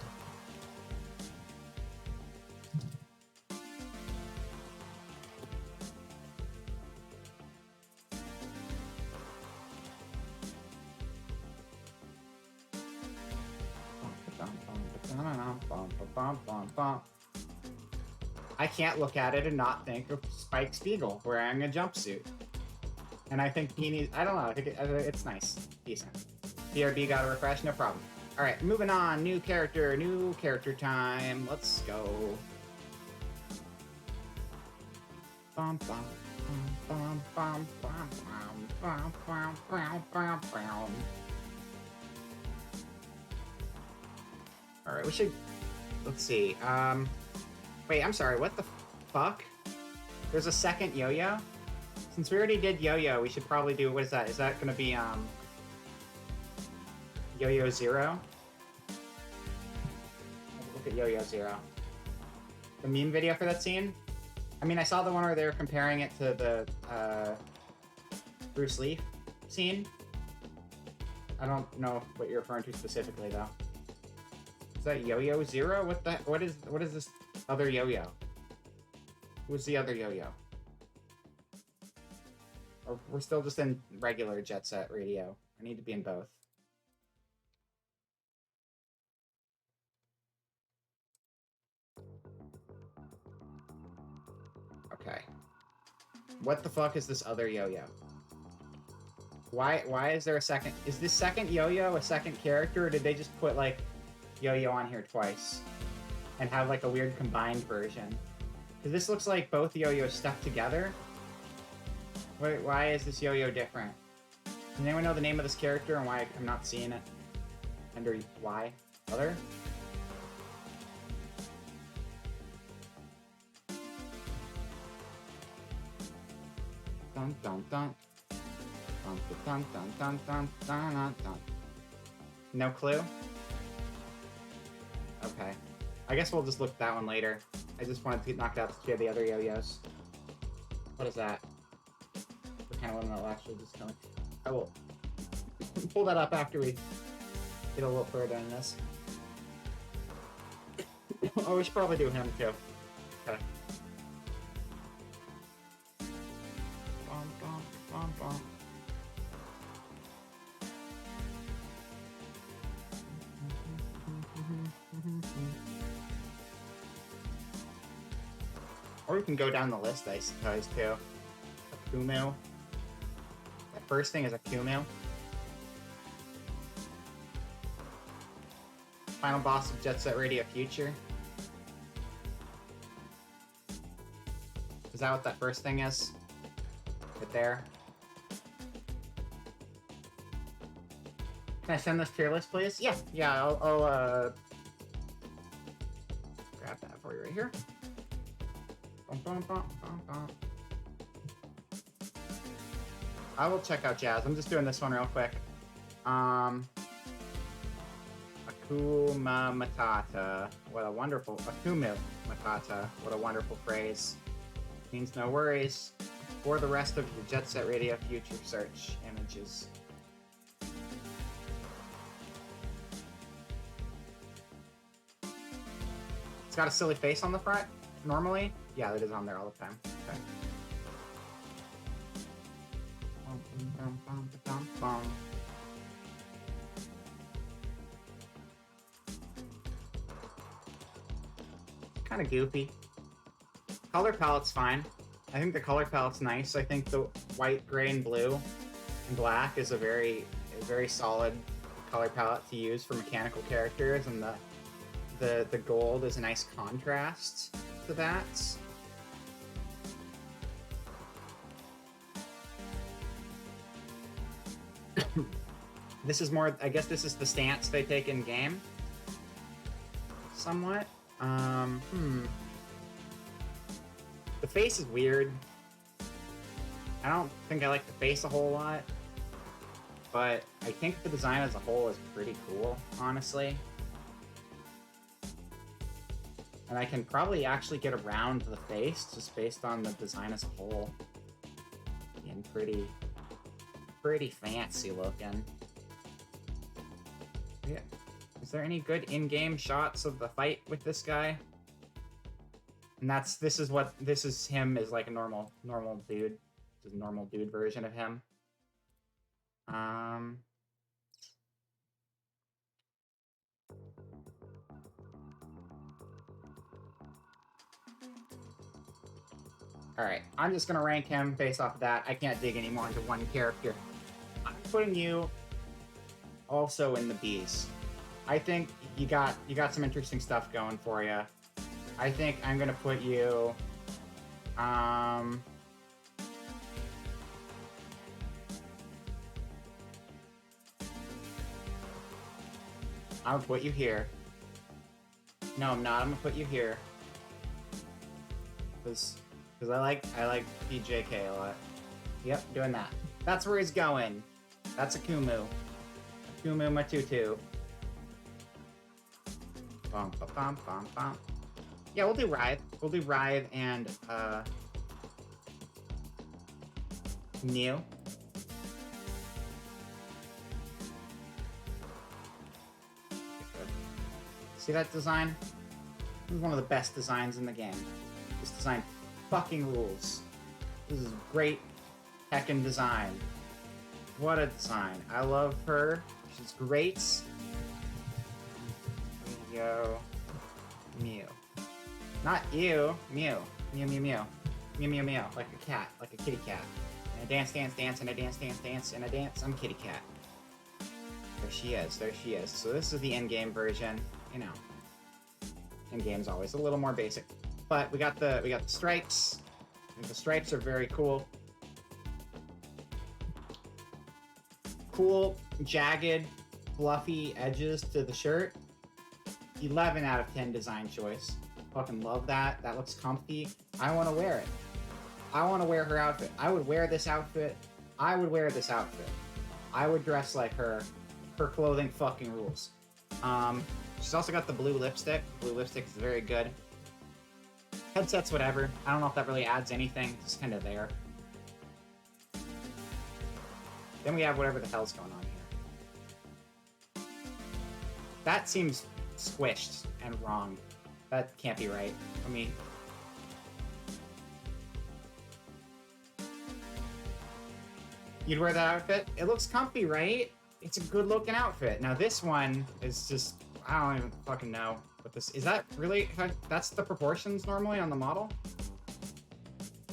I can't look at it and not think of Spike Spiegel wearing a jumpsuit. And I think he needs, I don't know, I think it's nice. Decent. BRB got a refresh, no problem. Alright, moving on. New character time. Let's go. Bum, bum, bum, bum, bum, bum, bum, bum, bum, bum. Alright, we should, let's see. Wait, I'm sorry, what the fuck? There's a second yo-yo? Since we already did yo-yo, we should probably do, what is that? Is that gonna be, Yo-Yo Zero? Look at Yo-Yo Zero. The meme video for that scene? I mean, I saw the one where they were comparing it to the, Bruce Lee scene. I don't know what you're referring to specifically, though. Is that Yo-Yo Zero? What is this other yo-yo? Who's the other yo-yo? Or we're still just in regular Jet Set Radio. I need to be in both. Okay. What the fuck is this other yo-yo? Why is there a second? Is this second yo-yo a second character, or did they just put like yo-yo on here twice and have like a weird combined version? Because this looks like both yo-yos stuck together. Wait, why is this yo-yo different? Does anyone know the name of this character and why I'm not seeing it? Under Y? Other? Dun dun dun. Dun dun dun dun dun dun dun dun. No clue? Okay. I guess we'll just look at that one later. I just wanted to knock out the two of the other yo-yos. What is that? What kind of one that'll actually just come? I will pull that up after we get a little further in this. Oh, we should probably do him too. Okay. Bum, bum, bum, bum. Or we can go down the list, I suppose, too. Akumu. That first thing is Akumu. Final boss of Jet Set Radio Future. Is that what that first thing is? Right there. Can I send this tier list, please? Yeah, I'll grab that for you right here. Bum, bum, bum, bum, bum. I will check out Jazz. I'm just doing this one real quick. Akuma Matata. What a wonderful... Akumu Matata. What a wonderful phrase. Means no worries for the rest of your Jet Set Radio Future search images. It's got a silly face on the front, normally. Yeah, it is on there all the time. Okay. Kind of goofy. Color palette's fine. I think the color palette's nice. I think the white, gray, and blue and black is a very solid color palette to use for mechanical characters, and the gold is a nice contrast to that. This is more, I guess this is the stance they take in game. Somewhat. The face is weird. I don't think I like the face a whole lot. But I think the design as a whole is pretty cool, honestly. And I can probably actually get around the face just based on the design as a whole. Being pretty fancy looking. Yeah. Is there any good in-game shots of the fight with this guy? And this is him as like a normal dude. This is a normal dude version of him. Alright, I'm just gonna rank him based off of that. I can't dig any more into one character. I'm putting you also in the B's. I think you got some interesting stuff going for you. I think I'm gonna put you I'll put you here. No, I'm not. I'm gonna put you here. Because I like PJK a lot. Yep, doing that. That's where he's going. That's Akumu. Akumu Matutu. Bum, ba, bum, bum, bum. Yeah, we'll do Writhe. We'll do Writhe and Mew. See that design? This is one of the best designs in the game. This design fucking rules. This is great heckin' design. What a design. I love her. She's great. Here we go. Mew. Not you. Mew. Mew, mew, mew. Mew, mew, mew. Like a cat. Like a kitty cat. And I dance, dance, dance, and I dance, dance, dance, and I dance. I'm kitty cat. There she is. There she is. So this is the in-game version. You know, in-game's always a little more basic. But we got the stripes. And the stripes are very cool. cool, jagged, fluffy edges to the shirt. 11 out of 10 design choice. Fucking love that. That looks comfy. I want to wear it. I want to wear her outfit. I would wear this outfit. I would wear this outfit. I would dress like her. Her clothing fucking rules. She's also got the blue lipstick. Blue lipstick is very good. Headset's whatever. I don't know if that really adds anything. It's kind of there. Then we have whatever the hell's going on here. That seems squished and wrong. That can't be right. I mean... You'd wear that outfit? It looks comfy, right? It's a good looking outfit. Now this one is just, I don't even fucking know what this, is that really, that's the proportions normally on the model?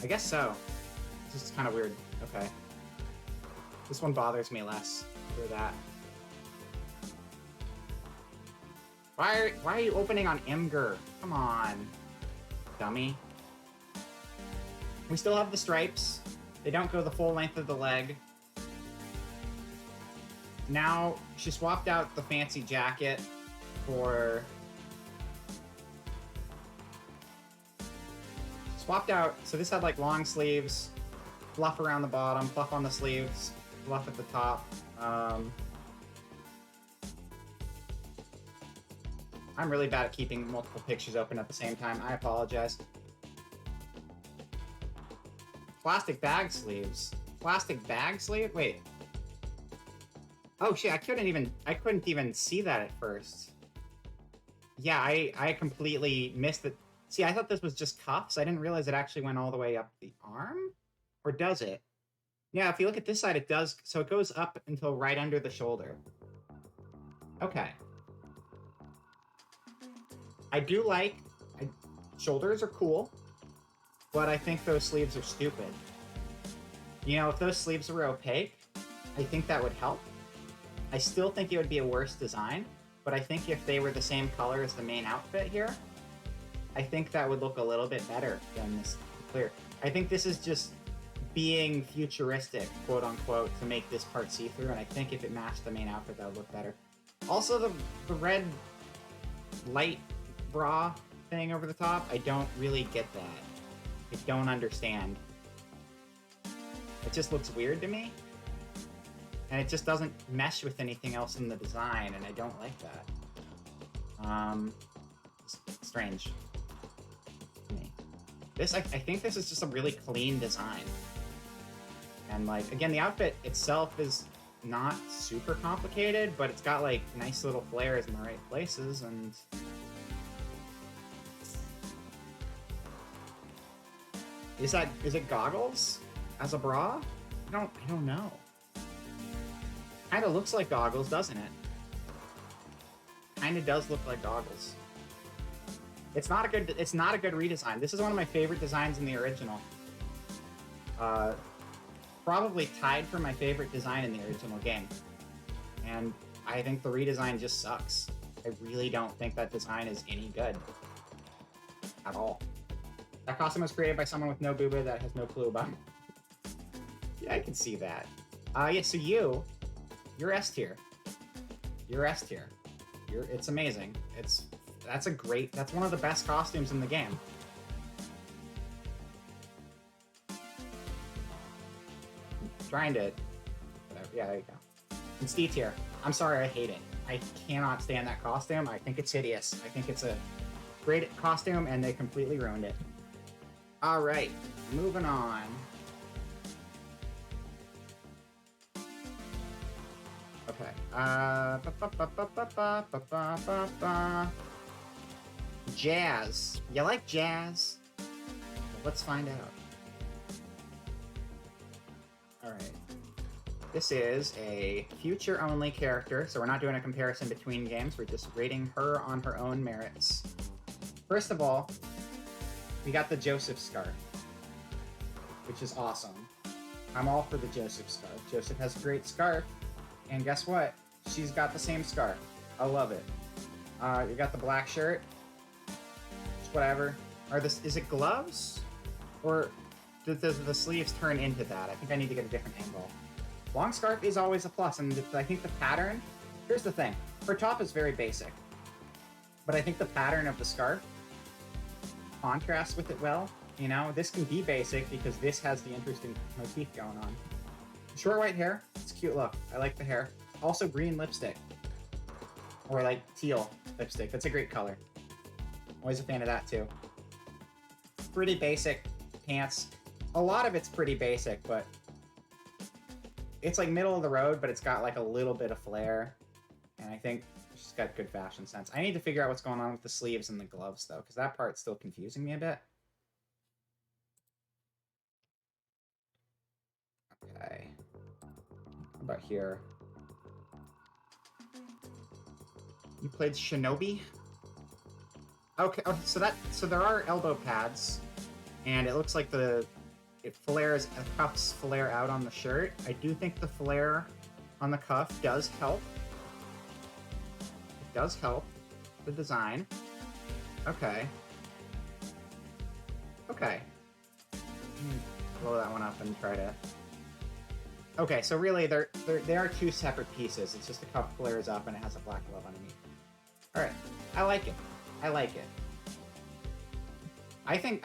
I guess so. This is kind of weird. Okay. This one bothers me less for that. Why are you opening on Imgur? Come on, dummy. We still have the stripes. They don't go the full length of the leg. Now, she swapped out the fancy jacket for... Swapped out, so this had like long sleeves, fluff around the bottom, fluff on the sleeves, fluff at the top. I'm really bad at keeping multiple pictures open at the same time. I apologize. Plastic bag sleeves. Plastic bag sleeve? Wait. Oh shit, I couldn't even see that at first. Yeah, I completely missed it. See, I thought this was just cuffs. I didn't realize it actually went all the way up the arm? Or does it? Yeah, if you look at this side, it does. So it goes up until right under the shoulder. Okay. I do like... shoulders are cool. But I think those sleeves are stupid. You know, if those sleeves were opaque, I think that would help. I still think it would be a worse design, but I think if they were the same color as the main outfit here, I think that would look a little bit better than this clear. I think this is just being futuristic, quote unquote, to make this part see-through, and I think if it matched the main outfit, that would look better. Also, the red light bra thing over the top, I don't really get that. I don't understand. It just looks weird to me. And it just doesn't mesh with anything else in the design, and I don't like that. It's strange to me. This, I think this is just a really clean design. And like, again, the outfit itself is not super complicated, but it's got like nice little flares in the right places, and is it goggles as a bra? I don't know. Kinda looks like goggles, doesn't it? Kinda does look like goggles. It's not a good redesign. This is one of my favorite designs in the original. Probably tied for my favorite design in the original game. And I think the redesign just sucks. I really don't think that design is any good. At all. That costume was created by someone with no booba that has no clue about it. Yeah, I can see that. Yeah, so you're S tier. You're S tier. It's amazing. That's one of the best costumes in the game. Trying to, whatever. Yeah, there you go. It's D tier. I'm sorry, I hate it. I cannot stand that costume. I think it's hideous. I think it's a great costume, and they completely ruined it. All right, moving on. Okay. Jazz. You like jazz? Let's find out. Alright. This is a future-only character, so we're not doing a comparison between games. We're just rating her on her own merits. First of all, we got the Joseph scarf, which is awesome. I'm all for the Joseph scarf. Joseph has a great scarf, and guess what? She's got the same scarf. I love it. You got the black shirt. Just whatever. Is it gloves? Or does the sleeves turn into that? I think I need to get a different angle. Long scarf is always a plus, and I think the pattern... Here's the thing. Her top is very basic. But I think the pattern of the scarf contrasts with it well. You know, this can be basic because this has the interesting motif going on. Short white hair, it's a cute look. I like the hair. Also green lipstick. Or like teal lipstick. That's a great color. Always a fan of that too. Pretty basic pants. A lot of it's pretty basic, but it's like middle of the road, but it's got like a little bit of flair. And I think she's got good fashion sense. I need to figure out what's going on with the sleeves and the gloves though, because that part's still confusing me a bit. Okay. How about here? You played Shinobi? Okay, so there are elbow pads, and it looks like it flares, the cuffs flare out on the shirt. I do think the flare on the cuff does help. It does help the design. Okay. Okay. Blow that one up and try to... Okay, so really they are two separate pieces. It's just the cuff flares up and it has a black glove underneath. Alright. I like it. I like it. I think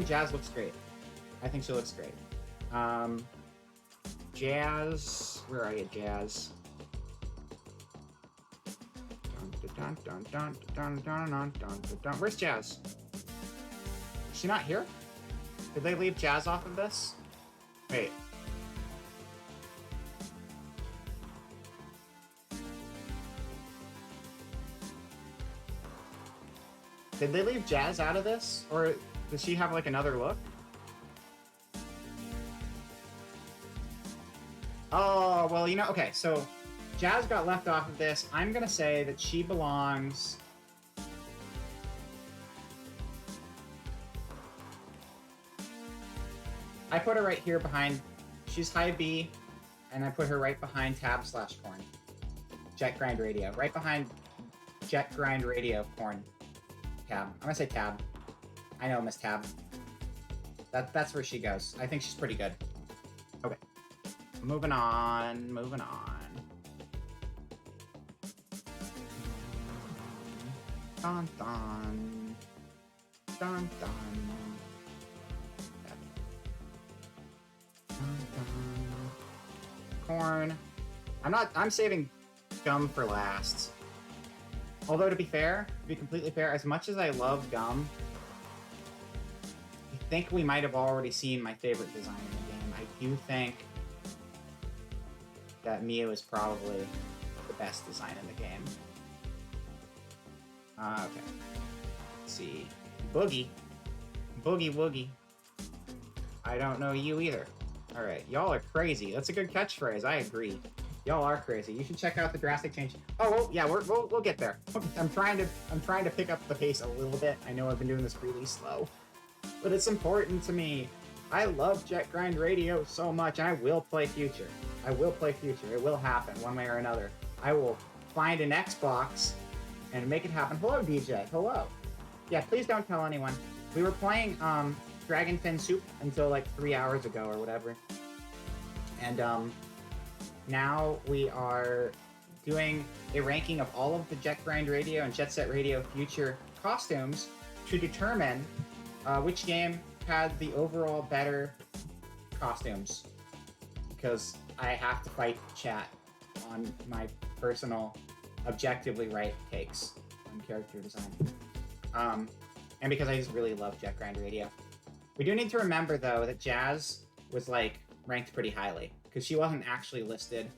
Jazz looks great. I think she looks great. Jazz, where are you, Jazz? Where's Jazz? Is she not here? Did they leave Jazz off of this? Wait. Did they leave Jazz out of this? Or does she have like another look? Oh, well, you know, okay, so Jazz got left off of this. I'm gonna say that she belongs... I put her right here behind... She's high B, and I put her right behind Tab/Corn. Jet Grind Radio. Right behind Jet Grind Radio Corn. Tab. I'm gonna say Tab. I know Miss Tab. That's where she goes. I think she's pretty good. Okay. Moving on. Moving on. Dun dun. Dun dun. Dun dun. Corn. I'm saving Gum for last. Although, to be completely fair, as much as I love Gum, I think we might have already seen my favorite design in the game. I do think that Miu is probably the best design in the game. Okay. Let's see. Boogie. Boogie Woogie. I don't know you either. Alright, y'all are crazy. That's a good catchphrase, I agree. Y'all are crazy. You should check out the drastic change. Oh, well, yeah, we'll get there. I'm trying to pick up the pace a little bit. I know I've been doing this really slow, but it's important to me. I love Jet Grind Radio so much, and I will play Future. I will play Future. It will happen one way or another. I will find an Xbox and make it happen. Hello, DJ. Hello. Yeah, please don't tell anyone. We were playing Dragon Fin Soup until like 3 hours ago or whatever, and now we are doing a ranking of all of the Jet Grind Radio and Jet Set Radio Future costumes to determine which game had the overall better costumes. Because I have to fight chat on my personal, objectively right takes on character design. And because I just really love Jet Grind Radio. We do need to remember, though, that Jazz was, like, ranked pretty highly. Because she wasn't actually listed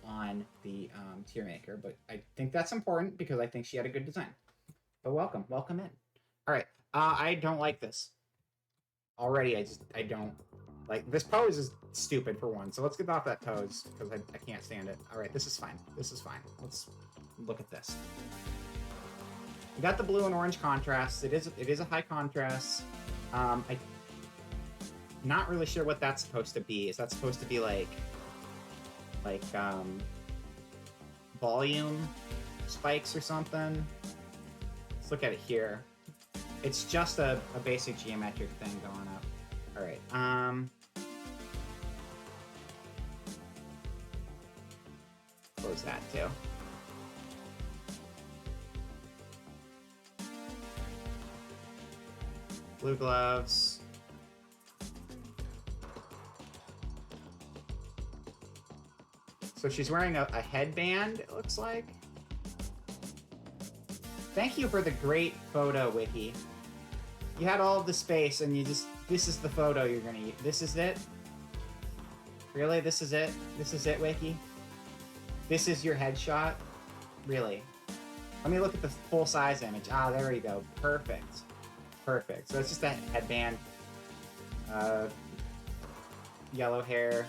on the tier maker, but I think that's important because I think she had a good design. But welcome in. All right, I don't like this. Already, I don't like this pose is stupid for one. So let's get off that pose because I can't stand it. All right, this is fine. This is fine. Let's look at this. We got the blue and orange contrast. It is a high contrast. I'm not really sure what that's supposed to be. Is that supposed to be like volume spikes or something? Let's look at it here. It's just a basic geometric thing going up. All right. close that too. Blue gloves. So she's wearing a headband, it looks like. Thank you for the great photo, Wiki. You had all of the space and you just... This is the photo you're gonna use. This is it? Really? This is it? This is it, Wiki? This is your headshot? Really? Let me look at the full-size image. Ah, there you go. Perfect. Perfect. So it's just that headband. Yellow hair.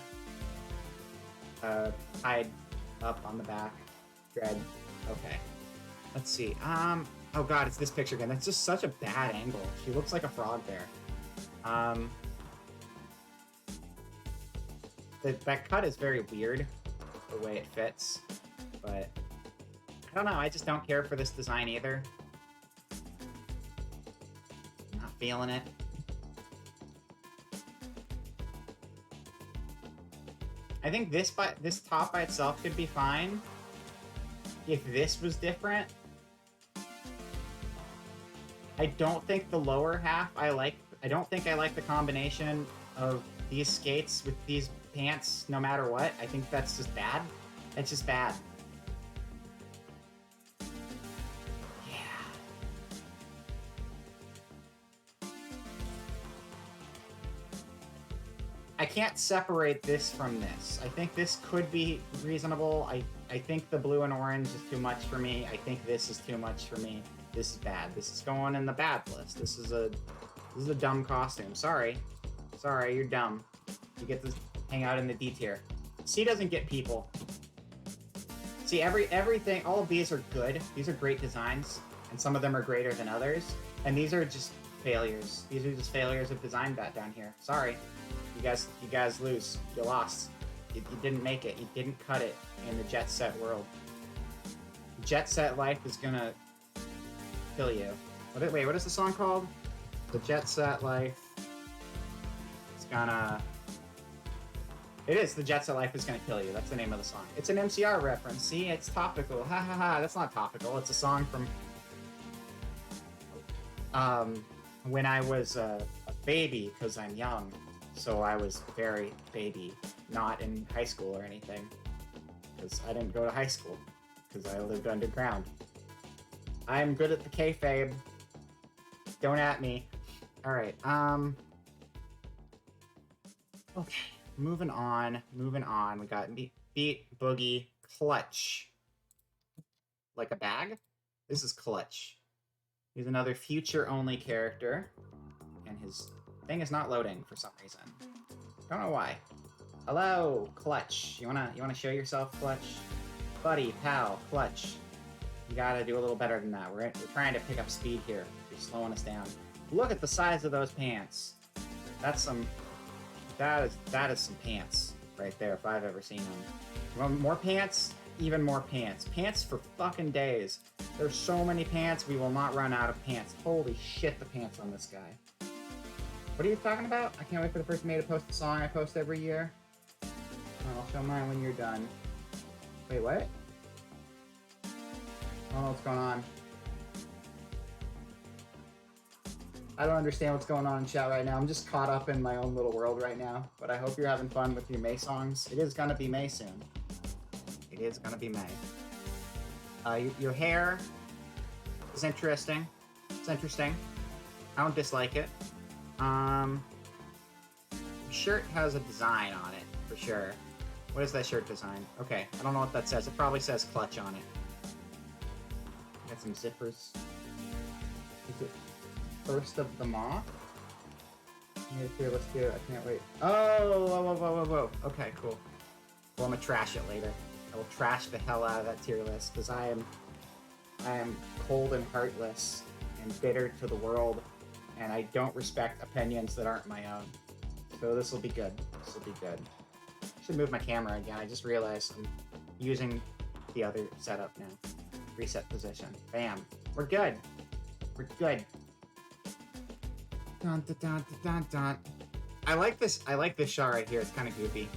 Tied up on the back. Dread. Okay. Let's see. Oh god, it's this picture again. That's just such a bad angle. She looks like a frog bear. That cut is very weird, the way it fits. But I don't know. I just don't care for this design either. Not feeling it. I think this top by itself could be fine if this was different. I don't think the lower half I like. I don't think I like the combination of these skates with these pants no matter what. I think that's just bad. It's just bad. Yeah. I can't separate this from this. I think this could be reasonable. I think the blue and orange is too much for me. I think this is too much for me. This is bad. This is going in the bad list. This is a dumb costume. Sorry. Sorry, you're dumb. You get to hang out in the D tier. C doesn't get people. See, everything, all of these are good. These are great designs, and some of them are greater than others. And these are just failures. These are just failures of design down here. Sorry. You guys lose. You lost. You didn't make it. You didn't cut it in the Jet Set world. Jet Set life is gonna kill you. Wait, what is the song called? The Jet Set life. It's gonna... It is. The Jet Set life is gonna kill you. That's the name of the song. It's an MCR reference. See? It's topical. Ha ha ha. That's not topical. It's a song from... when I was a baby, because I'm young. So I was very baby, not in high school or anything, because I didn't go to high school, because I lived underground. I'm good at the kayfabe. Don't at me. All right. Okay. Moving on. We got Beat, Boogie, Clutch. Like a bag? This is Clutch. He's another future-only character, and his thing is not loading for some reason. Don't know why. Hello, Clutch. You wanna show yourself, Clutch? Buddy, pal, Clutch. You gotta do a little better than that. We're trying to pick up speed here. You're slowing us down. Look at the size of those pants. That is some pants right there if I've ever seen them. You want more pants? Even more pants. Pants for fucking days. There's so many pants, we will not run out of pants. Holy shit, the pants on this guy. What are you talking about? I can't wait for the first May to post the song I post every year. Oh, I'll show mine when you're done. Wait, what? I don't know what's going on. I don't understand what's going on in chat right now. I'm just caught up in my own little world right now. But I hope you're having fun with your May songs. It is gonna be May soon. It is gonna be May. Your hair is interesting. It's interesting. I don't dislike it. Shirt has a design on it, for sure. What is that shirt design? Okay, I don't know what that says. It probably says Clutch on it. Got some zippers. Is it First of the Moth? Let's do it. I can't wait. Oh, whoa. Okay, cool. Well, I'm gonna trash it later. I will trash the hell out of that tier list, because I am cold and heartless and bitter to the world, and I don't respect opinions that aren't my own. So this will be good. This will be good. I should move my camera again. I just realized I'm using the other setup now. Reset position. Bam. We're good. We're good. Dun, dun, dun, dun, dun. I like this shot right here. It's kind of goofy.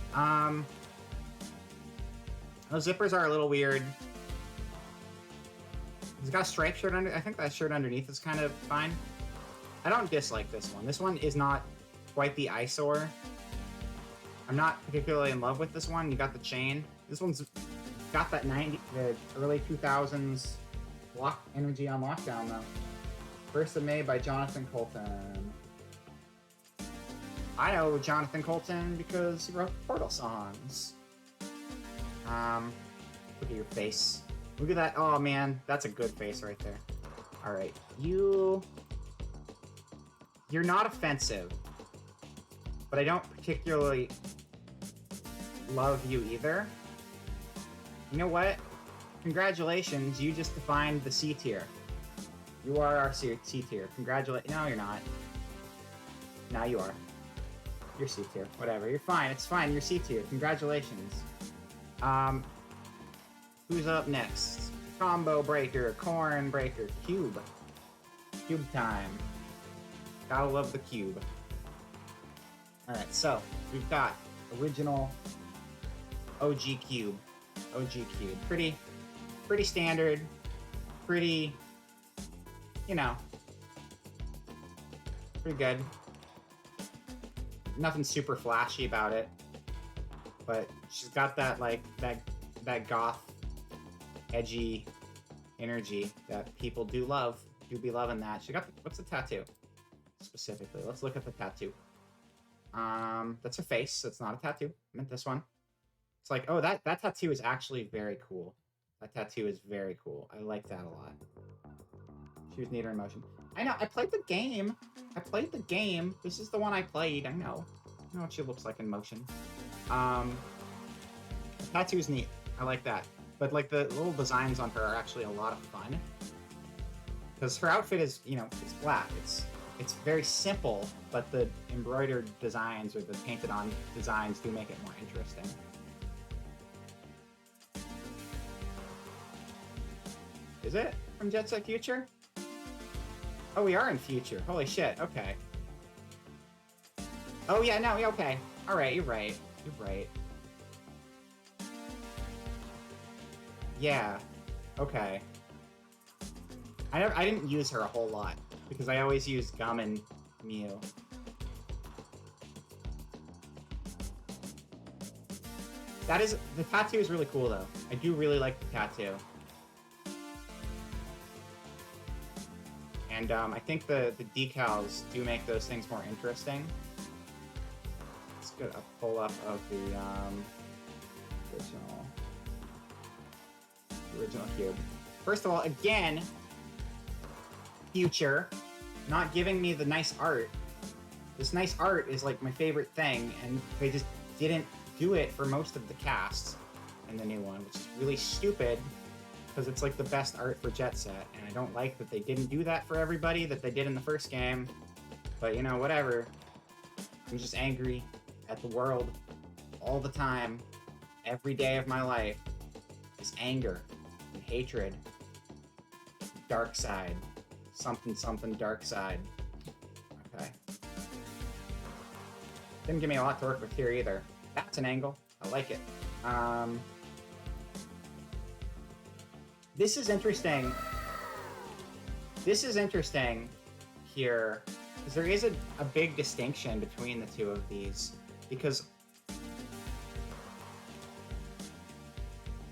Those zippers are a little weird. He's got a striped shirt under. I think that shirt underneath is kind of fine. I don't dislike this one. This one is not quite the eyesore. I'm not particularly in love with this one. You got the chain. This one's got that the early 2000s energy on lockdown though. First of May by Jonathan Colton. I know Jonathan Colton because he wrote Portal songs. Look at your face. Look at that. Oh man, that's a good face right there. All right, you're not offensive, but I don't particularly love you either. You know what? Congratulations, you just defined the C tier. You are our C tier. Congratulations. No, you're not. Now you are. You're C tier. Whatever. You're fine. It's fine. You're C tier. Congratulations. Who's up next? Combo Breaker, Corn Breaker, Cube. Cube time. Gotta love the cube. Alright, so we've got original OG cube. OG cube. Pretty standard. Pretty, you know, pretty good. Nothing super flashy about it. But she's got that, like, that goth, edgy energy that people do love. Do be loving that. She got, what's the tattoo? Specifically. Let's look at the tattoo. That's her face. That's not a tattoo. I meant this one. It's like, oh, that tattoo is actually very cool. That tattoo is very cool. I like that a lot. She was neater in motion. I know, I played the game. This is the one I played. I know what she looks like in motion. The tattoo's neat. I like that. But like the little designs on her are actually a lot of fun. Because her outfit is, you know, it's black. It's very simple, but the embroidered designs or the painted on designs do make it more interesting. Is it from Jet Set Future? Oh, we are in future. Holy shit. Okay. Oh yeah, no, okay. All right, you're right. You're right. Yeah. Okay. I didn't use her a whole lot because I always use Gum and Mew. The tattoo is really cool though. I do really like the tattoo. And I think the decals do make those things more interesting. Let's get a pull up of the original cube. First of all, again, Future, not giving me the nice art. This nice art is like my favorite thing, and they just didn't do it for most of the cast in the new one, which is really stupid because it's like the best art for Jet Set, and I don't like that they didn't do that for everybody that they did in the first game. But you know, whatever. I'm just angry at the world all the time, every day of my life. Is anger and hatred. Dark side. Something dark side. Okay. Didn't give me a lot to work with here either. That's an angle. I like it. This is interesting. This is interesting here, because there is a big distinction between the two of these, because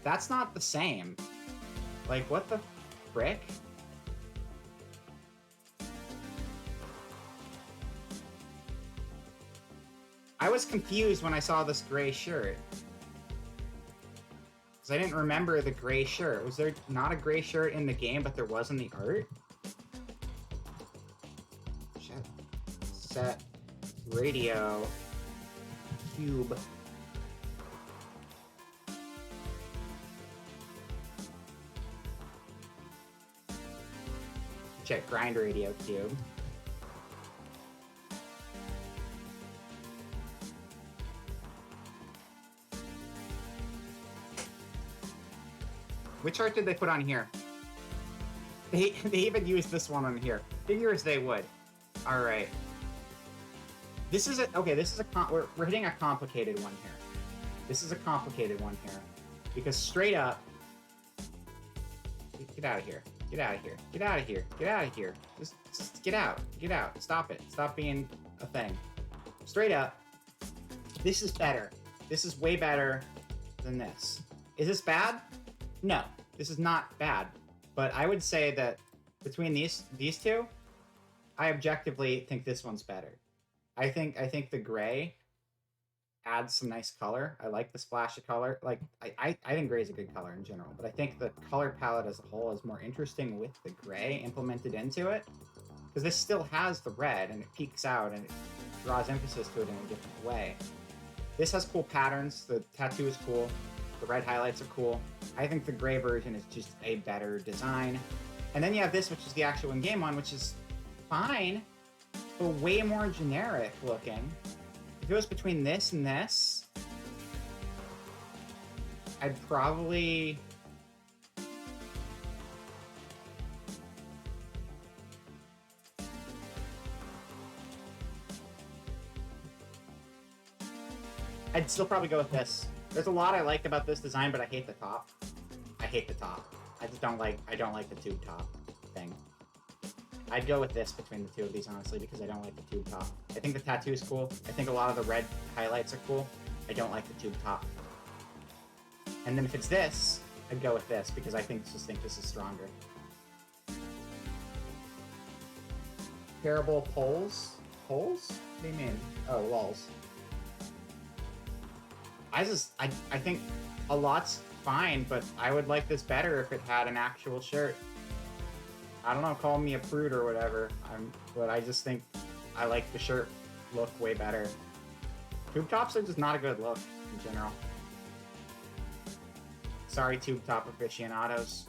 that's not the same. Like, what the frick? I was confused when I saw this gray shirt. Because I didn't remember the gray shirt. Was there not a gray shirt in the game, but there was in the art? Shit. Set. Radio. Cube. Check Grind Radio Cube. Which art did they put on here? They even used this one on here. Figures they would. All right. This is a, okay, this is a, we're hitting a complicated one here. This is a complicated one here. Because straight up, get out of here. Get out of here. Get out of here. Get out of here. Just get out. Get out. Stop it. Stop being a thing. Straight up, this is better. This is way better than this. Is this bad? No, this is not bad. But I would say that between these two, I objectively think this one's better. I think the gray adds some nice color. I like the splash of color. Like I think gray is a good color in general, but I think the color palette as a whole is more interesting with the gray implemented into it. Because this still has the red and it peeks out and it draws emphasis to it in a different way. This has cool patterns. The tattoo is cool. The red highlights are cool. I think the gray version is just a better design. And then you have this, which is the actual in-game one, which is fine, but way more generic looking. If it was between this and this, I'd probably... I'd still probably go with this. There's a lot I like about this design, but I hate the top. I hate the top. I don't like the tube top thing. I'd go with this between the two of these, honestly, because I don't like the tube top. I think the tattoo is cool. I think a lot of the red highlights are cool. I don't like the tube top. And then if it's this, I'd go with this, because I just think this is stronger. Parable poles? Poles? What do you mean? Oh, walls. I think a lot's fine, but I would like this better if it had an actual shirt. I don't know, call me a prude or whatever, but I just think I like the shirt look way better. Tube tops are just not a good look in general. Sorry, tube top aficionados.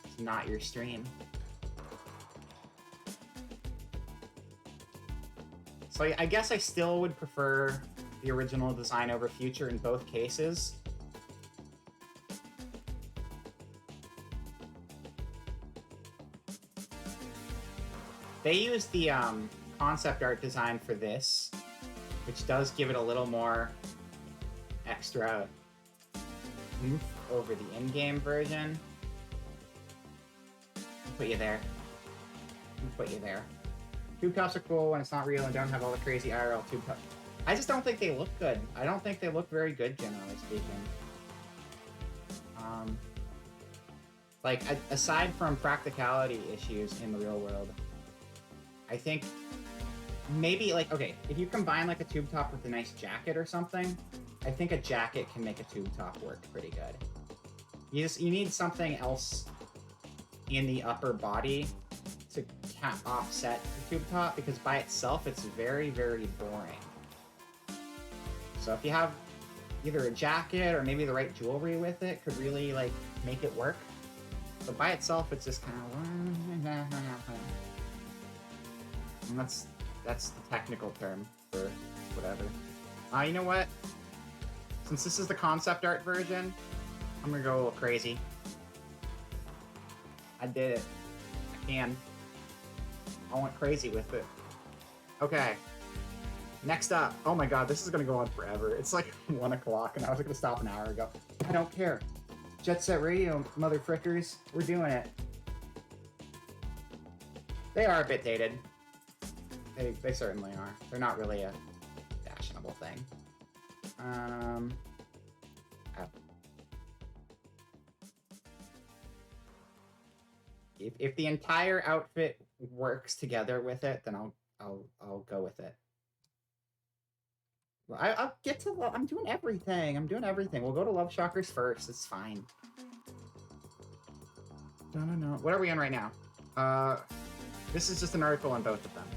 It's not your stream. So I guess I still would prefer the original design over Future in both cases. They used the concept art design for this, which does give it a little more extra oomph over the in-game version. I'll put you there. I'll put you there. Tube tops are cool when it's not real and don't have all the crazy IRL tube tops. I just don't think they look good. I don't think they look very good, generally speaking. Like, aside from practicality issues in the real world, I think maybe, like, okay, if you combine, like, a tube top with a nice jacket or something, I think a jacket can make a tube top work pretty good. You need something else in the upper body to offset the tube top, because by itself, it's very, very boring. So if you have either a jacket or maybe the right jewelry with it, could really, like, make it work. But by itself, it's just kind of... And that's the technical term for whatever. You know what? Since this is the concept art version, I'm gonna go a little crazy. I did it. I can. I went crazy with it. Okay. Next up. Oh my god, this is gonna go on forever. It's like 1 o'clock and I was gonna stop an hour ago. I don't care. Jet Set Radio, mother frickers. We're doing it. They are a bit dated. They certainly are. They're not really a fashionable thing. Oh. If the entire outfit works together with it, then I'll go with it. Well, I'll get to love. I'm doing everything. We'll go to Love Shockers first. It's fine. No. What are we on right now? This is just an article on both of them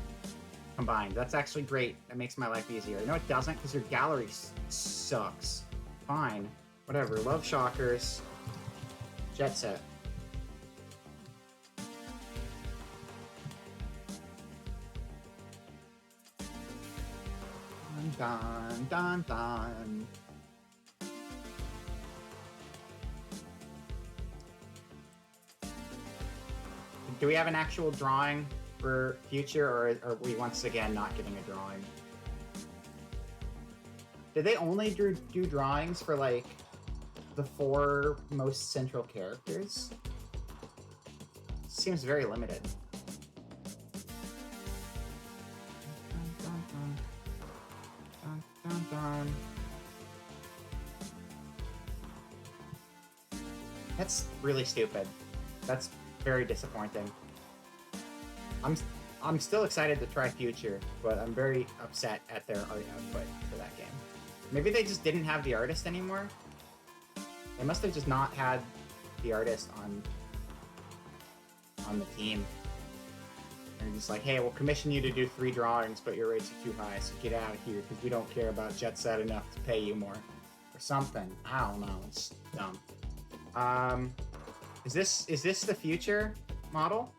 combined. That's actually great. That makes my life easier. No, it doesn't, because your gallery sucks. Fine. Whatever. Love Shockers. Jet Set. Dun, dun, dun. Do we have an actual drawing for Future, or are we once again not getting a drawing? Did they only do drawings for, like, the 4 most central characters. Seems very limited. Dun, dun, dun. That's really stupid. That's very disappointing. I'm still excited to try Future, but I'm very upset at their art output for that game. Maybe they just didn't have the artist anymore. They must have just not had the artist on the team. They're just like, hey, we'll commission you to do 3 drawings, but your rates are too high, so get out of here because we don't care about Jet Set enough to pay you more. Or something. I don't know. It's dumb. Is this the Future model?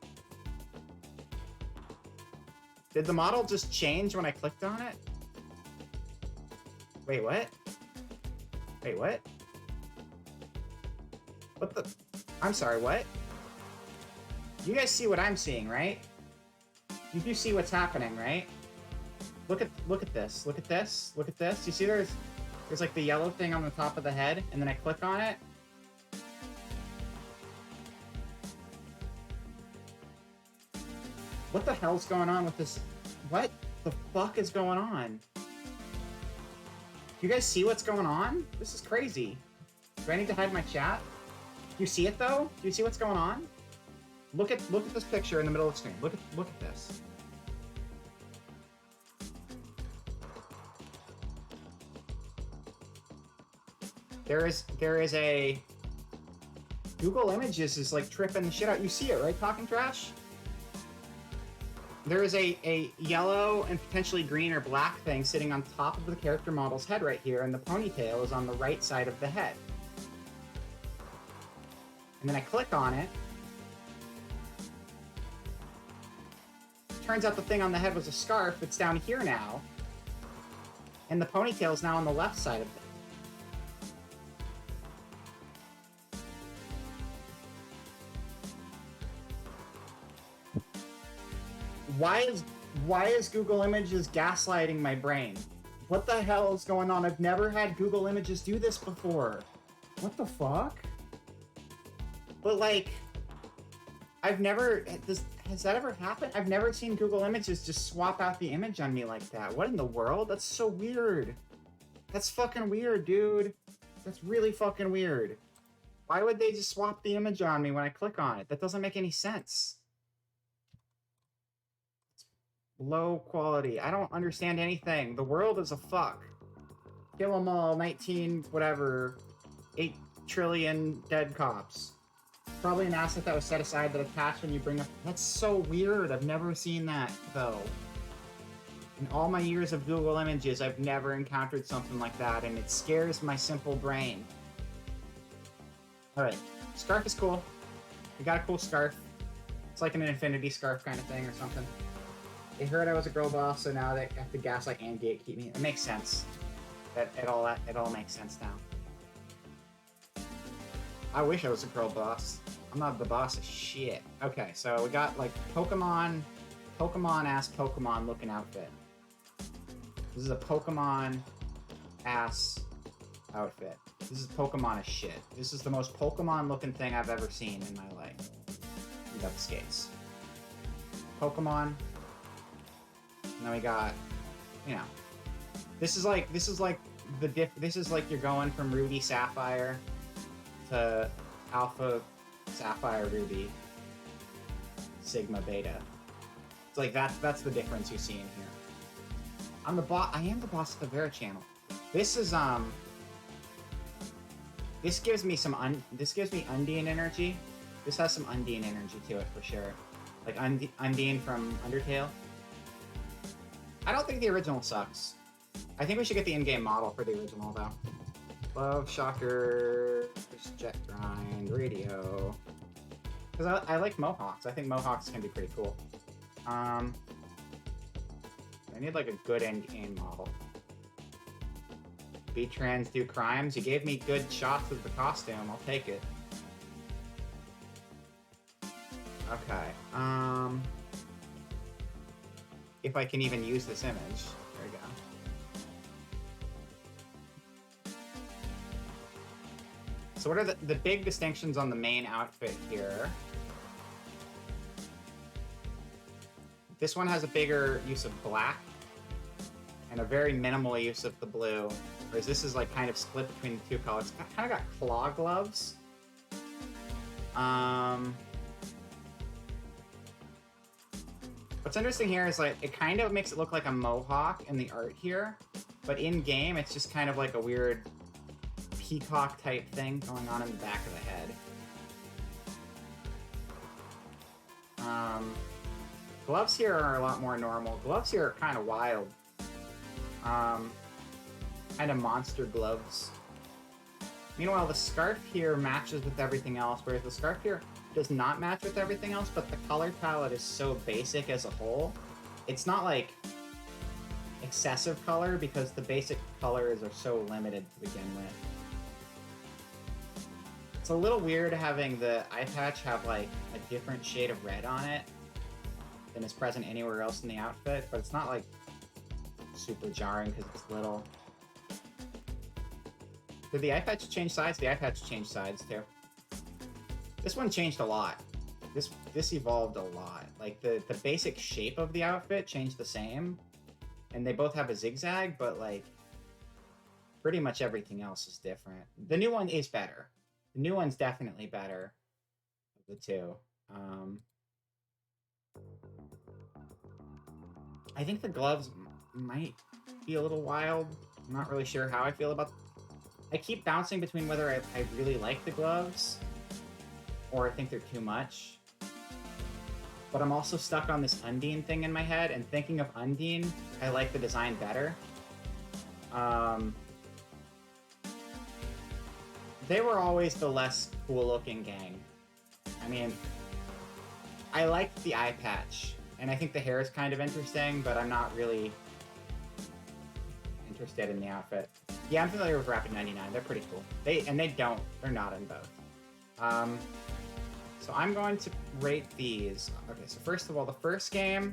Did the model just change when I clicked on it? Wait, what? Wait, what? What the? I'm sorry, what? You guys see what I'm seeing, right? You do see what's happening, right? Look at this. Look at this. Look at this. You see there's like the yellow thing on the top of the head, and then I click on it. What the hell's going on with this? What the fuck is going on? Do you guys see what's going on? This is crazy. Do I need to hide my chat? Do you see it though? Do you see what's going on? Look at this picture in the middle of the screen. Look at this. There is a Google Images is like tripping the shit out. You see it, right? Talking Trash? There is a yellow and potentially green or black thing sitting on top of the character model's head right here, and the ponytail is on the right side of the head. And then I click on it. Turns out the thing on the head was a scarf. It's down here now. And the ponytail is now on the left side of it. Why is Google Images gaslighting my brain? What the hell is going on? I've never had Google Images do this before. What the fuck? But like, has that ever happened? I've never seen Google Images just swap out the image on me like that. What in the world? That's so weird. That's fucking weird, dude. That's really fucking weird. Why would they just swap the image on me when I click on it? That doesn't make any sense. Low quality. I don't understand anything. The world is a fuck. Kill 'em all, 19, whatever. 8 trillion dead cops. Probably an asset that was set aside that attached when you bring up... That's so weird. I've never seen that, though. In all my years of Google Images, I've never encountered something like that, and it scares my simple brain. Alright. Scarf is cool. We got a cool scarf. It's like an infinity scarf kind of thing or something. They heard I was a girl boss, so now they have to gaslight and gatekeep me. It makes sense. It all makes sense now. I wish I was a girl boss. I'm not the boss of shit. Okay, so we got like Pokemon-ass Pokemon looking outfit. This is a Pokemon-ass outfit. This is Pokemon as shit. This is the most Pokemon-looking thing I've ever seen in my life. We got the skates. Pokemon. And then we got, you know, this is like you're going from Ruby Sapphire to Alpha Sapphire Ruby Sigma Beta. It's like that's the difference you see in here. I am the boss of the Vera channel. This is this gives me Undine energy. This has some Undine energy to it for sure. Like Undine from Undertale. I don't think the original sucks. I think we should get the in-game model for the original, though. Love, Shocker, Jet Grind, Radio. Because I like Mohawks. I think Mohawks can be pretty cool. I need, like, a good in-game model. B-Trans do crimes. You gave me good shots with the costume. I'll take it. Okay. If I can even use this image. There we go. So what are the big distinctions on the main outfit here? This one has a bigger use of black and a very minimal use of the blue, whereas this is like kind of split between the two colors. Kind of got claw gloves. What's interesting here is like it kind of makes it look like a mohawk in the art here, but in game it's just kind of like a weird peacock type thing going on in the back of the head. Gloves here are a lot more normal. Gloves here are kind of wild. Kind of monster gloves. Meanwhile, the scarf here matches with everything else, whereas the scarf here does not match with everything else, but the color palette is so basic as a whole. It's not like excessive color because the basic colors are so limited to begin with. It's a little weird having the eye patch have like a different shade of red on it than is present anywhere else in the outfit, but it's not like super jarring because it's little. Did the eye patch change sides? The eye patch changed sides too. This one changed a lot. This evolved a lot. Like the basic shape of the outfit changed the same, and they both have a zigzag, but like pretty much everything else is different. The new one is better. The new one's definitely better of the two. I think the gloves might be a little wild. I'm not really sure how I feel about. I keep bouncing between whether I really like the gloves or I think they're too much. But I'm also stuck on this Undine thing in my head, and thinking of Undine, I like the design better. They were always the less cool-looking gang. I mean, I liked the eye patch, and I think the hair is kind of interesting, but I'm not really interested in the outfit. Yeah, I'm familiar with Rapid 99. They're pretty cool. They're not in both. So I'm going to rate these. Okay, so first of all, the first game,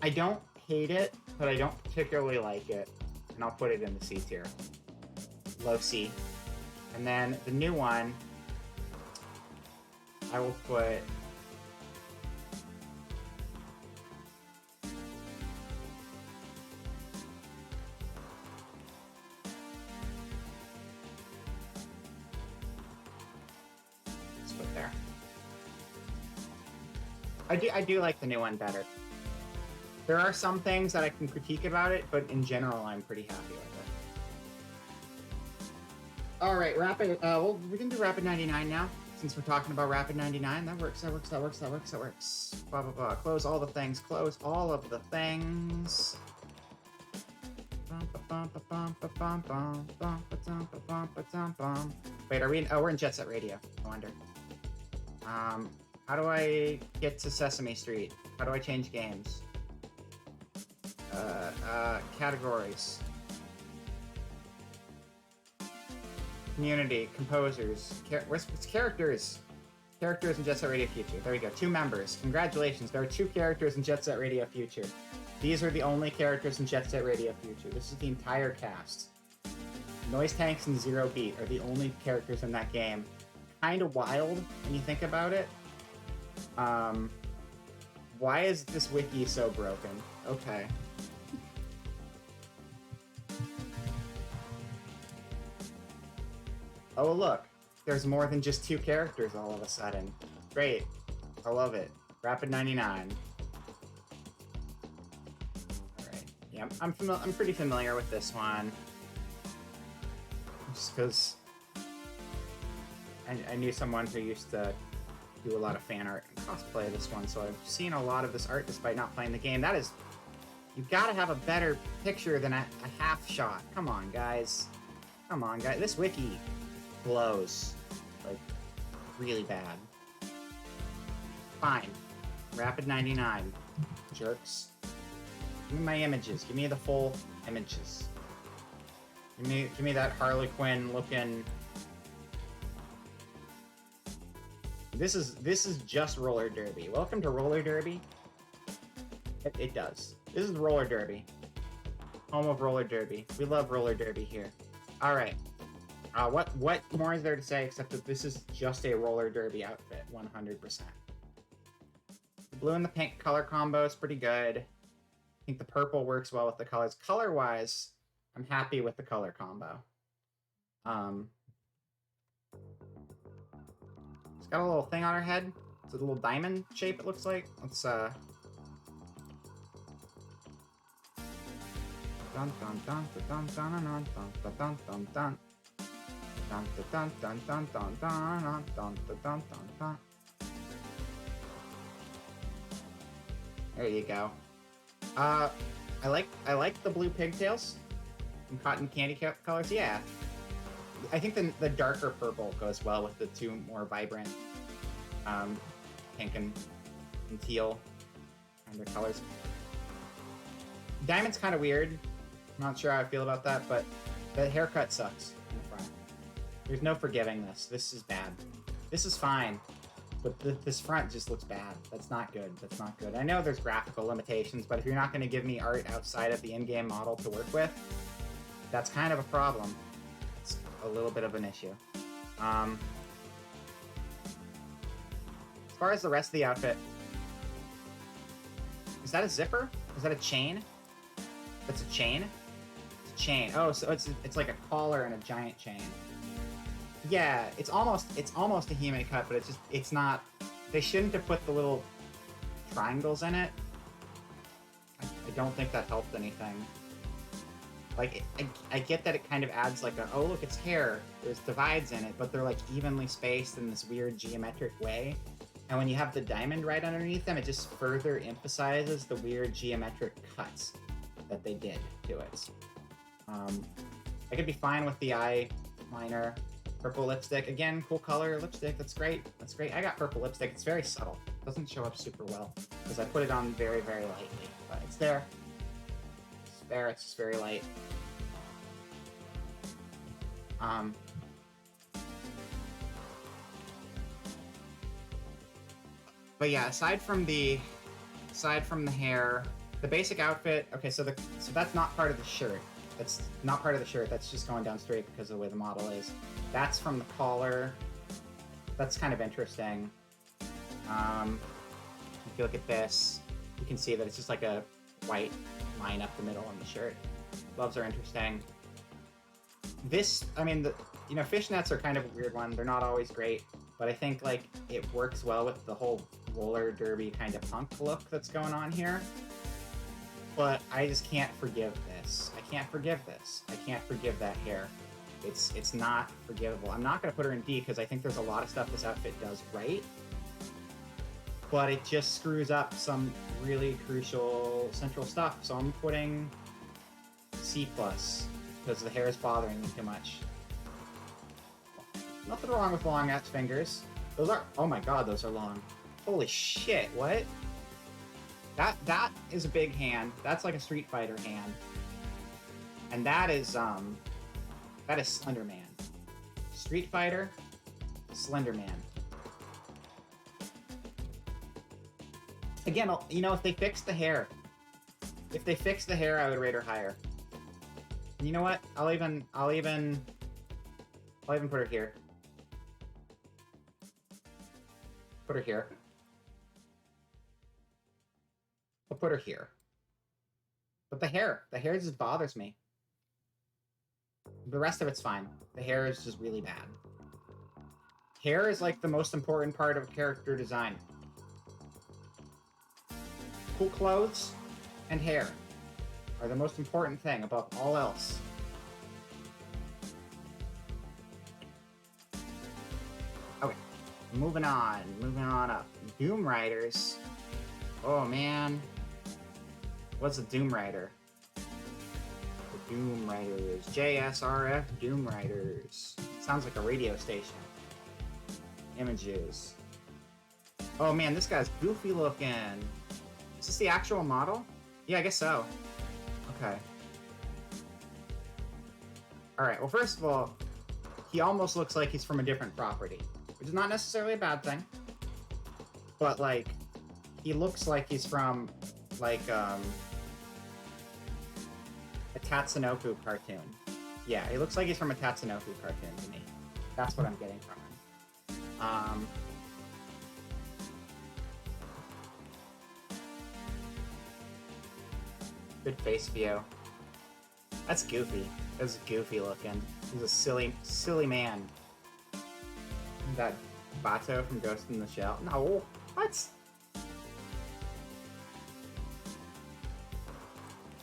I don't hate it, but I don't particularly like it, and I'll put it in the C tier. Low C. And then the new one, I will put there. I do like the new one better. There are some things that I can critique about it, but in general, I'm pretty happy with it. All right, Rapid. Well, we can do Rapid 99 now, since we're talking about Rapid 99. That works. That works. That works. That works. That works. Blah blah blah. Close all the things. Close all of the things. Wait, are we in? Oh, we're in Jet Set Radio. I wonder. How do I get to Sesame Street? How do I change games? Categories. Community, composers, what's characters? Characters in Jet Set Radio Future. There we go. 2 members. Congratulations. There are 2 characters in Jet Set Radio Future. These are the only characters in Jet Set Radio Future. This is the entire cast. Noise Tanks and Zero Beat are the only characters in that game. Kind of wild when you think about it. Why is this wiki so broken? Okay. Oh look, there's more than just 2 characters all of a sudden. Great. I love it. Rapid 99. Alright. Yeah, I'm pretty familiar with this one. Just because I knew someone who used to do a lot of fan art and cosplay of this one, so I've seen a lot of this art despite not playing the game. That is... You've got to have a better picture than a half shot. Come on, guys. Come on, guys. This wiki blows. Like, really bad. Fine. Rapid 99. Jerks. Give me my images. Give me the full images. Give me that Harley Quinn looking... This is just roller derby. Welcome to roller derby. It does. This is roller derby. Home of roller derby. We love roller derby here. All right. What more is there to say except that this is just a roller derby outfit, 100%. The blue and the pink color combo is pretty good. I think the purple works well with the colors. Color-wise, I'm happy with the color combo. It's got a little thing on her head. It's a little diamond shape, it looks like. Let's dun dun dun dun dun dun dun dun dun dun dun. Dun dun dun dun dun dun dun dun dun dun dun. There you go. I like the blue pigtails and cotton candy colors. Yeah, I think the darker purple goes well with the two more vibrant pink and teal kind of colors. Diamond's kind of weird. I'm not sure how I feel about that, but the haircut sucks in the front. There's no forgiving this. This is bad. This is fine, but this front just looks bad. That's not good. That's not good. I know there's graphical limitations, but if you're not going to give me art outside of the in-game model to work with, that's kind of a problem. It's a little bit of an issue. As far as the rest of the outfit, is that a zipper? Is that a chain? That's a chain? It's a chain. Oh, so it's like a collar and a giant chain. Yeah, it's almost a Hime cut, but it's not. They shouldn't have put the little triangles in it. I don't think that helped anything. Like, I get that it kind of adds like oh look, it's hair. There's divides in it, but they're like evenly spaced in this weird geometric way. And when you have the diamond right underneath them, it just further emphasizes the weird geometric cuts that they did to it. I could be fine with the eyeliner. Purple lipstick, again, cool color lipstick, that's great. That's great. I got purple lipstick, it's very subtle. It doesn't show up super well because I put it on very, very lightly, but it's there. It's there, it's just very light. But yeah, aside from the hair, the basic outfit, okay, so that's not part of the shirt. That's not part of the shirt, that's just going down straight because of the way the model is. That's from the collar. That's kind of interesting. If you look at this, you can see that it's just like a white line up the middle on the shirt. Gloves are interesting. This, I mean, fishnets are kind of a weird one. They're not always great, but I think like it works well with the whole roller derby kind of punk look that's going on here. But I just can't forgive this. I can't forgive this. I can't forgive that hair. It's not forgivable. I'm not going to put her in D because I think there's a lot of stuff this outfit does right. But it just screws up some really crucial central stuff. So I'm putting C+ because the hair is bothering me too much. Nothing wrong with long ass fingers. Those are, oh my god, those are long. Holy shit, what? That is a big hand. That's like a Street Fighter hand. And that is Slender Man. Street Fighter, Slender Man. Again, if they fix the hair, I would rate her higher. And you know what? I'll even put her here. Put her here. I'll put her here. But the hair just bothers me. The rest of it's fine. The hair is just really bad. Hair is like the most important part of character design. Cool clothes and hair are the most important thing above all else. Okay, moving on up. Doom Riders. Oh man. What's a Doom Rider? The Doom Riders. JSRF Doom Riders. Sounds like a radio station. Images. Oh man, this guy's goofy looking. Is this the actual model? Yeah, I guess so. Okay. Alright, well first of all, he almost looks like he's from a different property. Which is not necessarily a bad thing. But like, he looks like he's from like a Tatsunoko cartoon. Yeah, he looks like he's from a Tatsunoko cartoon to me. That's what I'm getting from him. Good face view. That's Goofy. That's Goofy looking. He's a silly, silly man. That Bato from Ghost in the Shell. No, what?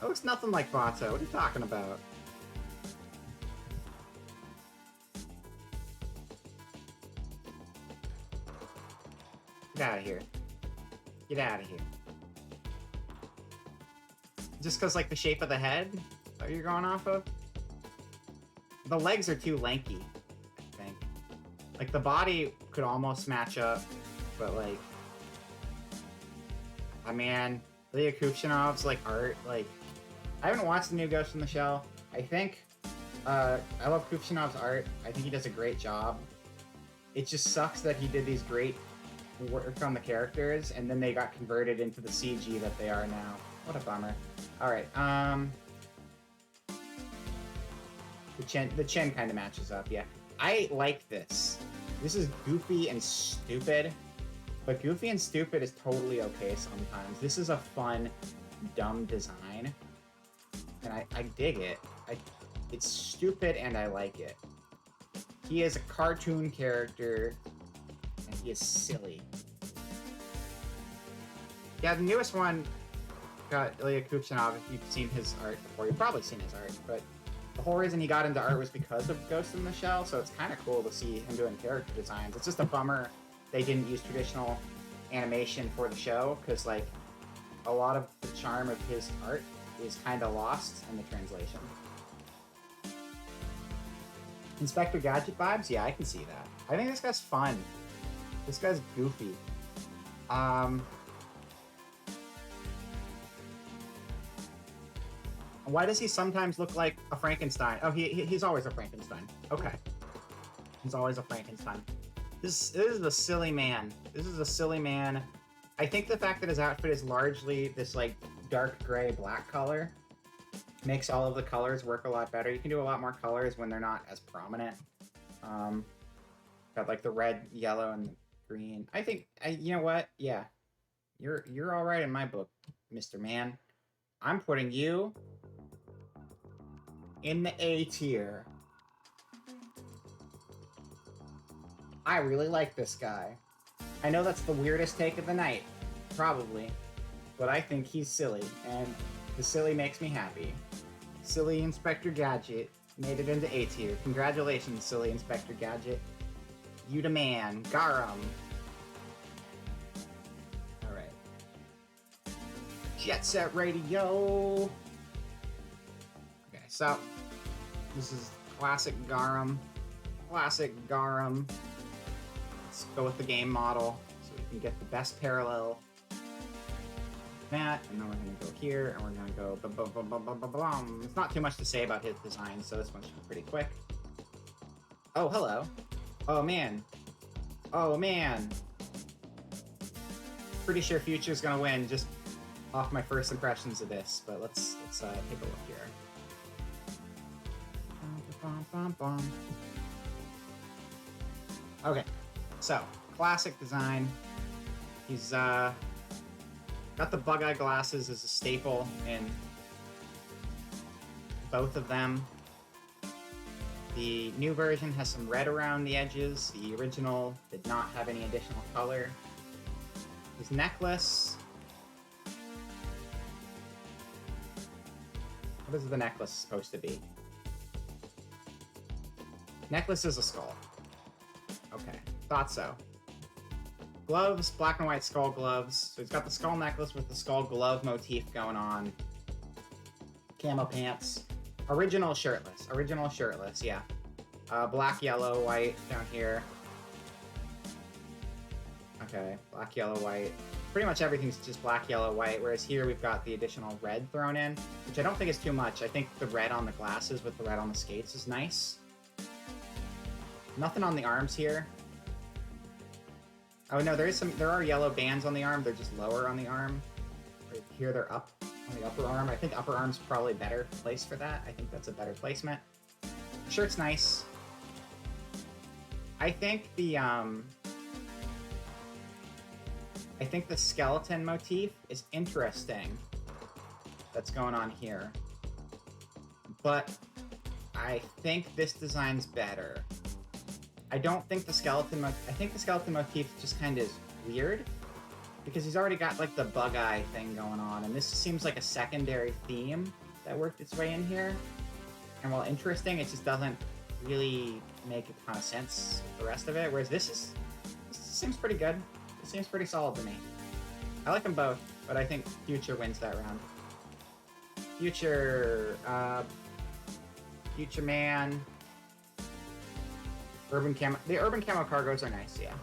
That looks nothing like Bato. What are you talking about? Get out of here. Get out of here. Just because, like, the shape of the head that you're going off of? The legs are too lanky, I think. Like, the body could almost match up, but, like... I mean, Ilya Kuchanov's, like, art, like... I haven't watched the new Ghost in the Shell. I think... I love Kuchanov's art. I think he does a great job. It just sucks that he did these great work on the characters, and then they got converted into the CG that they are now. What a bummer. Alright, the chin kind of matches up, yeah. I like this. This is goofy and stupid, but goofy and stupid is totally okay sometimes. This is a fun, dumb design, and I dig it. It's stupid and I like it. He is a cartoon character, and he is silly. Yeah, the newest one got Ilya Kuchanov. If you've seen his art before, you've probably seen his art, but the whole reason he got into art was because of Ghost in the Shell, so it's kind of cool to see him doing character designs. It's just a bummer they didn't use traditional animation for the show, because, like, a lot of the charm of his art is kind of lost in the translation. Inspector Gadget vibes? Yeah, I can see that. I think this guy's fun. This guy's goofy. Why does he sometimes look like a Frankenstein? Oh, he's always a Frankenstein. Okay. He's always a Frankenstein. This is a silly man. This is a silly man. I think the fact that his outfit is largely this, like, dark gray black color makes all of the colors work a lot better. You can do a lot more colors when they're not as prominent. Got, like, the red, yellow, and the green. I think, you know what? Yeah. You're all right in my book, Mr. Man. I'm putting you in the A tier. I really like this guy. I know that's the weirdest take of the night, probably, but I think he's silly, and the silly makes me happy. Silly Inspector Gadget made it into A tier. Congratulations, Silly Inspector Gadget. You the man. Garum. Alright. Jet Set Radio. Okay, so this is classic Garum. Classic Garum. Let's go with the game model so we can get the best parallel. That, and then we're gonna go here, and we're gonna go ba-ba-ba-ba-ba-ba-bum. It's not too much to say about his design, so this one should be pretty quick. Oh, hello. Oh, man. Oh, man. Pretty sure Future's gonna win just off my first impressions of this, but let's take a look here. Okay, so classic design. He's got the bug-eye glasses as a staple in both of them. The new version has some red around the edges. The original did not have any additional color. His necklace. What is the necklace supposed to be? Necklace is a skull. Okay, thought so. Gloves, black and white skull gloves. So he's got the skull necklace with the skull glove motif going on. Camo pants. Original shirtless, yeah. Black, yellow, white down here. Okay, black, yellow, white. Pretty much everything's just black, yellow, white, whereas here we've got the additional red thrown in, which I don't think is too much. I think the red on the glasses with the red on the skates is nice. Nothing on the arms here. Oh no, there are yellow bands on the arm. They're just lower on the arm. Right here they're up on the upper arm. I think upper arm's probably better place for that. I think that's a better placement. Shirt's nice. I think the skeleton motif is interesting. That's going on here. But I think this design's better. I don't think the skeleton I think the skeleton motif just kind of is weird because he's already got like the bug eye thing going on, and this seems like a secondary theme that worked its way in here. And while interesting, it just doesn't really make a ton of sense with the rest of it. Whereas this seems pretty good. It seems pretty solid to me. I like them both, but I think Future wins that round. Future Man, Urban Camo. The Urban Camo cargos are nice, yeah.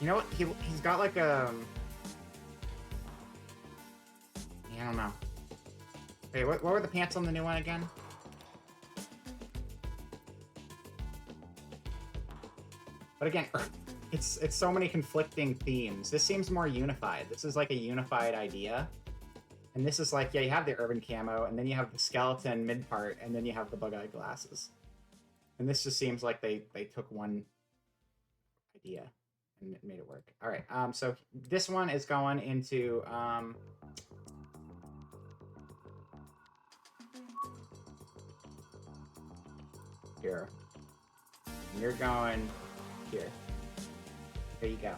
You know what? He's got like a... I don't know. Wait, what were the pants on the new one again? But again, it's so many conflicting themes. This seems more unified. This is like a unified idea. And this is like, yeah, you have the urban camo, and then you have the skeleton mid part, and then you have the bug-eye glasses. And this just seems like they took one idea and made it work. All right, so this one is going into here. And you're going here. There you go.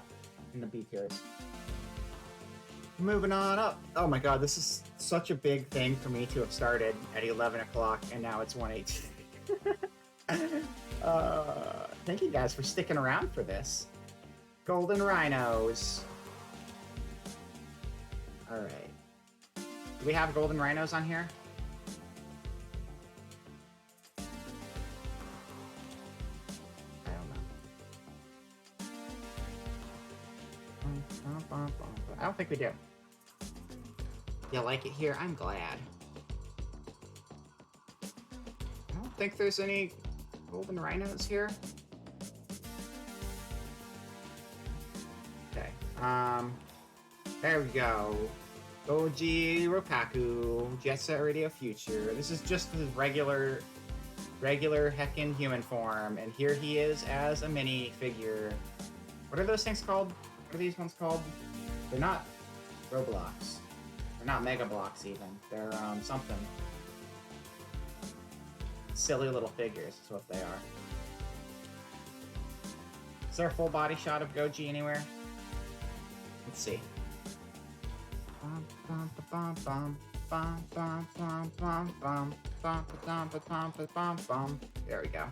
In the B tiers. Moving on up. Oh my god, this is such a big thing for me to have started at 11 o'clock, and now it's 1:18. Thank you guys for sticking around for this. Golden Rhinos. Alright. Do we have golden rhinos on here? I don't know. I don't think we do. You like it here? I'm glad. I don't think there's any golden rhinos here. Okay. There we go. Goji Rokaku, Jet Set Radio Future. This is just his regular heckin' human form, and here he is as a mini figure. What are those things called? What are these ones called? They're not Roblox. They're not Mega Blocks even. They're something. Silly little figures is what they are. Is there a full body shot of Goji anywhere? Let's see. There we go.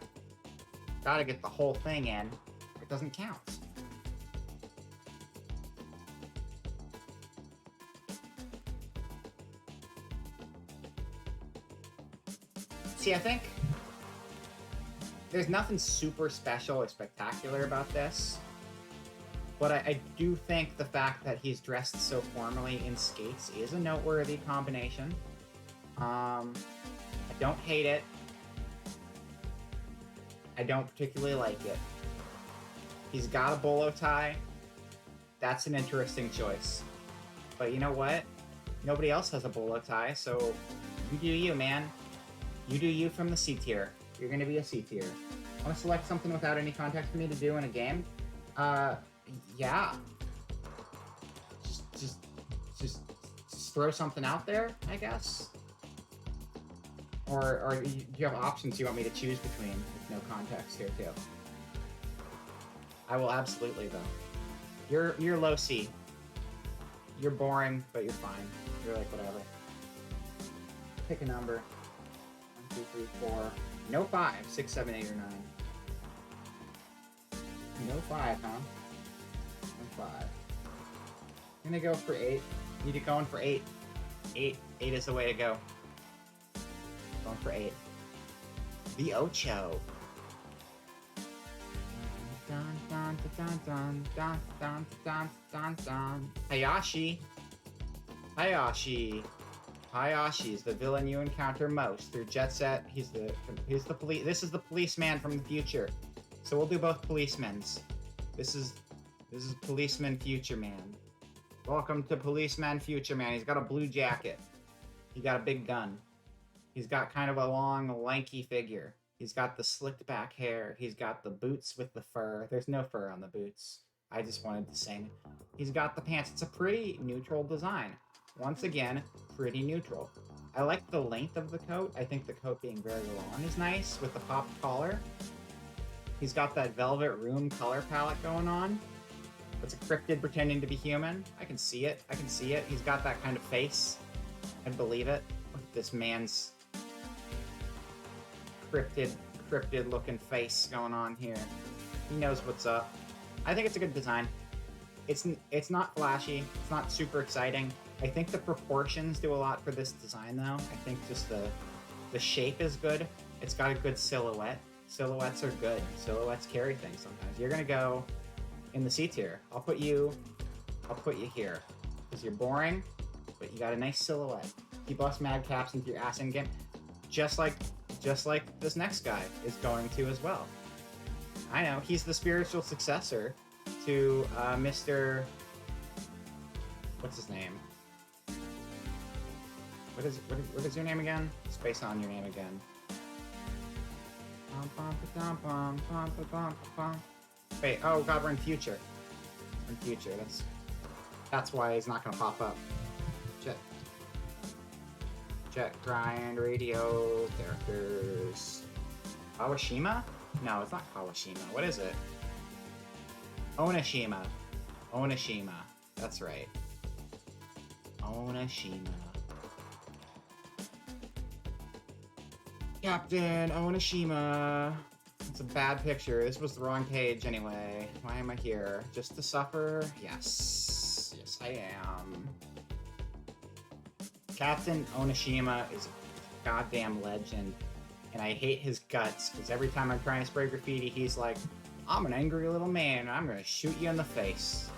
Gotta get the whole thing in. It doesn't count. See, I think there's nothing super special or spectacular about this, but I do think the fact that he's dressed so formally in skates is a noteworthy combination. I don't hate it. I don't particularly like it. He's got a bolo tie. That's an interesting choice. But you know what? Nobody else has a bolo tie, so you do you, man. You do you from the C tier. You're gonna be a C tier. Want to select something without any context for me to do in a game? Yeah. Just throw something out there, I guess. Or do you have options you want me to choose between with no context here too? I will absolutely though. You're low C. You're boring, but you're fine. You're like whatever. Pick a number. 1, 2, 3, 4. No 5, 6, 7, 8, or 9. No 5, huh? No 5. I'm gonna go for 8. Need it going for 8. 8 is the way to go. Going for 8. The Ocho. Dun, dun, dun, dun, dun, dun, dun, dun, dun. Hayashi. Hayashi is the villain you encounter most through Jet Set. He's the police. This is the policeman from the future. So we'll do both policemen's. This is Policeman Future Man. Welcome to Policeman Future Man. He's got a blue jacket. He got a big gun. He's got kind of a long, lanky figure. He's got the slicked back hair. He's got the boots with the fur. There's no fur on the boots. I just wanted to sing. He's got the pants. It's a pretty neutral design. Once again, pretty neutral. I like the length of the coat. I think the coat being very long is nice with the popped collar. He's got that Velvet Room color palette going on. It's a cryptid pretending to be human. I can see it. I can see it. He's got that kind of face. I believe it. Look at this man's cryptid looking face going on here. He knows what's up. I think it's a good design. It's not flashy. It's not super exciting. I think the proportions do a lot for this design, though. I think just the shape is good. It's got a good silhouette. Silhouettes are good. Silhouettes carry things sometimes. You're gonna go in the C tier. I'll put you here because you're boring, but you got a nice silhouette. You bust mad caps into your ass in game, just like this next guy is going to as well. I know he's the spiritual successor to Mr. What's his name? What is your name again? Space on your name again. Wait, oh god, we're in future. We're in future. That's why he's not gonna pop up. Jet grind radio characters. Kawashima? No, it's not Kawashima. What is it? Onishima. Onishima. That's right. Onishima. Captain Onishima. It's a bad picture. This was the wrong page anyway. Why am I here? Just to suffer? Yes. Yes, I am. Captain Onishima is a goddamn legend, and I hate his guts, because every time I'm trying to spray graffiti, he's like, I'm an angry little man, and I'm gonna shoot you in the face.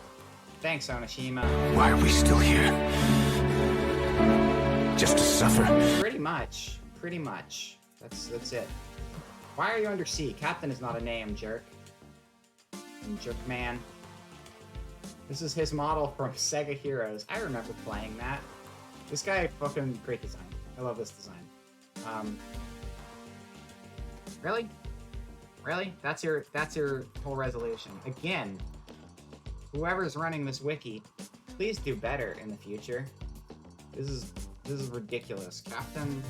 Thanks, Onishima. Why are we still here? Just to suffer? Pretty much. Pretty much. That's it. Why are you under C? Captain is not a name, jerk. Jerk man. This is his model from Sega Heroes. I remember playing that. This guy, fucking great design. I love this design. Really? Really? That's your whole resolution. Again, whoever's running this wiki, please do better in the future. This is ridiculous. Captain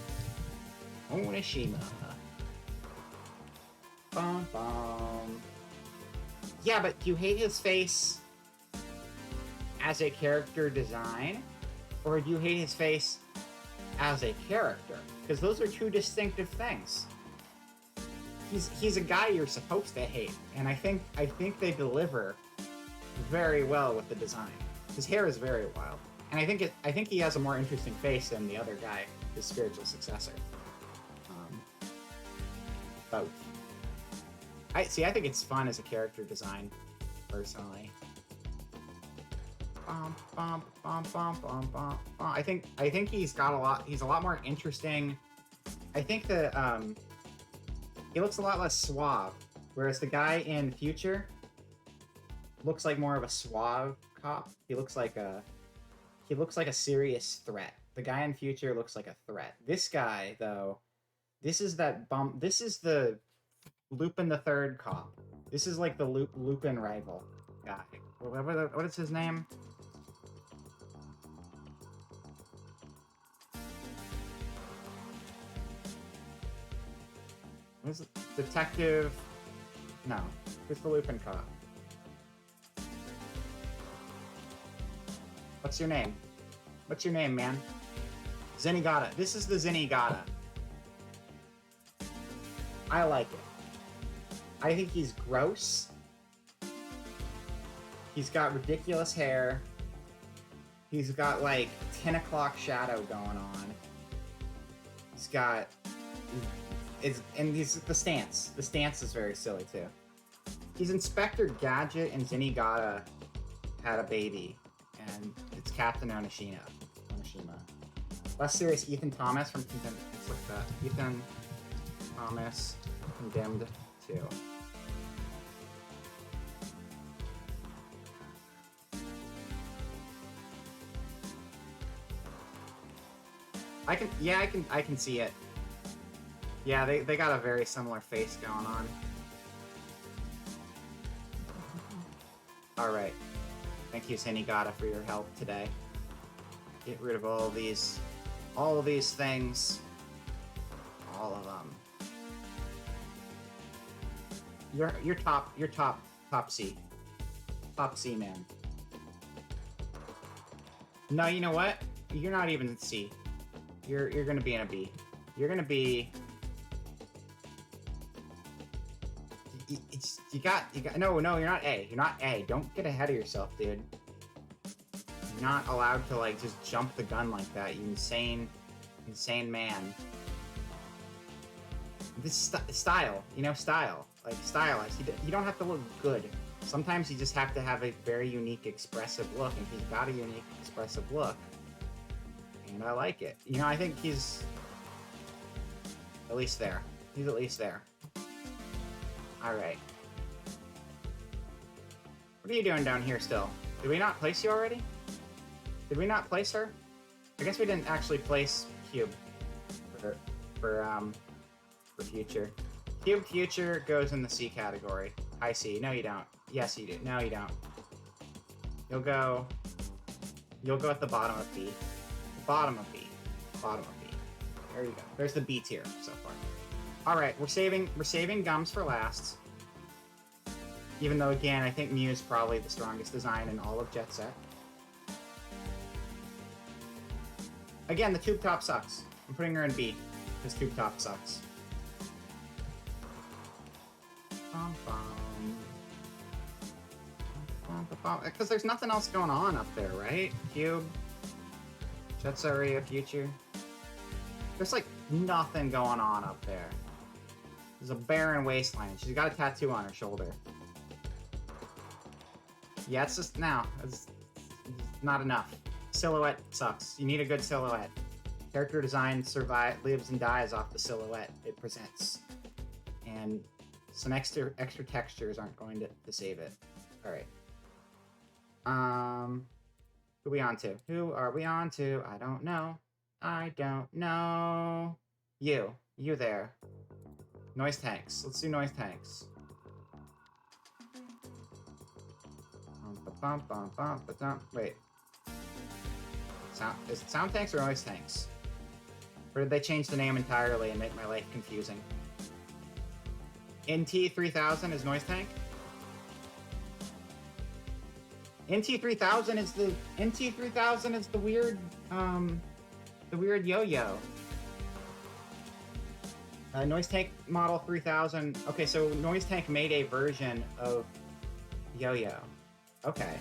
Onishima. Bum bum. Yeah, but do you hate his face as a character design? Or do you hate his face as a character? Because those are two distinctive things. He's a guy you're supposed to hate, and I think they deliver very well with the design. His hair is very wild, and I think he has a more interesting face than the other guy, his spiritual successor. Both. I think it's fun as a character design, personally. I think he's a lot more interesting. I think that he looks a lot less suave, whereas the guy in Future looks like more of a suave cop. He looks like a serious threat. The guy in Future looks like a threat. This guy, though, this is the Lupin the Third cop. This is like the Lupin rival guy. What is his name? What is it? Detective... No. Who's the Lupin cop? What's your name? What's your name, man? Zenigata. This is the Zenigata. I like it. I think he's gross. He's got ridiculous hair. He's got, like, 10 o'clock shadow going on. He's got... the stance. The stance is very silly, too. He's Inspector Gadget, and Zenigata had a baby. And it's Captain Onishima. Less serious Ethan Thomas from Condemned. Let's look at that. Ethan Thomas, Condemned 2. I can see it. Yeah, they got a very similar face going on. Alright. Thank you, Senigata, for your help today. Get rid of all of these things. All of them. You're top C. Top C, man. No, you know what? You're not even in C. You're gonna be in a B. You're gonna be. You got. No, you're not A. You're not A. Don't get ahead of yourself, dude. You're not allowed to like just jump the gun like that. You insane man. This style, style. Like stylized. You don't have to look good. Sometimes you just have to have a very unique, expressive look, and he's got a unique, expressive look. And I like it. I think he's at least there. He's at least there. Alright. What are you doing down here still? Did we not place you already? Did we not place her? I guess we didn't actually place Cube for Future. Cube Future goes in the C category. High C. No, you don't. Yes, you do. No, you don't. You'll go at the bottom of B. Bottom of B. Bottom of B. There you go. There's the B tier so far. Alright, we're saving Gums for last. Even though, again, I think Mew is probably the strongest design in all of Jet Set. Again, the Tube Top sucks. I'm putting her in B, because Tube Top sucks. Because there's nothing else going on up there, right? Cube, Jet Set Radio Future. There's like nothing going on up there. There's a barren wasteland. She's got a tattoo on her shoulder. Yeah, it's just now. It's not enough. Silhouette sucks. You need a good silhouette. Character design lives and dies off the silhouette it presents. And some extra textures aren't going to save it. Alright. Who are we on to? Who are we on to? I don't know. I don't know. You there. Noise tanks. Let's do noise tanks. Wait. Is it sound tanks or noise tanks? Or did they change the name entirely and make my life confusing? NT3000 is noise tank? NT3000 is the weird yo-yo. Noise Tank Model 3000. Okay, so Noise Tank made a version of Yo-Yo. Okay.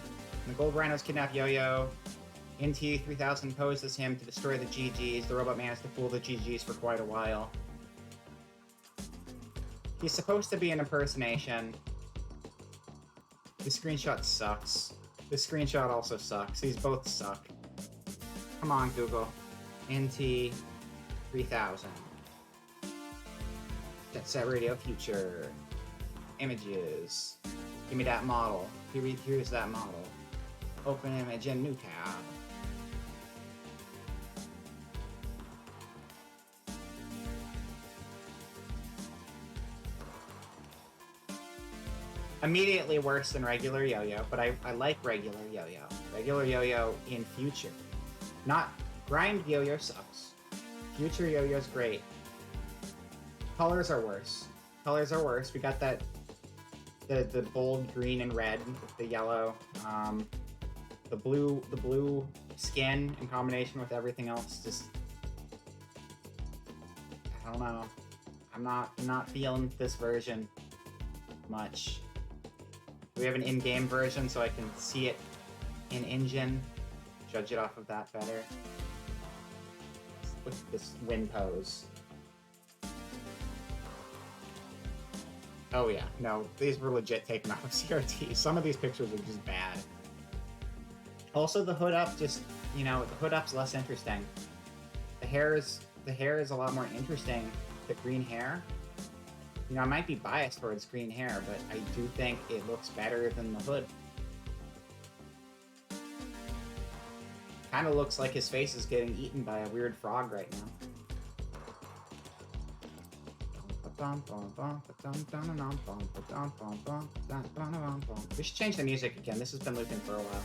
The Gold Rhinos kidnap Yo-Yo. NT3000 poses him to destroy the GGs. The Robot Man is to fool the GGs for quite a while. He's supposed to be an impersonation. This screenshot sucks. This screenshot also sucks. These both suck. Come on, Google. NT3000. Jet Set Radio Future. Images. Give me that model. Here's that model. Open image in new tab. Immediately worse than regular Yo-Yo, but I like regular Yo-Yo. Regular Yo-Yo in Future. Not Grind Yo-Yo sucks. Future Yo-Yo's great. Colors are worse. Colors are worse. We got that the bold green and red with the yellow. The blue skin in combination with everything else just I don't know. I'm not feeling this version much. We have an in-game version so I can see it in engine. Judge it off of that better. Look at this wind pose. Oh yeah, no, these were legit taken out of CRT. Some of these pictures are just bad. Also, the hood up just, the hood up's less interesting. The hair is a lot more interesting. The green hair. I might be biased towards green hair, but I do think it looks better than the hood. Kind of looks like his face is getting eaten by a weird frog right now. We should change the music again. This has been looping for a while.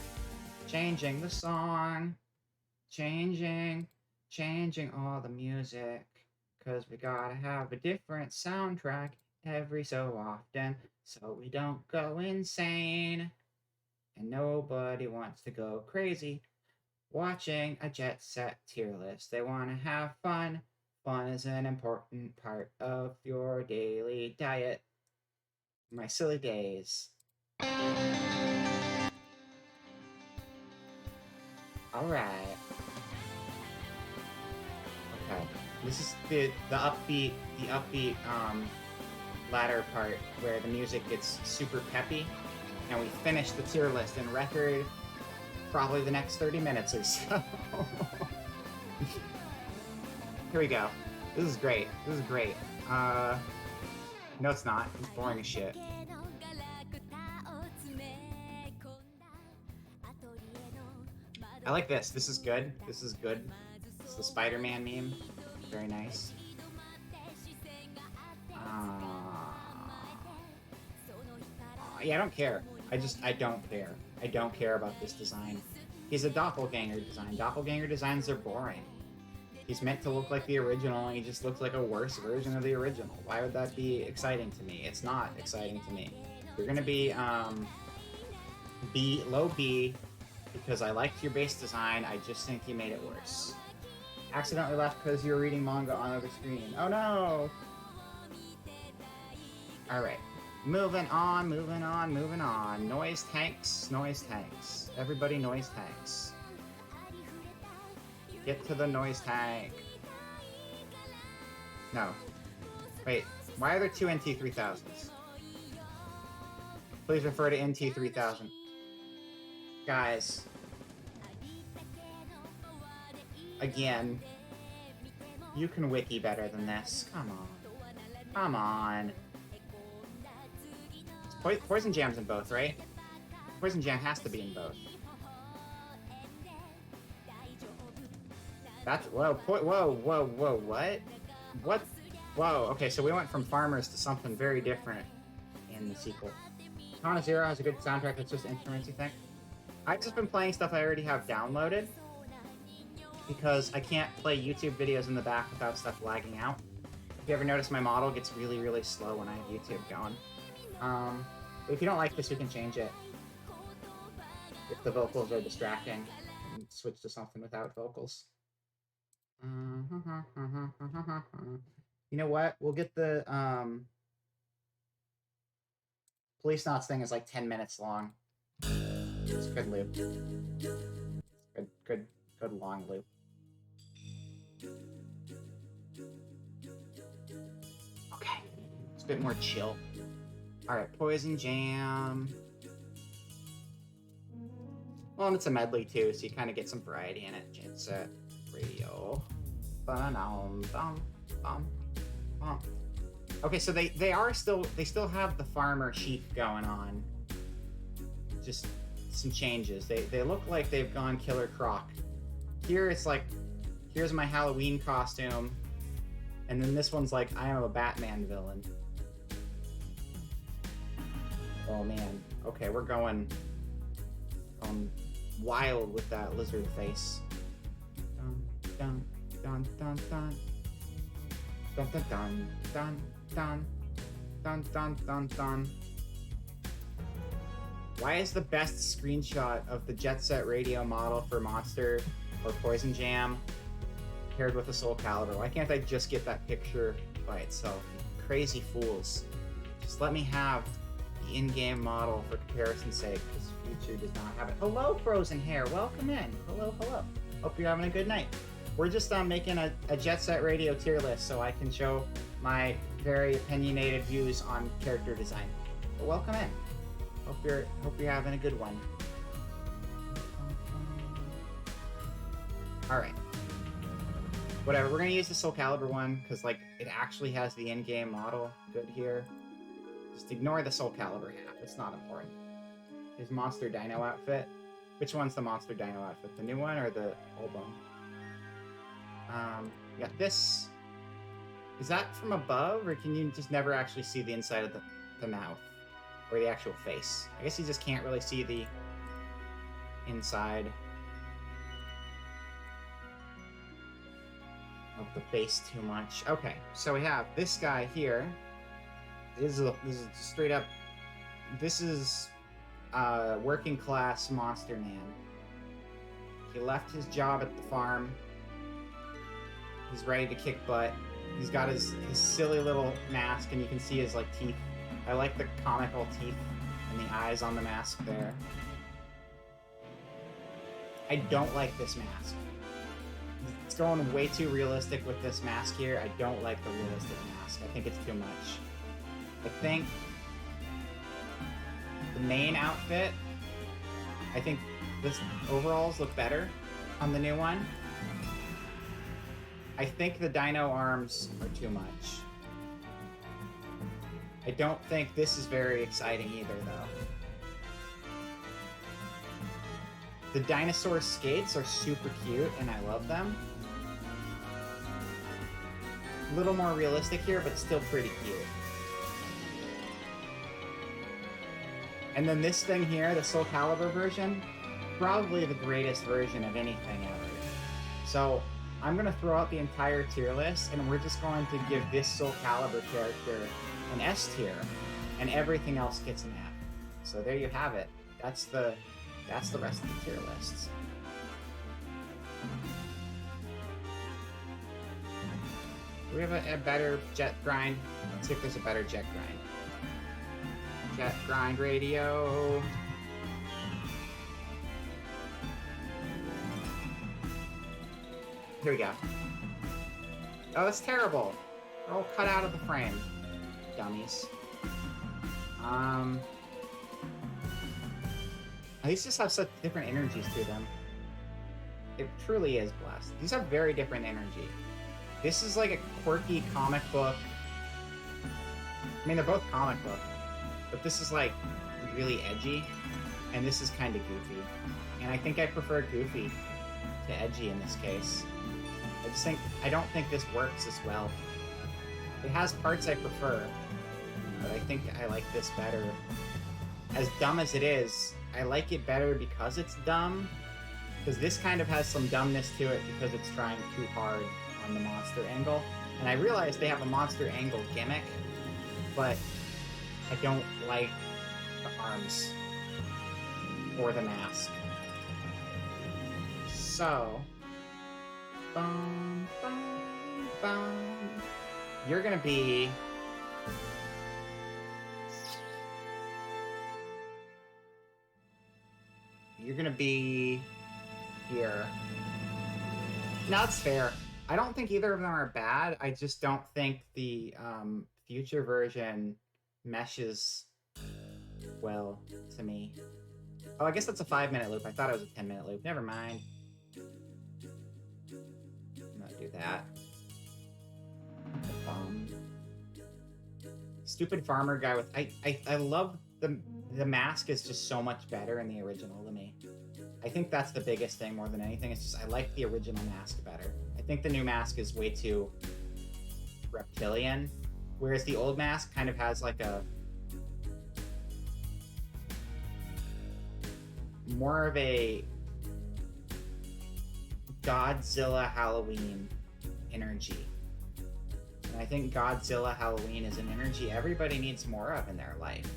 Changing the song. Changing all the music. Cause we gotta have a different soundtrack every so often so we don't go insane. And nobody wants to go crazy watching a Jet Set tier list. They want to have fun. Fun is an important part of your daily diet. My silly days. Alright. Okay. This is the upbeat latter part where the music gets super peppy. And we finish the tier list in record probably the next 30 minutes or so. Here we go. This is great. This is great. No, it's not. It's boring as shit. I like this. This is good. This is good. It's the Spider-Man meme. Very nice. Yeah, I don't care. I don't care. I don't care about this design. He's a doppelganger design. Doppelganger designs are boring. He's meant to look like the original, and he just looks like a worse version of the original. Why would that be exciting to me? It's not exciting to me. You're gonna be low B, because I liked your base design. I just think you made it worse. Accidentally left because you were reading manga on the other screen. Oh no! Alright. Moving on. Noise tanks. Everybody noise tanks. Get to the noise tank. No. Wait, why are there two NT3000s? Please refer to NT3000. Guys. Again. You can wiki better than this. Come on. Poison Jam's in both, right? Poison Jam has to be in both. That's whoa, what? What? Whoa. Okay, so we went from farmers to something very different in the sequel. Katana Zero has a good soundtrack. That's just instruments, you think? I've just been playing stuff I already have downloaded because I can't play YouTube videos in the back without stuff lagging out. If you ever notice, my model gets really, really slow when I have YouTube going. But if you don't like this, we can change it. If the vocals are distracting, and switch to something without vocals. You know what? We'll get the Police Knots thing is like 10 minutes long. It's a good loop. Good long loop. Okay, it's a bit more chill. Alright, Poison Jam. Well, and it's a medley too, so you kind of get some variety in it. Jet Set Radio. Okay, so they still have the farmer chic going on. Just some changes. They look like they've gone Killer Croc. Here it's like, here's my Halloween costume, and then this one's like, I am a Batman villain. Oh man. Okay, we're going wild with that lizard face. Dun dun dun dun dun dun dun dun dun dun dun dun dun. Why is the best screenshot of the Jet Set Radio model for Monster or Poison Jam paired with a Soul Calibur? Why can't I just get that picture by itself? You crazy fools. Just let me have the in-game model for comparison's sake, because Future does not have it. Hello, Frozen Hair. Welcome in. Hello. Hope you're having a good night. We're just making a Jet Set Radio tier list so I can show my very opinionated views on character design. But welcome in. Hope you're having a good one. Alright. Whatever, we're gonna use the Soul Calibur one, because like it actually has the in-game model good here. Just ignore the Soul Calibur half, it's not important. His Monster Dino outfit. Which one's the Monster Dino outfit? The new one or the old one? We got this. Is that from above, or can you just never actually see the inside of the mouth? Or the actual face? I guess you just can't really see the inside of the face too much. Okay, so we have this guy here. This is straight up... This is working class monster man. He left his job at the farm. He's ready to kick butt. He's got his silly little mask, and you can see his like teeth. I like the comical teeth and the eyes on the mask there. I don't like this mask. It's going way too realistic with this mask here. I don't like the realistic mask. I think it's too much. I think the main outfit, I think this overalls look better on the new one. I think the dino arms are too much. I don't think this is very exciting either, though. The dinosaur skates are super cute, and I love them. A little more realistic here, but still pretty cute. And then this thing here, the Soul Calibur version, probably the greatest version of anything ever. So I'm going to throw out the entire tier list, and we're just going to give this Soul Calibur character an S tier, and everything else gets an F. So there you have it. That's the rest of the tier lists. Do we have a better jet grind? Let's see if there's a better jet grind. Jet grind radio. Here we go. Oh, that's terrible. They're all cut out of the frame. Dummies. These just have such different energies to them. It truly is blessed. These have very different energy. This is like a quirky comic book. I mean, they're both comic book, but this is like really edgy, and this is kind of goofy. And I think I prefer goofy to edgy in this case. I don't think this works as well. It has parts I prefer, but I think I like this better. As dumb as it is, I like it better because it's dumb, because this kind of has some dumbness to it because it's trying too hard on the monster angle. And I realize they have a monster angle gimmick, but I don't like the arms or the mask. So, you're gonna be here. No, that's fair. I don't think either of them are bad. I just don't think the future version meshes well to me. Oh, I guess that's a 5-minute loop. I thought it was a 10-minute loop. Never mind. I'm not do that. Stupid farmer guy with I love the mask is just so much better in the original to me. I think that's the biggest thing more than anything. It's just I like the original mask better. I think the new mask is way too reptilian, whereas the old mask kind of has like a more of a Godzilla Halloween energy. And I think Godzilla Halloween is an energy everybody needs more of in their life.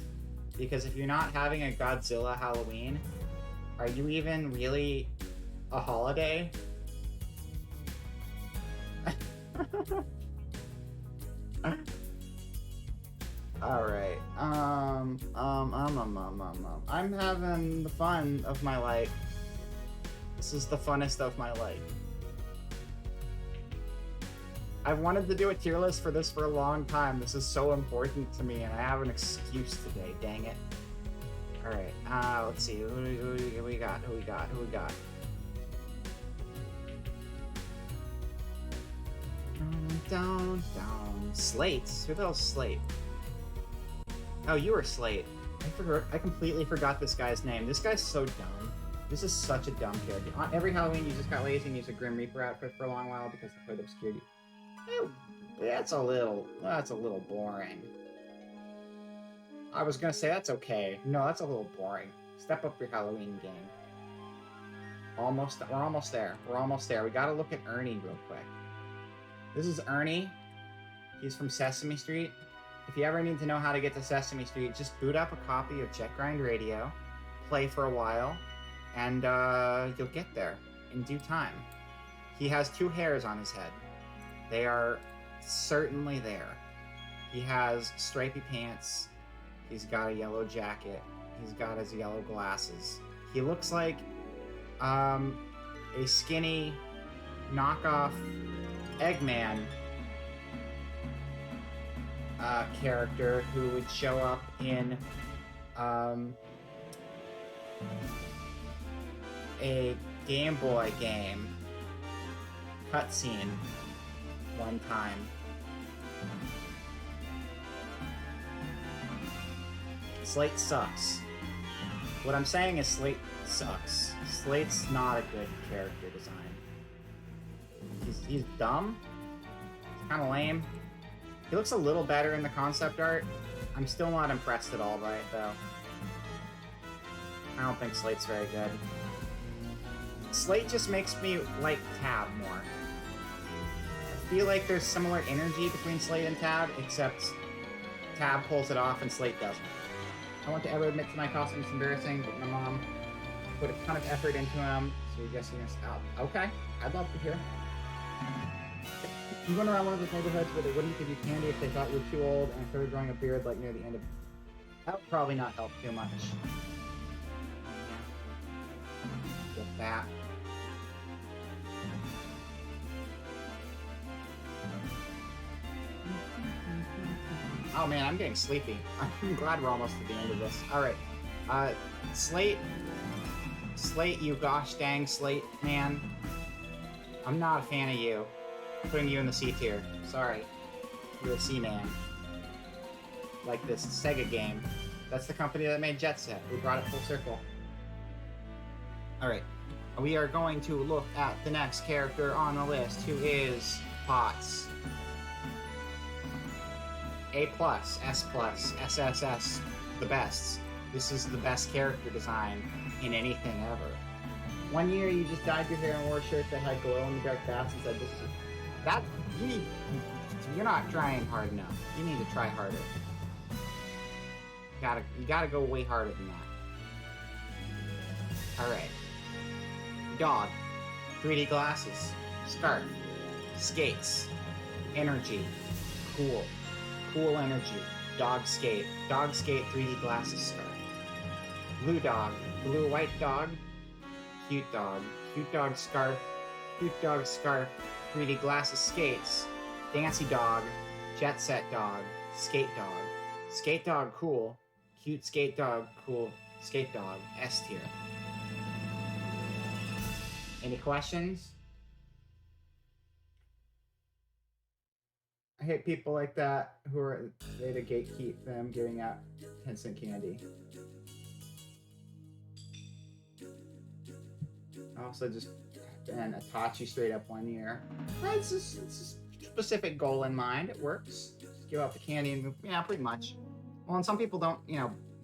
Because if you're not having a Godzilla Halloween, are you even really a holiday? Alright. I'm having the fun of my life. This is the funnest of my life. I've wanted to do a tier list for this for a long time. This is so important to me, and I have an excuse today. Dang it. Alright, let's see. Who we got? Down. Slate? Who the hell's Slate? Oh, you were Slate. I completely forgot this guy's name. This guy's so dumb. This is such a dumb character. On every Halloween, you just got lazy and used a Grim Reaper outfit for a long while because the hood obscured you. That's a little boring. I was gonna say that's okay. No, that's a little boring. Step up your Halloween game. We're almost there. We're almost there. We gotta look at Ernie real quick. This is Ernie. He's from Sesame Street. If you ever need to know how to get to Sesame Street, just boot up a copy of Jet Grind Radio, play for a while, and you'll get there in due time. He has 2 hairs on his head. They are certainly there. He has stripy pants. He's got a yellow jacket. He's got his yellow glasses. He looks like a skinny knockoff Eggman character who would show up in a Game Boy game cutscene one time. Slate sucks. What I'm saying is Slate sucks. Slate's not a good character design. He's dumb. He's kind of lame. He looks a little better in the concept art. I'm still not impressed at all by it, though. I don't think Slate's very good. Slate just makes me like Tab more. I feel like there's similar energy between Slate and Tab, except Tab pulls it off and Slate doesn't. I want to ever admit to my costume's embarrassing, but my mom put a ton of effort into them, so you're guessing us out. Okay, I'd love to hear. You went around one of those neighborhoods where they wouldn't give you candy if they thought you were too old and started growing a beard like near the end of... That would probably not help too much. Get that. Oh man, I'm getting sleepy. I'm glad we're almost at the end of this. Alright. Slate, you gosh dang Slate man. I'm not a fan of you. I'm putting you in the C tier. Sorry. You're a C man. Like this Sega game. That's the company that made Jet Set. We brought it full circle. Alright. We are going to look at the next character on the list, who is Potts. A+, S+, SSS, the best. This is the best character design in anything ever. One year you just dyed your hair and wore a shirt that had glow-in-the-dark bats and said, "This is..." That, you're not trying hard enough. You need to try harder. You gotta go way harder than that. Alright. Dog. 3D glasses. Scarf. Skates. Energy. Cool. Cool energy. Dog skate. Dog skate 3D glasses scarf. Blue dog. Blue white dog. Cute dog. Cute dog scarf. Cute dog scarf. 3D glasses skates. Dancy dog. Jet Set dog. Skate dog. Skate dog cool. Cute skate dog cool. Skate dog S tier. Any questions? I hate people like that who are there to gatekeep them giving out instant candy. I also just been Itachi straight up one year. It's a specific goal in mind. It works. Just give out the candy and yeah, pretty much. Well, and some people don't,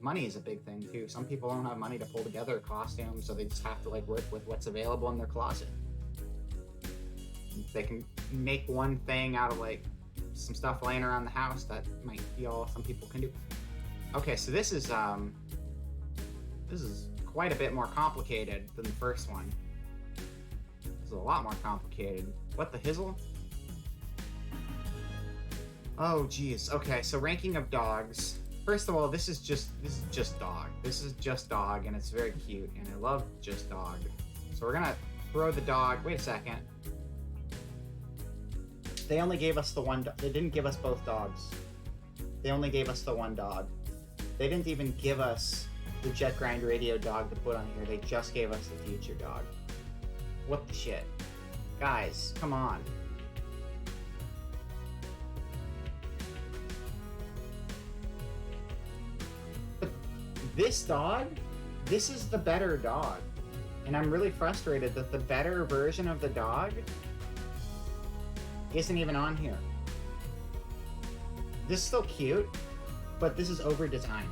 money is a big thing too. Some people don't have money to pull together a costume, so they just have to work with what's available in their closet. They can make one thing out of some stuff laying around the house that might be all some people can do. Okay, so this is quite a bit more complicated than the first one. This is a lot more complicated. What the hizzle? Oh geez. Okay, so ranking of dogs. First of all, this is just dog. This is just dog, and it's very cute, and I love just dog. So we're gonna throw the dog. Wait a second. They only gave us the one dog. They didn't give us both dogs. They only gave us the one dog. They didn't even give us the Jet Grind Radio dog to put on here. They just gave us the future dog. What the shit? Guys, come on. But this dog, this is the better dog. And I'm really frustrated that the better version of the dog isn't even on here. This is still cute, but this is over-designed.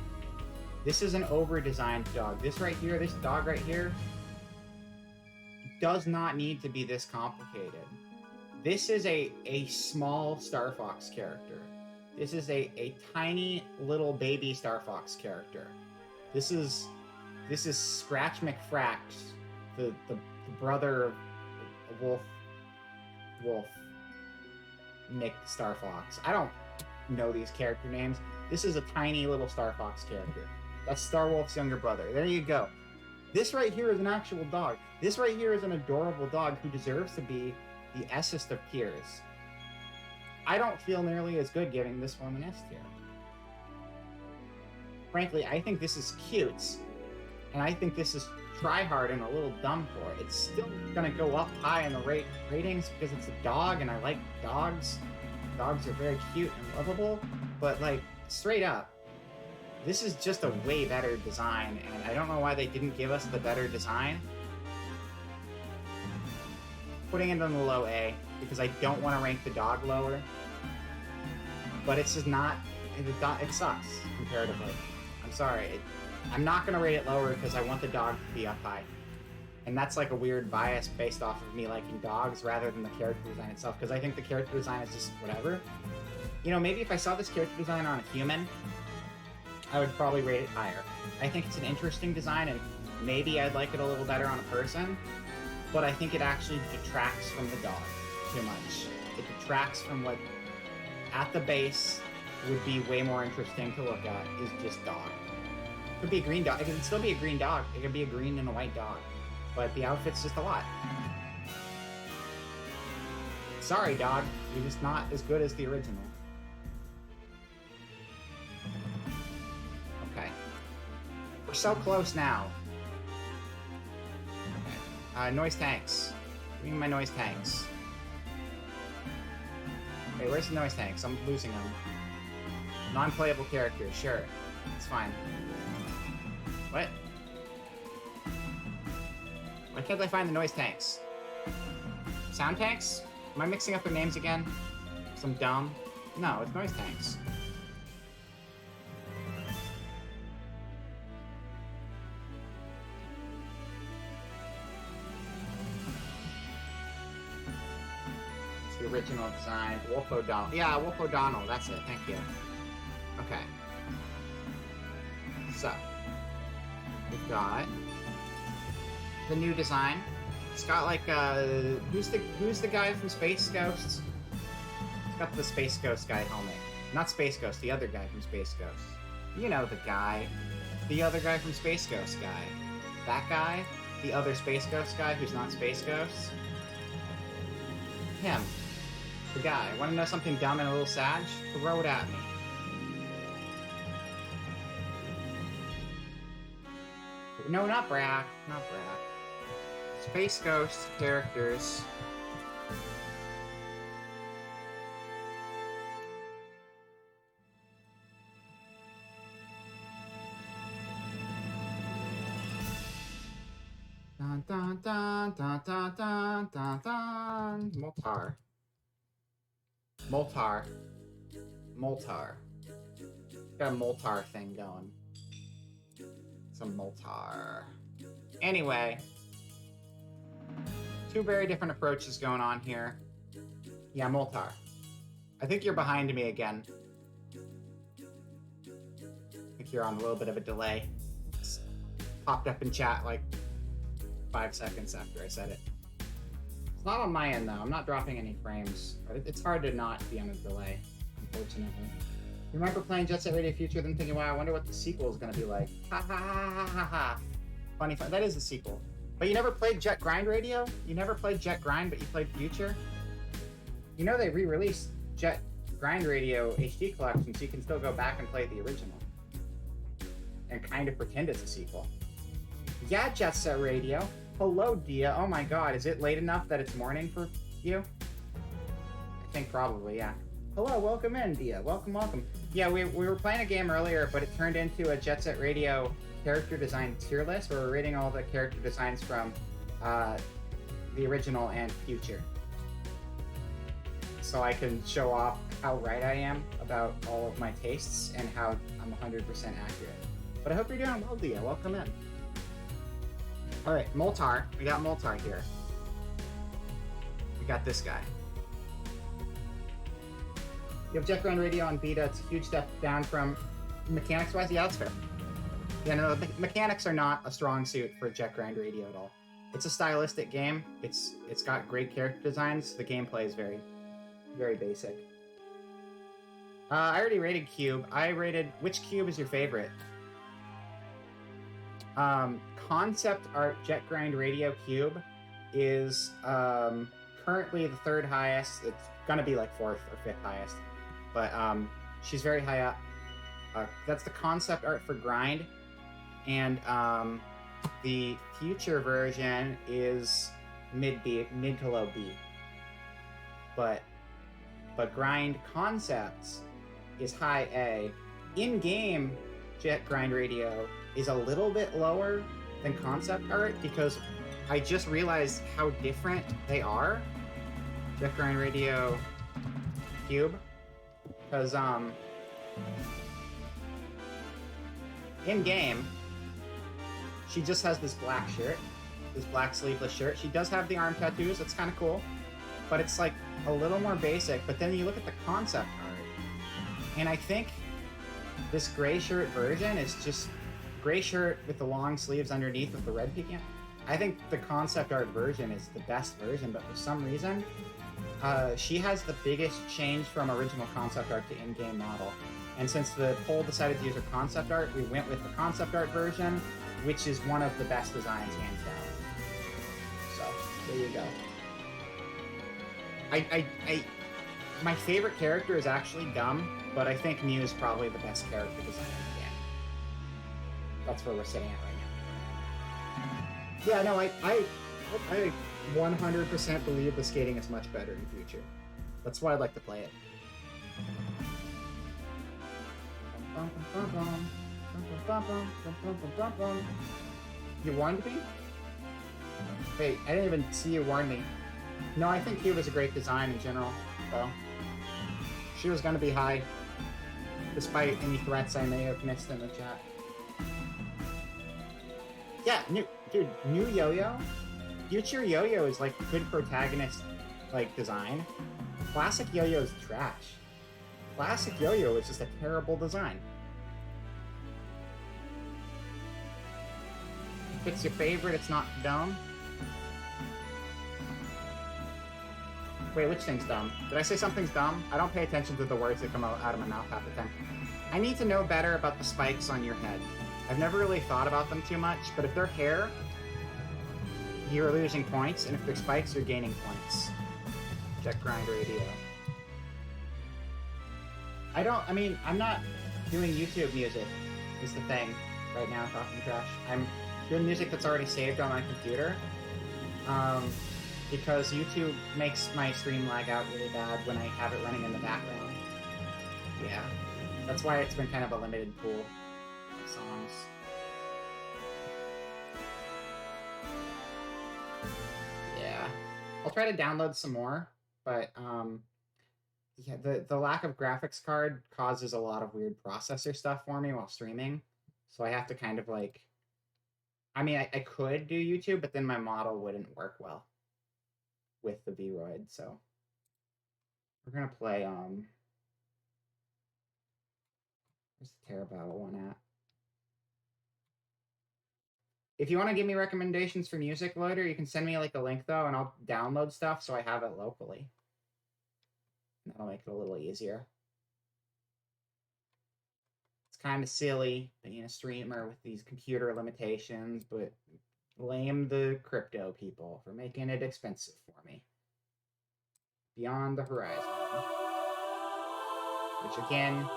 This is an over-designed dog. This right here, this dog right here, does not need to be this complicated. This is a small Star Fox character. This is a tiny little baby Star Fox character. This is Scratch McFrax, the brother of Wolf Nick Star Fox. I don't know these character names. This is a tiny little Star Fox character. That's Star Wolf's younger brother. There you go. This right here is an actual dog. This right here is an adorable dog who deserves to be the S-est of tiers. I don't feel nearly as good giving this one an S tier. Frankly, I think this is cute, and I think this is try hard and a little dumb for it. It's still gonna go up high in the ratings because it's a dog, and I like dogs. Dogs are very cute and lovable, but like straight up, this is just a way better design, and I don't know why they didn't give us the better design. Putting it on the low A because I don't want to rank the dog lower, but it's just not. It sucks comparatively. I'm sorry. I'm not gonna rate it lower because I want the dog to be up high, and that's like a weird bias based off of me liking dogs rather than the character design itself. Because I think the character design is just whatever. You know, maybe if I saw this character design on a human, I would probably rate it higher. I think it's an interesting design, and maybe I'd like it a little better on a person. But I think it actually detracts from the dog too much. It detracts from what, at the base, would be way more interesting to look at, is just dog. It could be a green dog. It could still be a green dog. It could be a green and a white dog. But the outfit's just a lot. Sorry, dog. You're just not as good as the original. Okay. We're so close now. Noise tanks. Give me my noise tanks. Hey, where's the noise tanks? I'm losing them. Non-playable characters, sure. It's fine. What? Why can't I find the noise tanks? Sound tanks? Am I mixing up their names again? Because I'm dumb? No, it's noise tanks. The original design. Wolf O'Donnell. Yeah, Wolf O'Donnell. That's it. Thank you. Okay. So, we've got the new design. It's got like who's the guy from Space Ghost? It's got the Space Ghost guy helmet. Not Space Ghost, the other guy from Space Ghost. You know the guy. The other guy from Space Ghost guy. That guy? The other Space Ghost guy who's not Space Ghost? Him. The guy. Want to know something dumb and a little sad? Throw it at me. No, not Brack. Not Brack. Space Ghost characters. Dun dun dun dun dun dun dun dun. Moltar. Got a Moltar thing going. Some Moltar. Anyway. Two very different approaches going on here. Yeah, Moltar. I think you're behind me again. I think you're on a little bit of a delay. It's popped up in chat like 5 seconds after I said it. It's not on my end though. I'm not dropping any frames. It's hard to not be on a delay, unfortunately. Remember playing Jet Set Radio Future, then thinking, wow, I wonder what the sequel is going to be like. Ha ha ha ha ha ha. Funny fun. That is the sequel. But you never played Jet Grind Radio? You never played Jet Grind, but you played Future? You know they re-released Jet Grind Radio HD Collection, so you can still go back and play the original. And kind of pretend it's a sequel. Yeah, Jet Set Radio. Hello, Dia. Oh my god, is it late enough that it's morning for you? I think probably, yeah. Hello, welcome in, Dia. Welcome, welcome. Yeah, we were playing a game earlier, but it turned into a Jet Set Radio character design tier list where we're rating all the character designs from the original and Future. so I can show off how right I am about all of my tastes and how I'm 100% accurate. But I hope you're doing well, Dia. Welcome in. All right, Moltar. We got Moltar here. We got this guy. You have Jet Grind Radio on Vita. It's a huge step down from mechanics-wise. Yeah, that's fair. Yeah, no, the mechanics are not a strong suit for Jet Grind Radio at all. It's a stylistic game. It's got great character designs. The gameplay is very, very basic. I already rated Cube. Which Cube is your favorite? Concept art Jet Grind Radio Cube is currently the 3rd highest. It's gonna be like 4th or 5th highest, but she's very high up. That's the concept art for Grind, and the future version is mid to low B. But Grind Concepts is high A. In-game Jet Grind Radio is a little bit lower than concept art because I just realized how different they are. Jet Grind Radio Cube. Because in-game she just has this black shirt, this black sleeveless shirt. She does have the arm tattoos, that's kind of cool, but it's like a little more basic. But then you look at the concept art, and I think this gray shirt version is just gray shirt with the long sleeves underneath with the red peeking. I think the concept art version is the best version, but for some reason, she has the biggest change from original concept art to in-game model. And since the poll decided to use her concept art, we went with the concept art version, which is one of the best designs hands down. So there you go. My favorite character is actually Gum, but I think Mew is probably the best character design in the game. That's where we're sitting at right now. Yeah, no, I 100% believe the skating is much better in the future. That's why I'd like to play it. You warned me? Wait, I didn't even see you warn me. No, I think Cube is a great design in general, though. She was gonna be high, despite any threats I may have missed in the chat. Yeah, new Yo-Yo? Future Yo-Yo is like good protagonist, like, design. Classic Yo-Yo is trash. Classic Yo-Yo is just a terrible design. If it's your favorite, it's not dumb. Wait, which thing's dumb? Did I say something's dumb? I don't pay attention to the words that come out of my mouth half the time. I need to know better about the spikes on your head. I've never really thought about them too much, but if they're hair, you're losing points, and if they're spikes, you're gaining points. Jet Grind Radio. I'm not doing YouTube music, is the thing, right now, talking trash. I'm doing music that's already saved on my computer, because YouTube makes my stream lag out really bad when I have it running in the background. Yeah, that's why it's been kind of a limited pool of songs. Yeah, I'll try to download some more, but yeah, the lack of graphics card causes a lot of weird processor stuff for me while streaming, so I have to kind of like, I could do YouTube, but then my model wouldn't work well with the Vroid, so we're gonna play, where's the Terra Battle one at? If you want to give me recommendations for music loader, you can send me like a link though, and I'll download stuff so I have it locally. That'll make it a little easier. It's kind of silly being a streamer with these computer limitations, but blame the crypto people for making it expensive for me. Beyond the Horizon. Which again,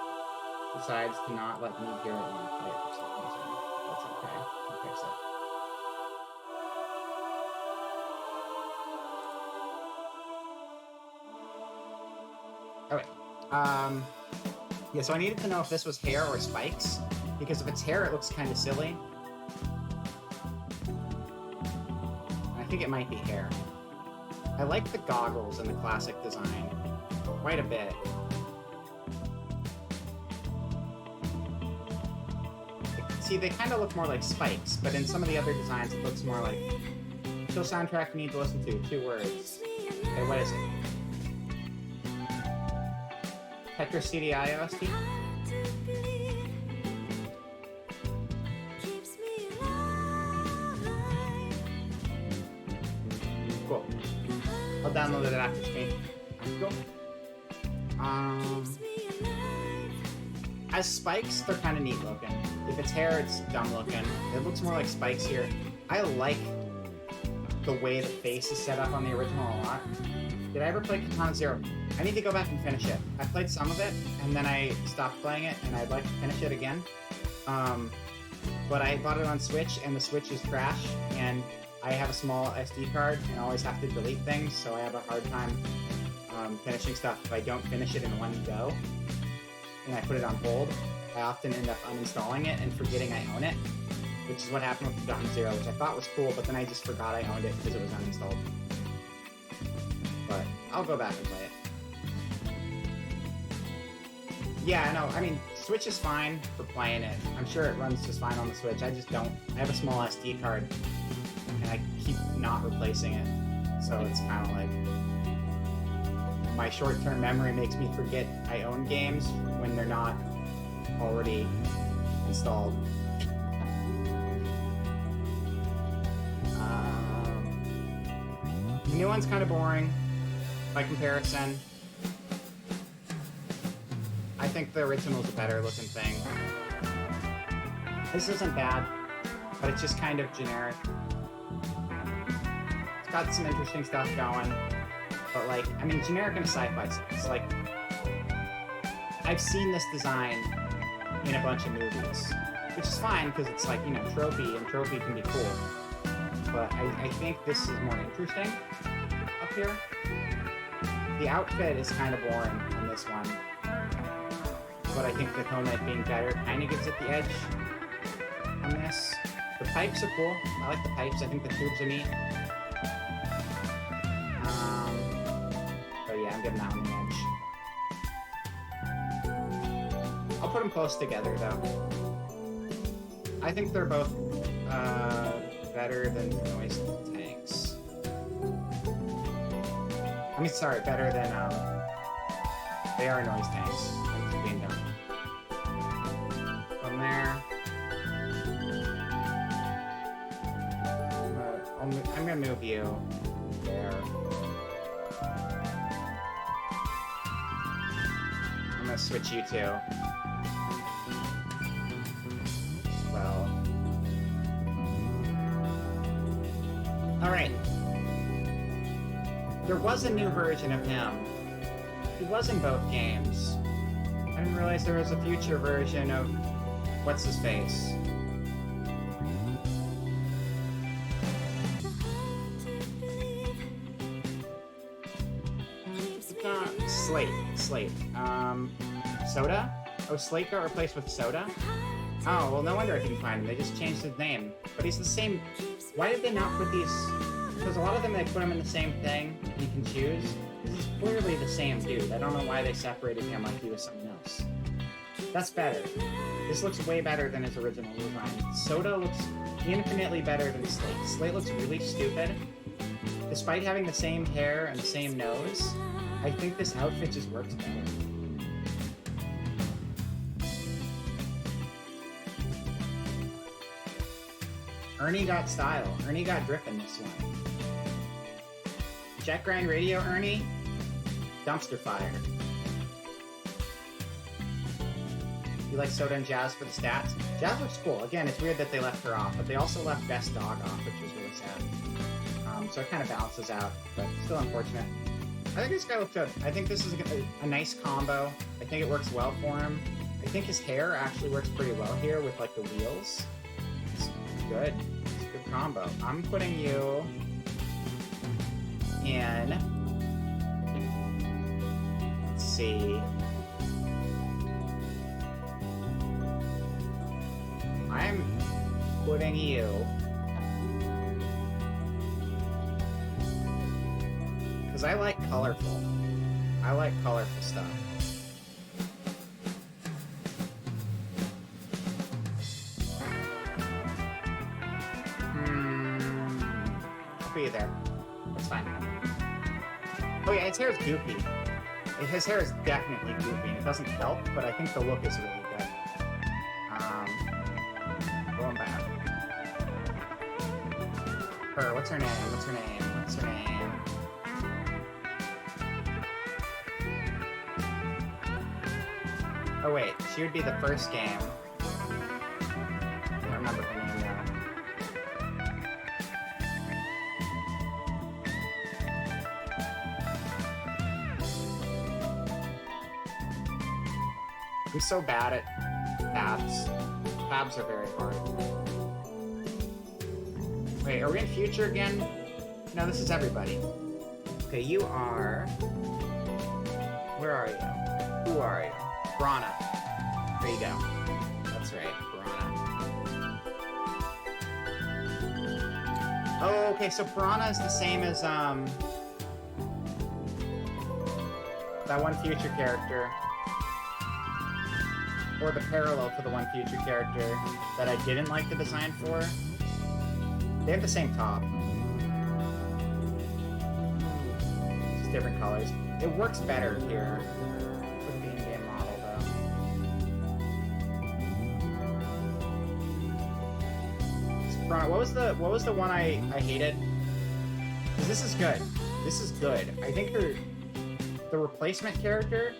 decides to not let me hear it when I play it for some reason. That's okay. I'll fix it. Okay. Yeah, so I needed to know if this was hair or spikes, because if it's hair, it looks kind of silly. I think it might be hair. I like the goggles in the classic design, quite a bit. See, they kind of look more like spikes, but in some of the other designs, it looks more like... Chill soundtrack you need to listen to. 2 words. Okay, what is it? Tetris CDI OST? Cool. I'll download it after stream. Cool. As spikes, they're kind of neat looking. If it's hair, it's dumb looking. It looks more like spikes here. I like the way the face is set up on the original a lot. Did I ever play Katana Zero? I need to go back and finish it. I played some of it, and then I stopped playing it, and I'd like to finish it again. But I bought it on Switch, and the Switch is trash, and I have a small SD card, and I always have to delete things, so I have a hard time finishing stuff if I don't finish it in one go, and I put it on hold. I often end up uninstalling it and forgetting I own it, which is what happened with Katana Zero, which I thought was cool, but then I just forgot I owned it because it was uninstalled. But I'll go back and play it. Yeah, no, I mean, Switch is fine for playing it. I'm sure it runs just fine on the Switch. I just don't. I have a small SD card, and I keep not replacing it. So it's kind of like my short-term memory makes me forget I own games when they're not already installed. The new one's kind of boring by comparison. I think the original's a better looking thing. This isn't bad, but it's just kind of generic. It's got some interesting stuff going, but like, I mean, generic in a sci-fi sense. Like, I've seen this design in a bunch of movies, which is fine because it's like, you know, tropey, and tropey can be cool. But I think this is more interesting up here. The outfit is kind of boring on this one, but I think the Kona being better kind of gives it the edge on this. The pipes are cool. I like the pipes. I think the tubes are neat. But yeah, I'm giving that one the edge. I'll put them close together though. I think they're both better than noise tanks. I mean, sorry, better than they are noise tanks. I'm just being dumb. From there, I'm gonna move you there. I'm gonna switch you too. Well. Alright. There was a new version of him. He was in both games. I didn't realize there was a future version of what's his face. Slate. Soda? Oh, Slate got replaced with Soda? Oh, well, no wonder I couldn't find him. They just changed his name. But he's the same. Why did they not put these? Because a lot of them, they put him in the same thing. You can choose. This is clearly the same dude. I don't know why they separated him like he was something else. That's better. This looks way better than his original design. Soda looks infinitely better than Slate. Slate looks really stupid. Despite having the same hair and the same nose, I think this outfit just works better. Ernie got style. Ernie got drip in this one. Jet Grind Radio Ernie, dumpster fire. You like Soda and Jazz for the stats? Jazz looks cool. Again, it's weird that they left her off, but they also left Best Dog off, which was really sad. So it kind of balances out, but still unfortunate. I think this guy looks good. I think this is a nice combo. I think it works well for him. I think his hair actually works pretty well here with like the wheels. It's good. It's a good combo. I'm putting you in. Let's see. I'm putting you because I like colorful. I like colorful stuff. I'll be there. That's fine. Oh yeah, his hair is goofy. His hair is definitely goofy, and it doesn't help, but I think the look is really good. Going back. Her, what's her name? What's her name? What's her name? Oh wait, she would be the first game. I don't remember her name now. I'm so bad at tabs. Tabs are very hard. Wait, are we in future again? No, this is everybody. Okay, you are... Where are you? Who are you? Brana. There you go. That's right, Brana. Oh, okay, so Brana is the same as, that one future character. Or the parallel to the one future character that I didn't like the design for. They have the same top. Just different colors. It works better here. With the in-game model, though. What was the one I hated? 'Cause this is good. This is good. I think the replacement character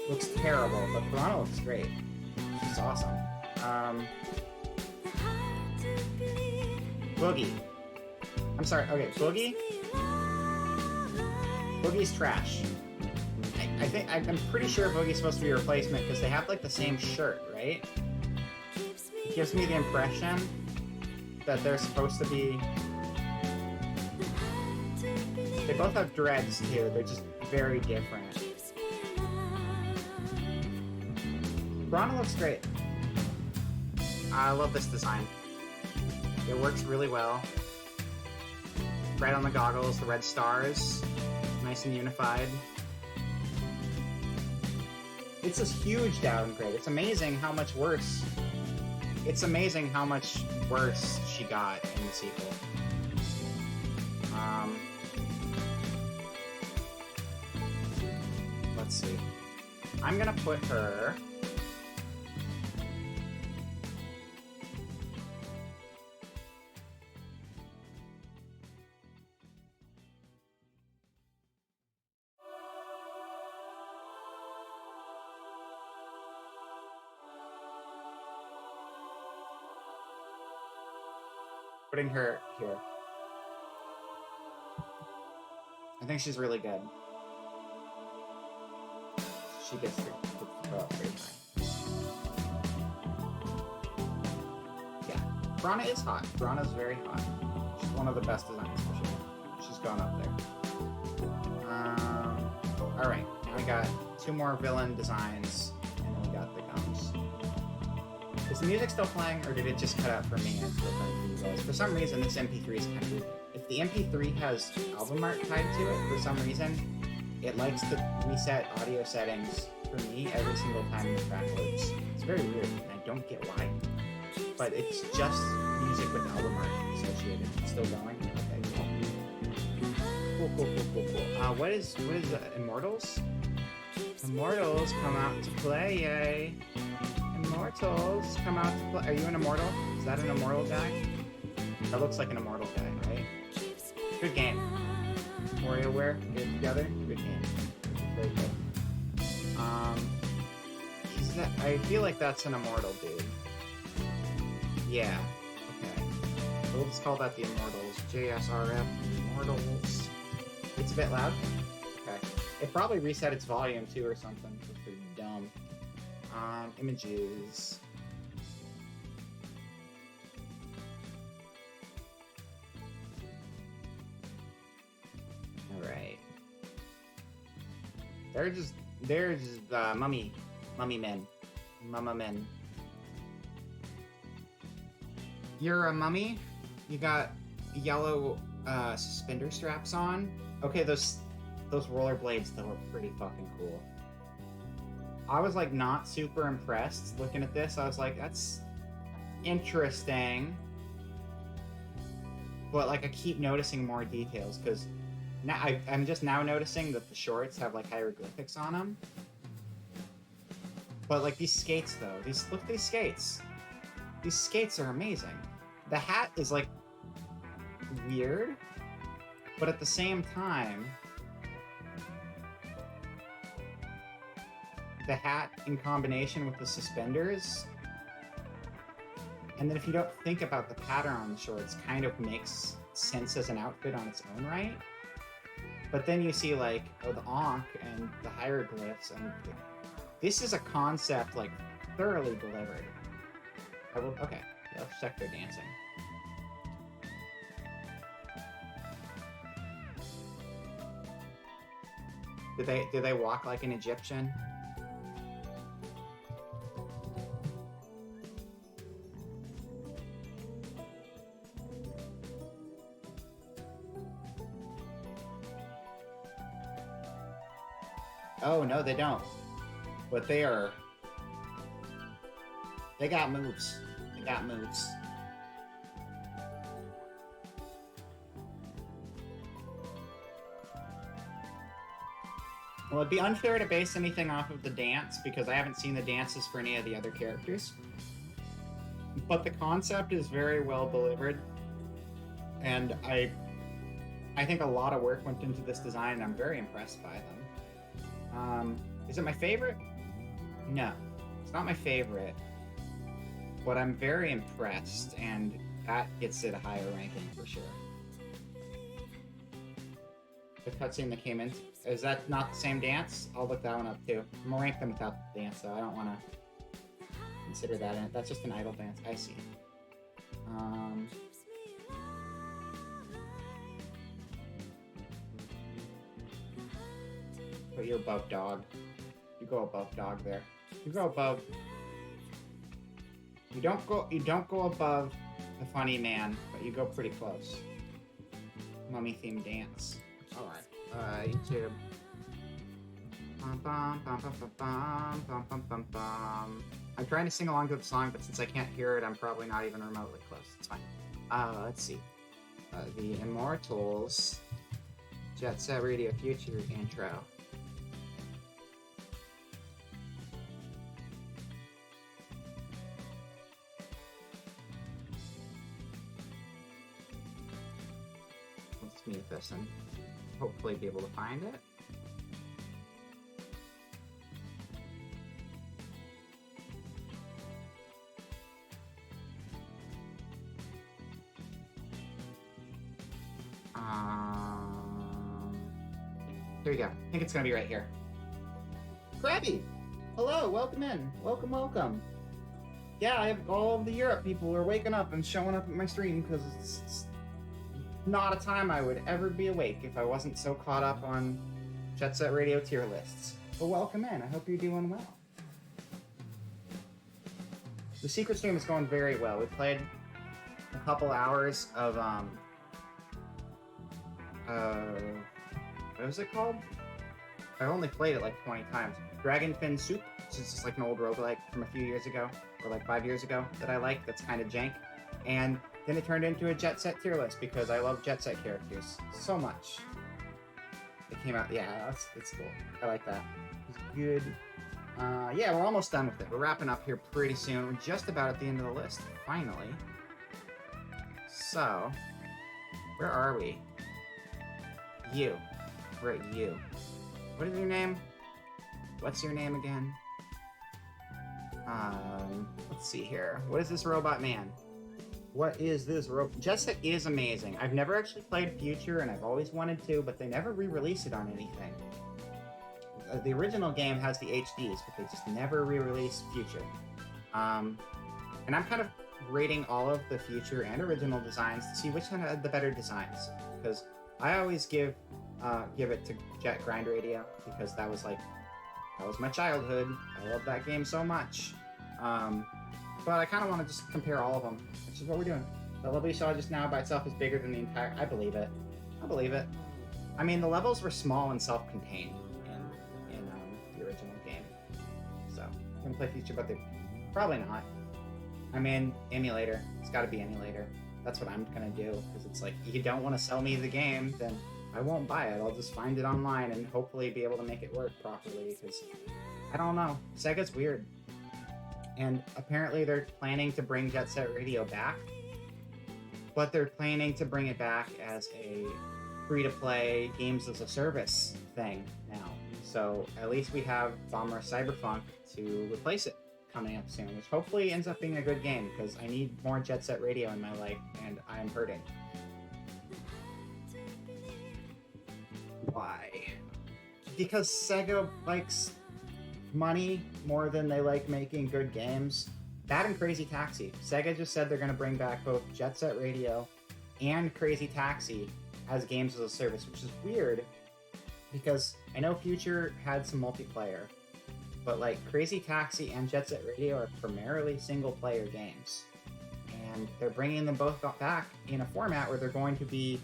looks terrible, but Brana looks great. She's awesome. Boogie. I'm sorry, okay, Boogie? Boogie's trash. I'm pretty sure Boogie's supposed to be a replacement because they have like the same shirt, right? It gives me the impression that they're supposed to be... They both have dreads too, they're just very different. Brana looks great. I love this design. It works really well. Red on the goggles, the red stars, nice and unified. It's a huge downgrade. It's amazing how much worse. It's amazing how much worse she got in the sequel. Let's see. I'm gonna put her. Putting her here. I think she's really good. She gets to go up pretty high. Yeah. Brana is hot. Brana's very hot. She's one of the best designs for sure. She's gone up there. Alright, now we got 2 more villain designs, and then we got the gums. Is the music still playing, or did it just cut out for me and it's still playing for you guys? For some reason, this MP3 is kind of weird. If the MP3 has album art tied to it, for some reason, it likes to reset audio settings for me every single time the track loads. It's very weird, and I don't get why. But it's just music with album art associated. It's still going? Okay, cool. What is Immortals? Immortals come out to play, yay! Immortals come out to play. Are you an Immortal? Is that an Immortal guy? That looks like an Immortal guy, right? Good game. WarioWare, get it together. Good game. Very good. I feel like that's an Immortal dude. Yeah. Okay. So we'll just call that the Immortals. JSRF Immortals. It's a bit loud. Okay. It probably reset its volume too or something. It's pretty dumb. Images. Alright. They're just mummy men. Mama men. You're a mummy? You got yellow suspender straps on? Okay, those those rollerblades though are pretty fucking cool. I was like not super impressed looking at this. I was like, that's interesting. But like I keep noticing more details because now I'm just now noticing that the shorts have like hieroglyphics on them. But like these skates though, look at these skates. These skates are amazing. The hat is like weird, but at the same time, the hat in combination with the suspenders, and then if you don't think about the pattern on the shorts, kind of makes sense as an outfit on its own right. But then you see like, oh, the Ankh and the hieroglyphs, and this is a concept like thoroughly delivered. Okay, let's check their dancing. Do they walk like an Egyptian? Oh no, they don't. But they got moves. They got moves. Well, it'd be unfair to base anything off of the dance because I haven't seen the dances for any of the other characters. But the concept is very well delivered, and I think a lot of work went into this design, and I'm very impressed by them. Is it my favorite? No, it's not my favorite, but I'm very impressed, and that gets it a higher ranking for sure. The cutscene that came in, is that not the same dance? I'll look that one up too. I'm gonna rank them without the dance, though. I don't want to consider that in. That's just an idle dance. I see. But you're above dog. You go above dog there. You go above. You don't go above the funny man, but you go pretty close. Mummy themed dance. Alright. YouTube. Bum, bum, bum, bum, bum, bum, bum, bum, bum. I'm trying to sing along to the song, but since I can't hear it, I'm probably not even remotely close. It's fine. Let's see. The Immortals Jet Set Radio Future intro. Let's mute this and hopefully be able to find it. Here we go. I think it's gonna be right here. Krabby! Hello, welcome in. Welcome. Yeah, I have all of the Europe people are waking up and showing up at my stream because it's not a time I would ever be awake if I wasn't so caught up on Jet Set Radio tier lists. But welcome in. I hope you're doing well. The secret stream is going very well. We played a couple hours of what was it called? I only played it like 20 times. Dragonfin Soup, which is just like an old roguelike from a few years ago, or like 5 years ago, that I like, that's kind of jank. And then it turned into a Jet Set tier list because I love Jet Set characters so much. It came out, yeah, it's cool. I like that. It's good. Yeah, we're almost done with it. We're wrapping up here pretty soon. We're just about at the end of the list, finally. So, where are we? You. We're at you. What is your name? What's your name again? Let's see here. What is this robot man? What is this robot? Jet Set is amazing. I've never actually played Future, and I've always wanted to, but they never re-release it on anything. The original game has the HDs, but they just never re-release Future. And I'm kind of rating all of the Future and original designs to see which one had the better designs, because I always give it to Jet Grind Radio because that was my childhood. I love that game so much. But I kind of want to just compare all of them, which is what we're doing. The level you saw just now by itself is bigger than the entire. I believe it. I mean, the levels were small and self-contained in the original game. So, I'm gonna play Future, but they probably not. I mean, emulator. It's got to be emulator. That's what I'm gonna do, because it's like, you don't want to sell me the game, then I won't buy it. I'll just find it online and hopefully be able to make it work properly, because I don't know. Sega's weird. And apparently they're planning to bring Jet Set Radio back, but they're planning to bring it back as a free-to-play games as a service thing now. So at least we have Bomber Cyberpunk to replace it coming up soon, which hopefully ends up being a good game, because I need more Jet Set Radio in my life, and I'm hurting. Why? Because Sega likes money more than they like making good games. That and Crazy Taxi. Sega just said they're going to bring back both Jet Set Radio and Crazy Taxi as games as a service, which is weird, because I know Future had some multiplayer, but like Crazy Taxi and Jet Set Radio are primarily single-player games, and they're bringing them both back in a format where they're going to be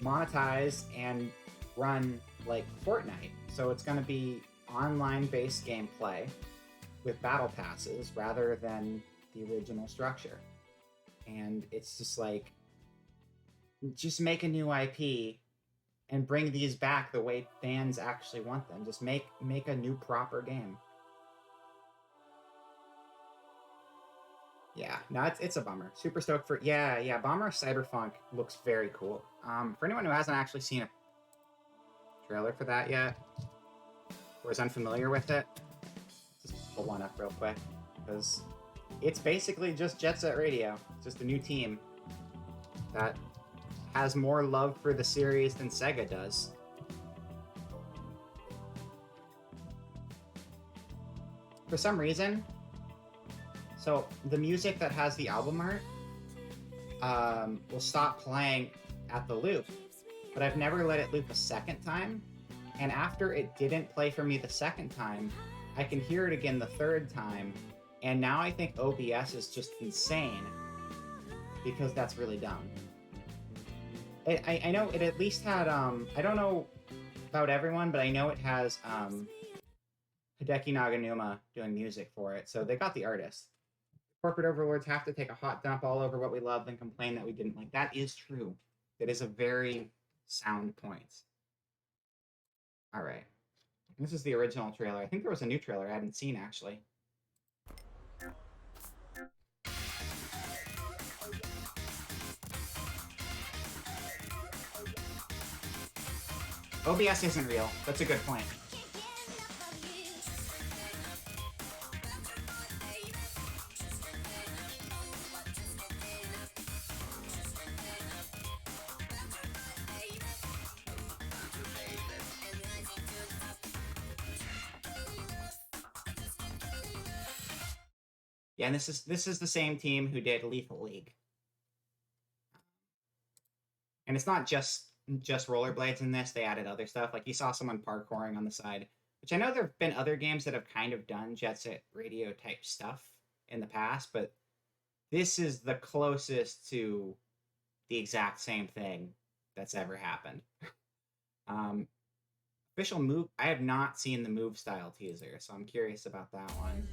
monetized and run like Fortnite. So it's going to be online-based gameplay with battle passes rather than the original structure. And it's just like, just make a new IP and bring these back the way fans actually want them. Just make a new proper game. Yeah, no, it's a bummer. Super stoked for yeah. Bomber Cyberpunk looks very cool. For anyone who hasn't actually seen a trailer for that yet, or is unfamiliar with it, just pull one up real quick, because it's basically just Jet Set Radio. It's just a new team that has more love for the series than Sega does. For some reason, so the music that has the album art will stop playing at the loop, but I've never let it loop a second time. And after it didn't play for me the second time, I can hear it again the third time. And now I think OBS is just insane, because that's really dumb. I know it at least had, I don't know about everyone, but I know it has Hideki Naganuma doing music for it. So they got the artist. Corporate overlords have to take a hot dump all over what we loved and complain that we didn't like. That is true. That is a very sound point. All right. This is the original trailer. I think there was a new trailer I hadn't seen, actually. OBS isn't real. That's a good point. Yeah, and this is the same team who did Lethal League. And it's not just rollerblades in this. They added other stuff. Like, you saw someone parkouring on the side, which I know there have been other games that have kind of done Jet Set Radio type stuff in the past, but this is the closest to the exact same thing that's ever happened. Official move, I have not seen the move style teaser, so I'm curious about that one.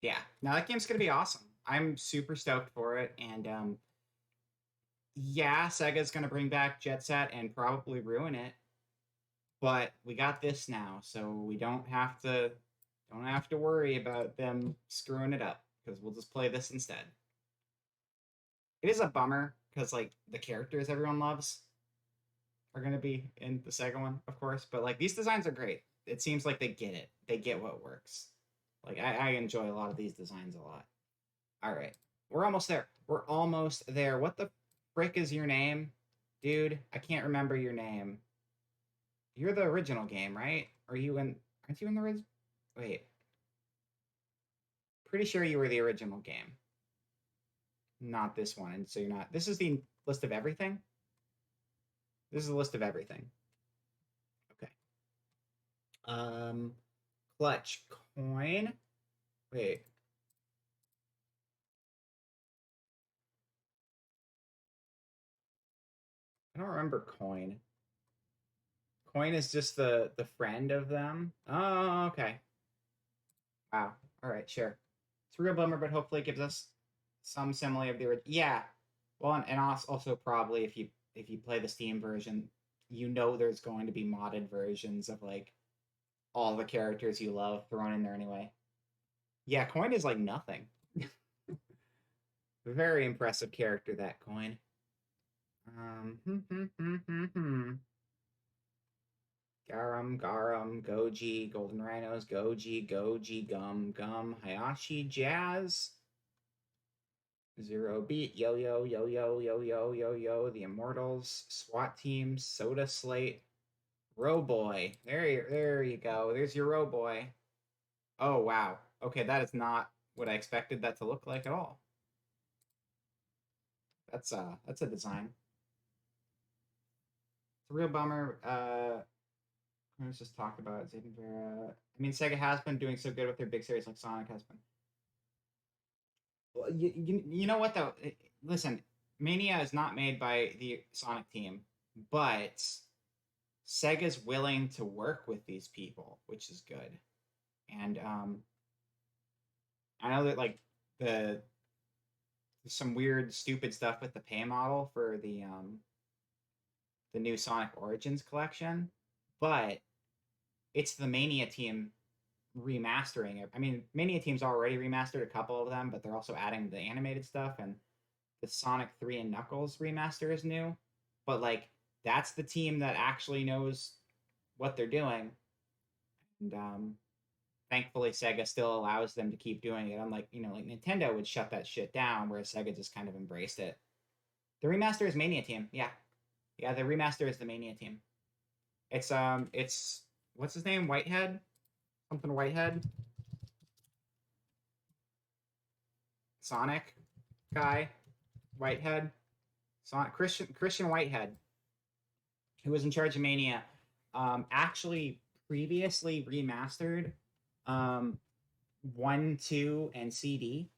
Yeah, now that game's gonna be awesome. I'm super stoked for it, and yeah, Sega's gonna bring back Jet Set and probably ruin it, but we got this now, so we don't have to worry about them screwing it up, because we'll just play this instead. It is a bummer, because like the characters everyone loves are gonna be in the Sega one, of course, but like these designs are great. It seems like they get it. They get what works. Like, I enjoy a lot of these designs a lot. All right. We're almost there. We're almost there. What the frick is your name? Dude, I can't remember your name. You're the original game, right? Are you in... Aren't you in the original? Wait. Pretty sure you were the original game. Not this one, and so you're not... This is the list of everything? This is a list of everything. Okay. Clutch. Coin. Wait. I don't remember Coin. Coin is just the friend of them. Oh, okay. Wow. All right, sure. It's a real bummer, but hopefully it gives us some simile of the original. Yeah. Well, and also probably if you play the Steam version, you know there's going to be modded versions of like all the characters you love thrown in there anyway. Yeah, Coin is like nothing. Very impressive character, that Coin. Garam, Goji, Golden Rhinos, Goji, Gum, Hayashi, Jazz, Zero Beat, Yo-Yo, The Immortals, SWAT Team, Soda Slate, Roboy. There you go. There's your Roboy. Oh, wow. Okay, that is not what I expected that to look like at all. That's a design. It's a real bummer. Let's just talk about Zayden Vera. I mean, Sega has been doing so good with their big series like Sonic has been. Well, you know what though? Listen, Mania is not made by the Sonic team, but Sega's willing to work with these people, which is good. And I know that like the some weird stupid stuff with the pay model for the new Sonic Origins collection, but it's the Mania team remastering it. I mean, Mania team's already remastered a couple of them, but they're also adding the animated stuff, and the Sonic 3 and Knuckles remaster is new. But like that's the team that actually knows what they're doing. And thankfully Sega still allows them to keep doing it. Unlike, like Nintendo would shut that shit down, whereas Sega just kind of embraced it. The remaster is Mania team, yeah. Yeah, the remaster is the Mania team. It's what's his name? Whitehead? Something Whitehead? Sonic guy? Whitehead? Sonic Christian Whitehead, who was in charge of Mania, actually previously remastered 1, 2, and CD.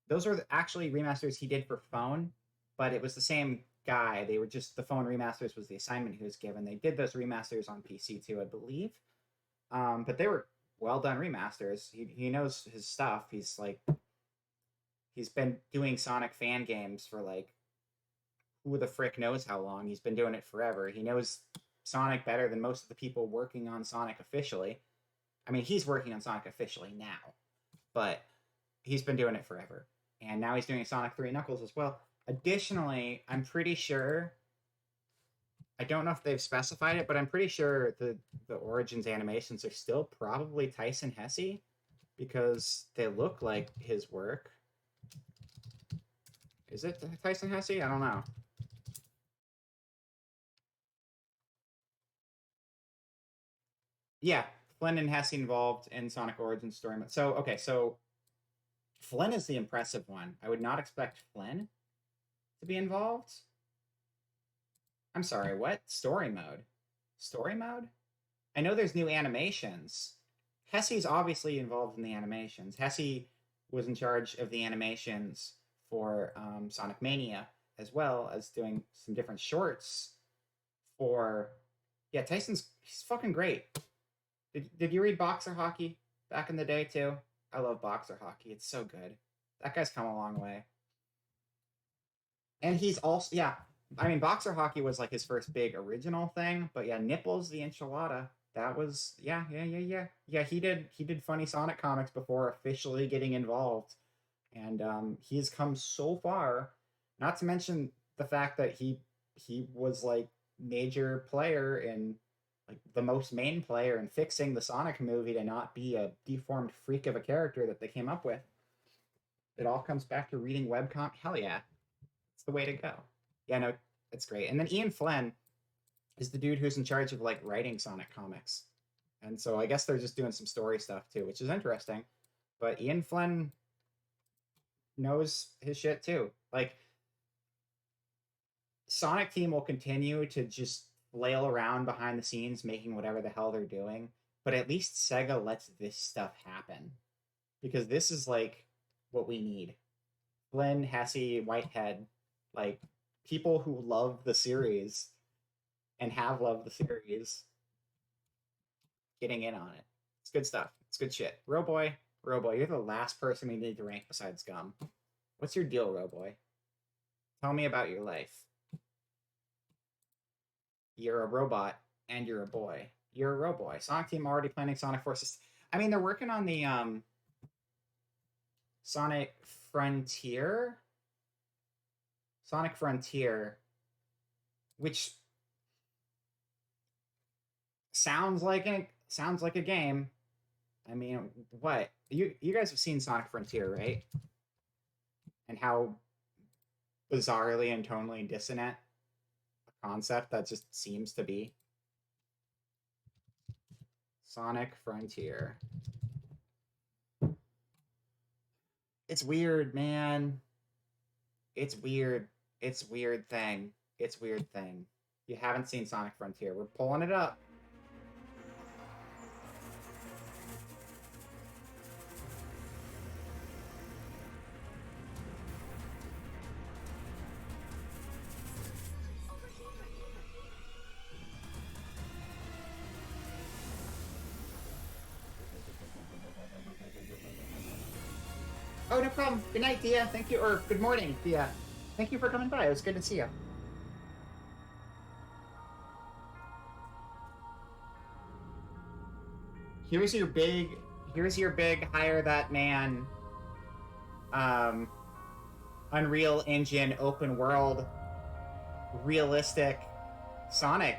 Those were actually remasters he did for phone, but it was the same guy. They were just the phone remasters was the assignment he was given. They did those remasters on PC too, I believe. But they were well done remasters. He knows his stuff. He's been doing Sonic fan games for like who the frick knows how long. He's been doing it forever. He knows Sonic better than most of the people working on Sonic officially. I mean, he's working on Sonic officially now, but he's been doing it forever. And now he's doing Sonic 3 Knuckles as well. Additionally, I'm pretty sure, I don't know if they've specified it, but I'm pretty sure the Origins animations are still probably Tyson Hesse, because they look like his work. Is it Tyson Hesse? I don't know. Yeah, Flynn and Hesse involved in Sonic Origins story mode. So, okay, so Flynn is the impressive one. I would not expect Flynn to be involved. I'm sorry, what? Story mode? Story mode? I know there's new animations. Hesse's obviously involved in the animations. Hesse was in charge of the animations for Sonic Mania, as well as doing some different shorts for... Yeah, he's fucking great. Did you read Boxer Hockey back in the day, too? I love Boxer Hockey. It's so good. That guy's come a long way. And he's also... Yeah, I mean, Boxer Hockey was like his first big original thing, but yeah, Nipples the Enchilada, that was... Yeah, he did Funny Sonic comics before officially getting involved. And he's come so far, not to mention the fact that he was like major player in... like the most main player in fixing the Sonic movie to not be a deformed freak of a character that they came up with. It all comes back to reading webcomic. Hell yeah. It's the way to go. Yeah, no, it's great. And then Ian Flynn is the dude who's in charge of like writing Sonic comics. And so I guess they're just doing some story stuff too, which is interesting. But Ian Flynn knows his shit too. Like, Sonic Team will continue to just flail around behind the scenes making whatever the hell they're doing, but at least Sega lets this stuff happen. Because this is like what we need. Flynn, Hesse, Whitehead, like people who love the series and have loved the series getting in on it. It's good stuff. It's good shit. Roboy, you're the last person we need to rank besides Gum. What's your deal, Roboy? Tell me about your life. You're a robot and you're a boy. You're a Roboy. Sonic Team already planning Sonic Forces. I mean, they're working on the Sonic Frontier, which sounds like a game. I mean, what? You guys have seen Sonic Frontier, right? And how bizarrely and tonally dissonant a concept that just seems to be. Sonic Frontier. It's weird, man. It's weird. It's weird thing. It's weird thing. You haven't seen Sonic Frontier. We're pulling it up. Oh, no problem. Good night, Thea. Thank you. Or good morning, Thea. Thank you for coming by. It was good to see you. Here's your big hire that man Unreal Engine open world realistic Sonic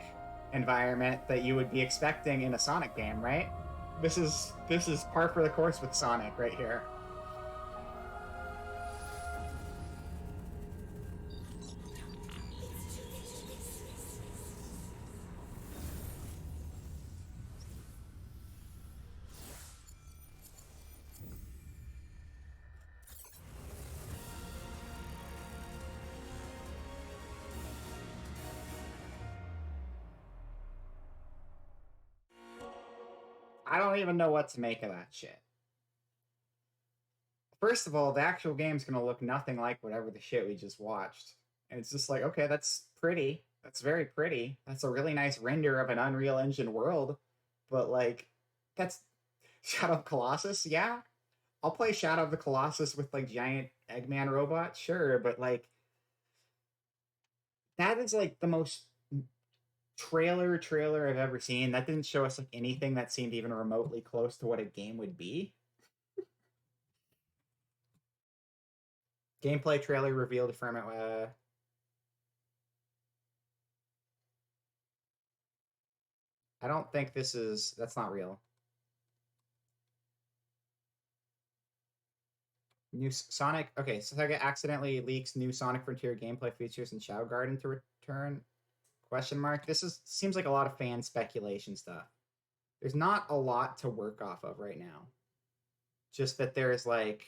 environment that you would be expecting in a Sonic game, right? This is par for the course with Sonic right here. I don't even know what to make of that shit. First of all, the actual game's gonna look nothing like whatever the shit we just watched. And it's just like, okay, that's pretty. That's very pretty. That's a really nice render of an Unreal Engine world. But like, that's Shadow of Colossus, yeah. I'll play Shadow of the Colossus with like giant Eggman robots, sure, but like that is like the most trailer I've ever seen. That didn't show us like anything that seemed even remotely close to what a game would be. Gameplay trailer revealed from it. I don't think that's not real. New Sonic. Okay, Sega accidentally leaks new Sonic Frontier gameplay features in Shadow Garden to return? Question mark. This seems like a lot of fan speculation stuff. There's not a lot to work off of right now. Just that there's like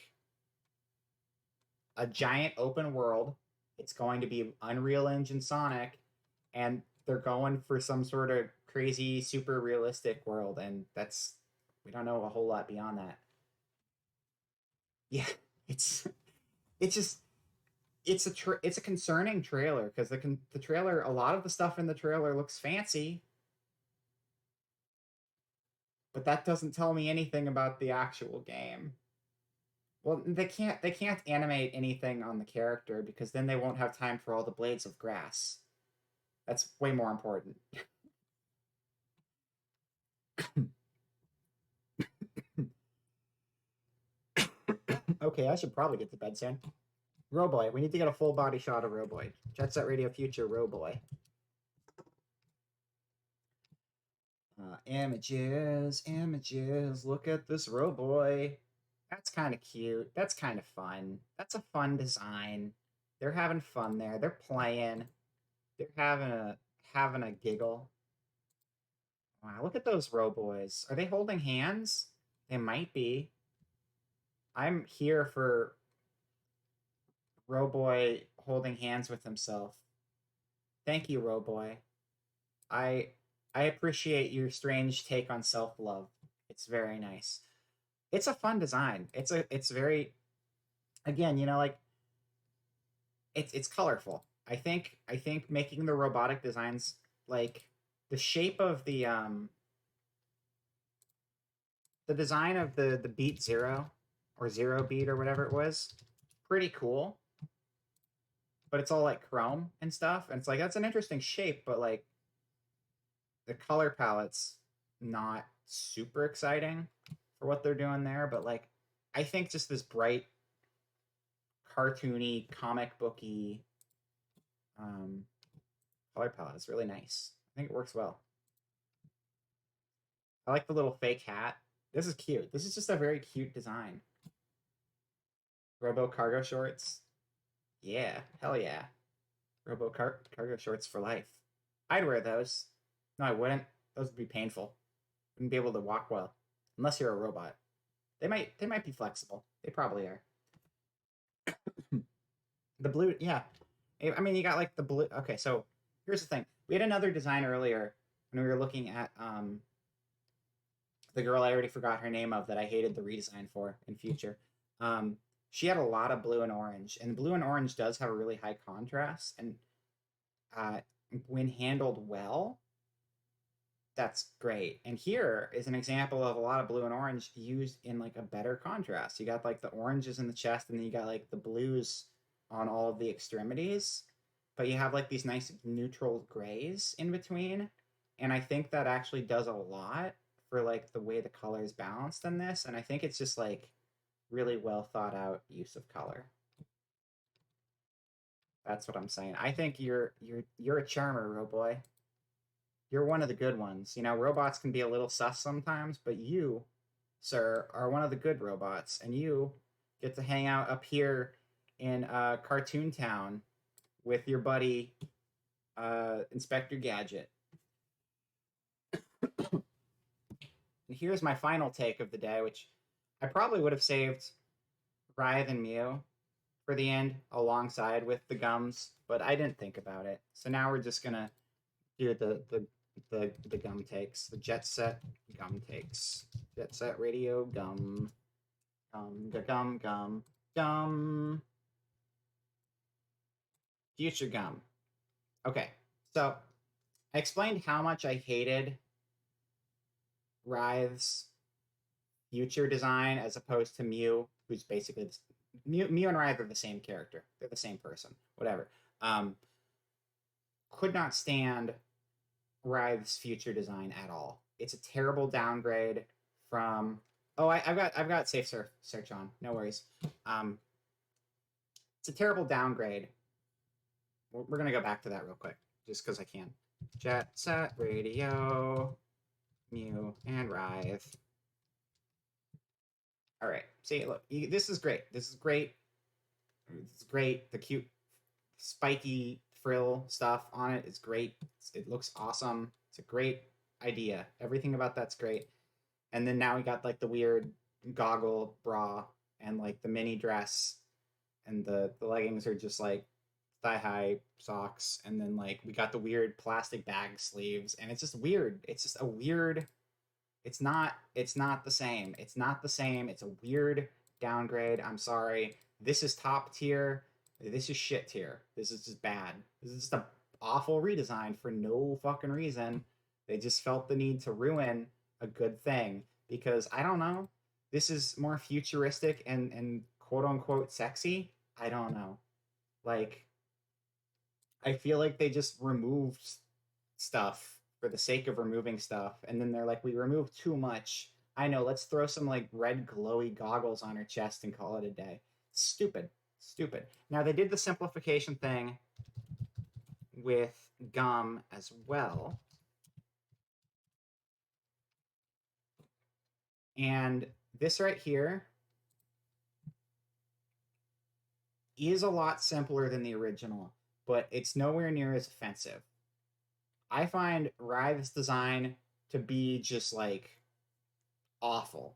a giant open world. It's going to be Unreal Engine Sonic, and they're going for some sort of crazy, super realistic world, and we don't know a whole lot beyond that. Yeah, it's a concerning trailer because the trailer, a lot of the stuff in the trailer looks fancy, but that doesn't tell me anything about the actual game. Well, they can't animate anything on the character because then they won't have time for all the blades of grass. That's way more important. Okay, I should probably get to bed soon. Roboy, we need to get a full body shot of Roboy. Jet Set Radio Future Roboy. Images, look at this Roboy. That's kind of cute. That's kind of fun. That's a fun design. They're having fun there. They're playing. They're having a giggle. Wow, look at those Roboys. Are they holding hands? They might be. I'm here for Roboy holding hands with himself. Thank you, Roboy. I I appreciate your strange take on self-love. It's very nice. It's a fun design. It's very, again, like it's colorful. I think making the robotic designs, like the shape of the design of the Beat Zero or Zero Beat or whatever it was, pretty cool. But it's all like chrome and stuff, and it's like that's an interesting shape, but like the color palette's not super exciting for what they're doing there. But like, I think just this bright, cartoony, comic booky um, color palette is really nice. I think it works well. I like the little fake hat. This is cute. This is just a very cute design. Robo cargo shorts. Yeah, hell yeah. Cargo shorts for life. I'd wear those. No, I wouldn't. Those would be painful. Wouldn't be able to walk well, unless you're a robot. They might be flexible. They probably are. The blue, yeah. I mean, you got like the blue. Okay, so here's the thing. We had another design earlier when we were looking at the girl I already forgot her name of that I hated the redesign for in future. She had a lot of blue and orange, and blue and orange does have a really high contrast, and when handled well, that's great. And here is an example of a lot of blue and orange used in like a better contrast. You got like the oranges in the chest, and then you got like the blues on all of the extremities, but you have like these nice neutral grays in between. And I think that actually does a lot for like the way the color is balanced in this. And I think it's just like really well thought out use of color. That's what I'm saying. I think you're a charmer, Roboy. You're one of the good ones. Robots can be a little sus sometimes, but you, sir, are one of the good robots, and you get to hang out up here in Cartoon Town with your buddy Inspector Gadget. And here's my final take of the day, which I probably would have saved Writhe and Mew for the end alongside with the gums, but I didn't think about it. So now we're just gonna do the gum takes, the Jet Set gum takes. Jet Set Radio gum. Gum. Future gum. Okay, so I explained how much I hated Writhe's future design as opposed to Mew, who's basically Mew and Writhe are the same character. They're the same person. Whatever. Could not stand Writhe's future design at all. It's a terrible downgrade from. Oh, I've got safe search on. No worries. It's a terrible downgrade. We're gonna go back to that real quick, just because I can. Jet Set Radio, Mew and Writhe. All right. See, look, this is great. This is great. It's great. The cute, spiky frill stuff on it is great. It looks awesome. It's a great idea. Everything about that's great. And then now we got like the weird goggle bra and like the mini dress, and the leggings are just like thigh-high socks, and then like we got the weird plastic bag sleeves, and it's just weird. It's just a weird. It's not the same. It's not the same. It's a weird downgrade. I'm sorry. This is top tier. This is shit tier. This is just bad. This is just an awful redesign for no fucking reason. They just felt the need to ruin a good thing because, I don't know, this is more futuristic and quote unquote sexy. I don't know. Like, I feel like they just removed stuff for the sake of removing stuff, and then they're like, we removed too much. I know, let's throw some like red glowy goggles on her chest and call it a day. Stupid. Now they did the simplification thing with gum as well, and this right here is a lot simpler than the original, but it's nowhere near as offensive. I find Writhe's design to be just like awful.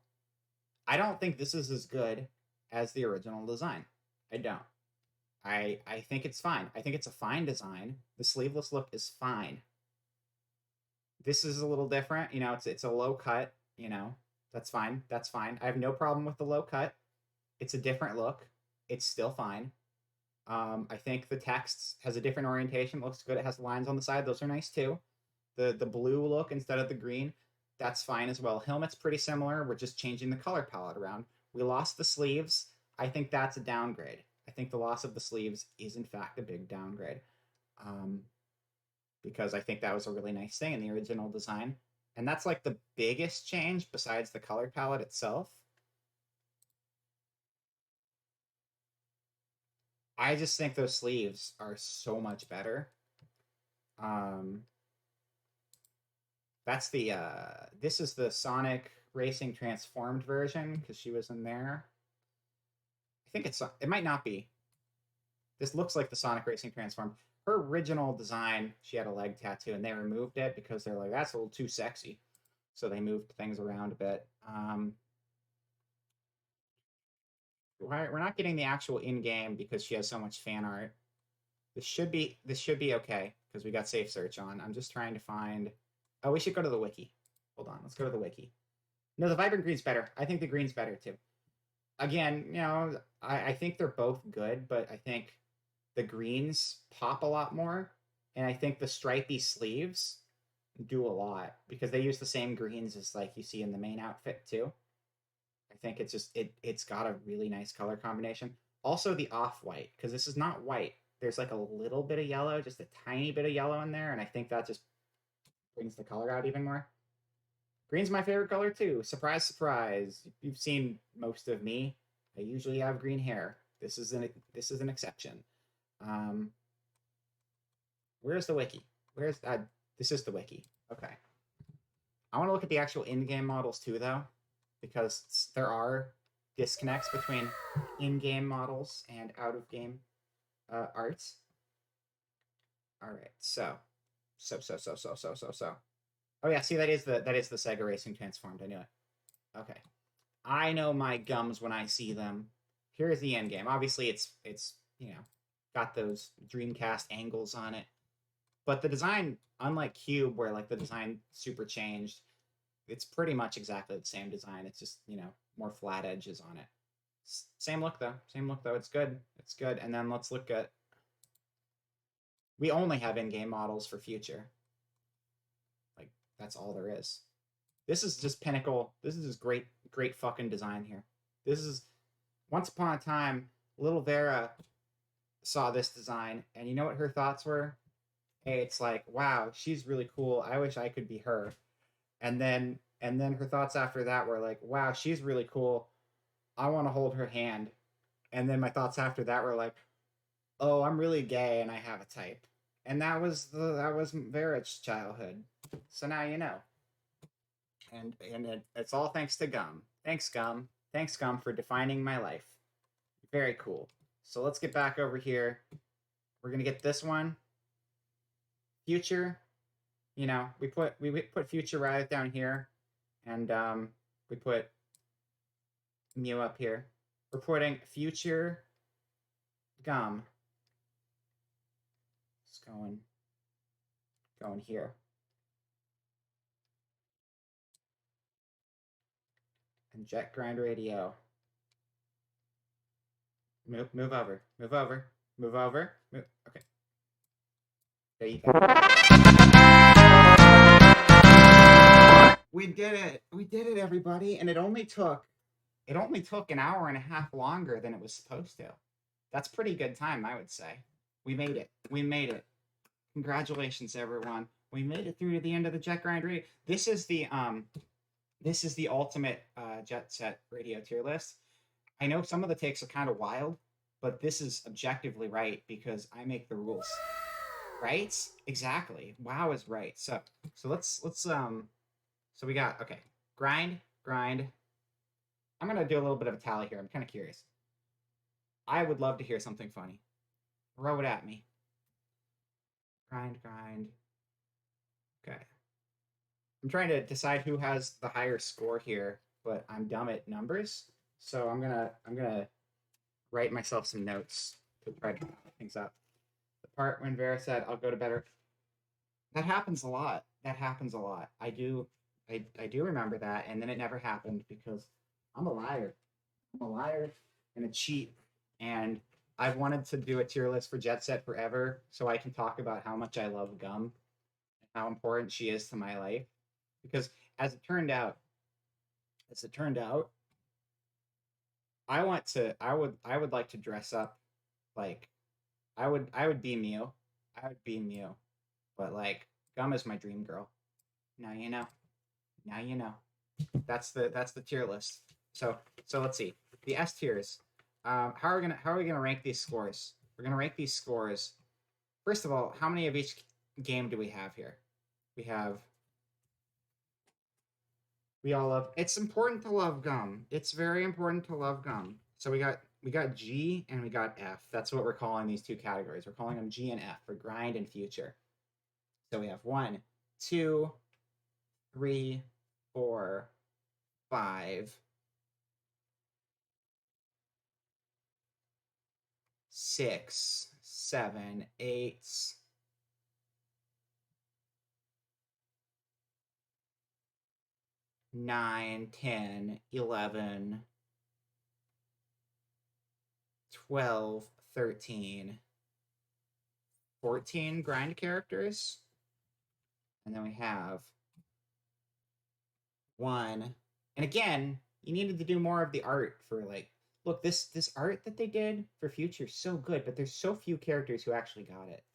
I don't think this is as good as the original design. I don't. I think it's fine. I think it's a fine design. The sleeveless look is fine. This is a little different, it's a low cut, that's fine. That's fine. I have no problem with the low cut. It's a different look. It's still fine. I think the text has a different orientation. Looks good. It has lines on the side. Those are nice too. The blue look instead of the green, that's fine as well. Helmet's pretty similar. We're just changing the color palette around. We lost the sleeves. I think that's a downgrade. I think the loss of the sleeves is in fact a big downgrade. Because I think that was a really nice thing in the original design. And that's like the biggest change besides the color palette itself. I just think those sleeves are so much better. That's the, this is the Sonic Racing Transformed version, because she was in there. I think it might not be. This looks like the Sonic Racing Transformed. Her original design, she had a leg tattoo, and they removed it because they're like, that's a little too sexy. So they moved things around a bit. We're not getting the actual in-game because she has so much fan art. This should be okay because we got safe search on. I'm just trying to find. Oh, we should go to the wiki. Hold on, let's go to the wiki. No, the vibrant green's better. I think the green's better too. Again, I think they're both good, but I think the greens pop a lot more, and I think the stripy sleeves do a lot because they use the same greens as like you see in the main outfit too. I think it's just it's got a really nice color combination. Also the off-white, because this is not white. There's like a little bit of yellow, just a tiny bit of yellow in there, and I think that just brings the color out even more. Green's my favorite color too. Surprise, surprise. You've seen most of me. I usually have green hair. This is an exception. Where's the wiki? This is the wiki. Okay. I want to look at the actual in-game models too, though, because there are disconnects between in-game models and out-of-game arts. All right, so. Oh yeah, see that is the Sega Racing Transformed. I knew it. Okay, I know my gums when I see them. Here's the end game. Obviously, it's got those Dreamcast angles on it, but the design, unlike Cube, where like the design super changed, it's pretty much exactly the same design. It's just more flat edges on it. Same look though. It's good. It's good. And then let's look at. We only have in-game models for Future. Like, that's all there is. This is just pinnacle. This is just great fucking design here. This is, once upon a time, little Vera saw this design, and you know what her thoughts were? Hey, it's like, wow, she's really cool. I wish I could be her. And then her thoughts after that were like, wow, she's really cool. I want to hold her hand. And then my thoughts after that were like, oh, I'm really gay and I have a type. And that was Vera's childhood. So now you know. And it's all thanks to Gum. Thanks, Gum. Thanks, Gum, for defining my life. Very cool. So let's get back over here. We're gonna get this one. Future. We put Future right down here, and we put Mew up here. We're putting Future Gum. It's going here. And Jet Grind Radio. Move over. Okay. There you go. We did it, everybody, and it only took an hour and a half longer than it was supposed to. That's pretty good time, I would say. We made it. Congratulations, everyone. We made it through to the end of the Jet Grind Radio. This is the ultimate Jet Set Radio tier list. I know some of the takes are kind of wild, but this is objectively right because I make the rules. Right? Exactly. WoW is right. So let's so we got, okay, grind. I'm gonna do a little bit of a tally here. I'm kind of curious. I would love to hear something funny. Throw it at me. Grind. Okay. I'm trying to decide who has the higher score here, but I'm dumb at numbers, so I'm gonna write myself some notes to try to pick things up. The part when Vera said, "I'll go to bed." That happens a lot. I do remember that, and then it never happened because I'm a liar. I'm a liar and a cheat, and I've wanted to do a tier list for Jet Set forever, so I can talk about how much I love Gum and how important she is to my life. Because as it turned out, I would like to dress up like I would be Mew. I would be Mew. But like Gum is my dream girl. Now you know. Now you know. That's the tier list. So let's see. The S tiers. How are we gonna rank these scores? We're gonna rank these scores. First of all, how many of each game do we have here? We all love. It's important to love Gum. It's very important to love Gum. So we got G and we got F. That's what we're calling these two categories. We're calling them G and F for grind and future. So we have 1, 2, 3, 4, 5, 6, 7, 8, 9, 10, 11, 12, 13, 14 grind characters. And then we have 1. And again, you needed to do more of the art for like, look, this art that they did for Future is so good, but there's so few characters who actually got it.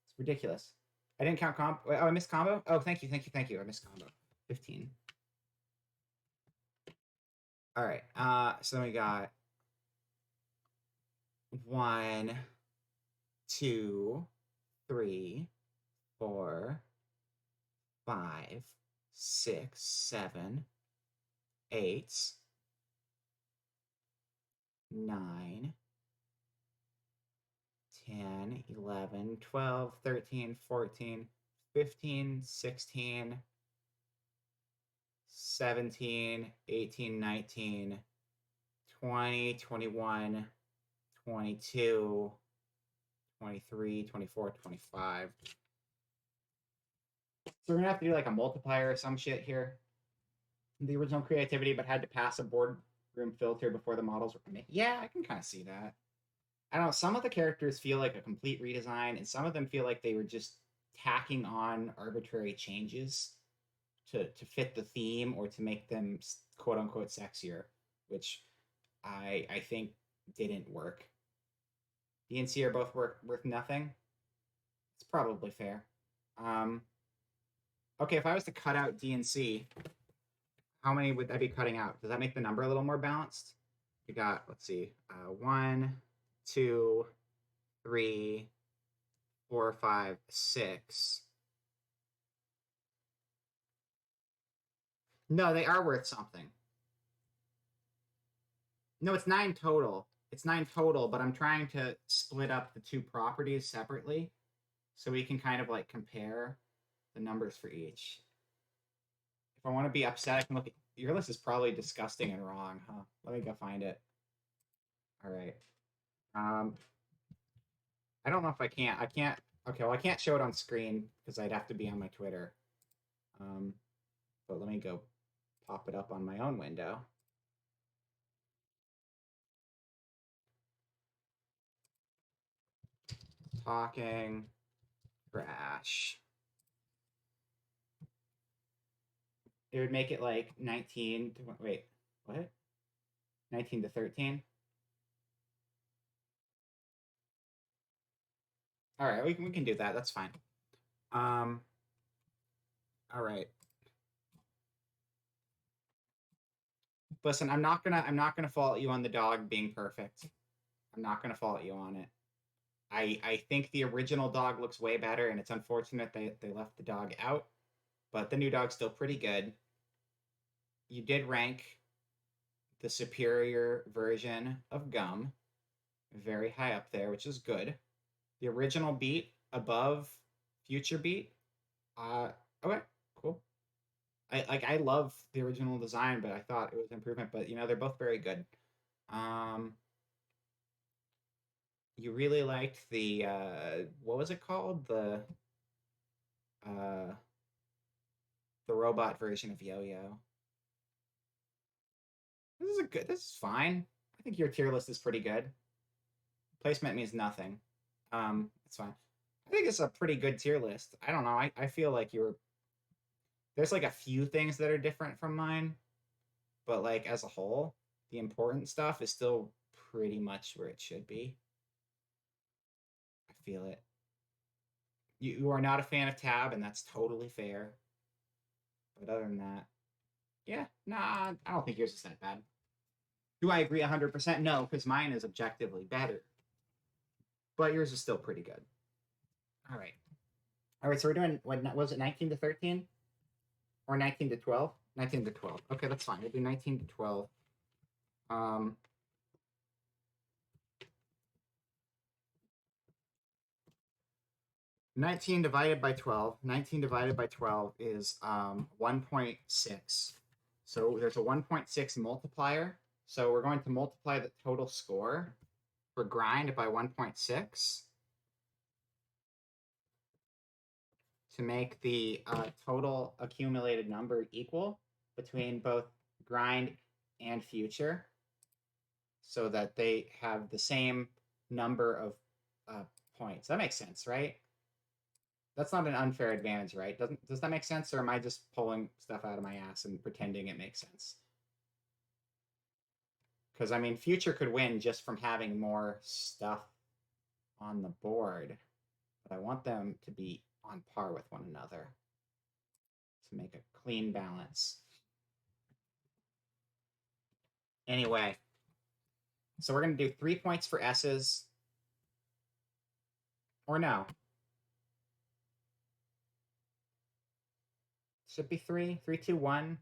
It's ridiculous. I didn't count combo. Oh, I missed combo? Oh, thank you. I missed combo. 15. All right. So then we got 1, 2, 3, 4, 5, 6, 7, 8, 9, 10, 11, 12, 13, 14, 15, 16, 17, 18, 19, 20, 21, 22, 23, 24, 25. So we're gonna have to do like a multiplier or some shit here. The original creativity, but had to pass a boardroom filter before the models were made. Yeah, I can kind of see that. I don't know. Some of the characters feel like a complete redesign, and some of them feel like they were just tacking on arbitrary changes to fit the theme or to make them quote unquote sexier, which I think didn't work. DNC are both worth nothing. It's probably fair. Okay, if I was to cut out DNC, how many would I be cutting out? Does that make the number a little more balanced? We got, let's see, 1, 2, 3, 4, 5, 6. No, they are worth something. No, it's 9 total. It's 9 total, but I'm trying to split up the two properties separately so we can kind of like compare the numbers for each. If I want to be upset, I can look at your list is probably disgusting and wrong, huh? Let me go find it. All right. I don't know if I can't. Okay, well, I can't show it on screen because I'd have to be on my Twitter. But let me go pop it up on my own window. Talking trash. It would make it like 19 to, wait, what? 19 to 13? All right, we can do that. That's fine. All right. Listen, I'm not gonna fault you on the dog being perfect. I'm not gonna fault you on it. I think the original dog looks way better, and it's unfortunate they left the dog out, but the new dog's still pretty good. You did rank the superior version of Gum. very high up there, which is good. The original beat above future beat. Okay, cool. I love the original design, but I thought it was an improvement. But you know, they're both very good. You really liked the what was it called? Uh the robot version of Yo-Yo. This is fine. I think your tier list is pretty good. Placement means nothing. It's fine. I think it's a pretty good tier list. I don't know. I feel like there's like a few things that are different from mine, but like as a whole, the important stuff is still pretty much where it should be. I feel it. You are not a fan of Tab, and that's totally fair. But other than that, yeah, nah, I don't think yours is that bad. Do I agree 100%? No, because mine is objectively better. But yours is still pretty good. All right. All right, so we're doing, what was it, 19 to 13? Or 19 to 12? 19 to 12. Okay, that's fine. We'll do 19 to 12. 19 divided by 12. 19 divided by 12 is 1.6. So there's a 1.6 multiplier. So we're going to multiply the total score for grind by 1.6 to make the total accumulated number equal between both grind and future, so that they have the same number of points. That makes sense, right? That's not an unfair advantage, right? Does that make sense, or am I just pulling stuff out of my ass and pretending it makes sense? Because, I mean, future could win just from having more stuff on the board. But I want them to be on par with one another to make a clean balance. Anyway, so we're going to do 3 points for S's. Or no. Should be 3. 3, 2, 1.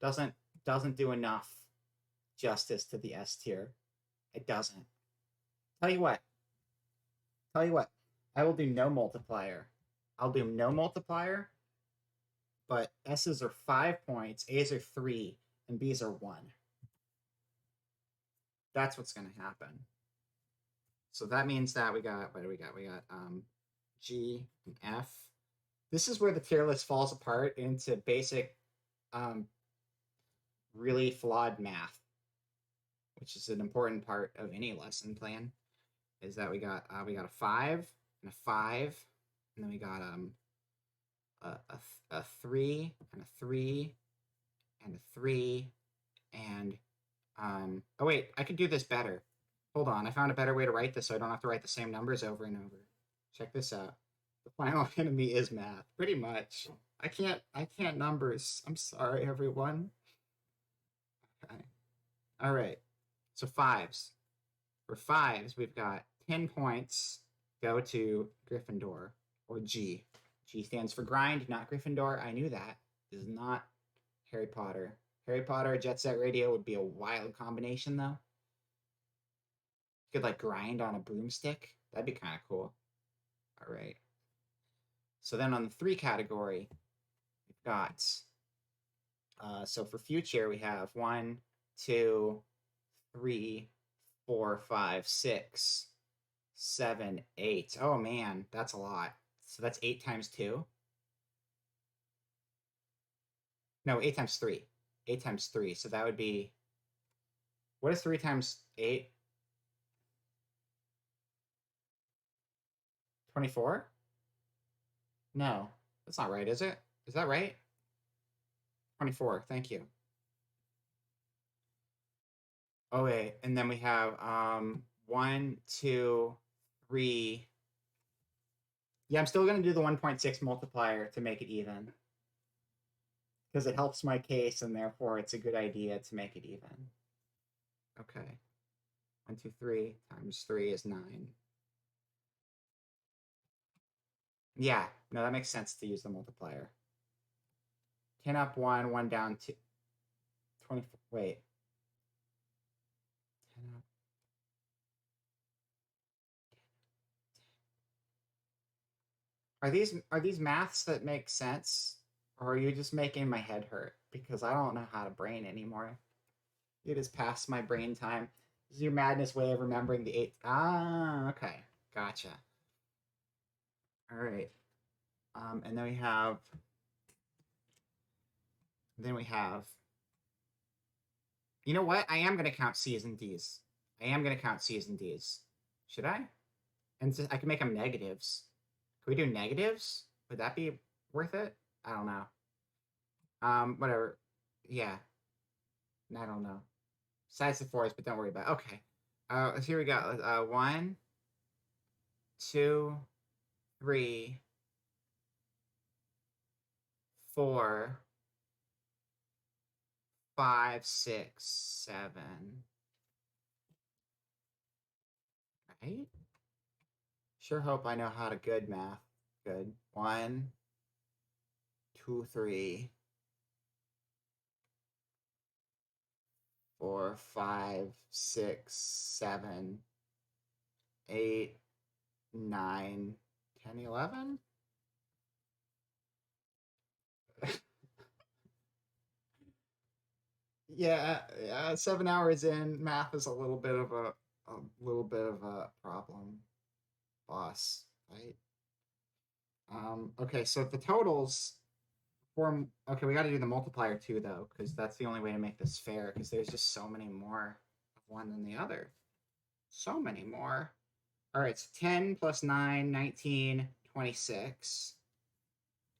Doesn't do enough justice to the S tier. It doesn't. Tell you what. I will do no multiplier. I'll do no multiplier, but S's are 5 points, A's are 3, and B's are 1. That's what's going to happen. So that means that we got, what do we got? We got G and F. This is where the tier list falls apart into basic, really flawed math, which is an important part of any lesson plan, is that we got a 5 and a 5, and then we got a 3 and a 3 and a 3 and oh wait, I could do this better. Hold on, I found a better way to write this so I don't have to write the same numbers over and over. Check this out. The final enemy is math, pretty much. I can't numbers. I'm sorry, everyone. Okay. All right. So 5s. For 5s, we've got 10 points go to Gryffindor, or G. G stands for grind, not Gryffindor. I knew that. This is not Harry Potter. Harry Potter, Jet Set Radio would be a wild combination, though. You could, like, grind on a broomstick. That'd be kind of cool. All right. So then on the 3 category, we've got, so for future, we have 1, 2, 3, 4, 5, 6, 7, 8. Oh, man, that's a lot. So that's 8 times 2. No, 8 times 3. 8 times 3. So that would be, what is 3 times 8? 24? No, that's not right, is it? Is that right? 24, thank you. Oh, wait, and then we have 1, 2, 3. Yeah, I'm still going to do the 1.6 multiplier to make it even, because it helps my case, and therefore it's a good idea to make it even. Okay. 1, 2, 3 times 3 is 9. Yeah, no, that makes sense to use the multiplier. 10 up 1, 1 down 2. 24, wait. 10 up. Are these maths that make sense? Or are you just making my head hurt? Because I don't know how to brain anymore. It is past my brain time. This is your madness way of remembering the 8th. Ah, okay. Gotcha. All right. And then we have. You know what? I am going to count C's and D's. I am going to count C's and D's. Should I? And I can make them negatives. Can we do negatives? Would that be worth it? I don't know. Whatever. Yeah. I don't know. Besides the 4s, but don't worry about it. Okay. So here we go. 1, 2, 3, 4, 5, 6, 7. Right? Sure hope I know how to good math. Good. 1, 2, 3, 4, 5, 6, 7, 8, 9, 10, 11? Yeah, 7 hours in, math is a little bit of a problem, boss, right? Okay, so the totals form. Okay, we got to do the multiplier too, though, because that's the only way to make this fair. Because there's just so many more of one than the other. So many more. All right, so 10 plus 9, 19, 26.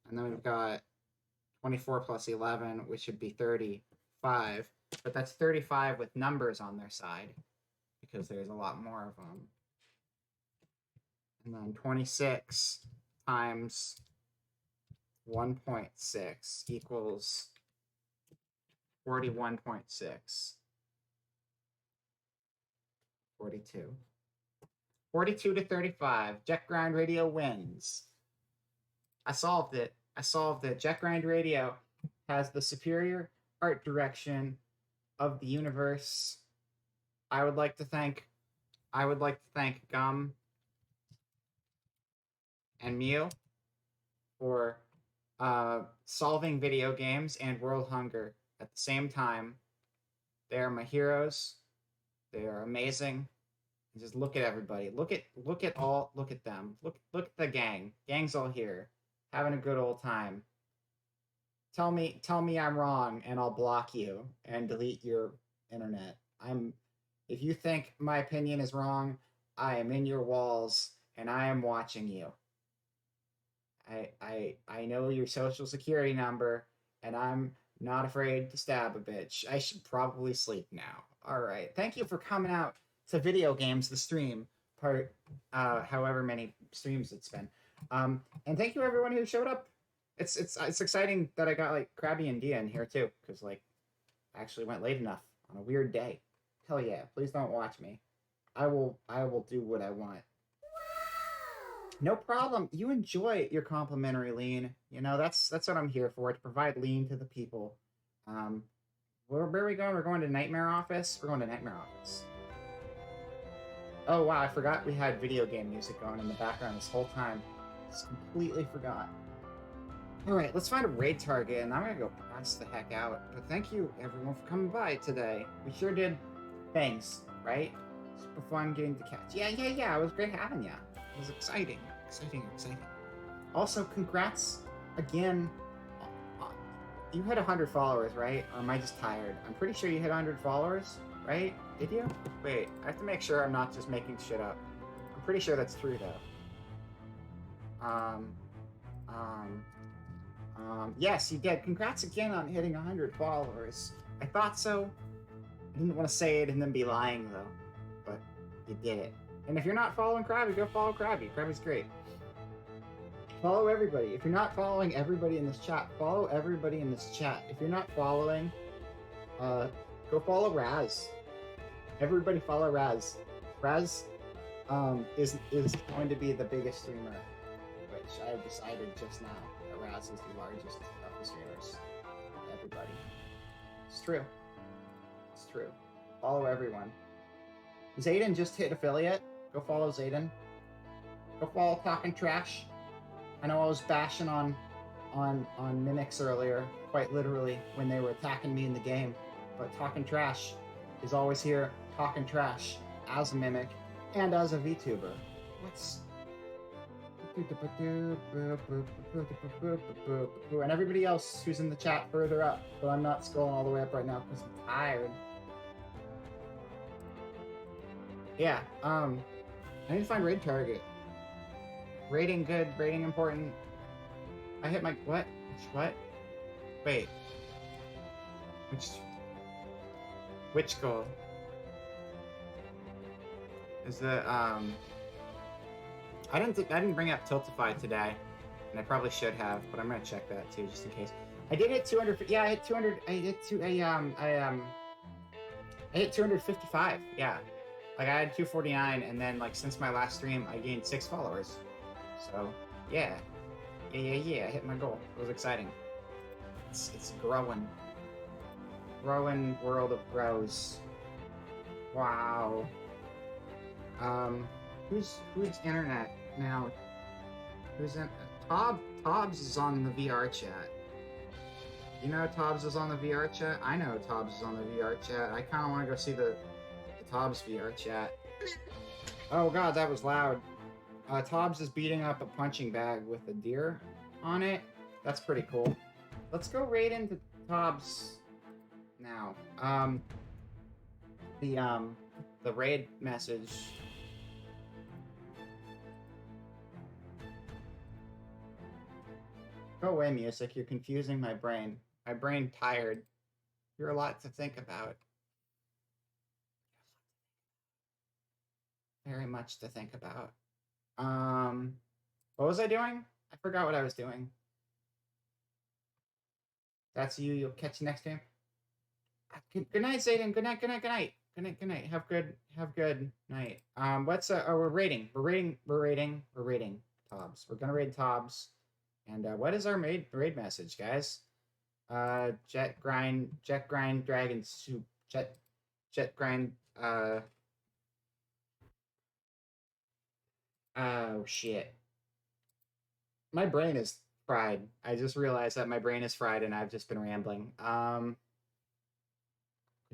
And then we've got 24 plus 11, which should be 35. But that's 35 with numbers on their side, because there's a lot more of them. And then 26 times 1.6 equals 41.6. 42. 42 to 35. Jet Grind Radio wins. I solved it. Jet Grind Radio has the superior art direction of the universe. I would like to thank Gum and Mew for solving video games and world hunger at the same time. They are my heroes. They are amazing. And just look at everybody. Look at them. Look at the gang. Gang's all here, having a good old time. Tell me I'm wrong, and I'll block you and delete your internet. If you think my opinion is wrong, I am in your walls and I am watching you. I know your social security number, and I'm not afraid to stab a bitch. I should probably sleep now. All right. Thank you for coming out to Video Games, the stream part, however many streams it's been. And thank you everyone who showed up. It's exciting that I got like Krabby and Dia in here too, because like I actually went late enough on a weird day. Hell yeah! Please don't watch me. I will do what I want. No problem. You enjoy your complimentary lean. You know, that's what I'm here for, to provide lean to the people. Where are we going? We're going to Nightmare Office? We're going to Nightmare Office. Oh, wow, I forgot we had video game music going in the background this whole time. Just completely forgot. Alright, let's find a raid target, and I'm gonna go pass the heck out. But thank you, everyone, for coming by today. We sure did things, right? Super fun getting to catch. Yeah, it was great having ya. It was exciting. Also, congrats again. You had 100 followers, right? Or am I just tired? I'm pretty sure you hit 100 followers, right? Did you? Wait, I have to make sure I'm not just making shit up. I'm pretty sure that's true, though. Yes, you did. Congrats again on hitting 100 followers. I thought so. I didn't want to say it and then be lying, though. But you did it. And if you're not following Krabby, go follow Krabby. Krabby's great. Follow everybody. If you're not following everybody in this chat, follow everybody in this chat. If you're not following, go follow Raz. Everybody follow Raz. Raz is going to be the biggest streamer, which I have decided just now that Raz is the largest of the streamers. Everybody. It's true. It's true. Follow everyone. Zayden just hit affiliate. Go follow Zayden. Go follow Talking Trash. I know I was bashing on mimics earlier, quite literally, when they were attacking me in the game. But Talking Trash is always here, talking trash as a mimic and as a VTuber. What's and everybody else who's in the chat further up, but I'm not scrolling all the way up right now because I'm tired. Yeah, I need to find raid target. Rating good, rating important. I hit my what? What? Wait. Which goal? Is the I didn't bring up Tiltify today, and I probably should have, but I'm gonna check that too just in case. I did hit 200. Yeah, I hit 200. I hit 255. Yeah, like I had 249, and then like since my last stream, I gained 6 followers. So yeah. I hit my goal. It was exciting. It's growing. Growing world of grows. Wow. Who's internet now? Who's in Tobbs is on the VR chat. You know Tobbs is on the VR chat? I know Tobbs is on the VR chat. I kinda wanna go see the Tobbs VR chat. Oh god, that was loud. Tobbs is beating up a punching bag with a deer on it. That's pretty cool. Let's go raid into Tobbs now. The raid message. Go away, music. You're confusing my brain. My brain tired. You're a lot to think about. Very much to think about. What was I doing? I forgot what I was doing. That's you. You'll catch you next time. Good night, Zayden. Good night. Good night. Good night. Good night. Good night. Have good night. What's we're rating Tobbs. We're gonna raid Tobbs. And what is our raid message, guys? Jet grind, dragon soup, jet grind. Oh shit. My brain is fried. I just realized that my brain is fried and I've just been rambling.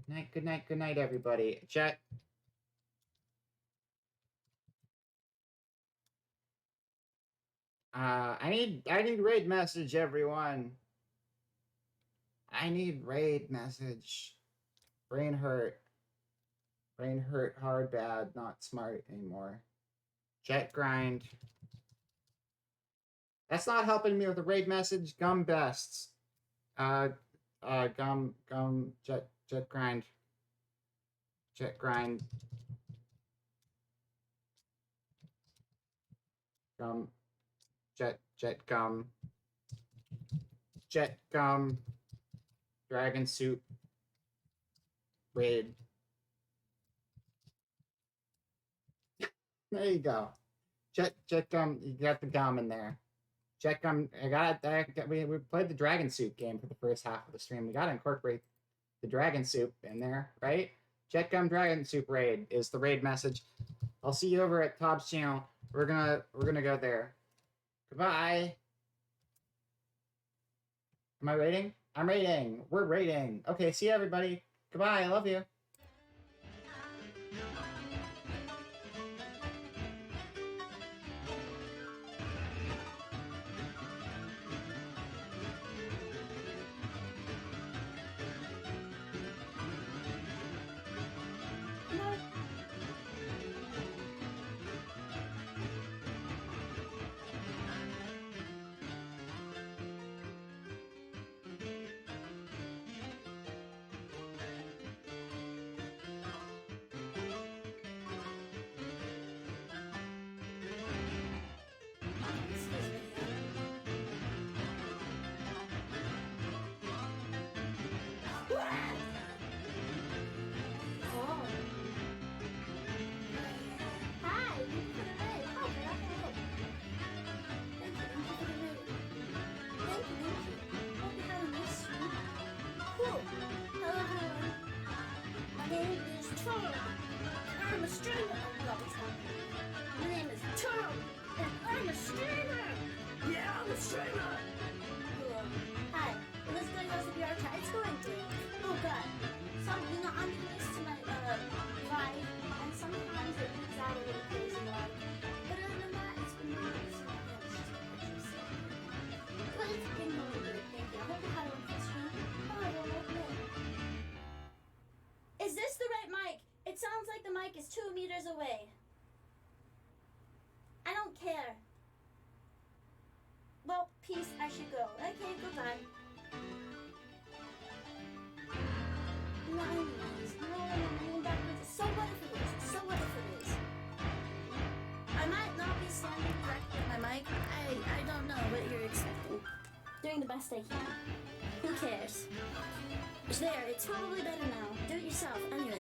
Good night, everybody. Jet. I need raid message, everyone. I need raid message. Brain hurt hard, bad, not smart anymore. Jet grind. That's not helping me with the raid message. Gum bests. Jet grind. Jet grind. Gum. Jet gum. Jet gum. Dragon soup. Raid. There you go. Jet gum. You got the gum in there. Jet gum. We played the dragon soup game for the first half of the stream. We got to incorporate the dragon soup in there, right? Jet gum dragon soup raid is the raid message. I'll see you over at Tobbs channel. We're gonna go there. Goodbye. Am I raiding? I'm raiding. We're raiding. Okay, see you, everybody. Goodbye. I love you. should go. Okay, goodbye. No, anyways, no, I'm going backwards. So what if it is? So what if it is? I might not be standing directly at my mic. I don't know what you're expecting. Doing the best I can. Who cares? It's there. It's probably better now. Do it yourself. Anyways.